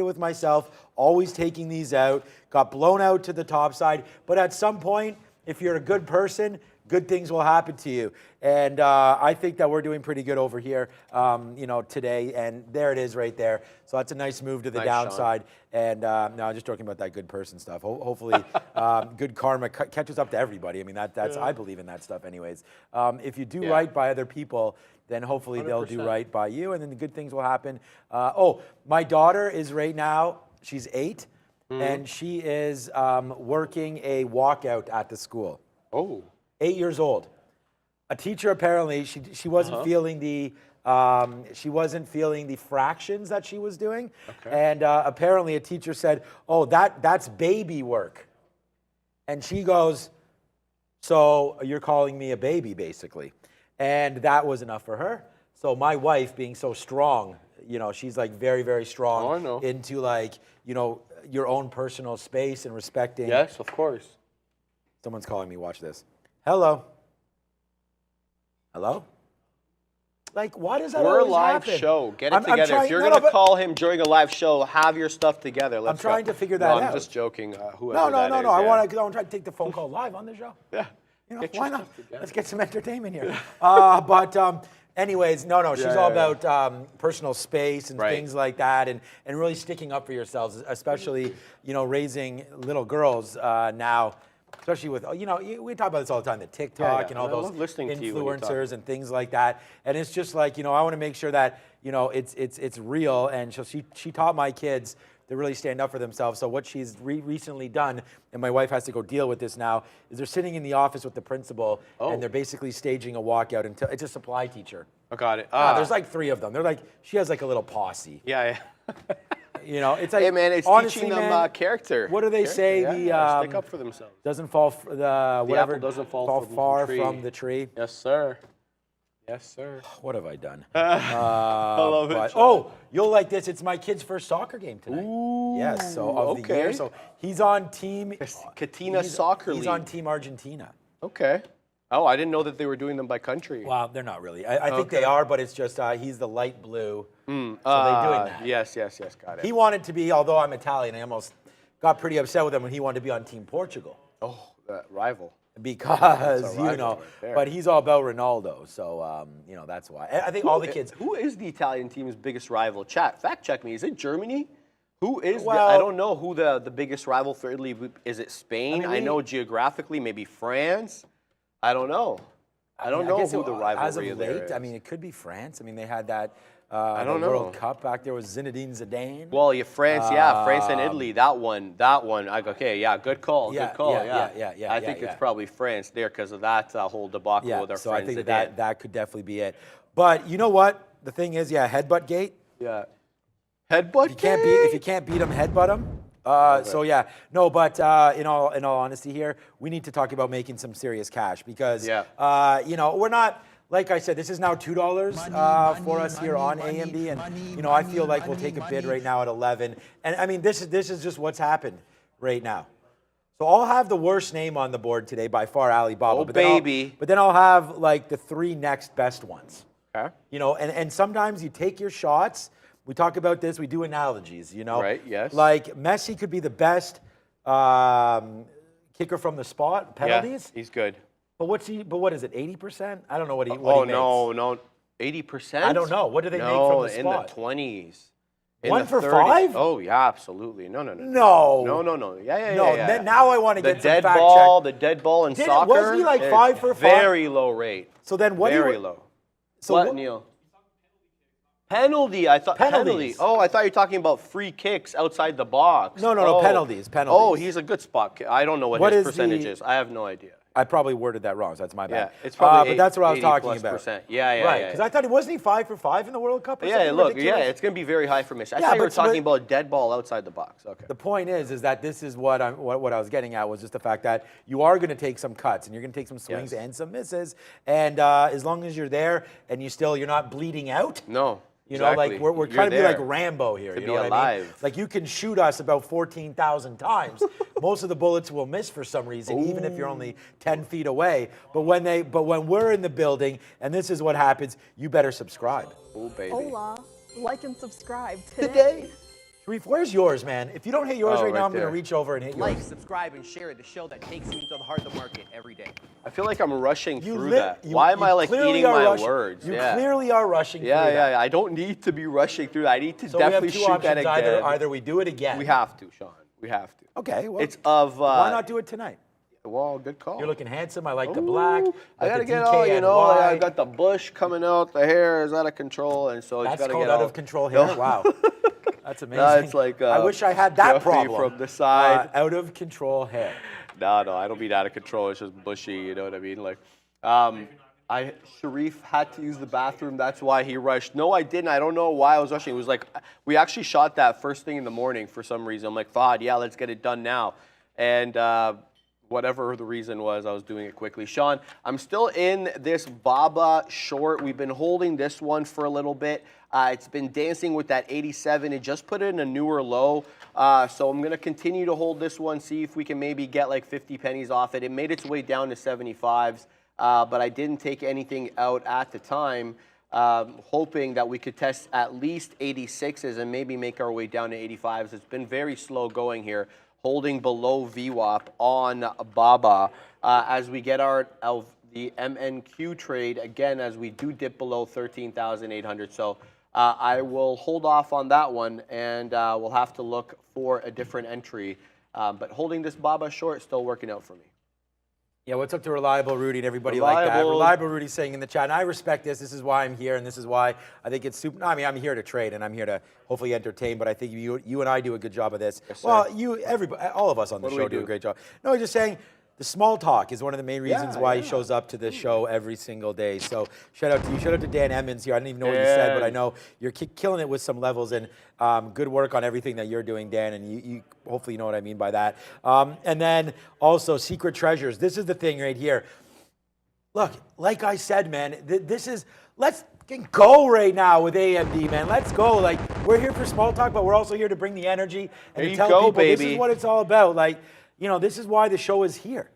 with myself, always taking these out, got blown out to the top side. But at some point, if you're a good person, good things will happen to you. And I think that we're doing pretty good over here, today. And there it is right there. So that's a nice move to the downside. Sean. And no, I'm just talking about that good person stuff. Hopefully, good karma catches up to everybody. I mean, that's I believe in that stuff anyways. If you do right by other people, then hopefully 100%. They'll do right by you, and then the good things will happen. My daughter is right now, she's 8, and she is working a walkout at the school. Oh. 8 years old. A teacher apparently she wasn't feeling the fractions that she was doing, and apparently a teacher said, "Oh, that's baby work," and she goes, "So you're calling me a baby, basically," and that was enough for her. So my wife, being so strong, she's like very, very strong into your own personal space and respecting. Yes, of course. Someone's calling me. Watch this. Hello? Like, why does that always happen? We're a live show. Get it together. If you're going to call him during a live show, have your stuff together. I'm trying to figure that out. I'm just joking. No. I want to try to take the phone call live on the show. Yeah. Why not? Let's get some entertainment here. Anyways, no. She's all about personal space and things like that, and really sticking up for yourselves, especially raising little girls now. especially with, you know, we talk about this all the time, the TikTok Yeah. and all I those love listening to you when you talk. influencers and things like that. And it's just like, you know, I want to make sure that, you know, it's real. And so she taught my kids to really stand up for themselves. So what she's recently done, and my wife has to go deal with this now, is they're sitting in the office with the principal, and they're basically staging a walkout until it's a supply teacher. I got it. There's like 3 of them. They're like, she has like a little posse. Yeah. You know, it's like, Hey man, it's honestly, teaching them man, character. What do they say? Yeah, stick up for themselves. Doesn't fall whatever apple doesn't fall far from the tree. from the tree. Yes, sir. Yes, sir. What have I done? I love it. Oh, you'll like this. It's my kid's first soccer game tonight. Ooh, Yes, so of the okay. year. So he's on team Katina Soccer League. He's on Team Argentina. Okay. Oh, I didn't know that they were doing them by country. Well, they're not really. I think they are, but it's just he's the light blue. So they're doing that. Yes, got it. He wanted to be, although I'm Italian, I almost got pretty upset with him when he wanted to be on Team Portugal. Oh, that rival. Because, you rival know, right there. but he's all about Ronaldo. So, you know, that's why. I think all the kids. Who is the Italian team's biggest rival? Chat, fact check me. Is it Germany? Who is Well- I don't know who the biggest rival for Italy is. It Spain? I mean, know geographically, maybe France. I don't know. I don't know guess who the rivalry as of there late, is. I mean, it could be France. I mean, they had that don't the World know. Cup back there with Zinedine Zidane. Well, France and Italy, that one. Okay, yeah, good call, Yeah, good call, yeah, I think yeah. it's probably France there because of that whole debacle with our so I friends. think that could definitely be it. But you know what? The thing is, headbutt gate. Yeah. Headbutt. If you can't beat them, headbutt them. So yeah, no, but in all honesty here, we need to talk about making some serious cash because you know, we're not, like I said, this is now $2 for us here on AMD, and you know, I feel like we'll take a bid right now at 11, and I mean, this is just what's happened right now. So I'll have the worst name on the board today by far, Alibaba. Oh, but then I'll have like the 3 next best ones. Okay. You know, and sometimes you take your shots. We talk about this. We do analogies, you know. Right, yes. Like Messi could be the best kicker from the spot, penalties. Yeah, he's good. But what is it, 80%? I don't know what he makes. No, 80%? I don't know. What do they make from the spot? In the 20s. In 1 the for 30s. 5? Oh, yeah, absolutely. No. No. No. Yeah. Now I want to get some fact The dead ball in Didn't- soccer. wasn't he like is 5 for 5? Very low rate. So then what Very low. So what, what- Neil? Penalty. I thought penalty. Penalties. Oh, I thought you were talking about free kicks outside the box. No, penalties. Oh, he's a good spot. I don't know what his is percentage the- is. I have no idea. I probably worded that wrong, so that's my bad. Yeah, it's probably but that's what I was talking 80+%. about. Yeah. Right, because I thought, wasn't he 5 for 5 in the World Cup or Yeah, something look, ridiculous? it's going to be very high for Messi. I Yeah, thought you were but- talking about a dead ball outside the box. Okay. The point is that this is what I was getting at was just the fact that you are going to take some cuts and you're going to take some swings and some misses, and as long as you're there and you're not bleeding out. No. You know, exactly. like we're You're trying to be like there Rambo here. to You be know what I mean? alive. Like you can shoot us about 14,000 times. Most of the bullets will miss for some reason, even if you're only 10 feet away. But when we're in the building, and this is what happens, you better subscribe. Oh, baby. Hola, like and subscribe today. Sharif, where's yours, man? If you don't hit yours Oh, right now, right I'm going to there. reach over and hit yours. Like, subscribe, and share the show that takes you into the heart of the market every day. I feel like I'm rushing through lit- that. you- Why am you I like clearly eating are my rushing- words? You Yeah. clearly are rushing through Yeah. that. I don't need to be rushing through that. I need to So we have definitely 2 shoot that options. again. Either we do it again. We have to, Sean. We have to. Okay, well, It's of. why not do it tonight? Well, good call. You're looking handsome. I like the black. I like gotta the get all, you know, DKNY. I got the bush coming out, the hair is out of control, and so it's That's gotta called get out all of control hair. No. Wow, that's amazing. No, it's like, I wish I had that fluffy problem. from the side. Out of control hair. No, I don't mean out of control. It's just bushy, you know what I mean? Like, Sharif had to use the bathroom. That's why he rushed. No, I didn't. I don't know why I was rushing. It was like, we actually shot that first thing in the morning for some reason. I'm like, Fahad, yeah, let's get it done now. And whatever the reason was, I was doing it quickly. Sean, I'm still in this Baba short. We've been holding this one for a little bit. It's been dancing with that 87. It just put it in a newer low. So I'm going to continue to hold this one, see if we can maybe get like 50 pennies off it. It made its way down to 75s, but I didn't take anything out at the time, hoping that we could test at least 86s and maybe make our way down to 85s. It's been very slow going here, holding below VWAP on Baba as we get the MNQ trade, again, as we do dip below 13,800. So I will hold off on that one, and we'll have to look for a different entry. But holding this Baba short, still working out for me. Yeah, what's up to Reliable Rudy and everybody like that? Reliable. Reliable Rudy saying in the chat, and I respect this. This is why I'm here, and this is why I think it's super. No, I mean, I'm here to trade, and I'm here to hopefully entertain. But I think you and I do a good job of this. Yes, sir. Well, everybody, all of us on the What do show we do a do? great job. No, I'm just saying. The small talk is one of the main reasons Yeah, why yeah. he shows up to this show every single day. So shout out to you. Shout out to Dan Emmons here. I didn't even know what you said, but I know you're killing it with some levels, and good work on everything that you're doing, Dan, and you hopefully you know what I mean by that. And then also Secret Treasures. This is the thing right here. Look, like I said, man, this is, let's go right now with AMD, man. Let's go. Like, we're here for small talk, but we're also here to bring the energy and There to you tell go, people this baby. is what it's all about. Like, you know, this is why the show is here.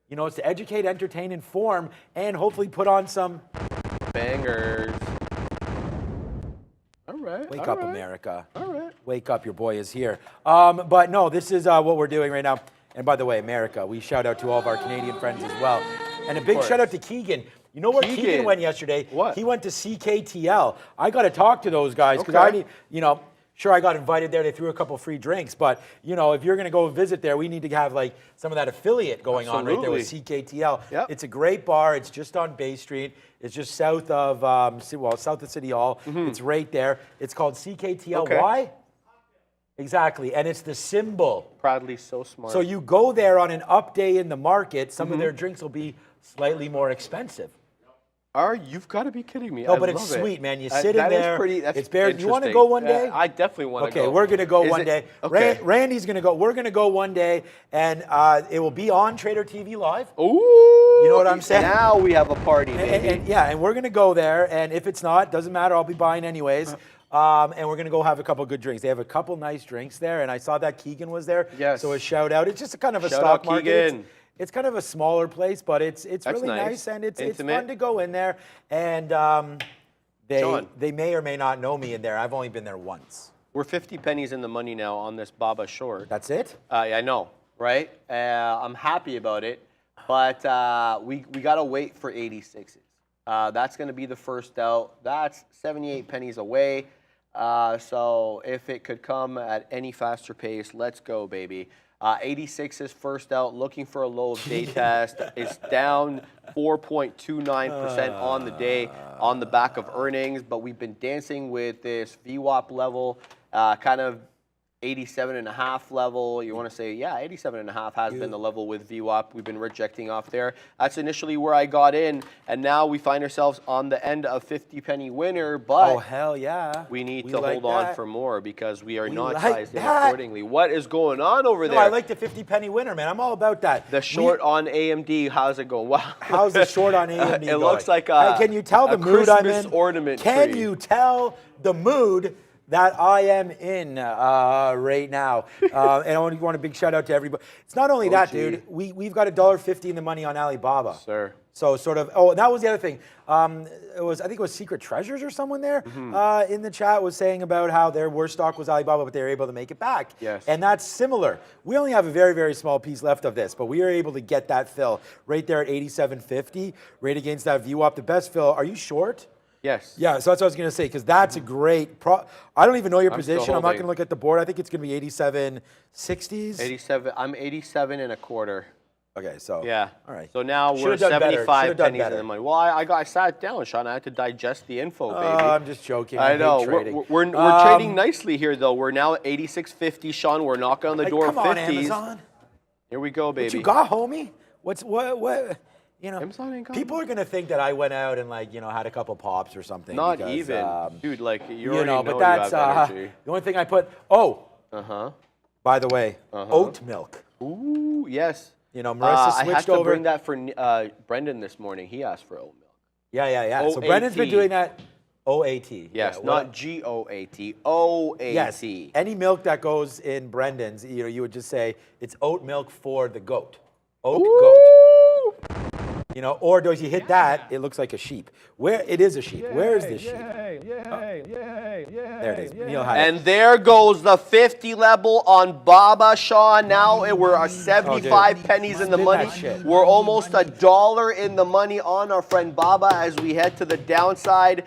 You know, it's to educate, entertain, inform, and hopefully put on some Bangers. All right. wake all up, right. America. All right. Wake up, your boy is here. But no, this is what we're doing right now. And by the way, America, we shout out to all of our Canadian friends as well. And a big shout out to Keegan. You know where Keegan Keegan went yesterday? What? He went to CKTL. I got to talk to those guys because Okay. I need, you know, sure I got invited there. They threw a couple free drinks, but you know, if you're going to go visit there, we need to have like some of that affiliate going on right there with CKTL. Yep. It's a great bar. It's just on Bay Street. It's just south of, south of City Hall. It's right there. It's called CKTL. Okay. Why? Exactly, and it's the symbol. Proudly so smart. So you go there on an up day in the market, some of their drinks will be slightly more expensive. You've got to be kidding me. No, I but it's love it. sweet, man. You sit in that is there. pretty, that's it's bare. You want to interesting. go one day? I definitely want to go. Okay, we're going to go Is one it- day. Okay. Randy's going to go. We're going to go one day, and it will be on Trader TV Live. Ooh. You know what I'm saying? Now we have a party, baby. And we're going to go there, and if it's not, doesn't matter. I'll be buying anyways. And we're going to go have a couple good drinks. They have a couple nice drinks there, and I saw that Keegan was there. Yes. So a shout out. It's just a kind of a Shout stock out market. Keegan. It's kind of a smaller place, but it's really nice. nice, and it's Intimate. fun to go in there. And Sean. they may or may not know me in there. I've only been there once. We're 50 pennies in the money now on this Baba short. That's it? Yeah, I know, right? I'm happy about it, but we got to wait for 86s. That's going to be the first out. That's 78 pennies away. So if it could come at any faster pace, let's go, baby. 86 is first out, looking for a low of day test. It's down 4.29% on the day on the back of earnings, but we've been dancing with this VWAP level, kind of 87.5 level. You want to say, yeah, 87.5 has been the level with VWAP. We've been rejecting off there. That's initially where I got in, and now we find ourselves on the end of 50 penny winner, but Oh, hell yeah. we need We to like hold on that. for more because we are We not like sized in that. accordingly. What is going on over No, there? I like the 50 penny winner, man. I'm all about that. The short on AMD, how's it going? Wow. How's the short on AMD It going? looks like a, Hey, can you tell the a mood I'm Christmas in? ornament Can tree. you tell the mood that I am in right now? And I want a big shout out to everybody. It's not only that, dude. We've got $1.50 in the money on Alibaba. Sir. So sort of. Oh, that was the other thing. I think it was Secret Treasures or someone there in the chat was saying about how their worst stock was Alibaba, but they were able to make it back. Yes. And that's similar. We only have a very, very small piece left of this, but we are able to get that fill right there at 87.50, right against that VWAP. The best fill. Are you short? Yes. Yeah, so that's what I was going to say, because that's a great I don't even know your I'm still position. I'm not holding. going to look at the board. I think it's going to be 87.60s. 87. I'm 87 and a quarter. Okay, so. Yeah. All right. So now we're Should've done better. 75 Should've done pennies in better. the money. Well, I sat down, Sean. I had to digest the info, baby. I'm just joking. I hate know. trading. We're trading nicely here, though. We're now at 86.50, Sean. We're knocking on the door Come of on, 50s. Amazon. Here we go, baby. What you got, homie? What? You know, Amazon ain't got people are gonna think that I went out and had a couple pops or something. Not because, even. Dude, like, you already know, know but you that's have energy. the only thing I put. Oh, Uh-huh. by the way, oat milk. Ooh, yes. You know, Marissa I had switched to over. bring that for Brendan this morning. He asked for oat milk. Yeah. So Brendan's been OAT. doing that. OAT. Yes, Yeah, not GOAT. OAT. Yes. Any milk that goes in Brendan's, you would just say it's oat milk for the goat. Oat goat. Or does you hit that? It looks like a sheep. Where it is a sheep. Where is this sheep? There it is. Neil had it. And there goes the 50 level on Baba, Sean. Now we're at 75 pennies in the Spin money. that shit. We're almost $1 in the money on our friend Baba as we head to the downside.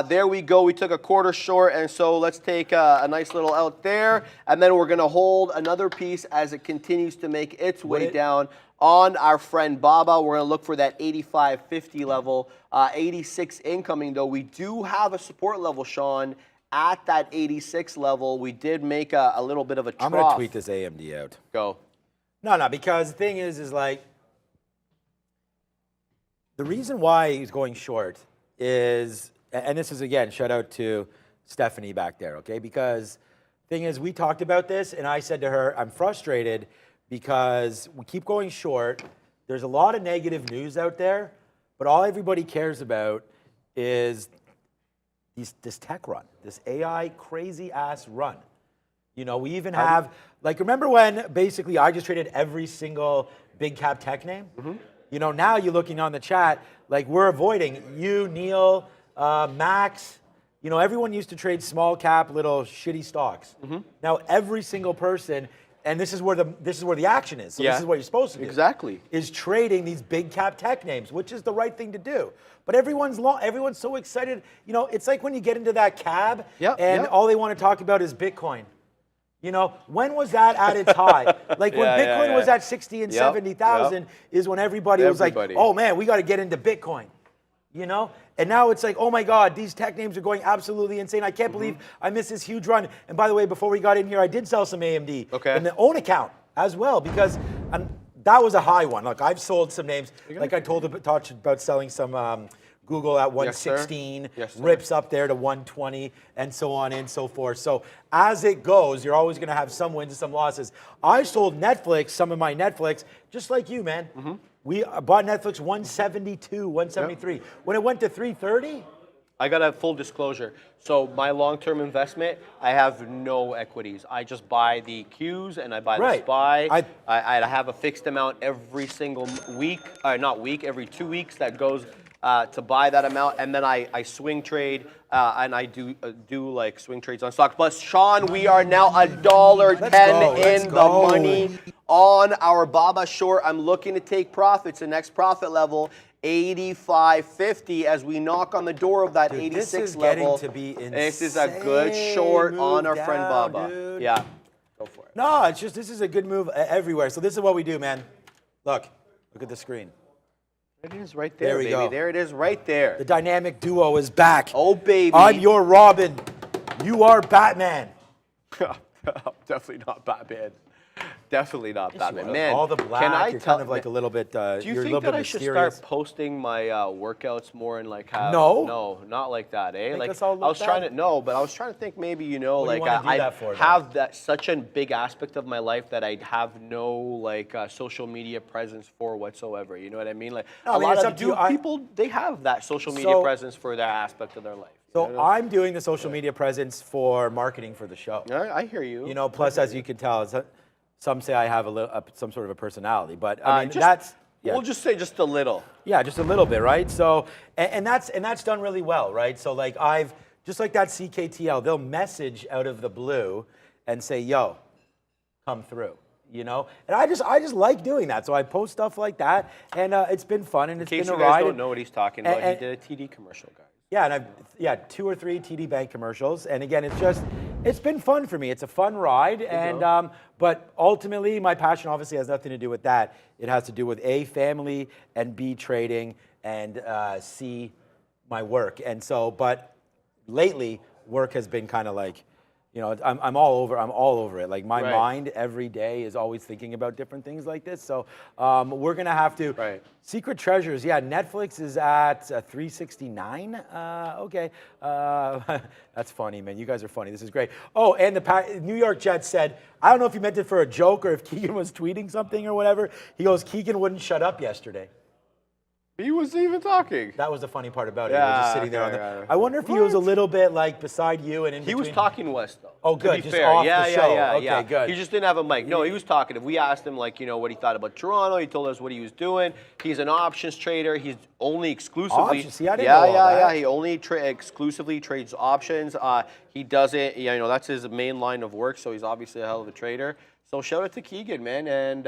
There we go. We took a quarter short, and so let's take a nice little out there. And then we're going to hold another piece as it continues to make its way down on our friend Baba. We're going to look for that 85.50 level. 86 incoming, though. We do have a support level, Sean, at that 86 level. We did make a little bit of a trough. I'm going to tweet this AMD out. Go. No, because the thing is like, the reason why he's going short is, and this is, again, shout out to Stephanie back there, okay? Because thing is, we talked about this, and I said to her, I'm frustrated because we keep going short. There's a lot of negative news out there, but all everybody cares about is this tech run, this AI crazy-ass run. You know, we even have, like, remember when basically I just traded every single big cap tech name? Mm-hmm. You know, now you're looking on the chat, like we're avoiding you, Neil, Max. You know, everyone used to trade small cap, little shitty stocks. Mm-hmm. Now every single person, and this is where the action is. So this is what you're supposed to do. Exactly. Is trading these big cap tech names, which is the right thing to do. But everyone's so excited. You know, it's like when you get into that cab and all they want to talk about is Bitcoin. You know, when was that at its high? Like when Bitcoin was at 60 and 70,000 is when everybody was like, oh man, we got to get into Bitcoin. You know? And now it's like, oh my God, these tech names are going absolutely insane. I can't believe I missed this huge run. And by the way, before we got in here, I did sell some AMD in the own account as well because that was a high one. Look, I've sold some names. Like I talked about selling some Google at 116, rips up there to 120, and so on and so forth. So as it goes, you're always going to have some wins and some losses. I sold Netflix, some of my Netflix, just like you, man. Mm-hmm. We bought Netflix 172, 173. Yep. When it went to 330? I got a full disclosure. So my long-term investment, I have no equities. I just buy the Qs and I buy the SPY. I have a fixed amount every single week, every 2 weeks that goes to buy that amount, and then I swing trade, and I do like swing trades on stocks. But Sean, we are now $1.10 in the money on our Baba short. I'm looking to take profits. The next profit level, 85.50, as we knock on the door of that 86 this is level. Getting to be insane. This is a good short on our friend Baba. Dude. Yeah, go for it. No, it's just this is a good move everywhere. So this is what we do, man. Look at the screen. It is right there, baby. Go. There it is right there. The dynamic duo is back. Oh, baby. I'm your Robin. You are Batman. Definitely not Batman. Definitely not Batman. Man, man, all the black, can I you're kind of like a little bit, do you think that I should start posting my workouts more and like have... No, not like that, eh? Like, I was trying to think maybe, you know, like I have that such a big aspect of my life that I have no like social media presence for whatsoever. You know what I mean? Like a lot of people, they have that social media presence for that aspect of their life. So I'm doing the social media presence for marketing for the show. I hear you. You know, plus as you can tell, some say I have some sort of a personality, but I mean that's. Yeah. We'll just say just a little. Yeah, just a little bit, right? So, and that's done really well, right? So like I've just like that CKTL, they'll message out of the blue and say, "Yo, come through," you know. And I just like doing that. So I post stuff like that, and it's been fun and it's been a ride. In case you guys don't know what he's talking about, he did a TD commercial, guys. Yeah, and I've 2 or 3 TD Bank commercials, and again, it's been fun for me. It's a fun ride, and but ultimately, my passion obviously has nothing to do with that. It has to do with A, family, and B, trading, and C, my work. And so, but lately, work has been kind of like, you know, I'm all over it. Like my mind every day is always thinking about different things like this. So we're gonna have to. Secret Treasures, yeah. Netflix is at 369. Okay, that's funny, man. You guys are funny. This is great. Oh, and the New York Jets said, I don't know if he meant it for a joke or if Keegan was tweeting something or whatever. He goes, Keegan wouldn't shut up yesterday. He wasn't even talking. That was the funny part about it. He was just sitting there. I wonder if he was a little bit like beside you and in between. He was talking West though. Oh, good. Just off the show. Okay, good. He just didn't have a mic. No, he was talking. If we asked him like, you know, what he thought about Toronto, he told us what he was doing. He's an options trader. He's only exclusively. Options? See, I didn't know all that. He only exclusively trades options. He doesn't. You know, that's his main line of work. So he's obviously a hell of a trader. So shout out to Keegan, man. And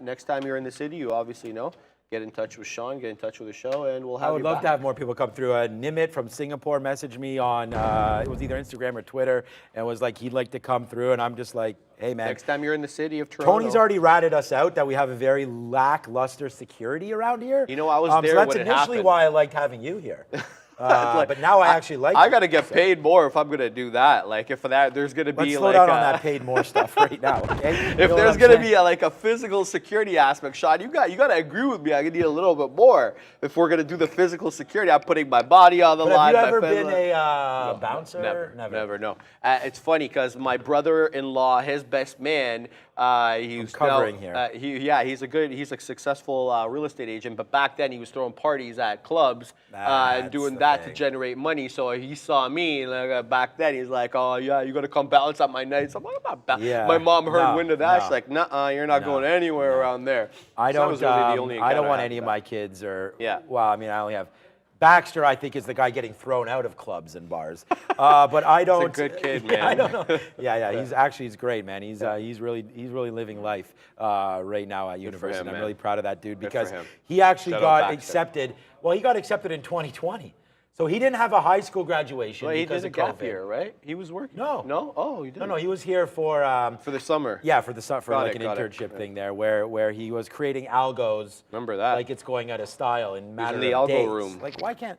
next time you're in the city, you obviously know. Get in touch with Sean, get in touch with the show, and we'll have you I would love to have more people come through. Nimit from Singapore messaged me on, it was either Instagram or Twitter, and was like, he'd like to come through, and I'm just like, Hey, man. Next time you're in the city of Toronto. Tony's already ratted us out that we have a very lackluster security around here. You know, I was there so that's when it initially happened. why I liked having you here. But now I actually like I you. got to get paid more if I'm going to do that. Like, if that, there's going to be Let's slow like down on that paid more stuff right now. Okay? You know if what there's I'm going to saying? be like a physical security aspect, Sean, you got to agree with me. I need a little bit more if we're going to do the physical security. I'm putting my body on the But line. have you ever my been family. a bouncer? Never. No. It's funny because my brother-in-law, his best man, he's covering now, here. he's a successful real estate agent. But back then, he was throwing parties at clubs and That's doing the that to thing. generate money. So he saw me back then. He's like, "Oh yeah, you got to come balance out my nights." I'm like, "I'm not Yeah. My mom heard No, wind of that. no. She's like, "Nuh-uh, you're not going anywhere around there." I So that don't. was really the only I don't encounter want had any with of that. my kids or. Yeah. Well, I mean, I only have. Baxter, I think, is the guy getting thrown out of clubs and bars. But I don't. good kid, Yeah, I man. don't know. Yeah. He's great, man. He's really living life right now at university. him, I'm man. really proud of that dude Good for because him. he actually Shout out got Baxter. accepted. Well, he got accepted in 2020, so he didn't have a high school graduation Well, he because did a of gap COVID. year, right? He was working. No. No. Oh, he did. No, he was here for. For the summer. Yeah, for Got like it, an got it. internship thing there, where he was creating algos. Remember that. Like it's going out of style in matter in the of algo days. room. Like why can't?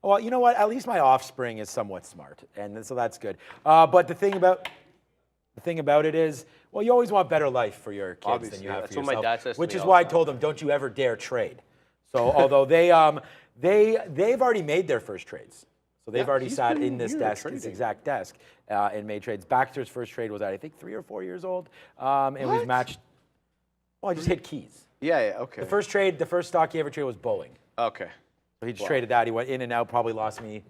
Well, you know what? At least my offspring is somewhat smart, and so that's good. But the thing about it is, well, you always want better life for your kids Obviously, than you have that's for what my yourself. dad says to Which me is all why I the told them, don't you ever dare trade. So although they've already made their first trades. So they've already he's sat been in this here desk, trading. this exact desk, and made trades. Baxter's first trade was at, I think, 3 or 4 years old. And was What? matched. Well, I just hit keys. Yeah. Okay. The first stock he ever traded was Boeing. Okay. So he just traded that. He went in and out, probably lost me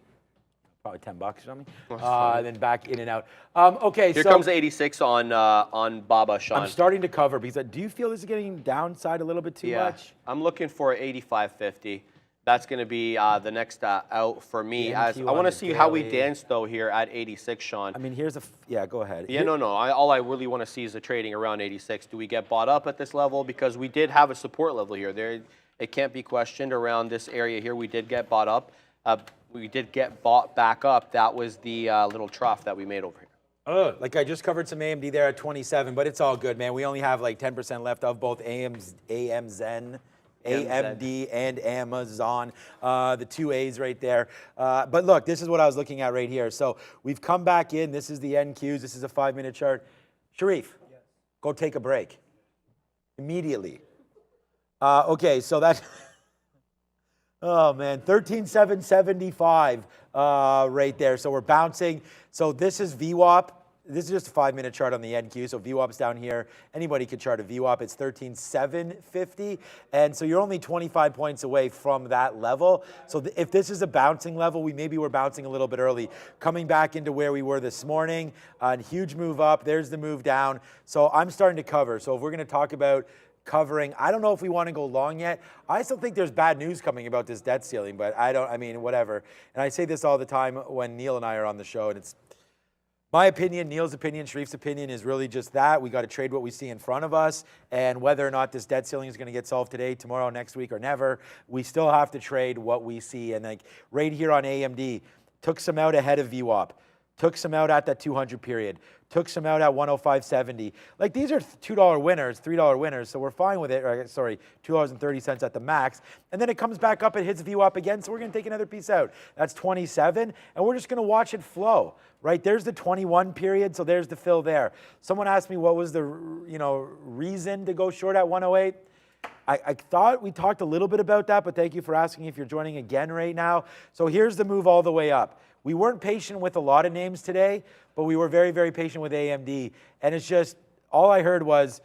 probably $10 or something. And then back in and out. Okay, Here so comes 86 on Baba, Sean. I'm starting to cover because do you feel this is getting downside a little bit too much? I'm looking for 85.50. That's going to be the next out for me. The As NQ I want on to the see how we daily. dance though here at 86, Sean. I mean, here's yeah, go ahead. Yeah, no. All I really want to see is the trading around 86. Do we get bought up at this level? Because we did have a support level here. It can't be questioned around this area here. We did get bought up. We did get bought back up. That was the little trough that we made over here. Like I just covered some AMD there at 27, but it's all good, man. We only have like 10% left of both AMD and Amazon, the two A's right there. But look, this is what I was looking at right here. So we've come back in. This is the NQs. This is a 5-minute chart. Sharif, go take a break immediately. Okay, so that's, oh man, 13,775 right there. So we're bouncing. So this is VWAP. This is just a 5-minute chart on the NQ. So VWAP's down here. Anybody could chart a VWAP. It's 13,750. And so you're only 25 points away from that level. So if this is a bouncing level, maybe we're bouncing a little bit early. Coming back into where we were this morning, a huge move up. There's the move down. So I'm starting to cover. So if we're going to talk about covering, I don't know if we want to go long yet. I still think there's bad news coming about this debt ceiling, but I mean, whatever. And I say this all the time when Neil and I are on the show, and it's my opinion, Neil's opinion, Sharif's opinion is really just that. We got to trade what we see in front of us, and whether or not this debt ceiling is going to get solved today, tomorrow, next week, or never, we still have to trade what we see. And like right here on AMD, took some out ahead of VWAP, took some out at that 200 period, took some out at 105.70. Like these are $2 winners, $3 winners, so we're fine with it. Or, sorry, $2.30 at the max. And then it comes back up, it hits VWAP again, so we're going to take another piece out. That's 27, and we're just going to watch it flow. Right, there's the 21 period, so there's the fill there. Someone asked me what was the reason to go short at 108. I thought we talked a little bit about that, but thank you for asking if you're joining again right now. So here's the move all the way up. We weren't patient with a lot of names today, but we were very, very patient with AMD. And it's just, all I heard was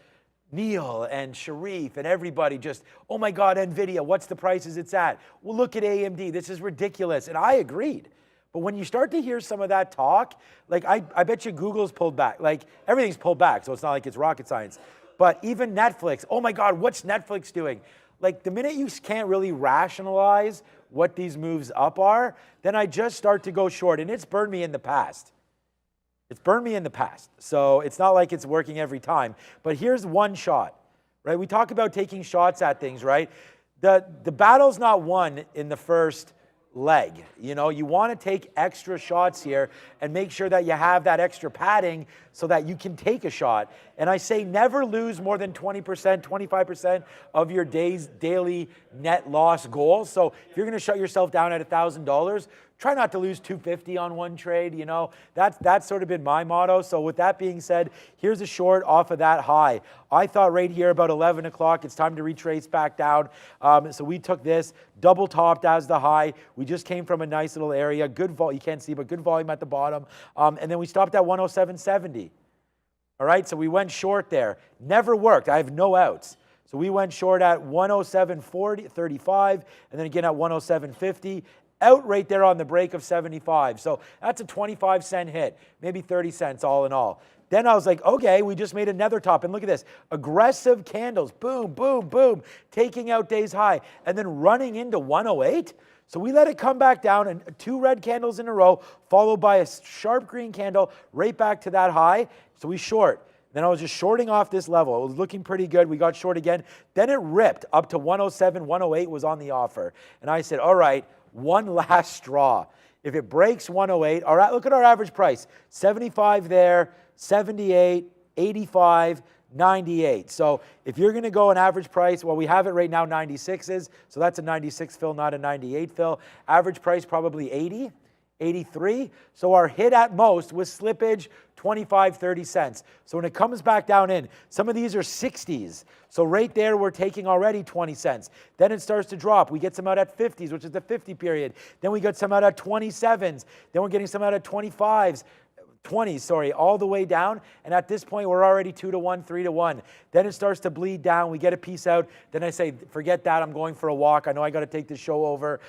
Neil and Sharif and everybody just, oh my God, NVIDIA, what's the prices it's at? Well, look at AMD, this is ridiculous. And I agreed. But when you start to hear some of that talk, like I bet you Google's pulled back. Like everything's pulled back, so it's not like it's rocket science. But even Netflix, oh my God, what's Netflix doing? Like the minute you can't really rationalize what these moves up are, then I just start to go short. And it's burned me in the past. It's burned me in the past. So it's not like it's working every time. But here's one shot, right? We talk about taking shots at things, right? The battle's not won in the first leg. You know, you want to take extra shots here and make sure that you have that extra padding so that you can take a shot. And I say never lose more than 20%, 25% of your daily net loss goal. So if you're going to shut yourself down at $1,000, try not to lose 250 on one trade, you know. That's sort of been my motto. So with that being said, here's a short off of that high. I thought right here about 11 o'clock, it's time to retrace back down. So we took this, double topped as the high. We just came from a nice little area, good volume, you can't see, but good volume at the bottom. And then we stopped at 107.70. All right, so we went short there. Never worked, I have no outs. So we went short at 107.35, and then again at 107.50. Out right there on the break of 75. So that's a 25-cent hit, maybe 30 cents all in all. Then I was like, okay, we just made another top. And look at this. Aggressive candles. Boom, boom, boom. Taking out day's high. And then running into 108. So we let it come back down, and 2 red candles in a row, followed by a sharp green candle right back to that high. So we short. Then I was just shorting off this level. It was looking pretty good. We got short again. Then it ripped up to 107, 108 was on the offer. And I said, all right, one last straw. If it breaks 108, all right, look at our average price. 75 there, 78, 85, 98. So if you're going to go an average price, well, we have it right now 96s. So that's a 96 fill, not a 98 fill. Average price probably 80. 83. So our hit at most was slippage 25, 30 cents. So when it comes back down in, some of these are 60s. So right there, we're taking already 20 cents. Then it starts to drop. We get some out at 50s, which is the 50 period. Then we got some out at 27s. Then we're getting some out at 25s. 20s, sorry, all the way down. And at this point, we're already 2 to 1, 3 to 1. Then it starts to bleed down. We get a piece out. Then I say, forget that. I'm going for a walk. I know I got to take the show over.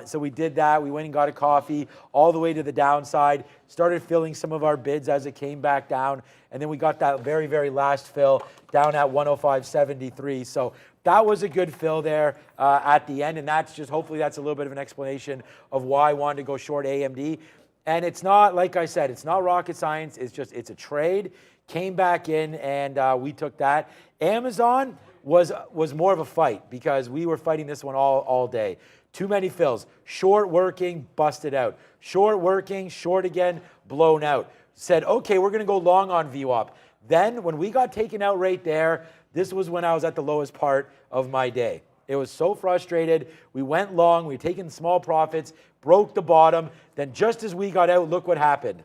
So we did that. We went and got a coffee all the way to the downside. Started filling some of our bids as it came back down. And then we got that very, very last fill down at 105.73. So that was a good fill there at the end. And that's just, hopefully that's a little bit of an explanation of why I wanted to go short AMD. And it's not, like I said, it's not rocket science. It's just, it's a trade. Came back in, and we took that. Amazon was more of a fight because we were fighting this one all day. Too many fills. Short working, busted out. Short working, short again, blown out. Said, okay, we're going to go long on VWAP. Then when we got taken out right there, this was when I was at the lowest part of my day. It was so frustrated. We went long. We were taking small profits, broke the bottom. Then just as we got out, look what happened.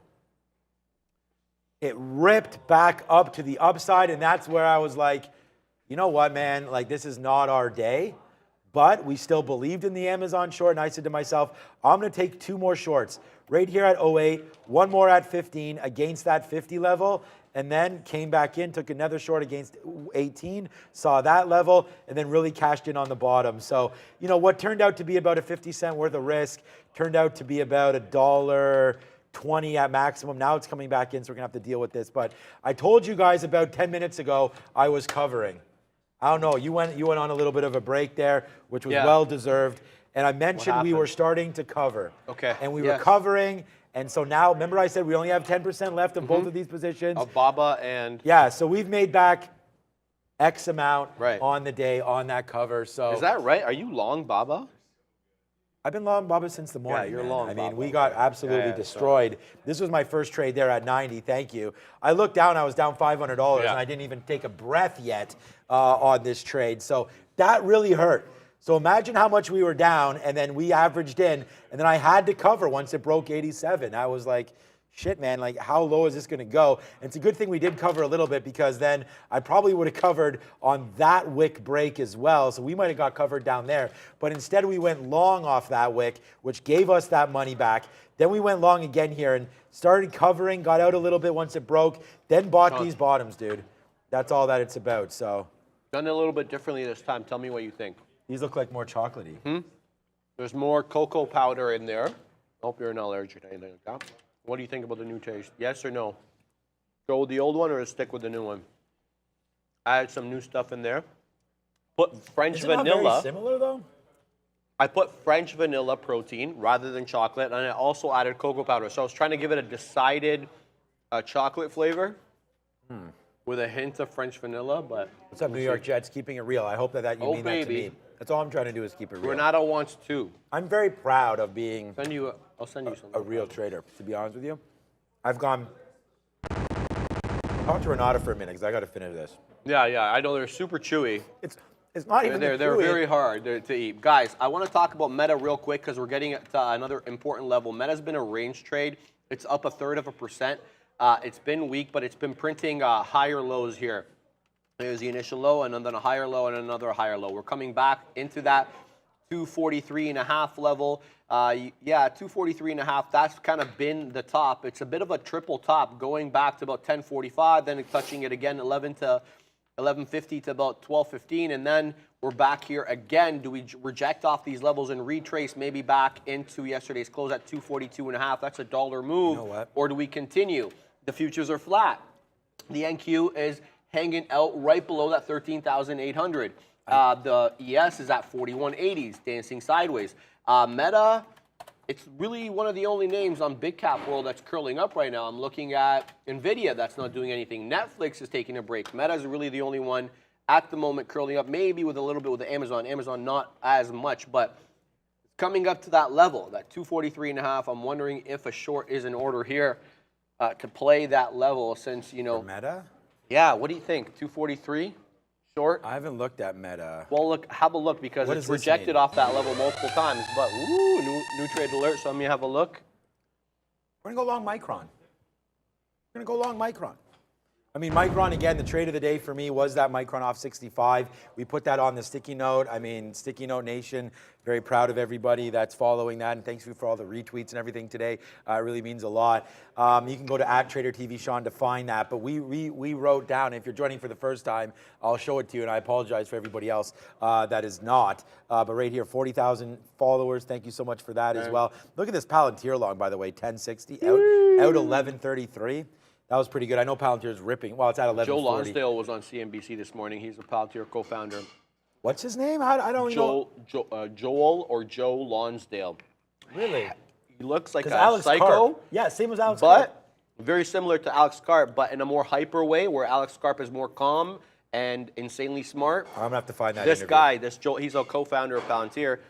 It ripped back up to the upside, and that's where I was like, you know what, man? Like, this is not our day. But we still believed in the Amazon short, and I said to myself, I'm going to take 2 more shorts. Right here at 08, 1 more at 15 against that 50 level, and then came back in, took another short against 18, saw that level, and then really cashed in on the bottom. So, you know, what turned out to be about a 50-cent worth of risk turned out to be about $1.20 at maximum. Now it's coming back in, so we're going to have to deal with this. But I told you guys about 10 minutes ago I was covering. I don't know, you went on a little bit of a break there, which was well-deserved. And I mentioned we were starting to cover. Okay. And we were covering. And so now, remember I said we only have 10% left of both of these positions. Of BABA and... Yeah, so we've made back X amount on the day on that cover. So Is that right? Are you long BABA? I've been long BABA since the morning. Yeah, you're man. long I mean, BABA. we got absolutely destroyed. This was my first trade there at 90. Thank you. I looked down. I was down $500, and I didn't even take a breath yet on this trade. So that really hurt. So imagine how much we were down, and then we averaged in, and then I had to cover once it broke 87. I was like, shit, man, like how low is this going to go? And it's a good thing we did cover a little bit, because then I probably would have covered on that wick break as well. So we might have got covered down there. But instead we went long off that wick, which gave us that money back. Then we went long again here and started covering, got out a little bit once it broke, then bought these bottoms, dude. That's all that it's about. So Done it a little bit differently this time. Tell me what you think. these look like more chocolatey. There's more cocoa powder in there. I hope you're not allergic to anything like that. What do you think about the new taste? Yes or no? Go with the old one or stick with the new one? Add some new stuff in there. Put French Isn't it vanilla. not very similar though? I put French vanilla protein rather than chocolate, and I also added cocoa powder. So I was trying to give it a decided chocolate flavor with a hint of French vanilla, but What's up, New York Jets? Keeping it real. I hope that you mean that to me. That's all I'm trying to do is keep it real. Renato wants 2. I'm very proud of being I'll send you something. a real trader, to be honest with you. I've gone. Talk to Renata for a minute because I got to finish this. Yeah, I know they're super chewy. It's not even. They're very hard to eat. Guys, I want to talk about Meta real quick because we're getting to another important level. Meta's been a range trade. It's up 1/3%. It's been weak, but it's been printing higher lows here. There's the initial low, and then a higher low, and another higher low. We're coming back into that 243.5 level. 243.5. That's kind of been the top. It's a bit of a triple top, going back to about 1045, then touching it again 1150 to about 1215, and then we're back here again. Do we reject off these levels and retrace maybe back into yesterday's close at 242.5? That's a $1 move. You know what? Or do we continue? The futures are flat. The NQ is hanging out right below that 13,800. The ES is at 4180s, dancing sideways. Meta, it's really one of the only names on Big Cap World that's curling up right now. I'm looking at NVIDIA, that's not doing anything. Netflix is taking a break. Meta is really the only one at the moment curling up, maybe with a little bit with the Amazon. Amazon not as much, but coming up to that level, that 243.5. I'm wondering if a short is in order here to play that level since, you know. For Meta? Yeah, what do you think? 243 short? I haven't looked at Meta. Well, look, have a look because What it's does this rejected mean? off that level multiple times. But ooh, new trade alert. So let me have a look. We're gonna go long Micron. We're gonna go long Micron. I mean, Micron, again, the trade of the day for me was that Micron off 65. We put that on the sticky note. I mean, Sticky Note Nation, very proud of everybody that's following that. And thanks for all the retweets and everything today. It really means a lot. You can go to @TraderTV Sean to find that. But we wrote down, if you're joining for the first time, I'll show it to you. And I apologize for everybody else that is not. But right here, 40,000 followers. Thank you so much for that as well. Look at this Palantir long, by the way, 1060, out 1133. That was pretty good. I know Palantir is ripping. Well, it's at 11:40. Joe Lonsdale was on CNBC this morning. He's a Palantir co-founder. What's his name? I don't know. Joel or Joe Lonsdale. Really? He looks like a Alex psycho. Karp. Yeah, same as Alex Karp. But very similar to Alex Karp, but in a more hyper way, where Alex Karp is more calm and insanely smart. I'm gonna have to find that. This interview. guy, Joel, he's a co-founder of Palantir.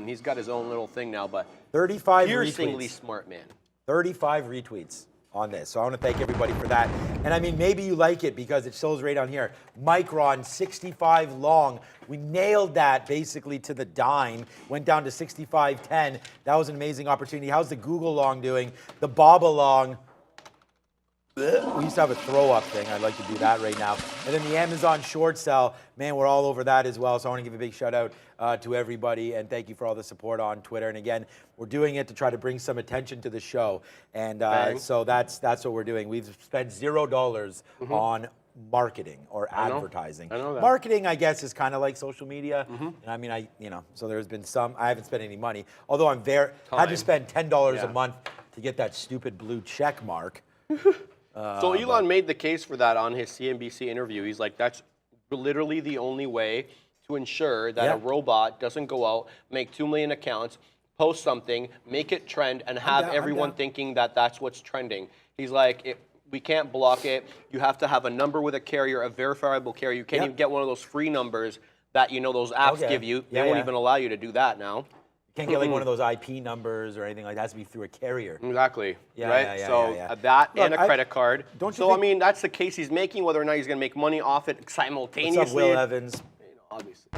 He's got his own little thing now, but 35 piercingly retweets. smart man. 35 retweets on this. So I want to thank everybody for that. And I mean, maybe you like it because it shows right on here. Micron, 65 long. We nailed that basically to the dime. Went down to 65.10. That was an amazing opportunity. How's the Google long doing? The Baba long. We used to have a throw-up thing. I'd like to do that right now. And then the Amazon short sell, man, we're all over that as well. So I want to give a big shout-out to everybody, and thank you for all the support on Twitter. And again, we're doing it to try to bring some attention to the show. And so that's what we're doing. We've spent $0 on marketing or advertising. I know that. Marketing, I guess, is kind of like social media. And I mean, so there's been some. I haven't spent any money, although I'm had to spend $10 a month to get that stupid blue check mark. So Elon made the case for that on his CNBC interview. He's like, that's literally the only way to ensure that a robot doesn't go out, make 2 million accounts, post something, make it trend, and have everyone thinking that that's what's trending. He's like, we can't block it. You have to have a number with a carrier, a verifiable carrier. You can't even get one of those free numbers that, those apps give you. They won't even allow you to do that now. Can't get like one of those IP numbers or anything like that. It has to be through a carrier. Exactly. Yeah, right? yeah. That Look, and a credit card. Don't you think, I mean, that's the case he's making, whether or not he's going to make money off it simultaneously. What's up, Will Evans? Obviously.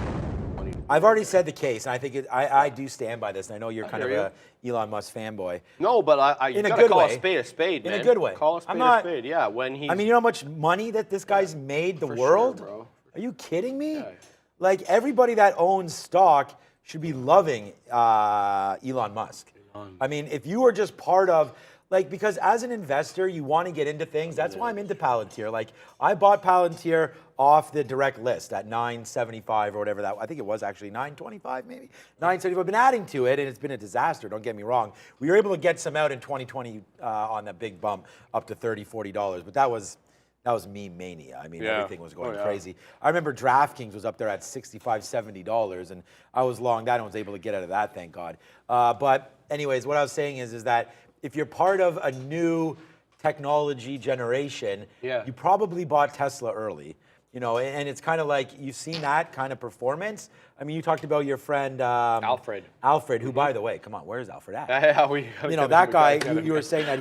I've already said the case, and I think I do stand by this, and I know you're kind of a Elon Musk fanboy. No, but you got to call a spade, man. In a good way. Call a spade, yeah. When he's... I mean, you know how much money that this guy's made the world? Sure, bro. Are you kidding me? Yeah. Like, everybody that owns stock should be loving Elon Musk. I mean, if you are just part of, because as an investor, you want to get into things. That's why I'm into Palantir. Like, I bought Palantir off the direct list at $9.75 or whatever that. I think it was actually $9.25 maybe. $9.75. I've been adding to it, and it's been a disaster. Don't get me wrong. We were able to get some out in 2020 on that big bump up to $30, $40, but that was meme mania. I mean, everything was going crazy. I remember DraftKings was up there at $65, $70, and I was long that and was able to get out of that, thank God. But anyways, what I was saying is that if you're part of a new technology generation, you probably bought Tesla early. You know, and it's kind of like you've seen that kind of performance. I mean, you talked about your friend Alfred. Alfred, who, by the way, come on, where's Alfred at? You You know, that guy, you were saying that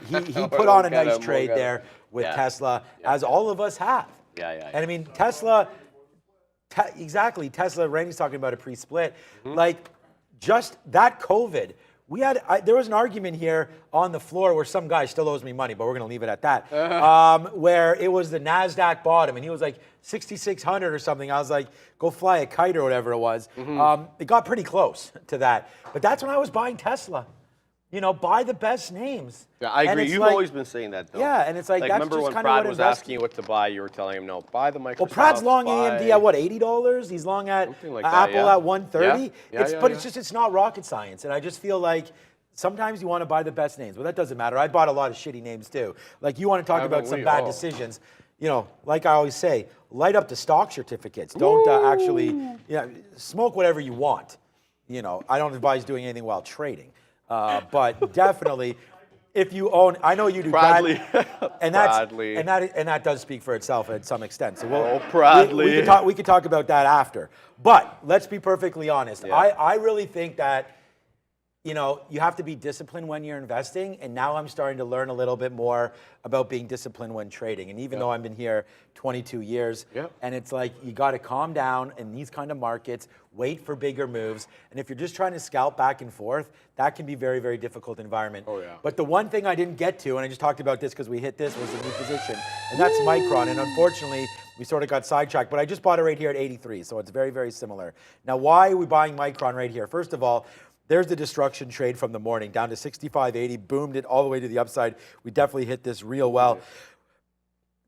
he put on a nice trade there with Tesla, as all of us have. Yeah. And I mean, Tesla, exactly, Tesla, Randy's talking about a pre-split. Like, just that COVID, there was an argument here on the floor where some guy still owes me money, but we're going to leave it at that, where it was the NASDAQ bottom, and he was like 6,600 or something. I was like, go fly a kite or whatever it was. It got pretty close to that. But that's when I was buying Tesla. You know, buy the best names. Yeah, I agree. You've always been saying that, though. Yeah, and it's like that's remember just when kind Prad of what was asking you what to buy, you were telling him, no, buy the Microsoft. Well, Prad's long AMD at what, $80? He's long at like Apple that, at 130. But It's not rocket science, and I just feel like sometimes you want to buy the best names. Well, that doesn't matter. I bought a lot of shitty names too. Like, you want to talk about some bad decisions. You know, like I always say, light up the stock certificates. Don't actually, smoke whatever you want. You know, I don't advise doing anything while trading. But definitely, if you own, I know you do, Bradley. and that does speak for itself at some extent. So Bradley. we could talk about that after. But let's be perfectly honest. Yeah. I really think that, you know, you have to be disciplined when you're investing, and now I'm starting to learn a little bit more about being disciplined when trading. And even though I've been here 22 years, and it's like you got to calm down in these kind of markets, wait for bigger moves, and if you're just trying to scalp back and forth, that can be very, very difficult environment. But the one thing I didn't get to, and I just talked about this because we hit this, was a new position, and that's Micron. And unfortunately, we sort of got sidetracked, but I just bought it right here at 83, so it's very, very similar. Now, why are we buying Micron right here? First of all, there's the destruction trade from the morning, down to 65.80, boomed it all the way to the upside. We definitely hit this real well.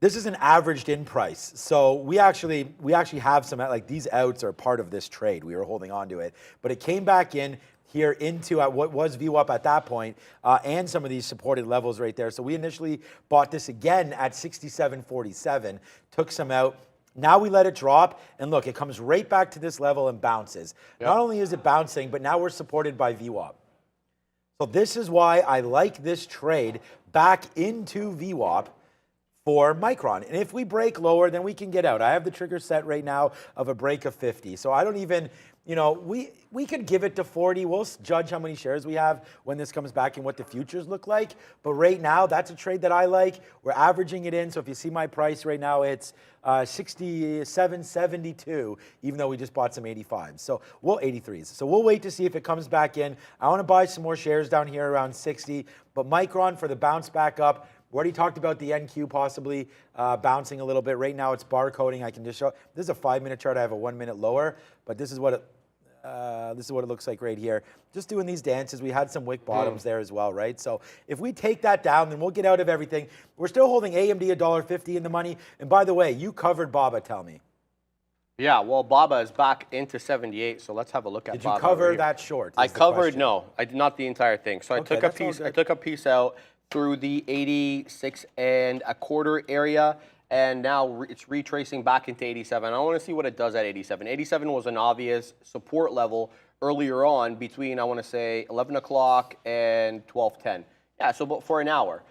This is an averaged in price. So we actually have some, like, these outs are part of this trade. We were holding on to it. But it came back in here into what was VWAP at that point, and some of these supported levels right there. So we initially bought this again at 67.47, took some out. Now we let it drop, and look, it comes right back to this level and bounces. Not only is it bouncing, but now we're supported by VWAP. So this is why I like this trade back into VWAP for Micron. And if we break lower, then we can get out. I have the trigger set right now of a break of 50. So I don't even, you know, we could give it to 40. We'll judge how many shares we have when this comes back and what the futures look like. But right now, that's a trade that I like. We're averaging it in. So if you see my price right now, it's 67.72, even though we just bought some 85s. So we'll 83s. So we'll wait to see if it comes back in. I want to buy some more shares down here around 60. But Micron for the bounce back up. We already talked about the NQ possibly bouncing a little bit. Right now it's bar coding. I can just show. This is a 5-minute chart. I have a 1 minute lower, but this is what it looks like right here. Just doing these dances. We had some wick bottoms there as well, right? So if we take that down, then we'll get out of everything. We're still holding AMD $1.50 in the money. And by the way, you covered BABA, tell me. Yeah, well, BABA is back into 78, so let's have a look at BABA. Did you cover that short? I covered, no. I did not the entire thing. So I took a piece out through the 86.25 area, and now it's retracing back into 87. I want to see what it does at 87. 87 was an obvious support level earlier on between, I want to say, 11 o'clock and 12:10. Yeah, so but for an hour.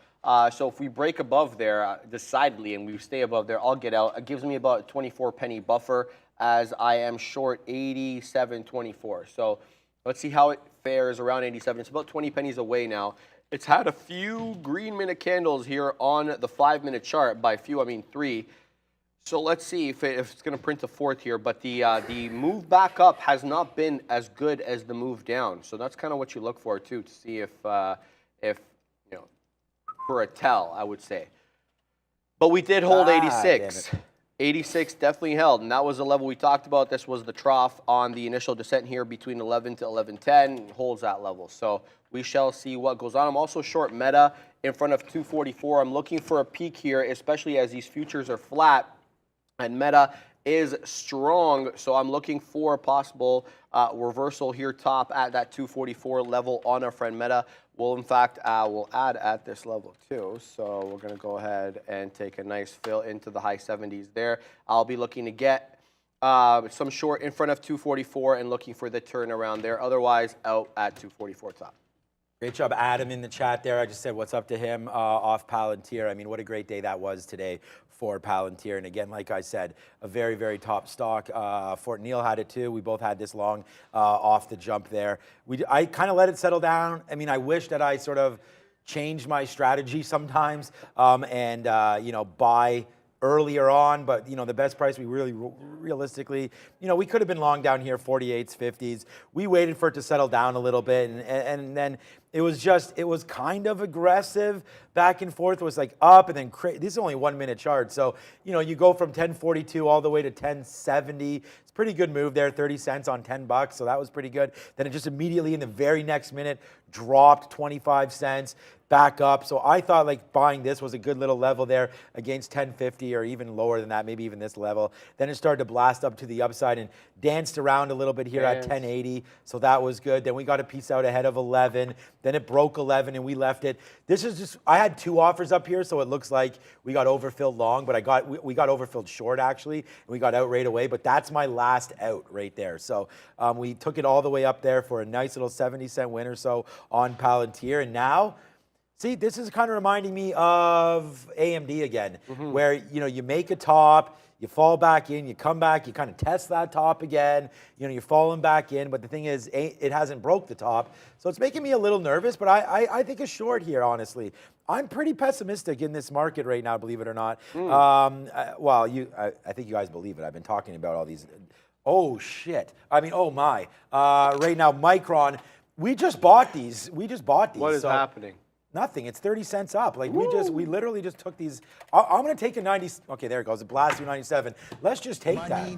So if we break above there decidedly and we stay above there, I'll get out. It gives me about a 24 penny buffer as I am short 87.24. So let's see how it fares around 87. It's about 20 pennies away now. It's had a few green minute candles here on the 5-minute chart. By few, I mean 3. So let's see if it's going to print a fourth here. But the move back up has not been as good as the move down. So that's kind of what you look for too, to see if you know, for a tell, I would say. But we did hold 86. 86 definitely held, and that was the level we talked about. This was the trough on the initial descent here between 11 to 11.10. Holds that level. So we shall see what goes on. I'm also short Meta in front of 244. I'm looking for a peak here, especially as these futures are flat, and Meta is strong. So I'm looking for a possible reversal here top at that 244 level on our friend Meta. Well, in fact, we'll add at this level too. So we're going to go ahead and take a nice fill into the high 70s there. I'll be looking to get some short in front of 244 and looking for the turnaround there. Otherwise, out at 244 top. Great job, Adam, in the chat there. I just said what's up to him off Palantir. I mean, what a great day that was today for Palantir. And again, like I said, a very, very top stock. Fort Neil had it too. We both had this long off the jump there. I kind of let it settle down. I mean, I wish that I sort of changed my strategy sometimes and, you know, buy earlier on, but you know, the best price we really realistically, you know, we could have been long down here, 48s, 50s. We waited for it to settle down a little bit, and then it was kind of aggressive back and forth. It was like up and then this is only 1 minute chart, so you know, you go from 1042 all the way to 1070. It's a pretty good move there, 30 cents on $10, so that was pretty good. Then it just immediately in the very next minute dropped 25 cents back up. So I thought like buying this was a good little level there against 1050 or even lower than that, maybe even this level. Then it started to blast up to the upside and danced around a little bit here at 1080. So that was good. Then we got a piece out ahead of 11. Then it broke 11 and we left it. This is just, I had two offers up here, so it looks like we got overfilled long, but we got overfilled short actually, and we got out right away. But that's my last out right there. So we took it all the way up there for a nice little 70-cent win or so on Palantir. And now, see, this is kind of reminding me of AMD again, where you know, you make a top, you fall back in, you come back, you kind of test that top again, you know, you're falling back in, but the thing is, it hasn't broke the top, so it's making me a little nervous, but I think a short here, honestly. I'm pretty pessimistic in this market right now, believe it or not. Well, I think you guys believe it. I've been talking about all these. Oh, shit. I mean, oh, my. Right now, Micron, we just bought these. What is happening? Nothing. It's 30 cents up. Like we literally just took these. I'm going to take a 90. Okay, there it goes. It blasts through 97. Let's just take that.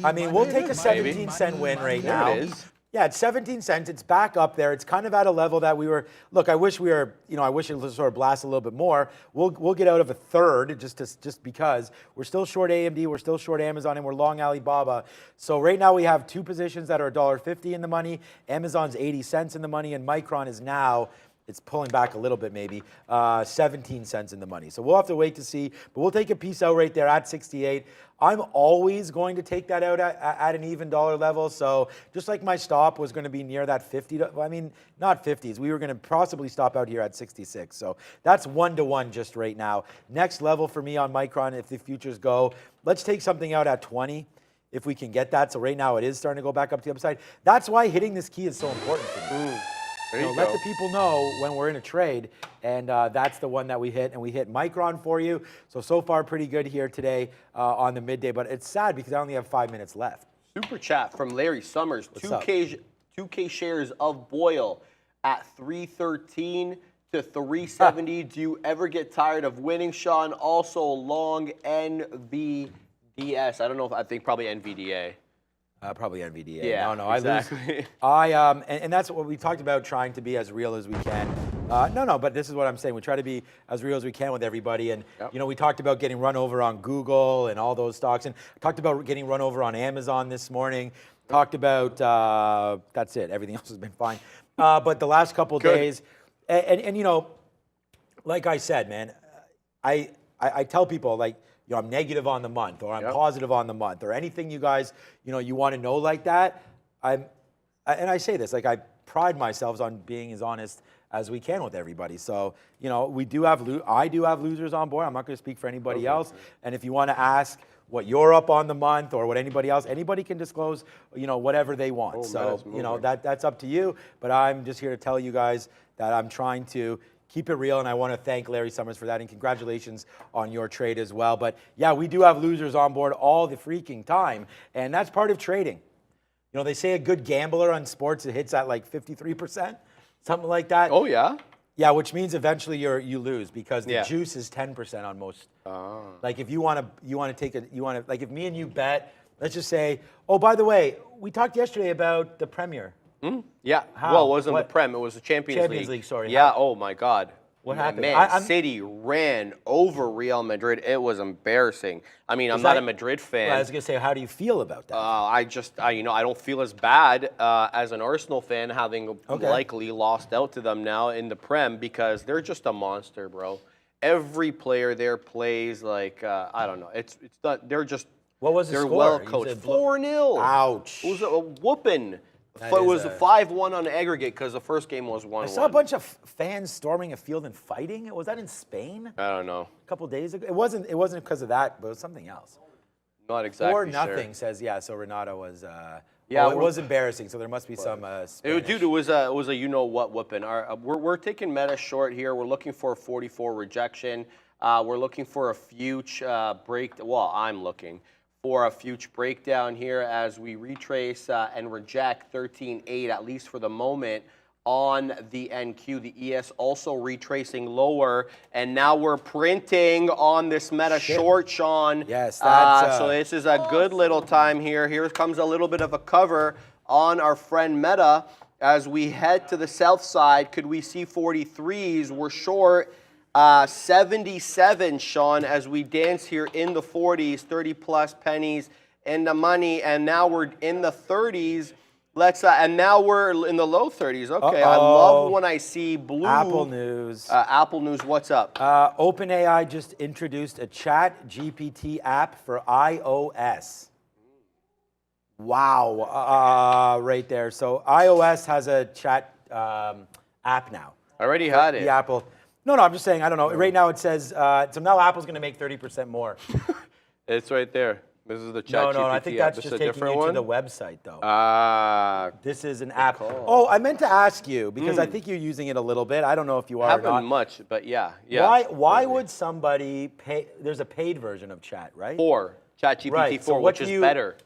I mean, we'll take a 17-cent win right now. There it is. Yeah, it's 17 cents. It's back up there. It's kind of at a level that we were. Look, I wish we were. You know, I wish it would sort of blast a little bit more. We'll get out of a third just because we're still short AMD, we're still short Amazon, and we're long Alibaba. So right now we have two positions that are $1.50 in the money. Amazon's 80 cents in the money, and Micron is now. It's pulling back a little bit maybe, 17 cents in the money. So we'll have to wait to see, but we'll take a piece out right there at 68. I'm always going to take that out at an even dollar level. So just like my stop was going to be near that 50, I mean, not 50s. We were going to possibly stop out here at 66. So that's 1-to-1 just right now. Next level for me on Micron, if the futures go, let's take something out at 20. If we can get that. So right now it is starting to go back up to the upside. That's why hitting this key is so important for me. You know, let the people know when we're in a trade, and that's the one that we hit, and we hit Micron for you. So far pretty good here today on the midday, but it's sad because I only have 5 minutes left. Super chat from Larry Summers. 2K shares of Boyle at 313 to 370. Do you ever get tired of winning, Sean? Also long NVDS. I don't know if I think probably NVDA. Probably NVDA. Yeah, no, exactly. I lose. And that's what we talked about, trying to be as real as we can. No, but this is what I'm saying. We try to be as real as we can with everybody. And, you know, we talked about getting run over on Google and all those stocks. And talked about getting run over on Amazon this morning. Talked about, that's it. Everything else has been fine. But the last couple of days, and, you know, like I said, man, I tell people, like, you know, I'm negative on the month, or I'm positive on the month, or anything you guys, you know, you want to know like that. And I say this, like, I pride myself on being as honest as we can with everybody. So, you know, I do have losers on board. I'm not going to speak for anybody else. And if you want to ask what you're up on the month or what anybody else, anybody can disclose, you know, whatever they want. So, you know, that's up to you. But I'm just here to tell you guys that I'm trying to keep it real, and I want to thank Larry Summers for that, and congratulations on your trade as well. But yeah, we do have losers on board all the freaking time, and that's part of trading. You know, they say a good gambler on sports, it hits at like 53%, something like that. Oh, yeah? Yeah, which means eventually you lose, because the juice is 10% on most. Like if you want to like if me and you bet, let's just say, oh, by the way, we talked yesterday about the Premier. Yeah. How? Well, it wasn't the Prem. It was the Champions League. Sorry. Yeah. Oh, my God. What happened? Man, City ran over Real Madrid. It was embarrassing. I mean, I'm not a Madrid fan. Well, I was going to say, how do you feel about that? You know, I don't feel as bad as an Arsenal fan, having likely lost out to them now in the Prem, because they're just a monster, bro. Every player there plays like, I don't know. It's not, they're just, what was the they're score? well coached. 4-0. Ouch. It was a whooping. That It is was a- 5-1 on aggregate because the first game was 1-1. I saw a bunch of fans storming a field and fighting. Was that in Spain I don't know. a couple days ago? It wasn't because of that, but it was something else. Not exactly Or sure. nothing says, yeah, so Renato was, Yeah, it was was embarrassing, so there must be some Spanish. Dude, it was a you know what whooping. We're taking meta short here. We're looking for a 44 rejection. We're looking for a future break. Well, I'm looking for a future breakdown here as we retrace and reject 13.8 at least for the moment on the NQ. The ES also retracing lower, and now we're printing on this meta short, Sean. Yes, that's, so this is a good little time here. Here comes a little bit of a cover on our friend Meta as we head to the south side. Could we see 43s? We're short 77, Sean, as we dance here in the 40s, 30 plus pennies in the money, and now we're in the 30s. And now we're in the low 30s. Okay, I love when I see blue. Apple News. Apple News, what's up? OpenAI just introduced a Chat GPT app for iOS. Wow, right there. So iOS has a chat app now. I already had it. The Apple. No, I'm just saying, I don't know. Right now it says, so now Apple's going to make 30% more. It's right there. This is the Chat GPT. No, I think that's This just is a taking different you one? to the website, though. This This is an app. Oh, I meant to ask you, because I think you're using it a little bit. I don't know if you are or haven't not. much, but yeah. Why would somebody pay? There's a paid version of Chat, right? 4, ChatGPT Right, 4, so what which is do you- better.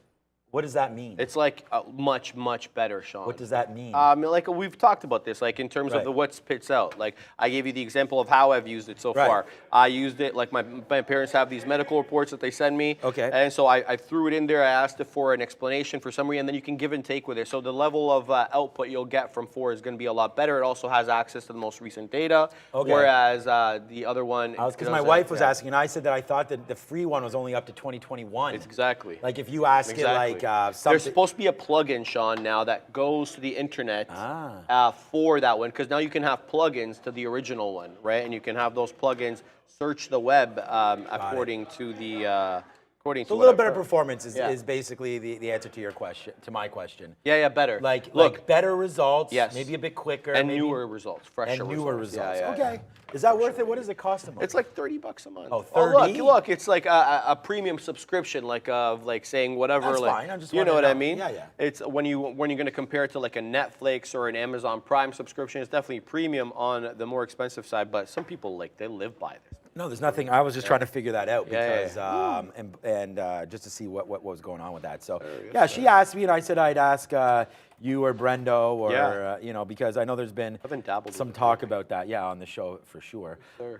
What does that mean? It's like much, much better, Sean. What does that mean? Like we've talked about this, like in terms Right. of the what spits out. Like I gave you the example of how I've used it so Right. far. I used it like my parents have these medical reports that they send me. Okay. And so I threw it in there. I asked it for an explanation for summary, and then you can give and take with it. So the level of output you'll get from 4 is going to be a lot better. It also has access to the most recent data. Okay. Whereas the other one, Because my wife was asking, and I said that I thought that the free one was only up to 2021. It's exactly. Like if you ask it like There's something. supposed to be a plugin, Sean, now that goes to the internet for that one, because now you can have plugins to the original one, right? And you can have those plugins search the web according to the according to a little what better I've heard. performance is, Yeah. is basically the answer to your question, to my question. Yeah, better. Like better results, Yes. maybe a bit quicker, and maybe, newer results, fresher and newer results. Yeah, Okay, is that worth it? What does it cost a month? It's like $30 a month. Oh, 30? Look, it's like a premium subscription, like saying whatever. That's like, fine, I'm just you know wanting what to I mean? know. Yeah. It's when you're going to compare it to like a Netflix or an Amazon Prime subscription. It's definitely premium on the more expensive side, but some people they live by this. No, there's nothing. I was just trying to figure that out Yeah, because, and just to see what was going on with that. So, yeah, she asked me, and I said I'd ask you or Brendo or, Yeah. because I know there's been haven't dabbled some with it talk about that, on the show for sure. Sure.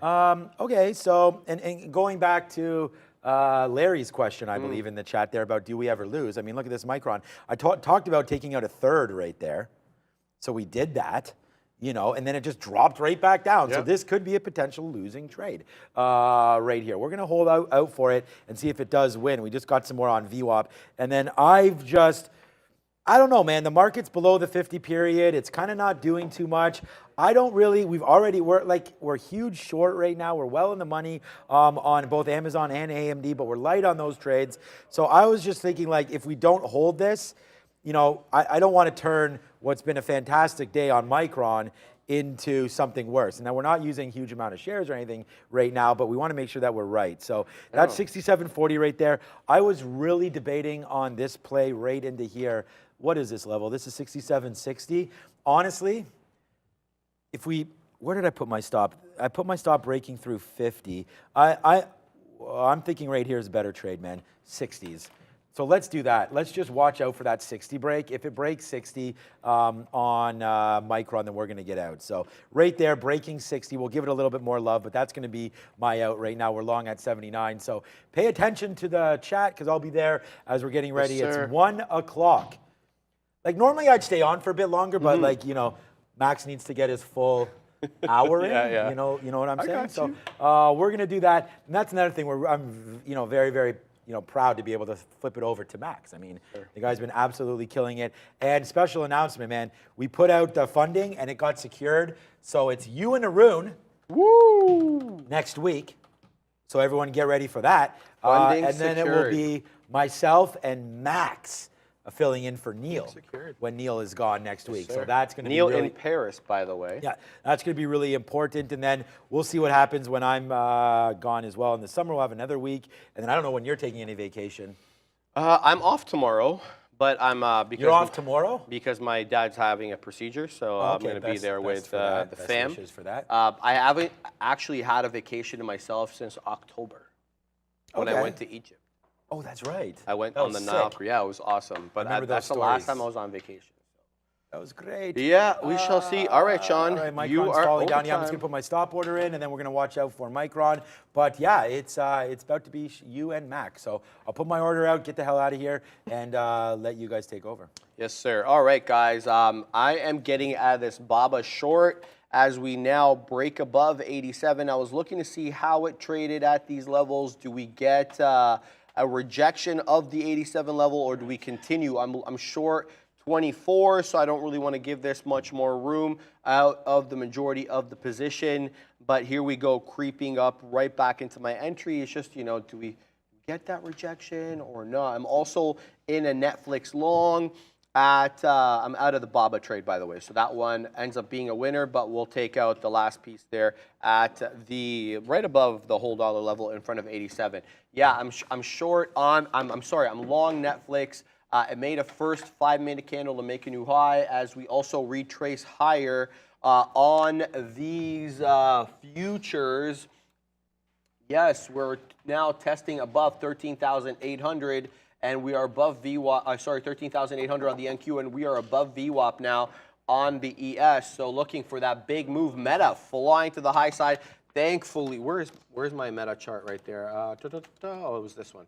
Okay, so, and going back to Larry's question, I believe, in the chat there about do we ever lose? I mean, look at this Micron. I talked about taking out a third right there. So we did that. And then it just dropped right back down. So this could be a potential losing trade right here. We're going to hold out for it and see if it does win. We just got some more on VWAP. And then I don't know, man. The market's below the 50 period. It's kind of not doing too much. We're huge short right now. We're well in the money on both Amazon and AMD, but we're light on those trades. So I was just thinking, if we don't hold this, I don't want to turn what's been a fantastic day on Micron into something worse. And now we're not using a huge amount of shares or anything right now, but we want to make sure that we're right. So that's 67.40 right there. I was really debating on this play right into here. What is this level? This is 67.60. Honestly, where did I put my stop? I put my stop breaking through 50. I'm thinking right here is a better trade, man. 60s. So let's do that. Let's just watch out for that 60 break. If it breaks 60 on Micron, then we're going to get out. So right there, breaking 60. We'll give it a little bit more love, but that's going to be my out right now. We're long at 79. So pay attention to the chat because I'll be there as we're getting ready. Yes, it's 1 o'clock. Normally I'd stay on for a bit longer, but Max needs to get his full hour in. Yeah. You know what I'm saying? got So you. we're going to do that. And that's another thing where I'm very, very proud to be able to flip it over to Max. I mean, the guy's been absolutely killing it. And special announcement, man. We put out the funding and it got secured. So it's you and Arun next week. So everyone get ready for that. Funding and then it will secured. be myself and Max filling in for Neil when Neil is gone next week. So that's going to be Neil really, in Paris, by the way. yeah, that's going to be really important. And then we'll see what happens when I'm gone as well. In the summer, we'll have another week. And then I don't know when you're taking any vacation. I'm off tomorrow, but I'm because You're off tomorrow? because my dad's having a procedure, so I'm going to be there with the fam. Wishes for that. I haven't actually had a vacation to myself since October when I Okay. went to Egypt. Oh, that's right. I went That on was the Nile. sick. Yeah, it was awesome. But remember that's those the last stories. time I was on vacation. That was great. Yeah, we shall see. All right, Sean, All right, Micron's you are falling down. Yeah, I'm just overtime. gonna put my stop order in, and then we're gonna watch out for Micron. But yeah, it's about to be you and Mac. So I'll put my order out, get the hell out of here, and let you guys take over. Yes, sir. All right, guys. I am getting out of this BABA short as we now break above 87. I was looking to see how it traded at these levels. Do we get a rejection of the 87 level, or do we continue? I'm short 24, so I don't really want to give this much more room out of the majority of the position. But here we go, creeping up right back into my entry. It's just, do we get that rejection or not? I'm also in a Netflix long at, I'm out of the BABA trade, by the way. So that one ends up being a winner, but we'll take out the last piece there at the, right above the whole dollar level in front of 87. Yeah, I'm short on, I'm sorry, I'm long Netflix. It made a first 5-minute candle to make a new high as we also retrace higher on these futures. Yes, we're now testing above 13,800 and we are above VWAP, 13,800 on the NQ, and we are above VWAP now on the ES. So looking for that big move. Meta flying to the high side. Thankfully, where's my Meta chart right there? Oh, it was this one.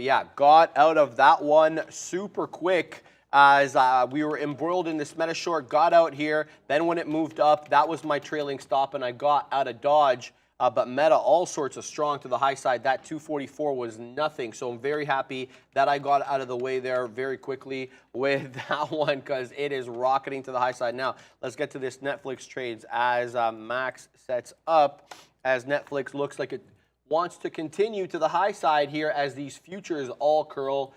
Yeah, got out of that one super quick as we were embroiled in this Meta short, got out here. Then when it moved up, that was my trailing stop, and I got out of dodge. But Meta, all sorts of strong to the high side. That 244 was nothing. So I'm very happy that I got out of the way there very quickly with that one because it is rocketing to the high side. Now, let's get to this Netflix trades as Max sets up, as Netflix looks like it wants to continue to the high side here as these futures all curl.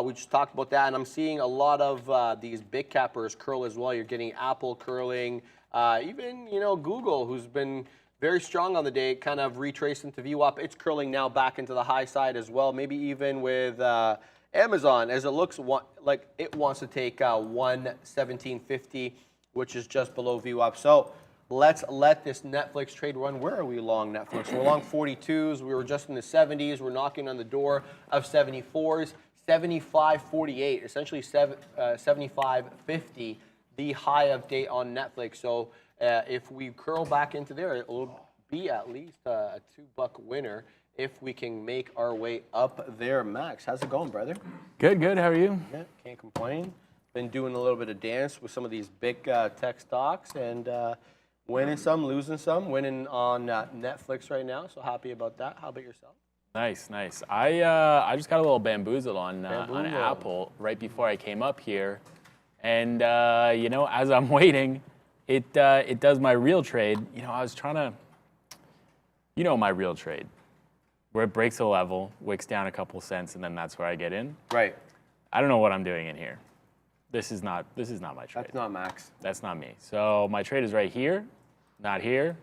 We just talked about that, and I'm seeing a lot of these big cappers curl as well. You're getting Apple curling, even Google, who's been very strong on the day, kind of retracing to VWAP. It's curling now back into the high side as well, maybe even with Amazon, as it looks like it wants to take 117.50, which is just below VWAP. So let's let this Netflix trade run. Where are we long Netflix? We're long 42s. We were just in the 70s. We're knocking on the door of 74s. 75.48, essentially 75.50, the high of day on Netflix. So if we curl back into there, it will be at least a $2 winner if we can make our way up there. Max, how's it going, brother? Good, good. How are you? Yeah, can't complain. Been doing a little bit of dance with some of these big tech stocks and winning some, losing some, winning on Netflix right now. So happy about that. How about yourself? Nice, nice. I just got a little bamboozled on Apple right before I came up here, and as I'm waiting, it does my real trade. I was trying to, my real trade, where it breaks a level, wicks down a couple cents, and then that's where I get in. Right. I don't know what I'm doing in here. This is not my trade. That's not Max. That's not me. So my trade is right here, not here.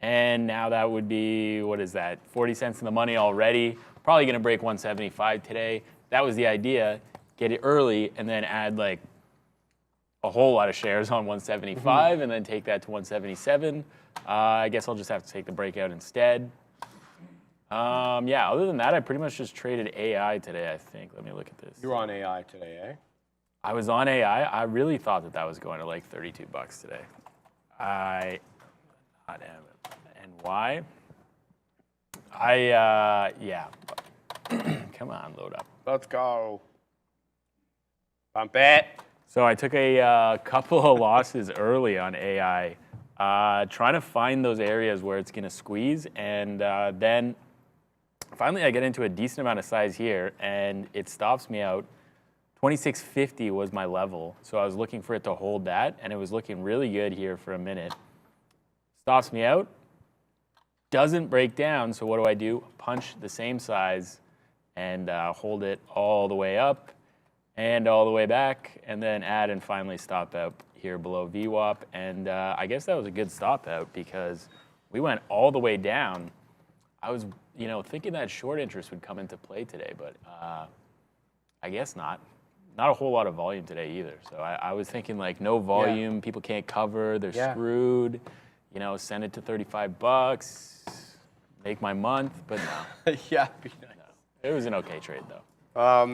And now that would be, what is that, 40 cents in the money already. Probably going to break 175 today. That was the idea, get it early and then add like a whole lot of shares on 175 and then take that to 177. I guess I'll just have to take the breakout instead. Yeah, other than that, I pretty much just traded AI today, I think. Let me look at this. You're on AI today, eh? I was on AI. I really thought that was going to like $32 today. And why? Yeah. Come on, load up. Let's go. Pump it. So I took a couple of losses early on AI, trying to find those areas where it's going to squeeze. And then finally I get into a decent amount of size here, and it stops me out. 26.50 was my level, so I was looking for it to hold that, and it was looking really good here for a minute. Stops me out, doesn't break down, so what do? Punch the same size and hold it all the way up. and all the way back, and then add and finally stop out here below VWAP. And I guess that was a good stop out because we went all the way down. I was, thinking that short interest would come into play today, but I guess not. Not a whole lot of volume today either. So I was thinking like no volume, people can't cover, they're screwed. Send it to $35, make my month, but no. Yeah, be nice. No. It was an okay trade though.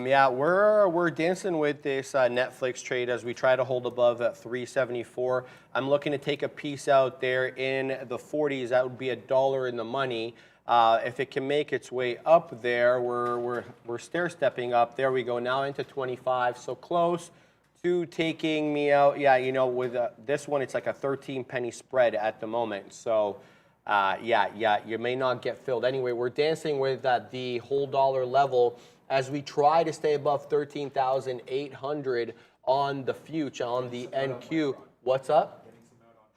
Yeah, we're dancing with this Netflix trade as we try to hold above at 374. I'm looking to take a piece out there in the 40s. That would be $1 in the money. If it can make its way up there, we're stair stepping up. There we go. Now into 25. So close to taking me out. Yeah, with this one, it's like a 13 penny spread at the moment. So. You may not get filled. Anyway, we're dancing with the whole dollar level as we try to stay above 13,800 on the future, on the NQ. What's up?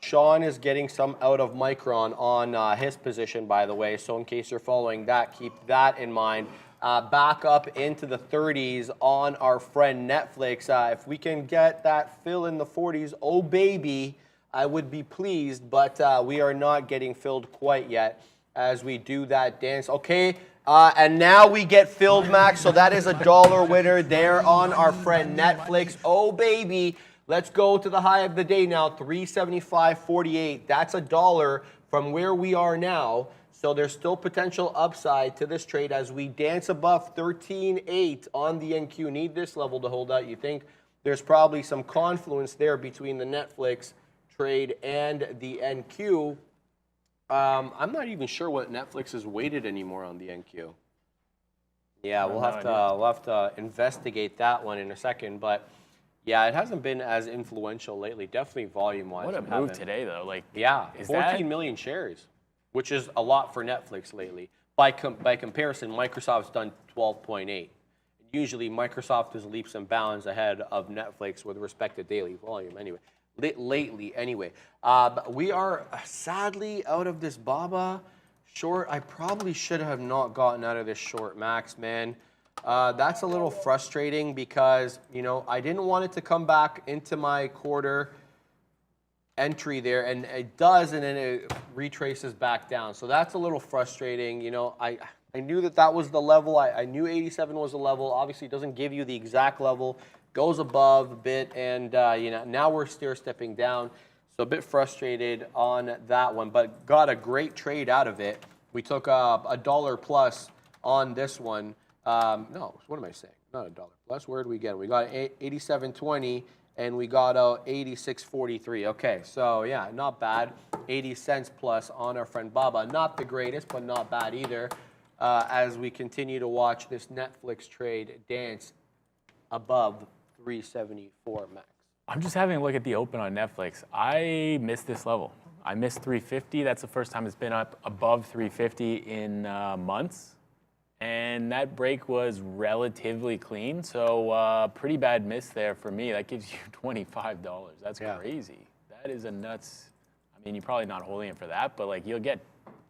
Sean is getting some out of Micron on his position, by the way. So in case you're following that, keep that in mind. Back up into the 30s on our friend Netflix. If we can get that fill in the 40s, oh baby, I would be pleased, but we are not getting filled quite yet as we do that dance. Okay, and now we get filled, Max, so that is $1 winner there on our friend Netflix. Oh, baby, let's go to the high of the day now, 375.48. That's $1 from where we are now, so there's still potential upside to this trade as we dance above 13.8 on the NQ. Need this level to hold out. You think there's probably some confluence there between the Netflix trade and the NQ. I'm not even sure what Netflix is weighted anymore on the NQ. Yeah, we'll have to investigate that one in a second. But yeah, it hasn't been as influential lately. Definitely volume-wise. What a move today, though. Like, yeah, 14 million shares, which is a lot for Netflix lately. By comparison, Microsoft's done 12.8. Usually, Microsoft is leaps and bounds ahead of Netflix with respect to daily volume. Anyway. Lately, anyway. We are sadly out of this BABA short. I probably should have not gotten out of this short, Max, man. That's a little frustrating because, I didn't want it to come back into my quarter entry there, and it does, and then it retraces back down. So that's a little frustrating. I knew that was the level. I knew 87 was the level. Obviously, it doesn't give you the exact level. Goes above a bit, and now we're stair stepping down. So a bit frustrated on that one, but got a great trade out of it. We took $1 plus on this one. No, what am I saying? Not $1 plus. Where did we get? We got 87.20, and we got 86.43. Okay, so yeah, not bad. 80 cents plus on our friend Baba. Not the greatest, but not bad either. As we continue to watch this Netflix trade dance above 374 max. I'm just having a look at the open on Netflix. I missed this level. I missed 350. That's the first time it's been up above 350 in months. And that break was relatively clean. So pretty bad miss there for me. That gives you $25. That's crazy. That is a nuts. I mean, you're probably not holding it for that, but like you'll get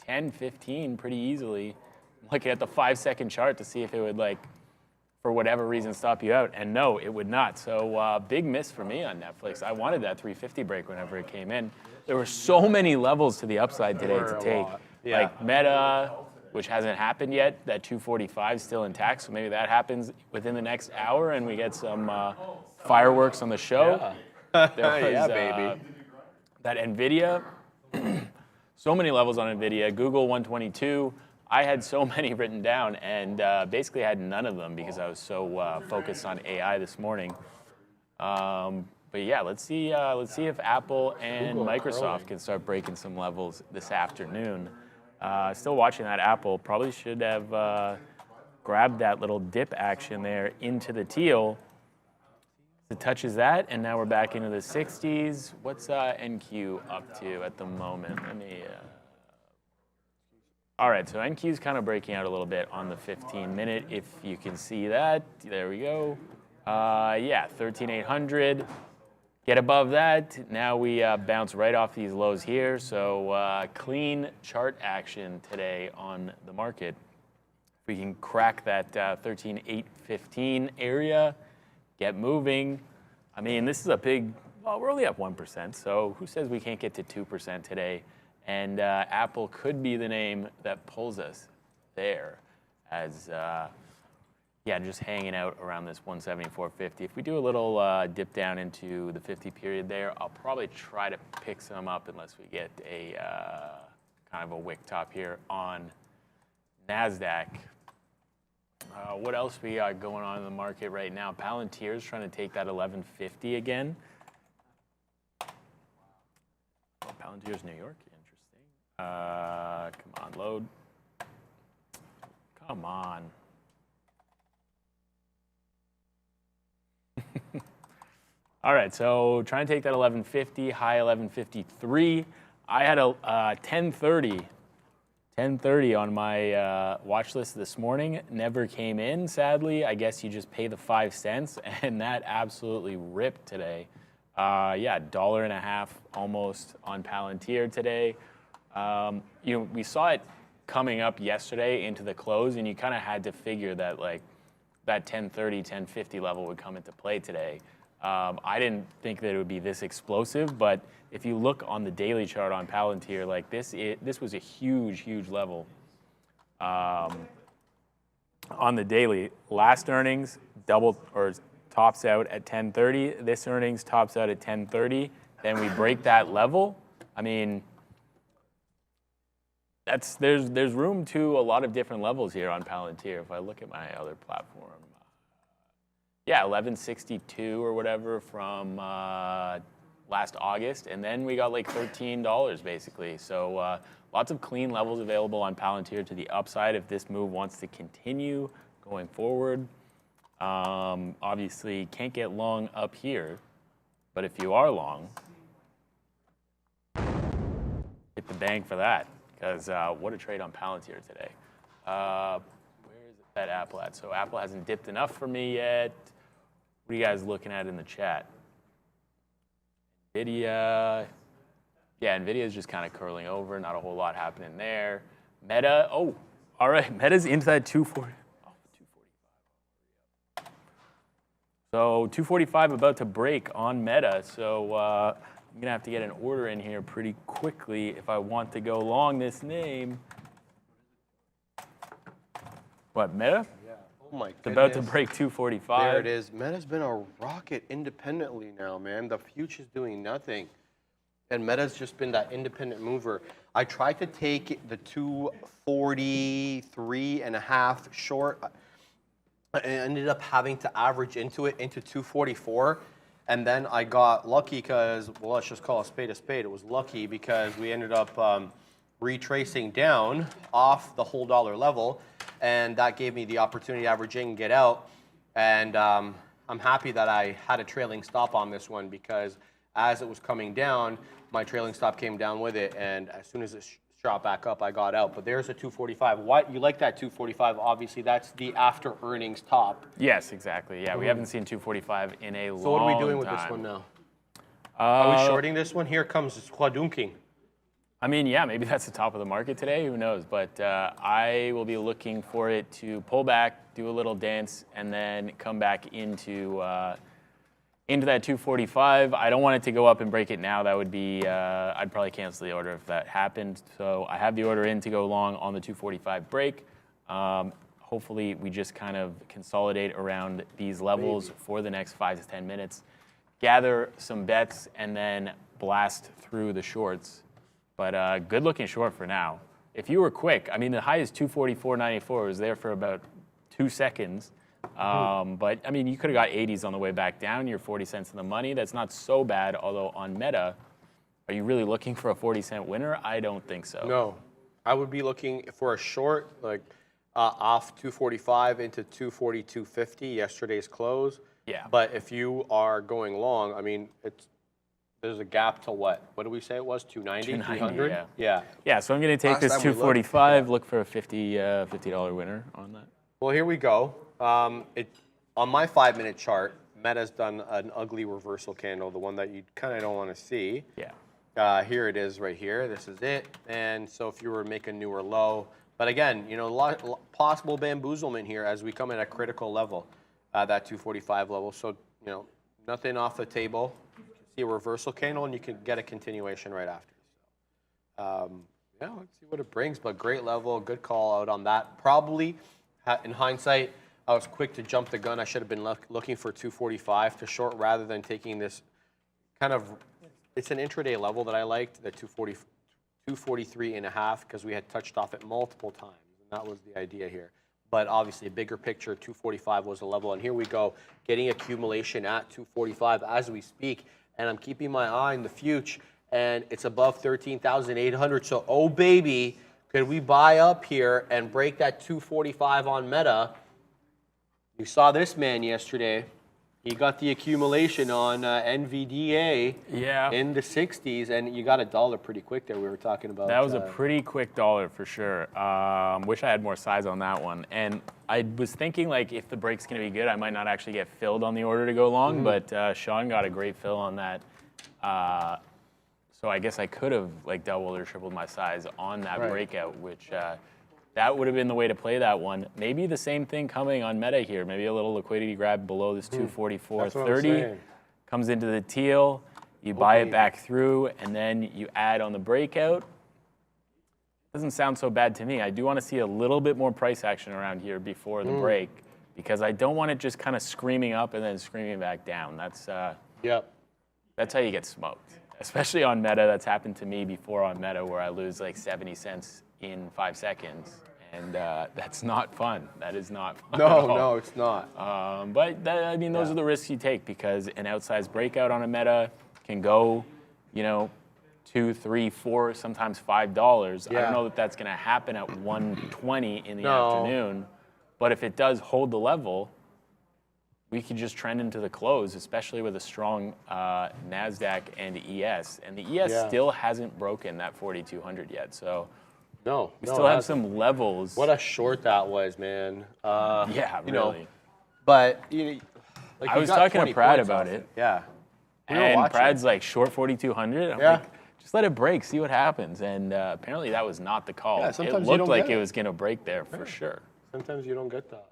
10, 15 pretty easily. I'm looking at the 5-second chart to see if it would for whatever reason, stop you out. And no, it would not. So big miss for me on Netflix. I wanted that 350 break whenever it came in. There were so many levels to the upside today to take. Yeah. Like Meta, which hasn't happened yet, that 245 is still intact. So maybe that happens within the next hour and we get some fireworks on the show. Yeah, There was, baby. That NVIDIA, so many levels on NVIDIA. Google 122. I had so many written down and basically had none of them because I was so focused on AI this morning. But yeah, let's see if Apple and Microsoft can start breaking some levels this afternoon. Still watching that Apple. Probably should have grabbed that little dip action there into the teal. It touches that, and now we're back into the 60s. What's NQ up to at the moment? Let me. All right, so NQ is kind of breaking out a little bit on the 15-minute, if you can see that. There we go. Yeah, 13,800. Get above that. Now we bounce right off these lows here. So clean chart action today on the market. If we can crack that 13,815 area, get moving. I mean, this is a big, well, we're only up 1%, so who says we can't get to 2% today? And Apple could be the name that pulls us there as, yeah, just hanging out around this 174.50. If we do a little dip down into the 50 period there, I'll probably try to pick some up unless we get a kind of a wick top here on NASDAQ. What else we got going on in the market right now? Palantir's trying to take that 1150 again. Oh, Palantir's New York, interesting. Come on, load. Come on. All right, so trying to take that 1150, high 1153. I had a 1030 on my watch list this morning. Never came in, sadly. I guess you just pay the 5 cents, and that absolutely ripped today. Yeah, $1.50 almost on Palantir today. You know, we saw it coming up yesterday into the close, and you kind of had to figure that like that 1030, 1050 level would come into play today. I didn't think that it would be this explosive, but if you look on the daily chart on Palantir, like this was a huge level. On the daily, last earnings doubled or tops out at 1030. This earnings tops out at 1030. Then we break that level. I mean, there's room to a lot of different levels here on Palantir. If I look at my other platform, yeah, 1162 or whatever from last August, and then we got like $13 basically. So lots of clean levels available on Palantir to the upside if this move wants to continue going forward. Obviously, can't get long up here, but if you are long, hit the bank for that. Because what a trade on Palantir today. Where is that Apple at? So Apple hasn't dipped enough for me yet. What are you guys looking at in the chat? NVIDIA. Yeah, NVIDIA is just kind of curling over. Not a whole lot happening there. Meta. Oh, all right. Meta's into that 240. Oh, 245. So 245 about to break on Meta. So I'm going to have to get an order in here pretty quickly if I want to go long this name. What, Meta? Yeah. Oh my It's goodness. about to break 245. There it is. Meta's been a rocket independently now, man. The future's doing nothing. And Meta's just been that independent mover. I tried to take the 243.5 short. I ended up having to average into 244. And then I got lucky because, well, let's just call a spade a spade. It was lucky because we ended up retracing down off the whole dollar level. And that gave me the opportunity to average in and get out. And I'm happy that I had a trailing stop on this one because as it was coming down, my trailing stop came down with it. And as soon as it shot back up, I got out. But there's a 245. What? You like that 245? Obviously, that's the after earnings top. Yes, exactly. Yeah, we haven't seen 245 in a long time. So what are we doing with this one now? Are we shorting this one? Here comes Squadunking. I mean, yeah, maybe that's the top of the market today. Who knows? But I will be looking for it to pull back, do a little dance, and then come back into that 245. I don't want it to go up and break it now. That would be, I'd probably cancel the order if that happened. So I have the order in to go long on the 245 break. Hopefully, we just kind of consolidate around these levels for the next 5 to 10 minutes, gather some bets, and then blast through the shorts. But good looking short for now. If you were quick, I mean, the high is 244.94. It was there for about 2 seconds. But I mean, you could have got 80s on the way back down. You're 40 cents in the money. That's not so bad. Although on Meta, are you really looking for a 40-cent winner? I don't think so. No, I would be looking for a short, like off 245 into 242.50, yesterday's close. Yeah. But if you are going long, I mean, there's a gap to what? What did we say it was? 290, 300? yeah. Yeah. Yeah, so I'm going to take Last this time we 245, looked, look for a $50 winner on that. Well, here we go. On my 5-minute chart, Meta's done an ugly reversal candle, the one that you kind of don't want to see. Yeah. Here it is right here. This is it. And so if you were to make a newer low, but again, you know, possible bamboozlement here as we come at a critical level, that 245 level. So you know, nothing off the table. You can see a reversal candle, and you can get a continuation right after. So, yeah, let's see what it brings. But great level, good call out on that. Probably, in hindsight, I was quick to jump the gun. I should have been looking for 245 to short rather than taking this kind of, it's an intraday level that I liked, the 243.5, because we had touched off it multiple times, and that was the idea here. But obviously, a bigger picture, 245 was the level, and here we go, getting accumulation at 245 as we speak, and I'm keeping my eye on the future, and it's above 13,800, so oh baby, could we buy up here and break that 245 on Meta? You saw this man yesterday. He got the accumulation on NVDA in the 60s, and you got $1 pretty quick there. We were talking about. That was a pretty quick dollar for sure. Wish I had more size on that one. And I was thinking, like, if the break's going to be good, I might not actually get filled on the order to go long, but Sean got a great fill on that. So I guess I could have, like, doubled or tripled my size on that breakout, which that would have been the way to play that one. Maybe the same thing coming on Meta here. Maybe a little liquidity grab below this 244.30. Comes into the teal. You buy it back through, and then you add on the breakout. Doesn't sound so bad to me. I do want to see a little bit more price action around here before the break, because I don't want it just kind of screaming up and then screaming back down. That's that's how you get smoked. Especially on Meta. That's happened to me before on Meta, where I lose like 70 cents in 5 seconds, and that's not fun. That is not fun. No, it's not. But I mean, those are the risks you take, because an outsized breakout on a Meta can go, you know, $2, $3, $4, sometimes $5. I don't know that that's going to happen at 1:20 in the afternoon, but if it does hold the level, we could just trend into the close, especially with a strong NASDAQ and ES. And the ES still hasn't broken that 4,200 yet, so. We still have some levels. What a short that was, man. Yeah, you really. know, but like I was talking to Brad about it. Yeah. And Brad's like, short 4,200? I'm like, just let it break, see what happens. And apparently that was not the call. Yeah, it looked like it was going to break there for sure. Sometimes you don't get that.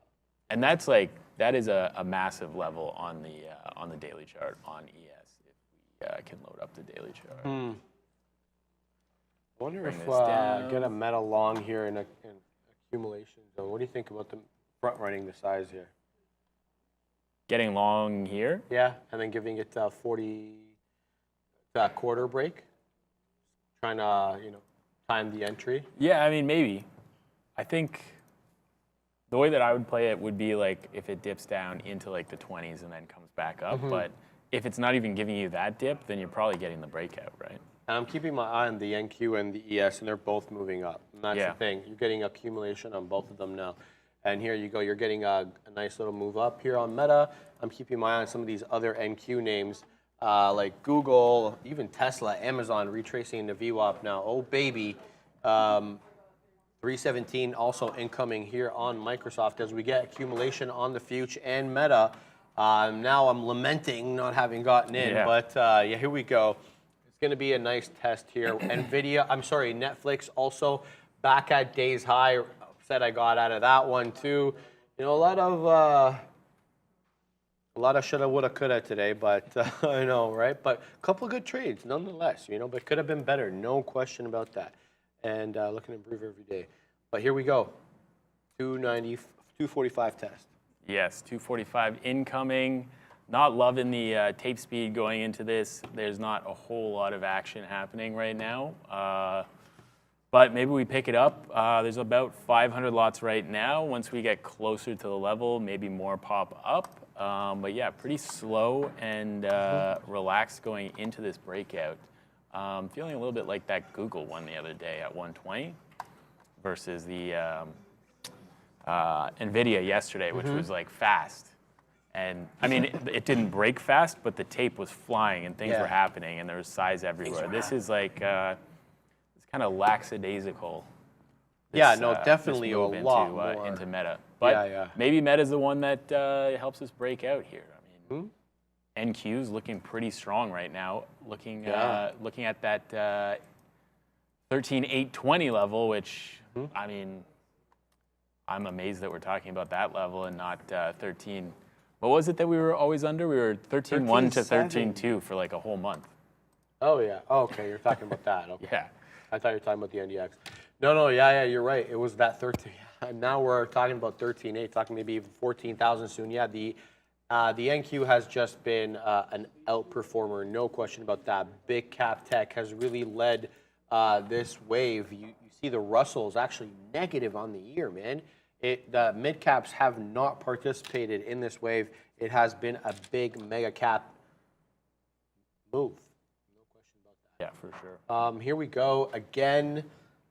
And that's like, that is a massive level on the daily chart on ES. If we can load up the daily chart. I wonder if get a Meta long here in accumulation zone. What do you think about the front running the size here? Getting long here? Yeah, and then giving it 40 quarter break. Trying to, you know, time the entry. Yeah, I mean, maybe. I think the way that I would play it would be like if it dips down into like the 20s and then comes back up. But if it's not even giving you that dip, then you're probably getting the breakout, right? And I'm keeping my eye on the NQ and the ES, and they're both moving up. And that's the thing. You're getting accumulation on both of them now. And here you go. You're getting a nice little move up here on Meta. I'm keeping my eye on some of these other NQ names like Google, even Tesla, Amazon, retracing the VWAP now. Oh, baby. 317 also incoming here on Microsoft as we get accumulation on the future and Meta. Now I'm lamenting not having gotten in, but yeah, here we go. Going to be a nice test here. Netflix also back at days high. Said I got out of that one too. You know, a lot of shoulda, woulda, coulda today, but I know, right? But a couple of good trades nonetheless, you know, but could have been better, no question about that. And looking to improve every day. But here we go, 245 test. Yes, 245 incoming. Not loving the tape speed going into this. There's not a whole lot of action happening right now. But maybe we pick it up. There's about 500 lots right now. Once we get closer to the level, maybe more pop up. But yeah, pretty slow and relaxed going into this breakout. Feeling a little bit like that Google one the other day at 120 versus the NVIDIA yesterday, which was like fast. And I mean, it didn't break fast, but the tape was flying and things were happening and there was size everywhere. This is like, it's kind of lackadaisical. Definitely a lot more into Meta. But maybe Meta's the one that helps us break out here. I mean, NQ's looking pretty strong right now. Looking at that 13,820 level, which, I mean, I'm amazed that we're talking about that level and not 13. What was it that we were always under? We were 13.1 to 13.7. 13.2 for like a whole month. $13.7. 13.1 to 13.2 for like a whole month. Oh, yeah. Oh, okay, you're talking about that. Okay. Yeah. I thought you were talking about the NDX. No, yeah, you're right. It was that 13. Now we're talking about 13.8, talking maybe even 14,000 soon. Yeah, the NQ has just been an outperformer, no question about that. Big cap tech has really led this wave. You see the Russell is actually negative on the year, man. The mid caps have not participated in this wave. It has been a big mega cap move. No question about that. Yeah, for sure. Here we go again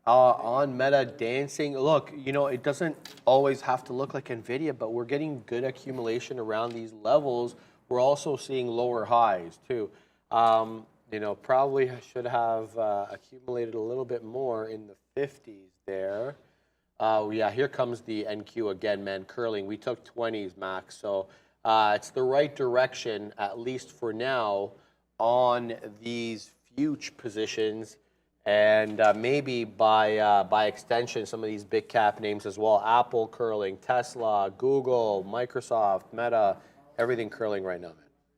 on Meta dancing. Look, you know, it doesn't always have to look like NVIDIA, but we're getting good accumulation around these levels. We're also seeing lower highs too. You know, probably should have accumulated a little bit more in the 50s there. Yeah, here comes the NQ again, man, curling. We took 20s, Max. So it's the right direction, at least for now, on these future positions. And maybe by extension, some of these big cap names as well. Apple curling, Tesla, Google, Microsoft, Meta, everything curling right now, man.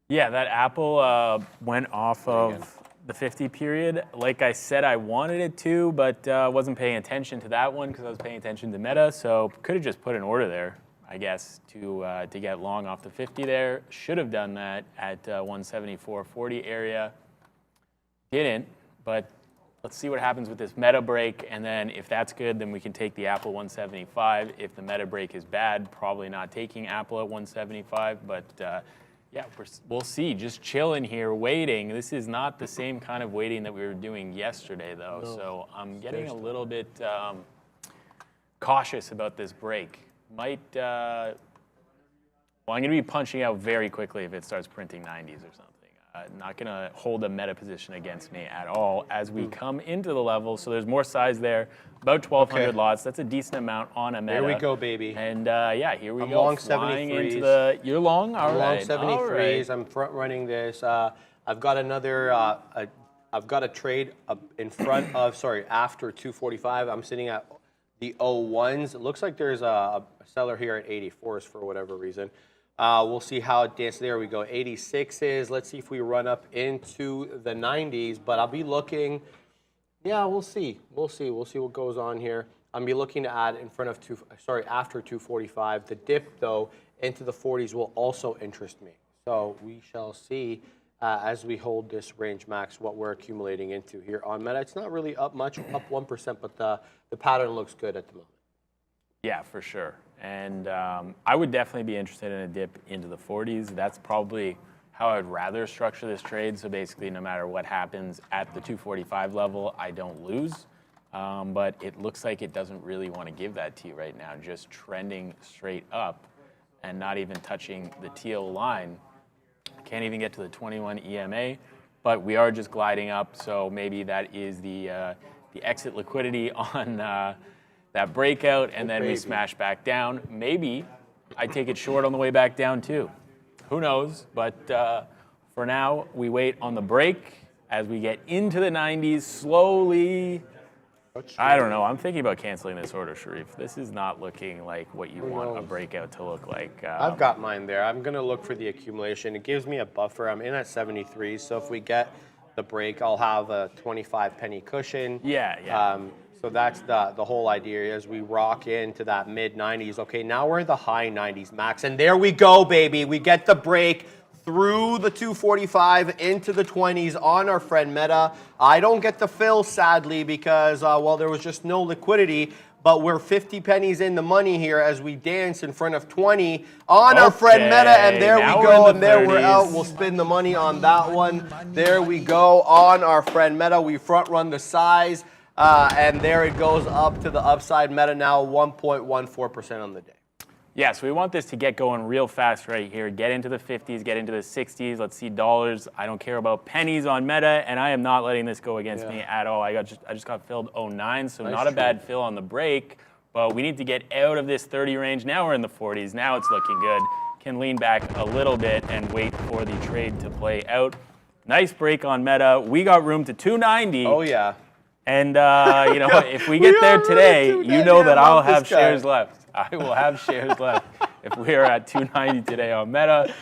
Yeah, that Apple went off of the 50 period. Like I said, I wanted it to, but wasn't paying attention to that one because I was paying attention to Meta. So could have just put an order there, I guess, to get long off the 50 there. Should have done that at 174.40 area. Didn't, but let's see what happens with this Meta break. And then if that's good, then we can take the Apple 175. If the Meta break is bad, probably not taking Apple at 175. But yeah, we'll see. Just chilling here, waiting. This is not the same kind of waiting that we were doing yesterday, though. No. So I'm getting a little bit cautious about this break. Might, well, I'm going to be punching out very quickly if it starts printing 90s or something. Not going to hold a Meta position against me at all as we come into the level. So there's more size there, about 1,200 lots. That's a decent amount on a Meta. There we go, baby. And yeah, here we I'm go. long Flying 73s. into the, you're long? All I'm right. long 73s. Right. I'm front running this. I've got another, I've got a trade in front of, sorry, after 245. I'm sitting at the 01s. It looks like there's a seller here at 84s for whatever reason. We'll see how it dances. There we go. 86s. Let's see if we run up into the 90s. But I'll be looking. Yeah, we'll see. We'll see. We'll see what goes on here. I'll be looking to add in front of after 245. The dip though into the 40s will also interest me. So we shall see as we hold this range, Max, what we're accumulating into here on Meta. It's not really up much, up 1%, but the pattern looks good at the moment. Yeah, for sure. And I would definitely be interested in a dip into the 40s. That's probably how I would rather structure this trade. So basically, no matter what happens at the 245 level, I don't lose. But it looks like it doesn't really want to give that to you right now, just trending straight up and not even touching the teal line. Can't even get to the 21 EMA, but we are just gliding up. So maybe that is the exit liquidity on that breakout, and then we smash back down. Maybe I take it short on the way back down too. Who knows? But for now, we wait on the break as we get into the 90s slowly. I don't know. I'm thinking about canceling this order, Sharif. This is not looking like what you want a breakout to look like. I've got mine there. I'm going to look for the accumulation. It gives me a buffer. I'm in at 73, so if we get the break, I'll have a 25 penny cushion. Yeah. So that's the whole idea as we rock into that mid-90s. Okay, now we're in the high 90s, Max. And there we go, baby. We get the break through the 245 into the 20s on our friend Meta. I don't get the fill, sadly, because, well, there was just no liquidity. But we're 50 pennies in the money here as we dance in front of 20 on our friend Meta. And there we go. And there we're out. We'll spin the money on that one. There we go on our friend Meta. We front run the size. And there it goes up to the upside. Meta now 1.14% on the day. Yeah, so we want this to get going real fast right here. Get into the 50s, get into the 60s. Let's see dollars. I don't care about pennies on Meta, and I am not letting this go against me at all. I just got filled 09, so not a bad fill on the break. But we need to get out of this 30 range. Now we're in the 40s. Now it's looking good. Can lean back a little bit and wait for the trade to play out. Nice break on Meta. We got room to 290. Oh, yeah. And, you know, if we get there today, you know that I'll have shares left. I will have shares left if we're at 290 today on Meta.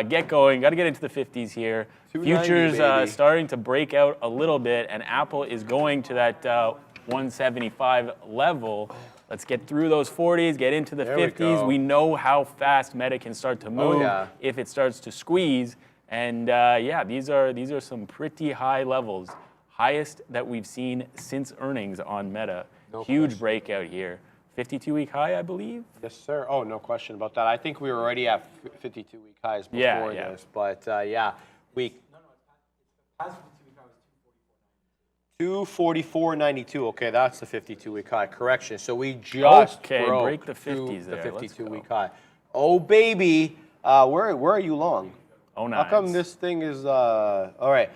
Get going. Got to get into the 50s here. 290, Futures baby. starting to break out a little bit, and Apple is going to that 175 level. Let's get through those 40s, get into the There we 50s. go. We know how fast Meta can start to move yeah. if it starts to squeeze. And yeah, these are some pretty high levels, highest that we've seen since earnings on Meta. Huge breakout here. 52-week high, I believe. Yes, sir. Oh, no question about that. I think we were already at 52-week highs before Yeah. this, but yeah, we. 244.92. Okay, that's the 52-week high. Correction. So we just Okay, broke break the through 50s the there. Let's 52-week high. Oh baby, where are you long? Oh, How come nice. this thing is all right?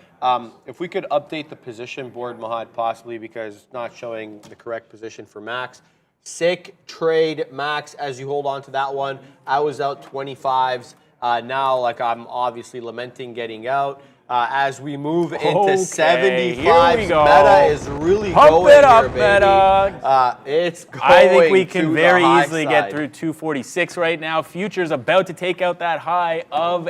If we could update the position board, Mahad, possibly because it's not showing the correct position for Max. Sick trade, Max, as you hold on to that one. I was out 25s. Now, like I'm obviously lamenting getting out. As we move into Okay, 75, here we go. Meta is really Pump going it up, here, baby. Meta. It's going I think we to can the very high easily side. get through 246 right now. Futures about to take out that high of,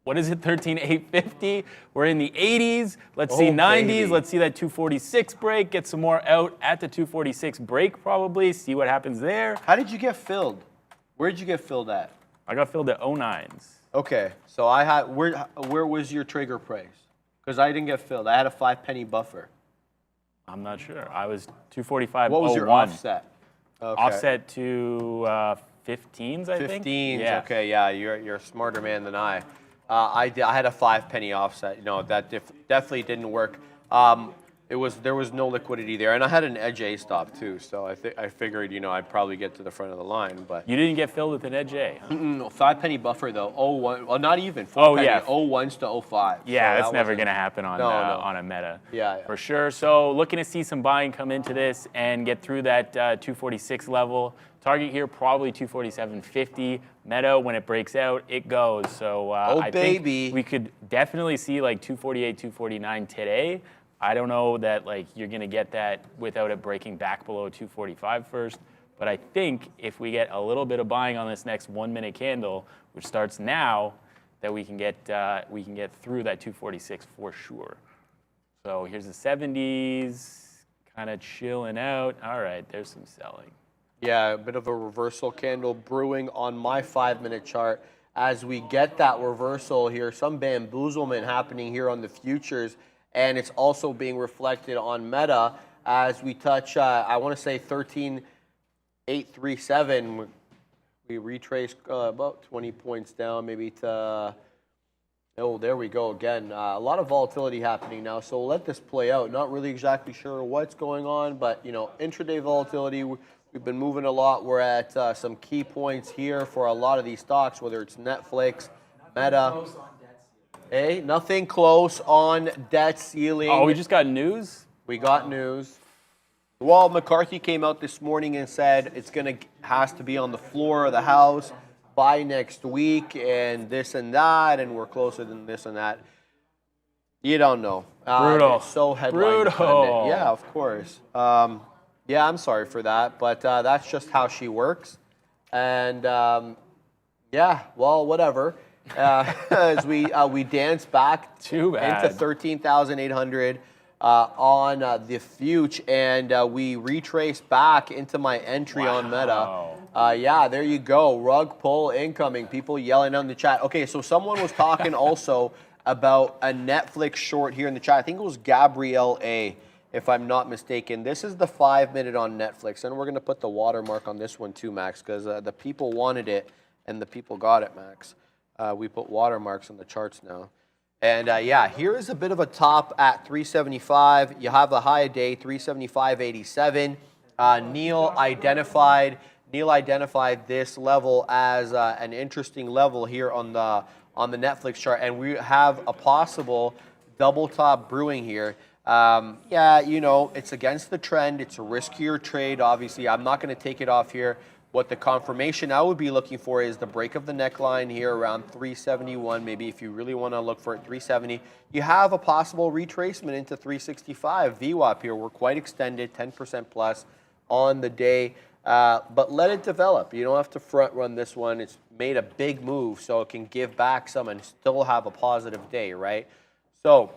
what is it, 13,850. We're in the 80s. Let's see 90s. baby. Let's see that 246 break. Get some more out at the 246 break probably. See what happens there. How did you get filled? Where did you get filled at? I got filled at 09s. Okay, so I had where was your trigger price? Because I didn't get filled. I had a 5-penny buffer. I'm not sure. I was 245.01. What was your offset? Okay. Offset to 15s, I think. 15s. Yeah. Okay, yeah, you're a smarter man than I. I had a 5-penny offset. You know that definitely didn't work. There was no liquidity there, and I had an edge A stop too. So I figured I'd probably get to the front of the line, but You didn't get filled with an edge A, huh? no, 5-penny buffer though. 01, well not even. 4 Oh, penny, yeah. 01s to 05. Yeah, So that's that never wasn't- going to happen on No. on a Meta. Yeah. For sure. So looking to see some buying come into this and get through that 246 level. Target here probably 247.50. Meta, when it breaks out, it goes. So I baby. think we could definitely see like 248, 249 today. I don't know that like you're going to get that without it breaking back below 245 first. But I think if we get a little bit of buying on this next 1 minute candle, which starts now, that we can get through that 246 for sure. So here's the 70s, kind of chilling out. All right, there's some selling. Yeah, a bit of a reversal candle brewing on my 5-minute chart. As we get that reversal here, some bamboozlement happening here on the futures, and it's also being reflected on Meta as we touch, I want to say 13,837. We retrace about 20 points down, maybe to, oh, there we go again. A lot of volatility happening now, so we'll let this play out. Not really exactly sure what's going on, but, intraday volatility, we've been moving a lot. We're at some key points here for a lot of these stocks, whether it's Netflix, Meta. Hey, nothing close on debt ceiling. Oh, we just got news? We got news. Well, McCarthy came out this morning and said has to be on the floor of the House by next week, and this and that, and we're closer than this and that. You don't know. Brutal. It's so headline Brutal. dependent. Yeah, of course. Yeah, I'm sorry for that, but that's just how she works. And yeah, well, whatever. As we dance back Too bad. into 13,800 on the future, and we retrace back into my entry on Meta. Yeah, there you go. Rug pull incoming. People yelling on the chat. Okay, so someone was talking also about a Netflix short here in the chat. I think it was Gabrielle A, if I'm not mistaken. This is the 5-minute on Netflix, and we're going to put the watermark on this one too, Max, because the people wanted it, and the people got it, Max. We put watermarks on the charts now. And yeah, here is a bit of a top at 375. You have a high a day, 375.87. Neil identified this level as an interesting level here on the Netflix chart, and we have a possible double top brewing here. Yeah, it's against the trend. It's a riskier trade. Obviously, I'm not going to take it off here. What the confirmation I would be looking for is the break of the neckline here around 371. Maybe if you really want to look for it, 370. You have a possible retracement into 365. VWAP here, we're quite extended, 10% plus on the day. But let it develop. You don't have to front run this one. It's made a big move, so it can give back some and still have a positive day, right? So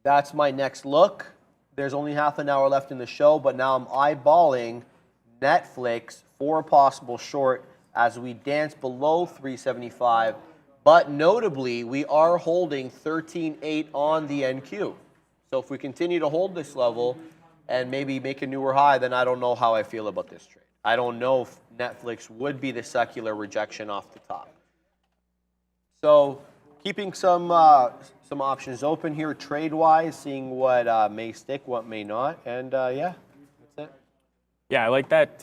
that's my next look. There's only half an hour left in the show, but now I'm eyeballing Netflix for a possible short as we dance below 375. But notably, we are holding 13.8 on the NQ. So if we continue to hold this level and maybe make a newer high, then I don't know how I feel about this trade. I don't know if Netflix would be the secular rejection off the top. So keeping some options open here trade-wise, seeing what may stick, what may not, and yeah, that's it. Yeah, I like that.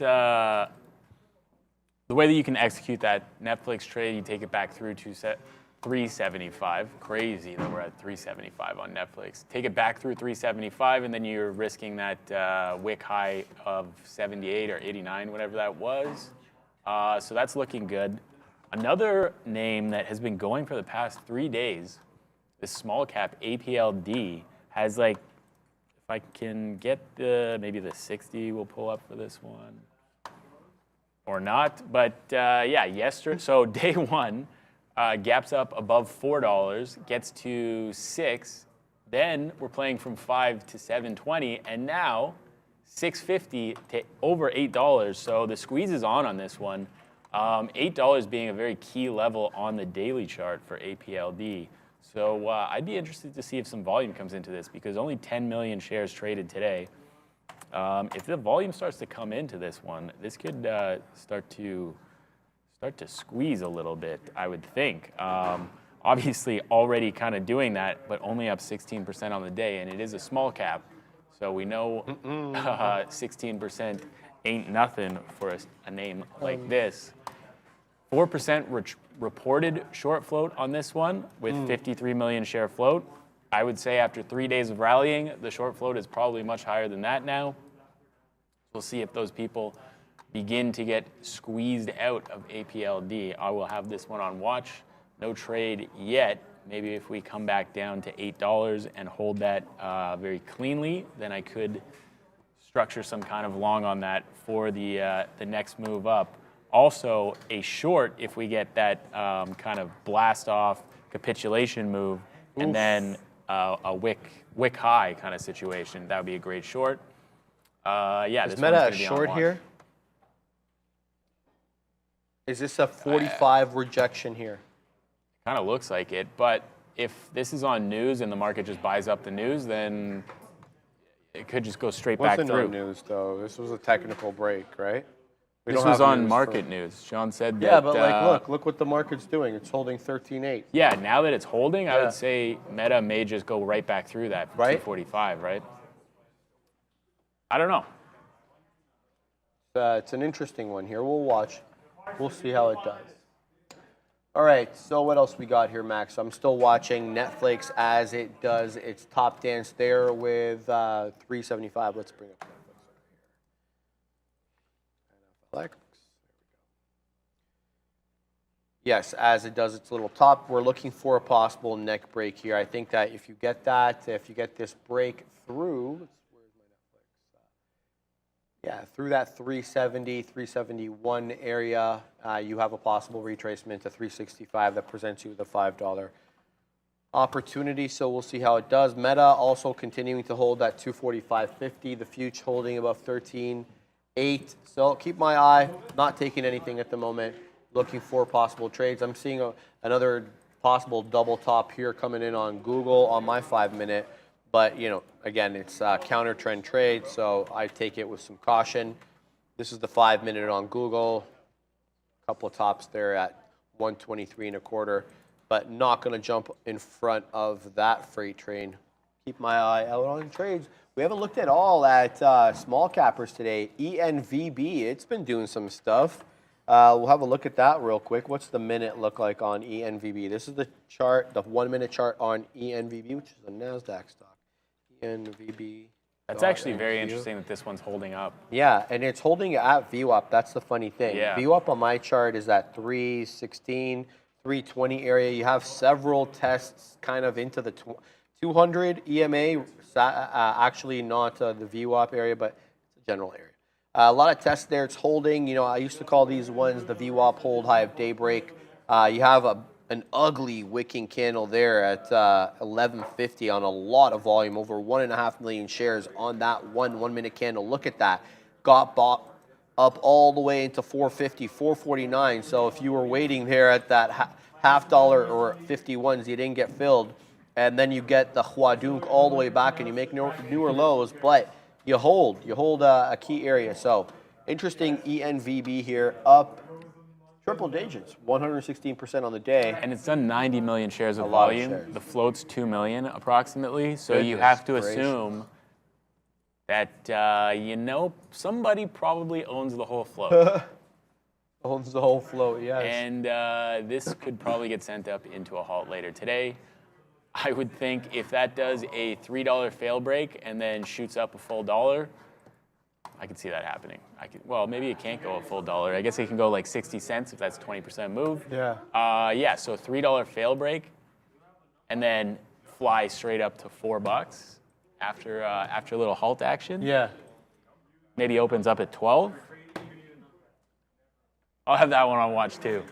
The way that you can execute that Netflix trade, you take it back through to 375. Crazy that we're at 375 on Netflix. Take it back through 375, and then you're risking that wick high of 78 or 89, whatever that was. So that's looking good. Another name that has been going for the past 3 days, this small cap APLD, has like, if I can get maybe the 60 we'll pull up for this one. Or not, but yeah, yesterday, so day one, gaps up above $4, gets to 6, then we're playing from 5 to 720, and now 650 to over $8, so the squeeze is on this one. $8 being a very key level on the daily chart for APLD. So I'd be interested to see if some volume comes into this because only 10 million shares traded today. If the volume starts to come into this one, this could start to squeeze a little bit, I would think. Obviously already kind of doing that, but only up 16% on the day, and it is a small cap. So we know 16% ain't nothing for a name like this. 4% reported short float on this one with 53 million share float. I would say after 3 days of rallying, the short float is probably much higher than that now. We'll see if those people begin to get squeezed out of APLD. I will have this one on watch. No trade yet. Maybe if we come back down to $8 and hold that very cleanly, then I could structure some kind of long on that for the next move up. Also, a short if we get that kind of blast off capitulation move, and then a wick high kind of situation. That would be a great short. Yeah, Is this Meta one's a gonna be on short watch. here? Is this a 45 rejection here? Kind of looks like it, but if this is on news and the market just buys up the news, then it could just go straight back Wasn't through. on news though. This was a technical break, right? We This don't was have on news market for- news. Sean said that. Yeah, but like, look what the market's doing. It's holding 13.8. Yeah, now that it's holding, I Yeah. would say Meta may just go right back through that for Right? 245, right? I don't know. It's an interesting one here. We'll watch. We'll see how it does. All right, so what else we got here, Max? I'm still watching Netflix as it does its top dance there with 375. Let's bring up Netflix over here. Yes, as it does its little top, we're looking for a possible neck break here. I think that if you get that, if you get this break through, where's my Netflix? Yeah, through that 370, 371 area, you have a possible retracement to 365 that presents you with a $5 opportunity. So we'll see how it does. Meta also continuing to hold that 245.50. The future holding above 13.8. So keep my eye. Not taking anything at the moment. Looking for possible trades. I'm seeing another possible double top here coming in on Google on my 5-minute. But, you know, again, it's a counter trend trade, so I take it with some caution. This is the 5-minute on Google. A couple of tops there at 123.25, but not going to jump in front of that freight train. Keep my eye out on trades. We haven't looked at all at small cappers today. ENVB, it's been doing some stuff. We'll have a look at that real quick. What's the minute look like on ENVB? This is the chart, the 1-minute chart on ENVB, which is a NASDAQ stock. ENVB. That's actually very interesting that this one's holding up. Yeah, and it's holding at VWAP. That's the funny thing. Yeah. VWAP on my chart is at 316, 320 area. You have several tests kind of into the 200 EMA, actually not the VWAP area, but it's a general area. A lot of tests there. It's holding. You know, I used to call these ones the VWAP hold high of daybreak. You have an ugly wicking candle there at 1150 on a lot of volume, over 1.5 million shares on that one-minute candle. Look at that. Got bought up all the way into 450, 449. So if you were waiting there at that $0.50 or 51s, you didn't get filled. And then you get the Huadunk all the way back and you make newer lows, but you hold a key area. So interesting ENVB here, up triple digits, 116% on the day. And it's done 90 million shares of lot of volume. shares. The float's 2 million approximately. So you Goodness have to gracious. assume that, you know, somebody probably owns the whole float. Owns the whole float, yes. And this could probably get sent up into a halt later today. I would think if that does a $3 fail break and then shoots up a full $1, I could see that happening. Well, maybe it can't go a full $1. I guess it can go like 60 cents if that's 20% move. Yeah. Yeah, so $3 fail break and then fly straight up to $4 after a little halt action. Yeah. Maybe opens up at 12. I'll have that one on watch too.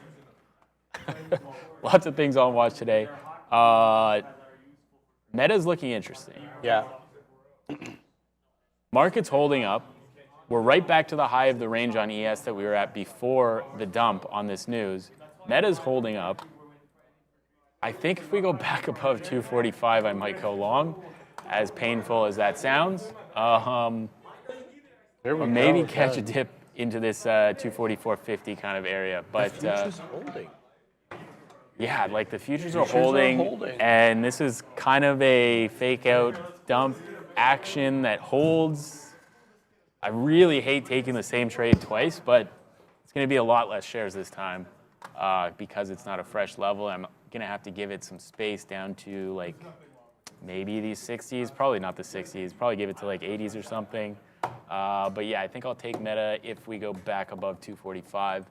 Lots of things on watch today. Meta's looking interesting. Yeah. Market's holding up. We're right back to the high of the range on ES that we were at before the dump on this news. Meta's holding up. I think if we go back above 245, I might go long, as painful as that sounds. Or maybe catch a dip into this 244.50 kind of area. But Holding. yeah, like the futures are holding, and this is kind of a fake out dump action that holds. I really hate taking the same trade twice, but it's going to be a lot less shares this time because it's not a fresh level. I'm going to have to give it some space down to like maybe these 60s, probably not the 60s, probably give it to like 80s or something. But yeah, I think I'll take Meta if we go back above 245,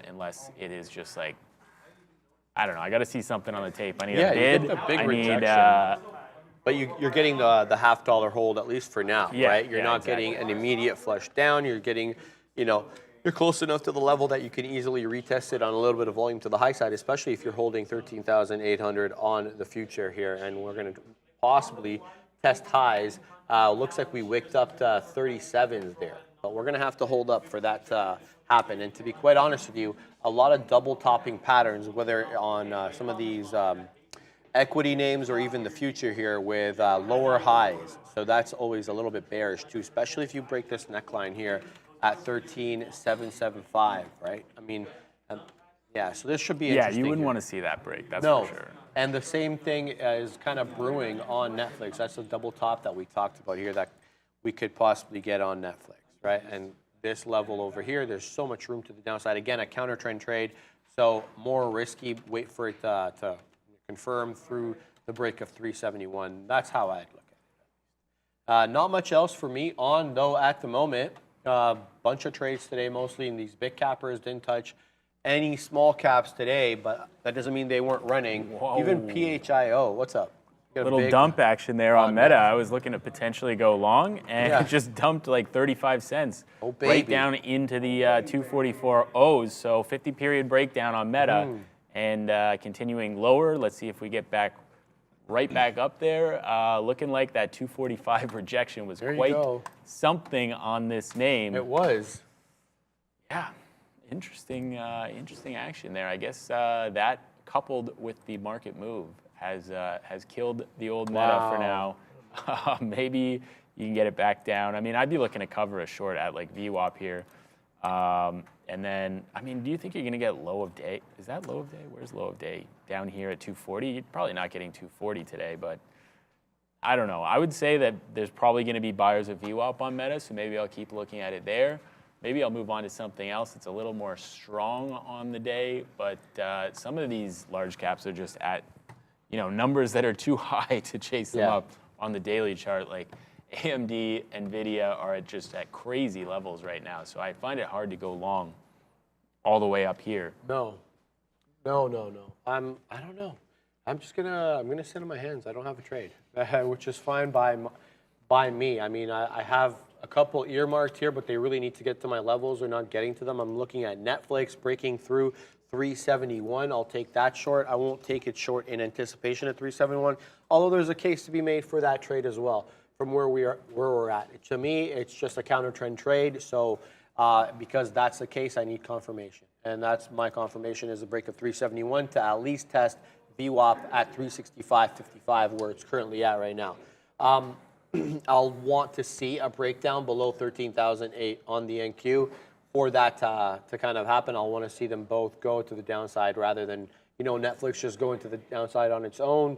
unless it is just like, I don't know. I got to see something on the tape. I need a bid. You get the big I need. rejection. But you're getting the $0.50 hold at least for now, Yeah, right? You're yeah, not exactly. getting an immediate flush down. You're getting, you're close enough to the level that you can easily retest it on a little bit of volume to the high side, especially if you're holding 13,800 on the future here. And we're going to possibly test highs. Looks like we wicked up to 37s there. But we're going to have to hold up for that to happen. And to be quite honest with you, a lot of double topping patterns, whether on some of these equity names or even the future here with lower highs. So that's always a little bit bearish too, especially if you break this neckline here at 13,775, right? I mean, yeah, so this should be Yeah, interesting. you wouldn't here. want to see that break. That's No. for sure. And the same thing is kind of brewing on Netflix. That's the double top that we talked about here that we could possibly get on Netflix, right? And this level over here, there's so much room to the downside. Again, a counter trend trade, so more risky. Wait for it to confirm through the break of 371. That's how I'd look at it. Not much else for me on, though, at the moment. Bunch of trades today, mostly in these big cappers. Didn't touch any small caps today, but that doesn't mean they weren't running. Whoa. Even PHIO, what's up? Got a Little big- dump action there on on Meta. Meta. I was looking to potentially go long, and Yeah. it just dumped like 35 cents Oh, right baby. down into the 244 O's. So 50-period breakdown on Meta, and continuing lower. Let's see if we get back right back up there. Looking like that 245 rejection was There you quite go. something on this name. It was. Yeah, interesting action there. I guess that coupled with the market move has killed the old Meta for now. Maybe you can get it back down. I mean, I'd be looking to cover a short at like VWAP here. And then, I mean, do you think you're going to get low of day? Is that low of day? Where's low of day? Down here at 240? You're probably not getting 240 today, but I don't know. I would say that there's probably going to be buyers of VWAP on Meta, so maybe I'll keep looking at it there. Maybe I'll move on to something else that's a little more strong on the day, but some of these large caps are just at, numbers that are too high to chase them up on the daily chart. Like AMD, NVIDIA are just at crazy levels right now, so I find it hard to go long all the way up here. No. I don't know. I'm gonna sit on my hands. I don't have a trade, which is fine by me. I mean, I have a couple earmarked here, but they really need to get to my levels. They're not getting to them. I'm looking at Netflix breaking through 371. I'll take that short. I won't take it short in anticipation at 371, although there's a case to be made for that trade as well from where we're at. To me, it's just a counter trend trade. So because that's the case, I need confirmation. And that's my confirmation is a break of 371 to at least test VWAP at 365.55 where it's currently at right now. I'll want to see a breakdown below 13,008 on the NQ. For that to kind of happen, I'll want to see them both go to the downside rather than, Netflix just going to the downside on its own.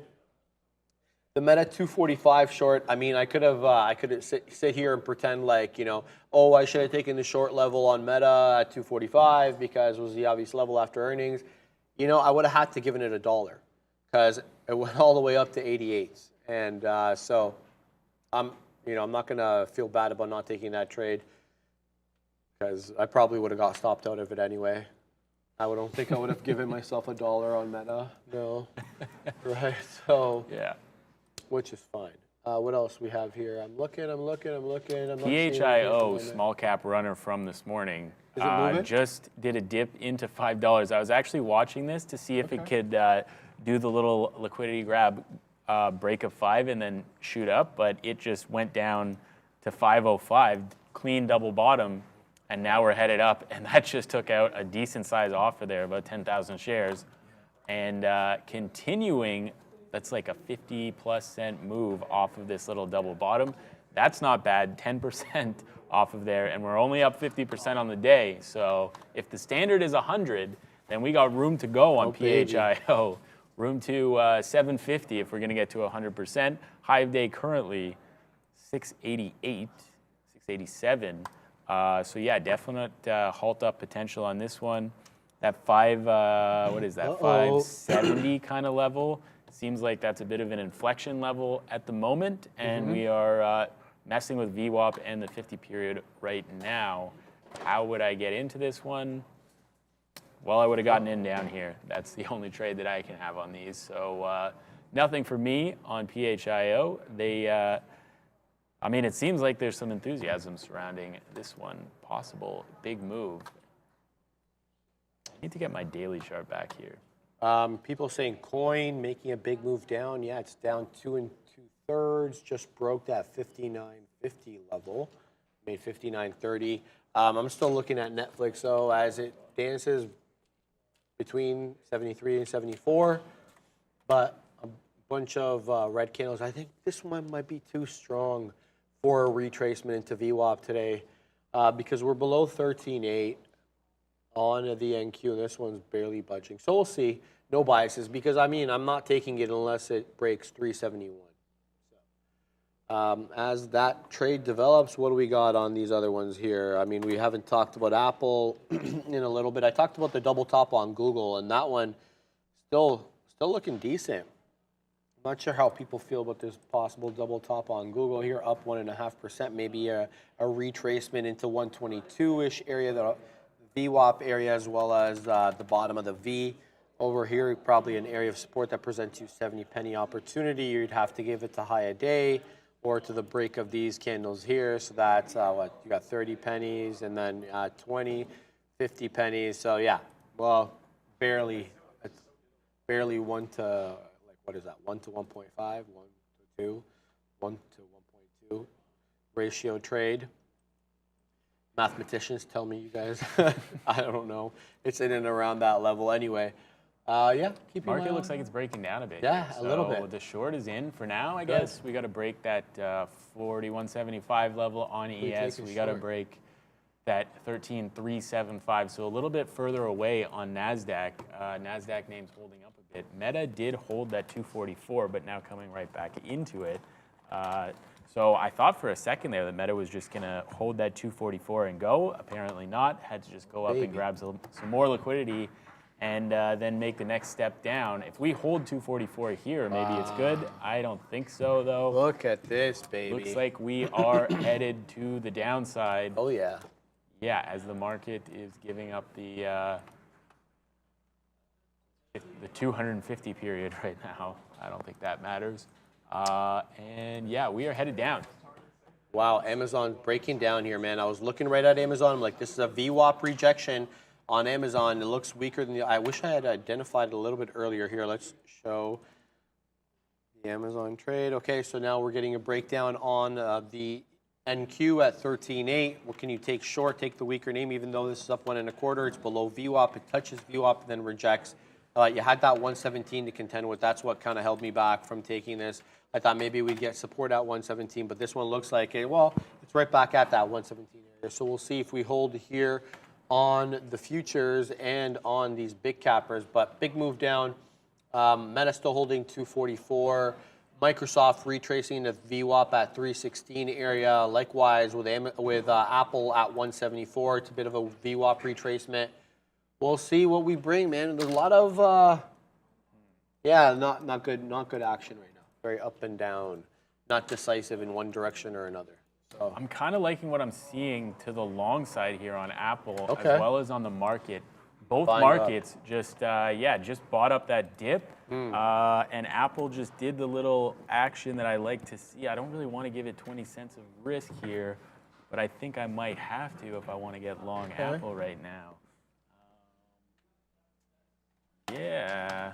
The Meta 245 short, I mean, I could have sit here and pretend like, oh, I should have taken the short level on Meta at 245 because it was the obvious level after earnings. I would have had to given it $1 because it went all the way up to 88. And so I'm not going to feel bad about not taking that trade because I probably would have got stopped out of it anyway. I don't think I would have given myself $1 on Meta. No. Right? So, Yeah. Which is fine. What else we have here? I'm looking. PHIO, small cap runner from this morning, Is it moving? just did a dip into $5. I was actually watching this to see if it could do the little liquidity grab break of 5 and then shoot up, but it just went down to 505, clean double bottom, and now we're headed up, and that just took out a decent size offer there, about 10,000 shares, and continuing. That's like a 50+ cent move off of this little double bottom. That's not bad, 10% off of there, and we're only up 50% on the day. So if the standard is 100, then we got room to go on PHIO. Room to 750 if we're going to get to 100%. High of day currently 688, 687. So yeah, definite halt up potential on this one. That 570 kind of level. Seems like that's a bit of an inflection level at the moment, and we are messing with VWAP and the 50 period right now. How would I get into this one? Well, I would have gotten in down here. That's the only trade that I can have on these. So nothing for me on PHIO. It seems like there's some enthusiasm surrounding this one. Possible big move. I need to get my daily chart back here. People saying coin making a big move down. Yeah, it's down 2 2/3. Just broke that 59.50 level. Made 59.30. I'm still looking at Netflix though as it dances between 73 and 74, but a bunch of red candles. I think this one might be too strong for a retracement into VWAP today because we're below 13.8. On the NQ, and this one's barely budging. So we'll see. No biases because, I'm not taking it unless it breaks 371. So, as that trade develops, what do we got on these other ones here? We haven't talked about Apple in a little bit. I talked about the double top on Google, and that one still looking decent. I'm not sure how people feel about this possible double top on Google here, up 1.5%, maybe a retracement into 122-ish area, the VWAP area, as well as the bottom of the V. Over here, probably an area of support that presents you 70 penny opportunity. You'd have to give it to high a day or to the break of these candles here. So that's you got 30 pennies and then 20, 50 pennies. So yeah, well, barely 1 to, what is that? 1 to 1.5, 1 to 2, 1 to 1.2 ratio trade. Mathematicians tell me, you guys. I don't know. It's in and around that level anyway. Yeah, keeping Market looks like it's breaking down a bit. Yeah, so a little bit. The short is in for now, I guess. We got to break that 41.75 level on ES. We got to break that 13.375. So a little bit further away on NASDAQ. NASDAQ names holding up a bit. Meta did hold that 244, but now coming right back into it. So I thought for a second there that Meta was just going to hold that 244 and go. Apparently not. Had to just go up and grab some more liquidity and then make the next step down. If we hold 244 here, maybe it's good. I don't think so, though. Look at this, baby. Looks like we are headed to the downside. Oh, yeah. Yeah, as the market is giving up the 250 period right now. I don't think that matters. And yeah, we are headed down. Wow, Amazon breaking down here, man. I was looking right at Amazon. I'm like, this is a VWAP rejection on Amazon. It looks weaker than the. I wish I had identified it a little bit earlier here. Let's show the Amazon trade. Okay, so now we're getting a breakdown on the NQ at 13.8. What can you take short? Take the weaker name, even though this is up 1 1/4. It's below VWAP. It touches VWAP and then rejects. You had that 117 to contend with. That's what kind of held me back from taking this. I thought maybe we'd get support at 117, but this one looks like it. Well, it's right back at that 117 area. So we'll see if we hold here on the futures and on these big cappers. But big move down. Meta still holding 244. Microsoft retracing the VWAP at 316 area. Likewise with Apple at 174. It's a bit of a VWAP retracement. We'll see what we bring, man. There's a lot of, not good action right now. Very up and down, not decisive in one direction or another. So I'm kind of liking what I'm seeing to the long side here on Apple, Okay. as well as on the market. Both Buying markets just bought up that dip, and Apple just did the little action that I like to see. I don't really want to give it 20 cents of risk here, but I think I might have to if I want to get long Apple right now. Yeah.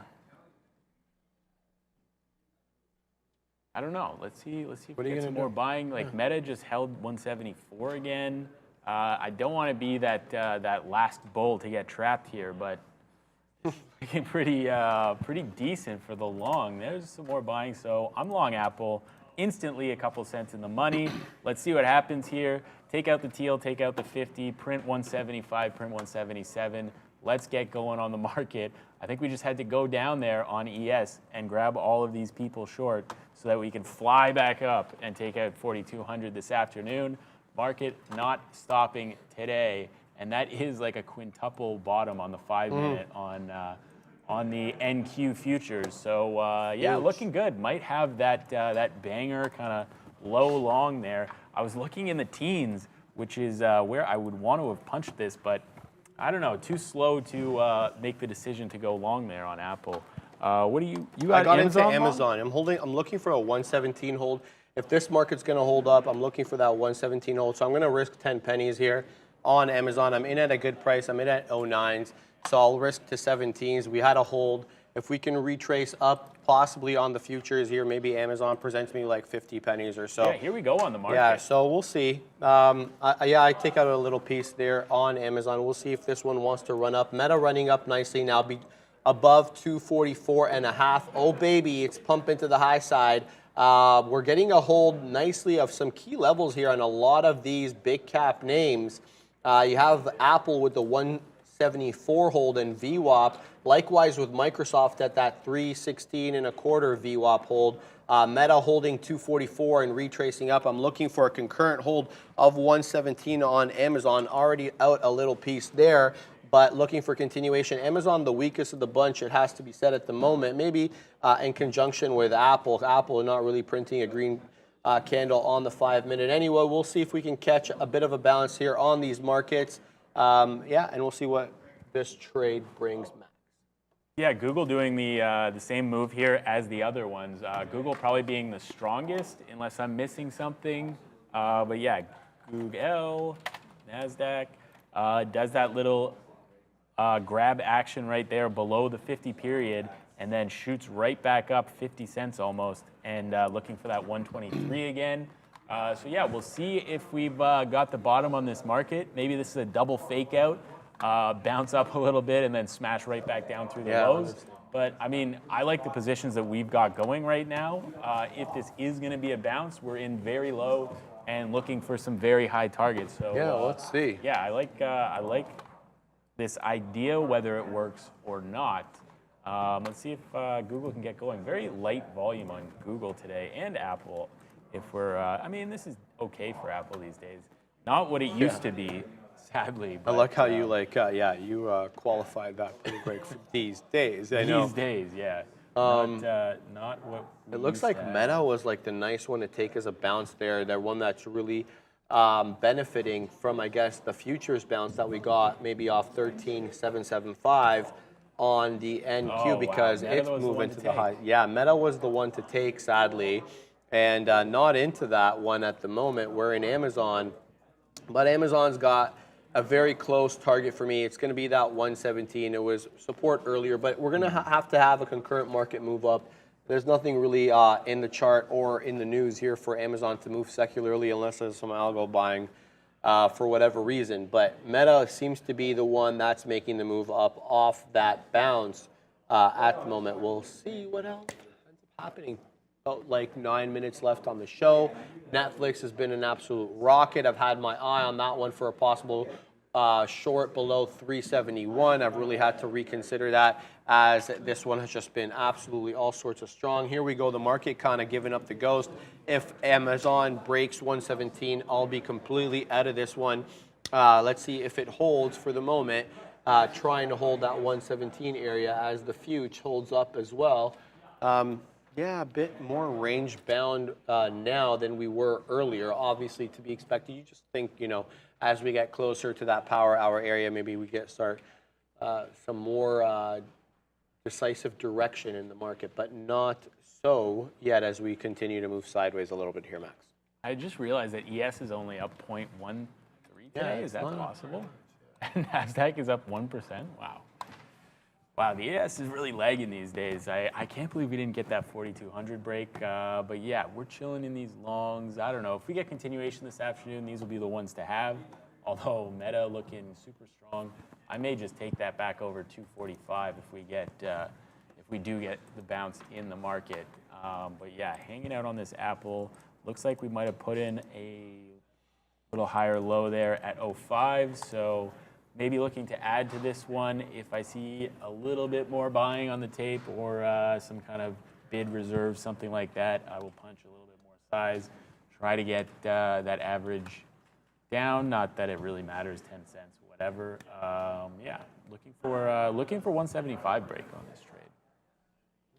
I don't know. Let's see if we get some more buying. Like Meta just held 174 again. I don't want to be that last bull to get trapped here, but looking pretty decent for the long. There's some more buying, so I'm long Apple. Instantly a couple cents in the money. Let's see what happens here. Take out the teal, take out the 50, print 175, print 177. Let's get going on the market. I think we just had to go down there on ES and grab all of these people short so that we can fly back up and take out 4,200 this afternoon. Market not stopping today, and that is like a quintuple bottom on the 5-minute on the NQ futures. So looking good. Might have that banger kind of low long there. I was looking in the teens, which is where I would want to have punched this, but I don't know, too slow to make the decision to go long there on Apple. What do you got? I got Amazon into Amazon. I'm looking for a 117 hold. If this market's going to hold up, I'm looking for that 117 hold. So I'm going to risk 10 pennies here on Amazon. I'm in at a good price. I'm in at 09s. So I'll risk to 17s. We had a hold. If we can retrace up, possibly on the futures here, maybe Amazon presents me like 50 pennies or so. Yeah, here we go on the market. Yeah, so we'll see. I take out a little piece there on Amazon. We'll see if this one wants to run up. Meta running up nicely now, be above 244.5. Oh, baby, it's pumping to the high side. We're getting a hold nicely of some key levels here on a lot of these big cap names. You have Apple with the 174 hold in VWAP. Likewise with Microsoft at that 316.25 VWAP hold. Meta holding 244 and retracing up. I'm looking for a concurrent hold of 117 on Amazon. Already out a little piece there, but looking for continuation. Amazon, the weakest of the bunch, it has to be said at the moment. Maybe in conjunction with Apple. Apple not really printing a green candle on the 5-minute. Anyway, we'll see if we can catch a bit of a balance here on these markets. And we'll see what this trade brings back. Yeah, Google doing the same move here as the other ones. Google probably being the strongest, unless I'm missing something. But yeah, Google, NASDAQ, does that little grab action right there below the 50 period, and then shoots right back up 50 cents almost, and looking for that 123 again. So yeah, we'll see if we've got the bottom on this market. Maybe this is a double fake out. Bounce up a little bit and then smash right back down through the lows. But I mean, I like the positions that we've got going right now. If this is going to be a bounce, we're in very low and looking for some very high targets. So yeah, let's see. Yeah, I like this idea, whether it works or not. Let's see if Google can get going. Very light volume on Google today and Apple. If we're, I mean, this is okay for Apple these days. Not what it used to be. Sadly, but, I like how you you qualified that pretty great for these days. I know. These days, yeah. Not what it looks like. Meta was like the nice one to take as a bounce there. They're one that's really benefiting from, I guess, the futures bounce that we got maybe off 13,775 on the NQ because it's moving to the high. Yeah, Meta was the one to take, sadly. and not into that one at the moment. We're in Amazon, but Amazon's got a very close target for me. It's going to be that 117. It was support earlier, but we're going to have to have a concurrent market move up. There's nothing really in the chart or in the news here for Amazon to move secularly unless there's some algo buying for whatever reason. But Meta seems to be the one that's making the move up off that bounce at the moment. We'll see what else ends up happening. About like 9 minutes left on the show. Netflix has been an absolute rocket. I've had my eye on that one for a possible short below 371. I've really had to reconsider that as this one has just been absolutely all sorts of strong. Here we go. The market kind of giving up the ghost. If Amazon breaks 117, I'll be completely out of this one. Let's see if it holds for the moment. Trying to hold that 117 area as the future holds up as well. Yeah, a bit more range bound now than we were earlier, obviously to be expected. You just think, you know, as we get closer to that power hour area, maybe we start some more decisive direction in the market, but not so yet as we continue to move sideways a little bit here, Max. I just realized that ES is only up 0.13 today. Is that possible? And NASDAQ is up 1%. Wow. Wow, the ES is really lagging these days. I can't believe we didn't get that 4,200 break. But yeah, we're chilling in these longs. I don't know. If we get continuation this afternoon, these will be the ones to have. Although Meta looking super strong, I may just take that back over 245 if we do get the bounce in the market. But yeah, hanging out on this Apple. Looks like we might have put in a little higher low there at 05. So maybe looking to add to this one if I see a little bit more buying on the tape or some kind of bid reserve, something like that. I will punch a little bit more size, try to get that average down. Not that it really matters, 10 cents, whatever. Yeah, looking for 175 break on this trade.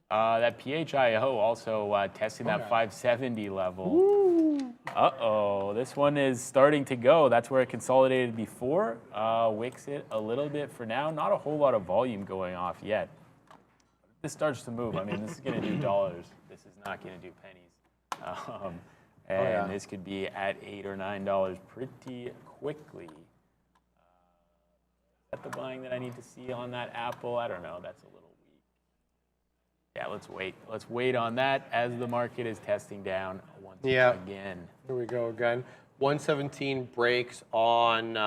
That PHIO also testing that 570 level. Uh-oh, this one is starting to go. That's where it consolidated before. Wicks it a little bit for now. Not a whole lot of volume going off yet. This starts to move. I mean, this is going to do dollars. This is not going to do pennies. This could be at $8 or $9 pretty quickly. Is that the buying that I need to see on that Apple? I don't know. That's a little weak. Yeah, let's wait. Let's wait on that as the market is testing down once again. Here we go again. 117 breaks on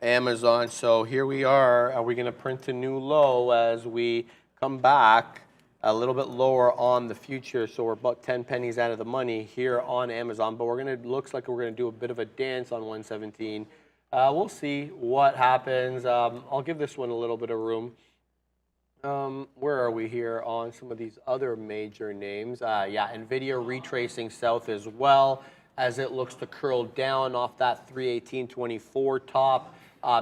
Amazon. So here we are. Are we going to print a new low as we come back a little bit lower on the future? So we're about 10 pennies out of the money here on Amazon. But looks like we're going to do a bit of a dance on 117. We'll see what happens. I'll give this one a little bit of room. Where are we here on some of these other major names? Yeah, NVIDIA retracing south as well as it looks to curl down off that 318.24 top,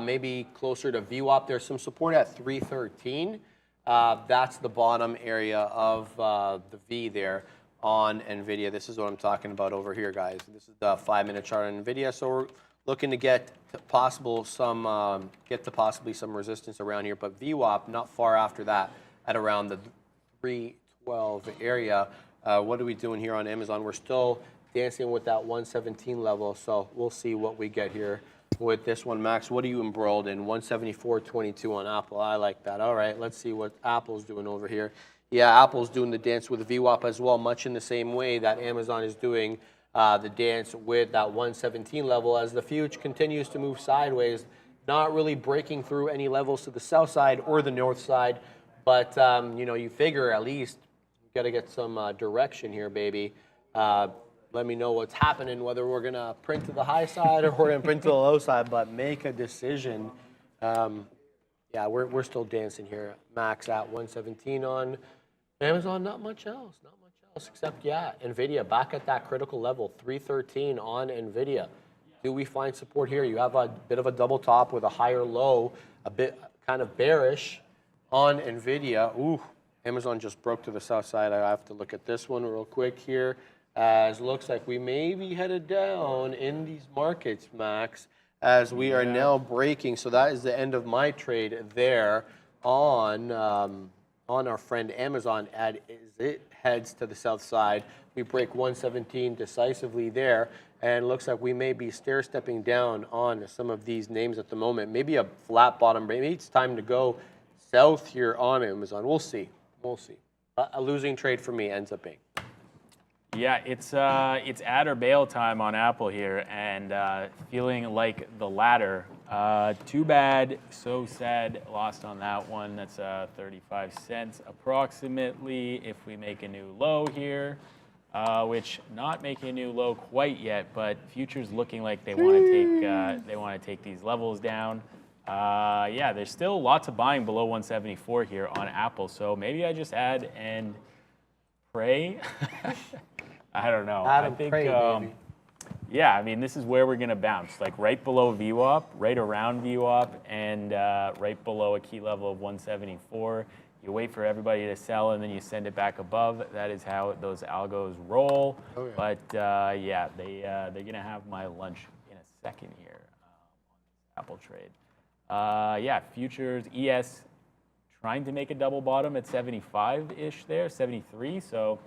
maybe closer to VWAP. There's some support at 313. That's the bottom area of the V there on NVIDIA. This is what I'm talking about over here, guys. This is the 5-minute chart on NVIDIA. So we're looking to get to possibly some resistance around here, but VWAP not far after that at around the 312 area. What are we doing here on Amazon? We're still dancing with that 117 level, so we'll see what we get here with this one. Max, what are you embroiled in? 174.22 on Apple. I like that. All right, let's see what Apple's doing over here. Yeah, Apple's doing the dance with the VWAP as well, much in the same way that Amazon is doing the dance with that 117 level as the future continues to move sideways, not really breaking through any levels to the south side or the north side. But, you know, you figure at least you got to get some direction here, baby. Let me know what's happening, whether we're going to print to the high side or we're going to print to the low side, but make a decision. Yeah, we're still dancing here. Max at 117 on Amazon, not much else. Except, yeah, NVIDIA back at that critical level, 313 on NVIDIA. Do we find support here? You have a bit of a double top with a higher low, a bit kind of bearish on NVIDIA. Ooh, Amazon just broke to the south side. I have to look at this one real quick here, as looks like we may be headed down in these markets, Max, as we are now breaking. So that is the end of my trade there on our friend Amazon as it heads to the south side. We break 117 decisively there, and it looks like we may be stair-stepping down on some of these names at the moment. Maybe a flat bottom. Maybe it's time to go south here on Amazon. We'll see. We'll see. A losing trade for me ends up being. Yeah, it's add or bail time on Apple here, and feeling like the latter. Too bad, so sad. Lost on that one. That's 35 cents approximately. If we make a new low here, which not making a new low quite yet, but futures looking like they want to take these levels down. Yeah, there's still lots of buying below 174 here on Apple, so maybe I just add and pray. I don't know. Add and I think, pray, baby. yeah, I mean, this is where we're going to bounce, like right below VWAP, right around VWAP, and right below a key level of 174. You wait for everybody to sell, and then you send it back above. That is how those algos roll. Oh, yeah. But, yeah, they're going to have my lunch in a second here on this Apple trade. Yeah, futures, ES trying to make a double bottom at 75-ish there, 73. So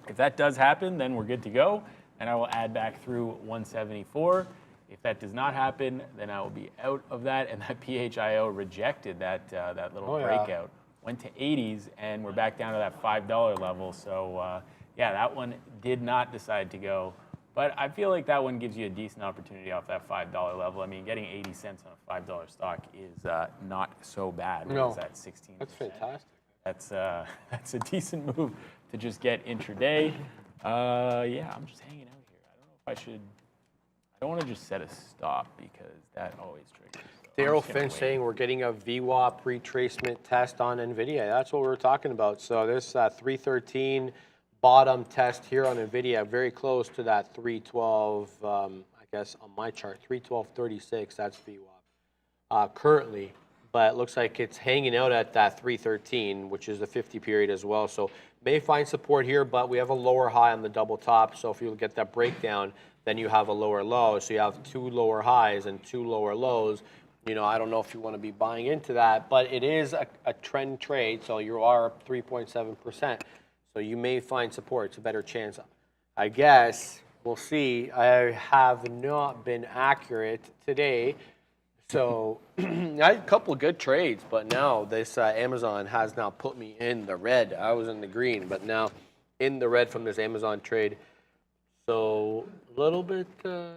if that does happen, then we're good to go. And I will add back through 174. If that does not happen, then I will be out of that. And that PHIO rejected that little breakout. Went to 80s, and we're back down to that $5 level. So, yeah, that one did not decide to go. But I feel like that one gives you a decent opportunity off that $5 level. I mean, getting 80 cents on a $5 stock is not so bad. No, that's 16%. That's fantastic. That's a decent move to just get intraday. Yeah, I'm just hanging out here. I don't know if I should. I don't want to just set a stop because that always triggers. So Daryl Finn saying we're getting a VWAP retracement test on NVIDIA. That's what we were talking about. So this 313 bottom test here on NVIDIA, very close to that 312, I guess on my chart, 312.36, that's VWAP currently. But it looks like it's hanging out at that 313, which is the 50 period as well. So may find support here, but we have a lower high on the double top. So if you get that breakdown, then you have a lower low. So you have two lower highs and two lower lows. You know, I don't know if you want to be buying into that, but it is a trend trade. So you are up 3.7%. So you may find support. It's a better chance. I guess we'll see. I have not been accurate today. So I had a couple of good trades, but now this Amazon has now put me in the red. I was in the green, but now in the red from this Amazon trade. So a little bit, yeah.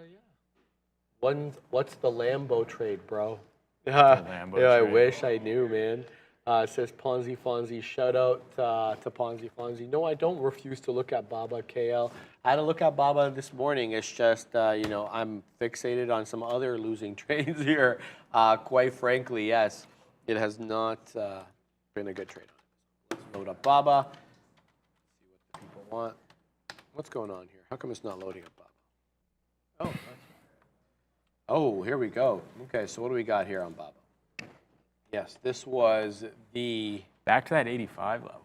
What's the Lambo trade, bro? Yeah, I wish I knew, man. It says Ponzi Fonzie. Shout out to Ponzi Fonzie. No, I don't refuse to look at Baba KL. I had to look at Baba this morning. It's just, you know, I'm fixated on some other losing trades here. Quite frankly, yes, it has not been a good trade. Let's load up Baba. See what the people want. What's going on here? How come it's not loading up Baba? Oh, here we go. Okay, so what do we got here on Baba? Yes, this was the... Back to that 85 level.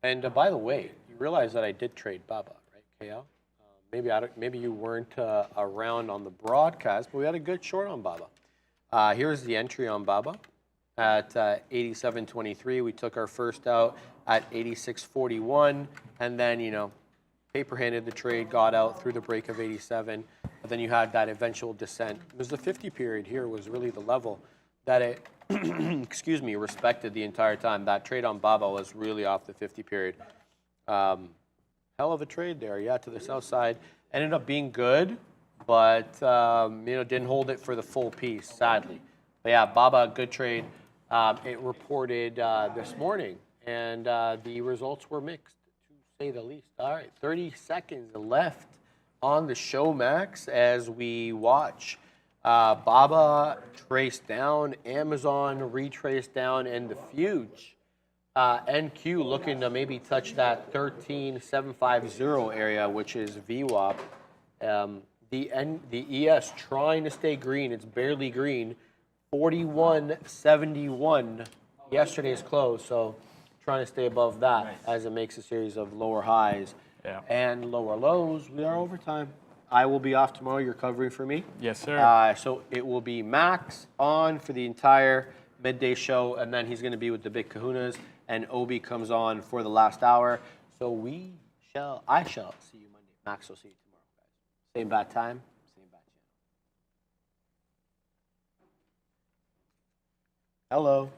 And by the way, you realize that I did trade Baba, right, KL? Maybe you weren't around on the broadcast, but we had a good short on Baba. Here's the entry on Baba at 87.23. We took our first out at 86.41, and then, you know, paper-handed the trade, got out through the break of 87, but then you had that eventual descent. It was the 50 period here was really the level that it, excuse me, respected the entire time. That trade on Baba was really off the 50 period. Hell of a trade there, yeah, to the south side. Ended up being good, but, you know, didn't hold it for the full piece, sadly. But yeah, Baba, good trade. It reported this morning, and the results were mixed, to say the least. All right, 30 seconds left on the show, Max, as we watch Baba trace down, Amazon retrace down, and the Fuge NQ looking to maybe touch that 13,750 area, which is VWAP. The ES trying to stay green. It's barely green. 41.71 yesterday's close, so trying to stay above that as it makes a series of lower highs and lower lows. We are overtime. I will be off tomorrow. You're covering for me? Yes, sir. So it will be Max on for the entire midday show, and then he's going to be with the Big Kahunas, and Obi comes on for the last hour. So we I shall see you Monday. Max will see you tomorrow, guys. Same bad time, same bad channel.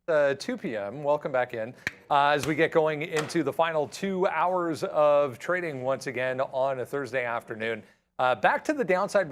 Hello. 2 p.m. Welcome back in as we get going into the final 2 hours of trading once again on a Thursday afternoon. Back to the downside.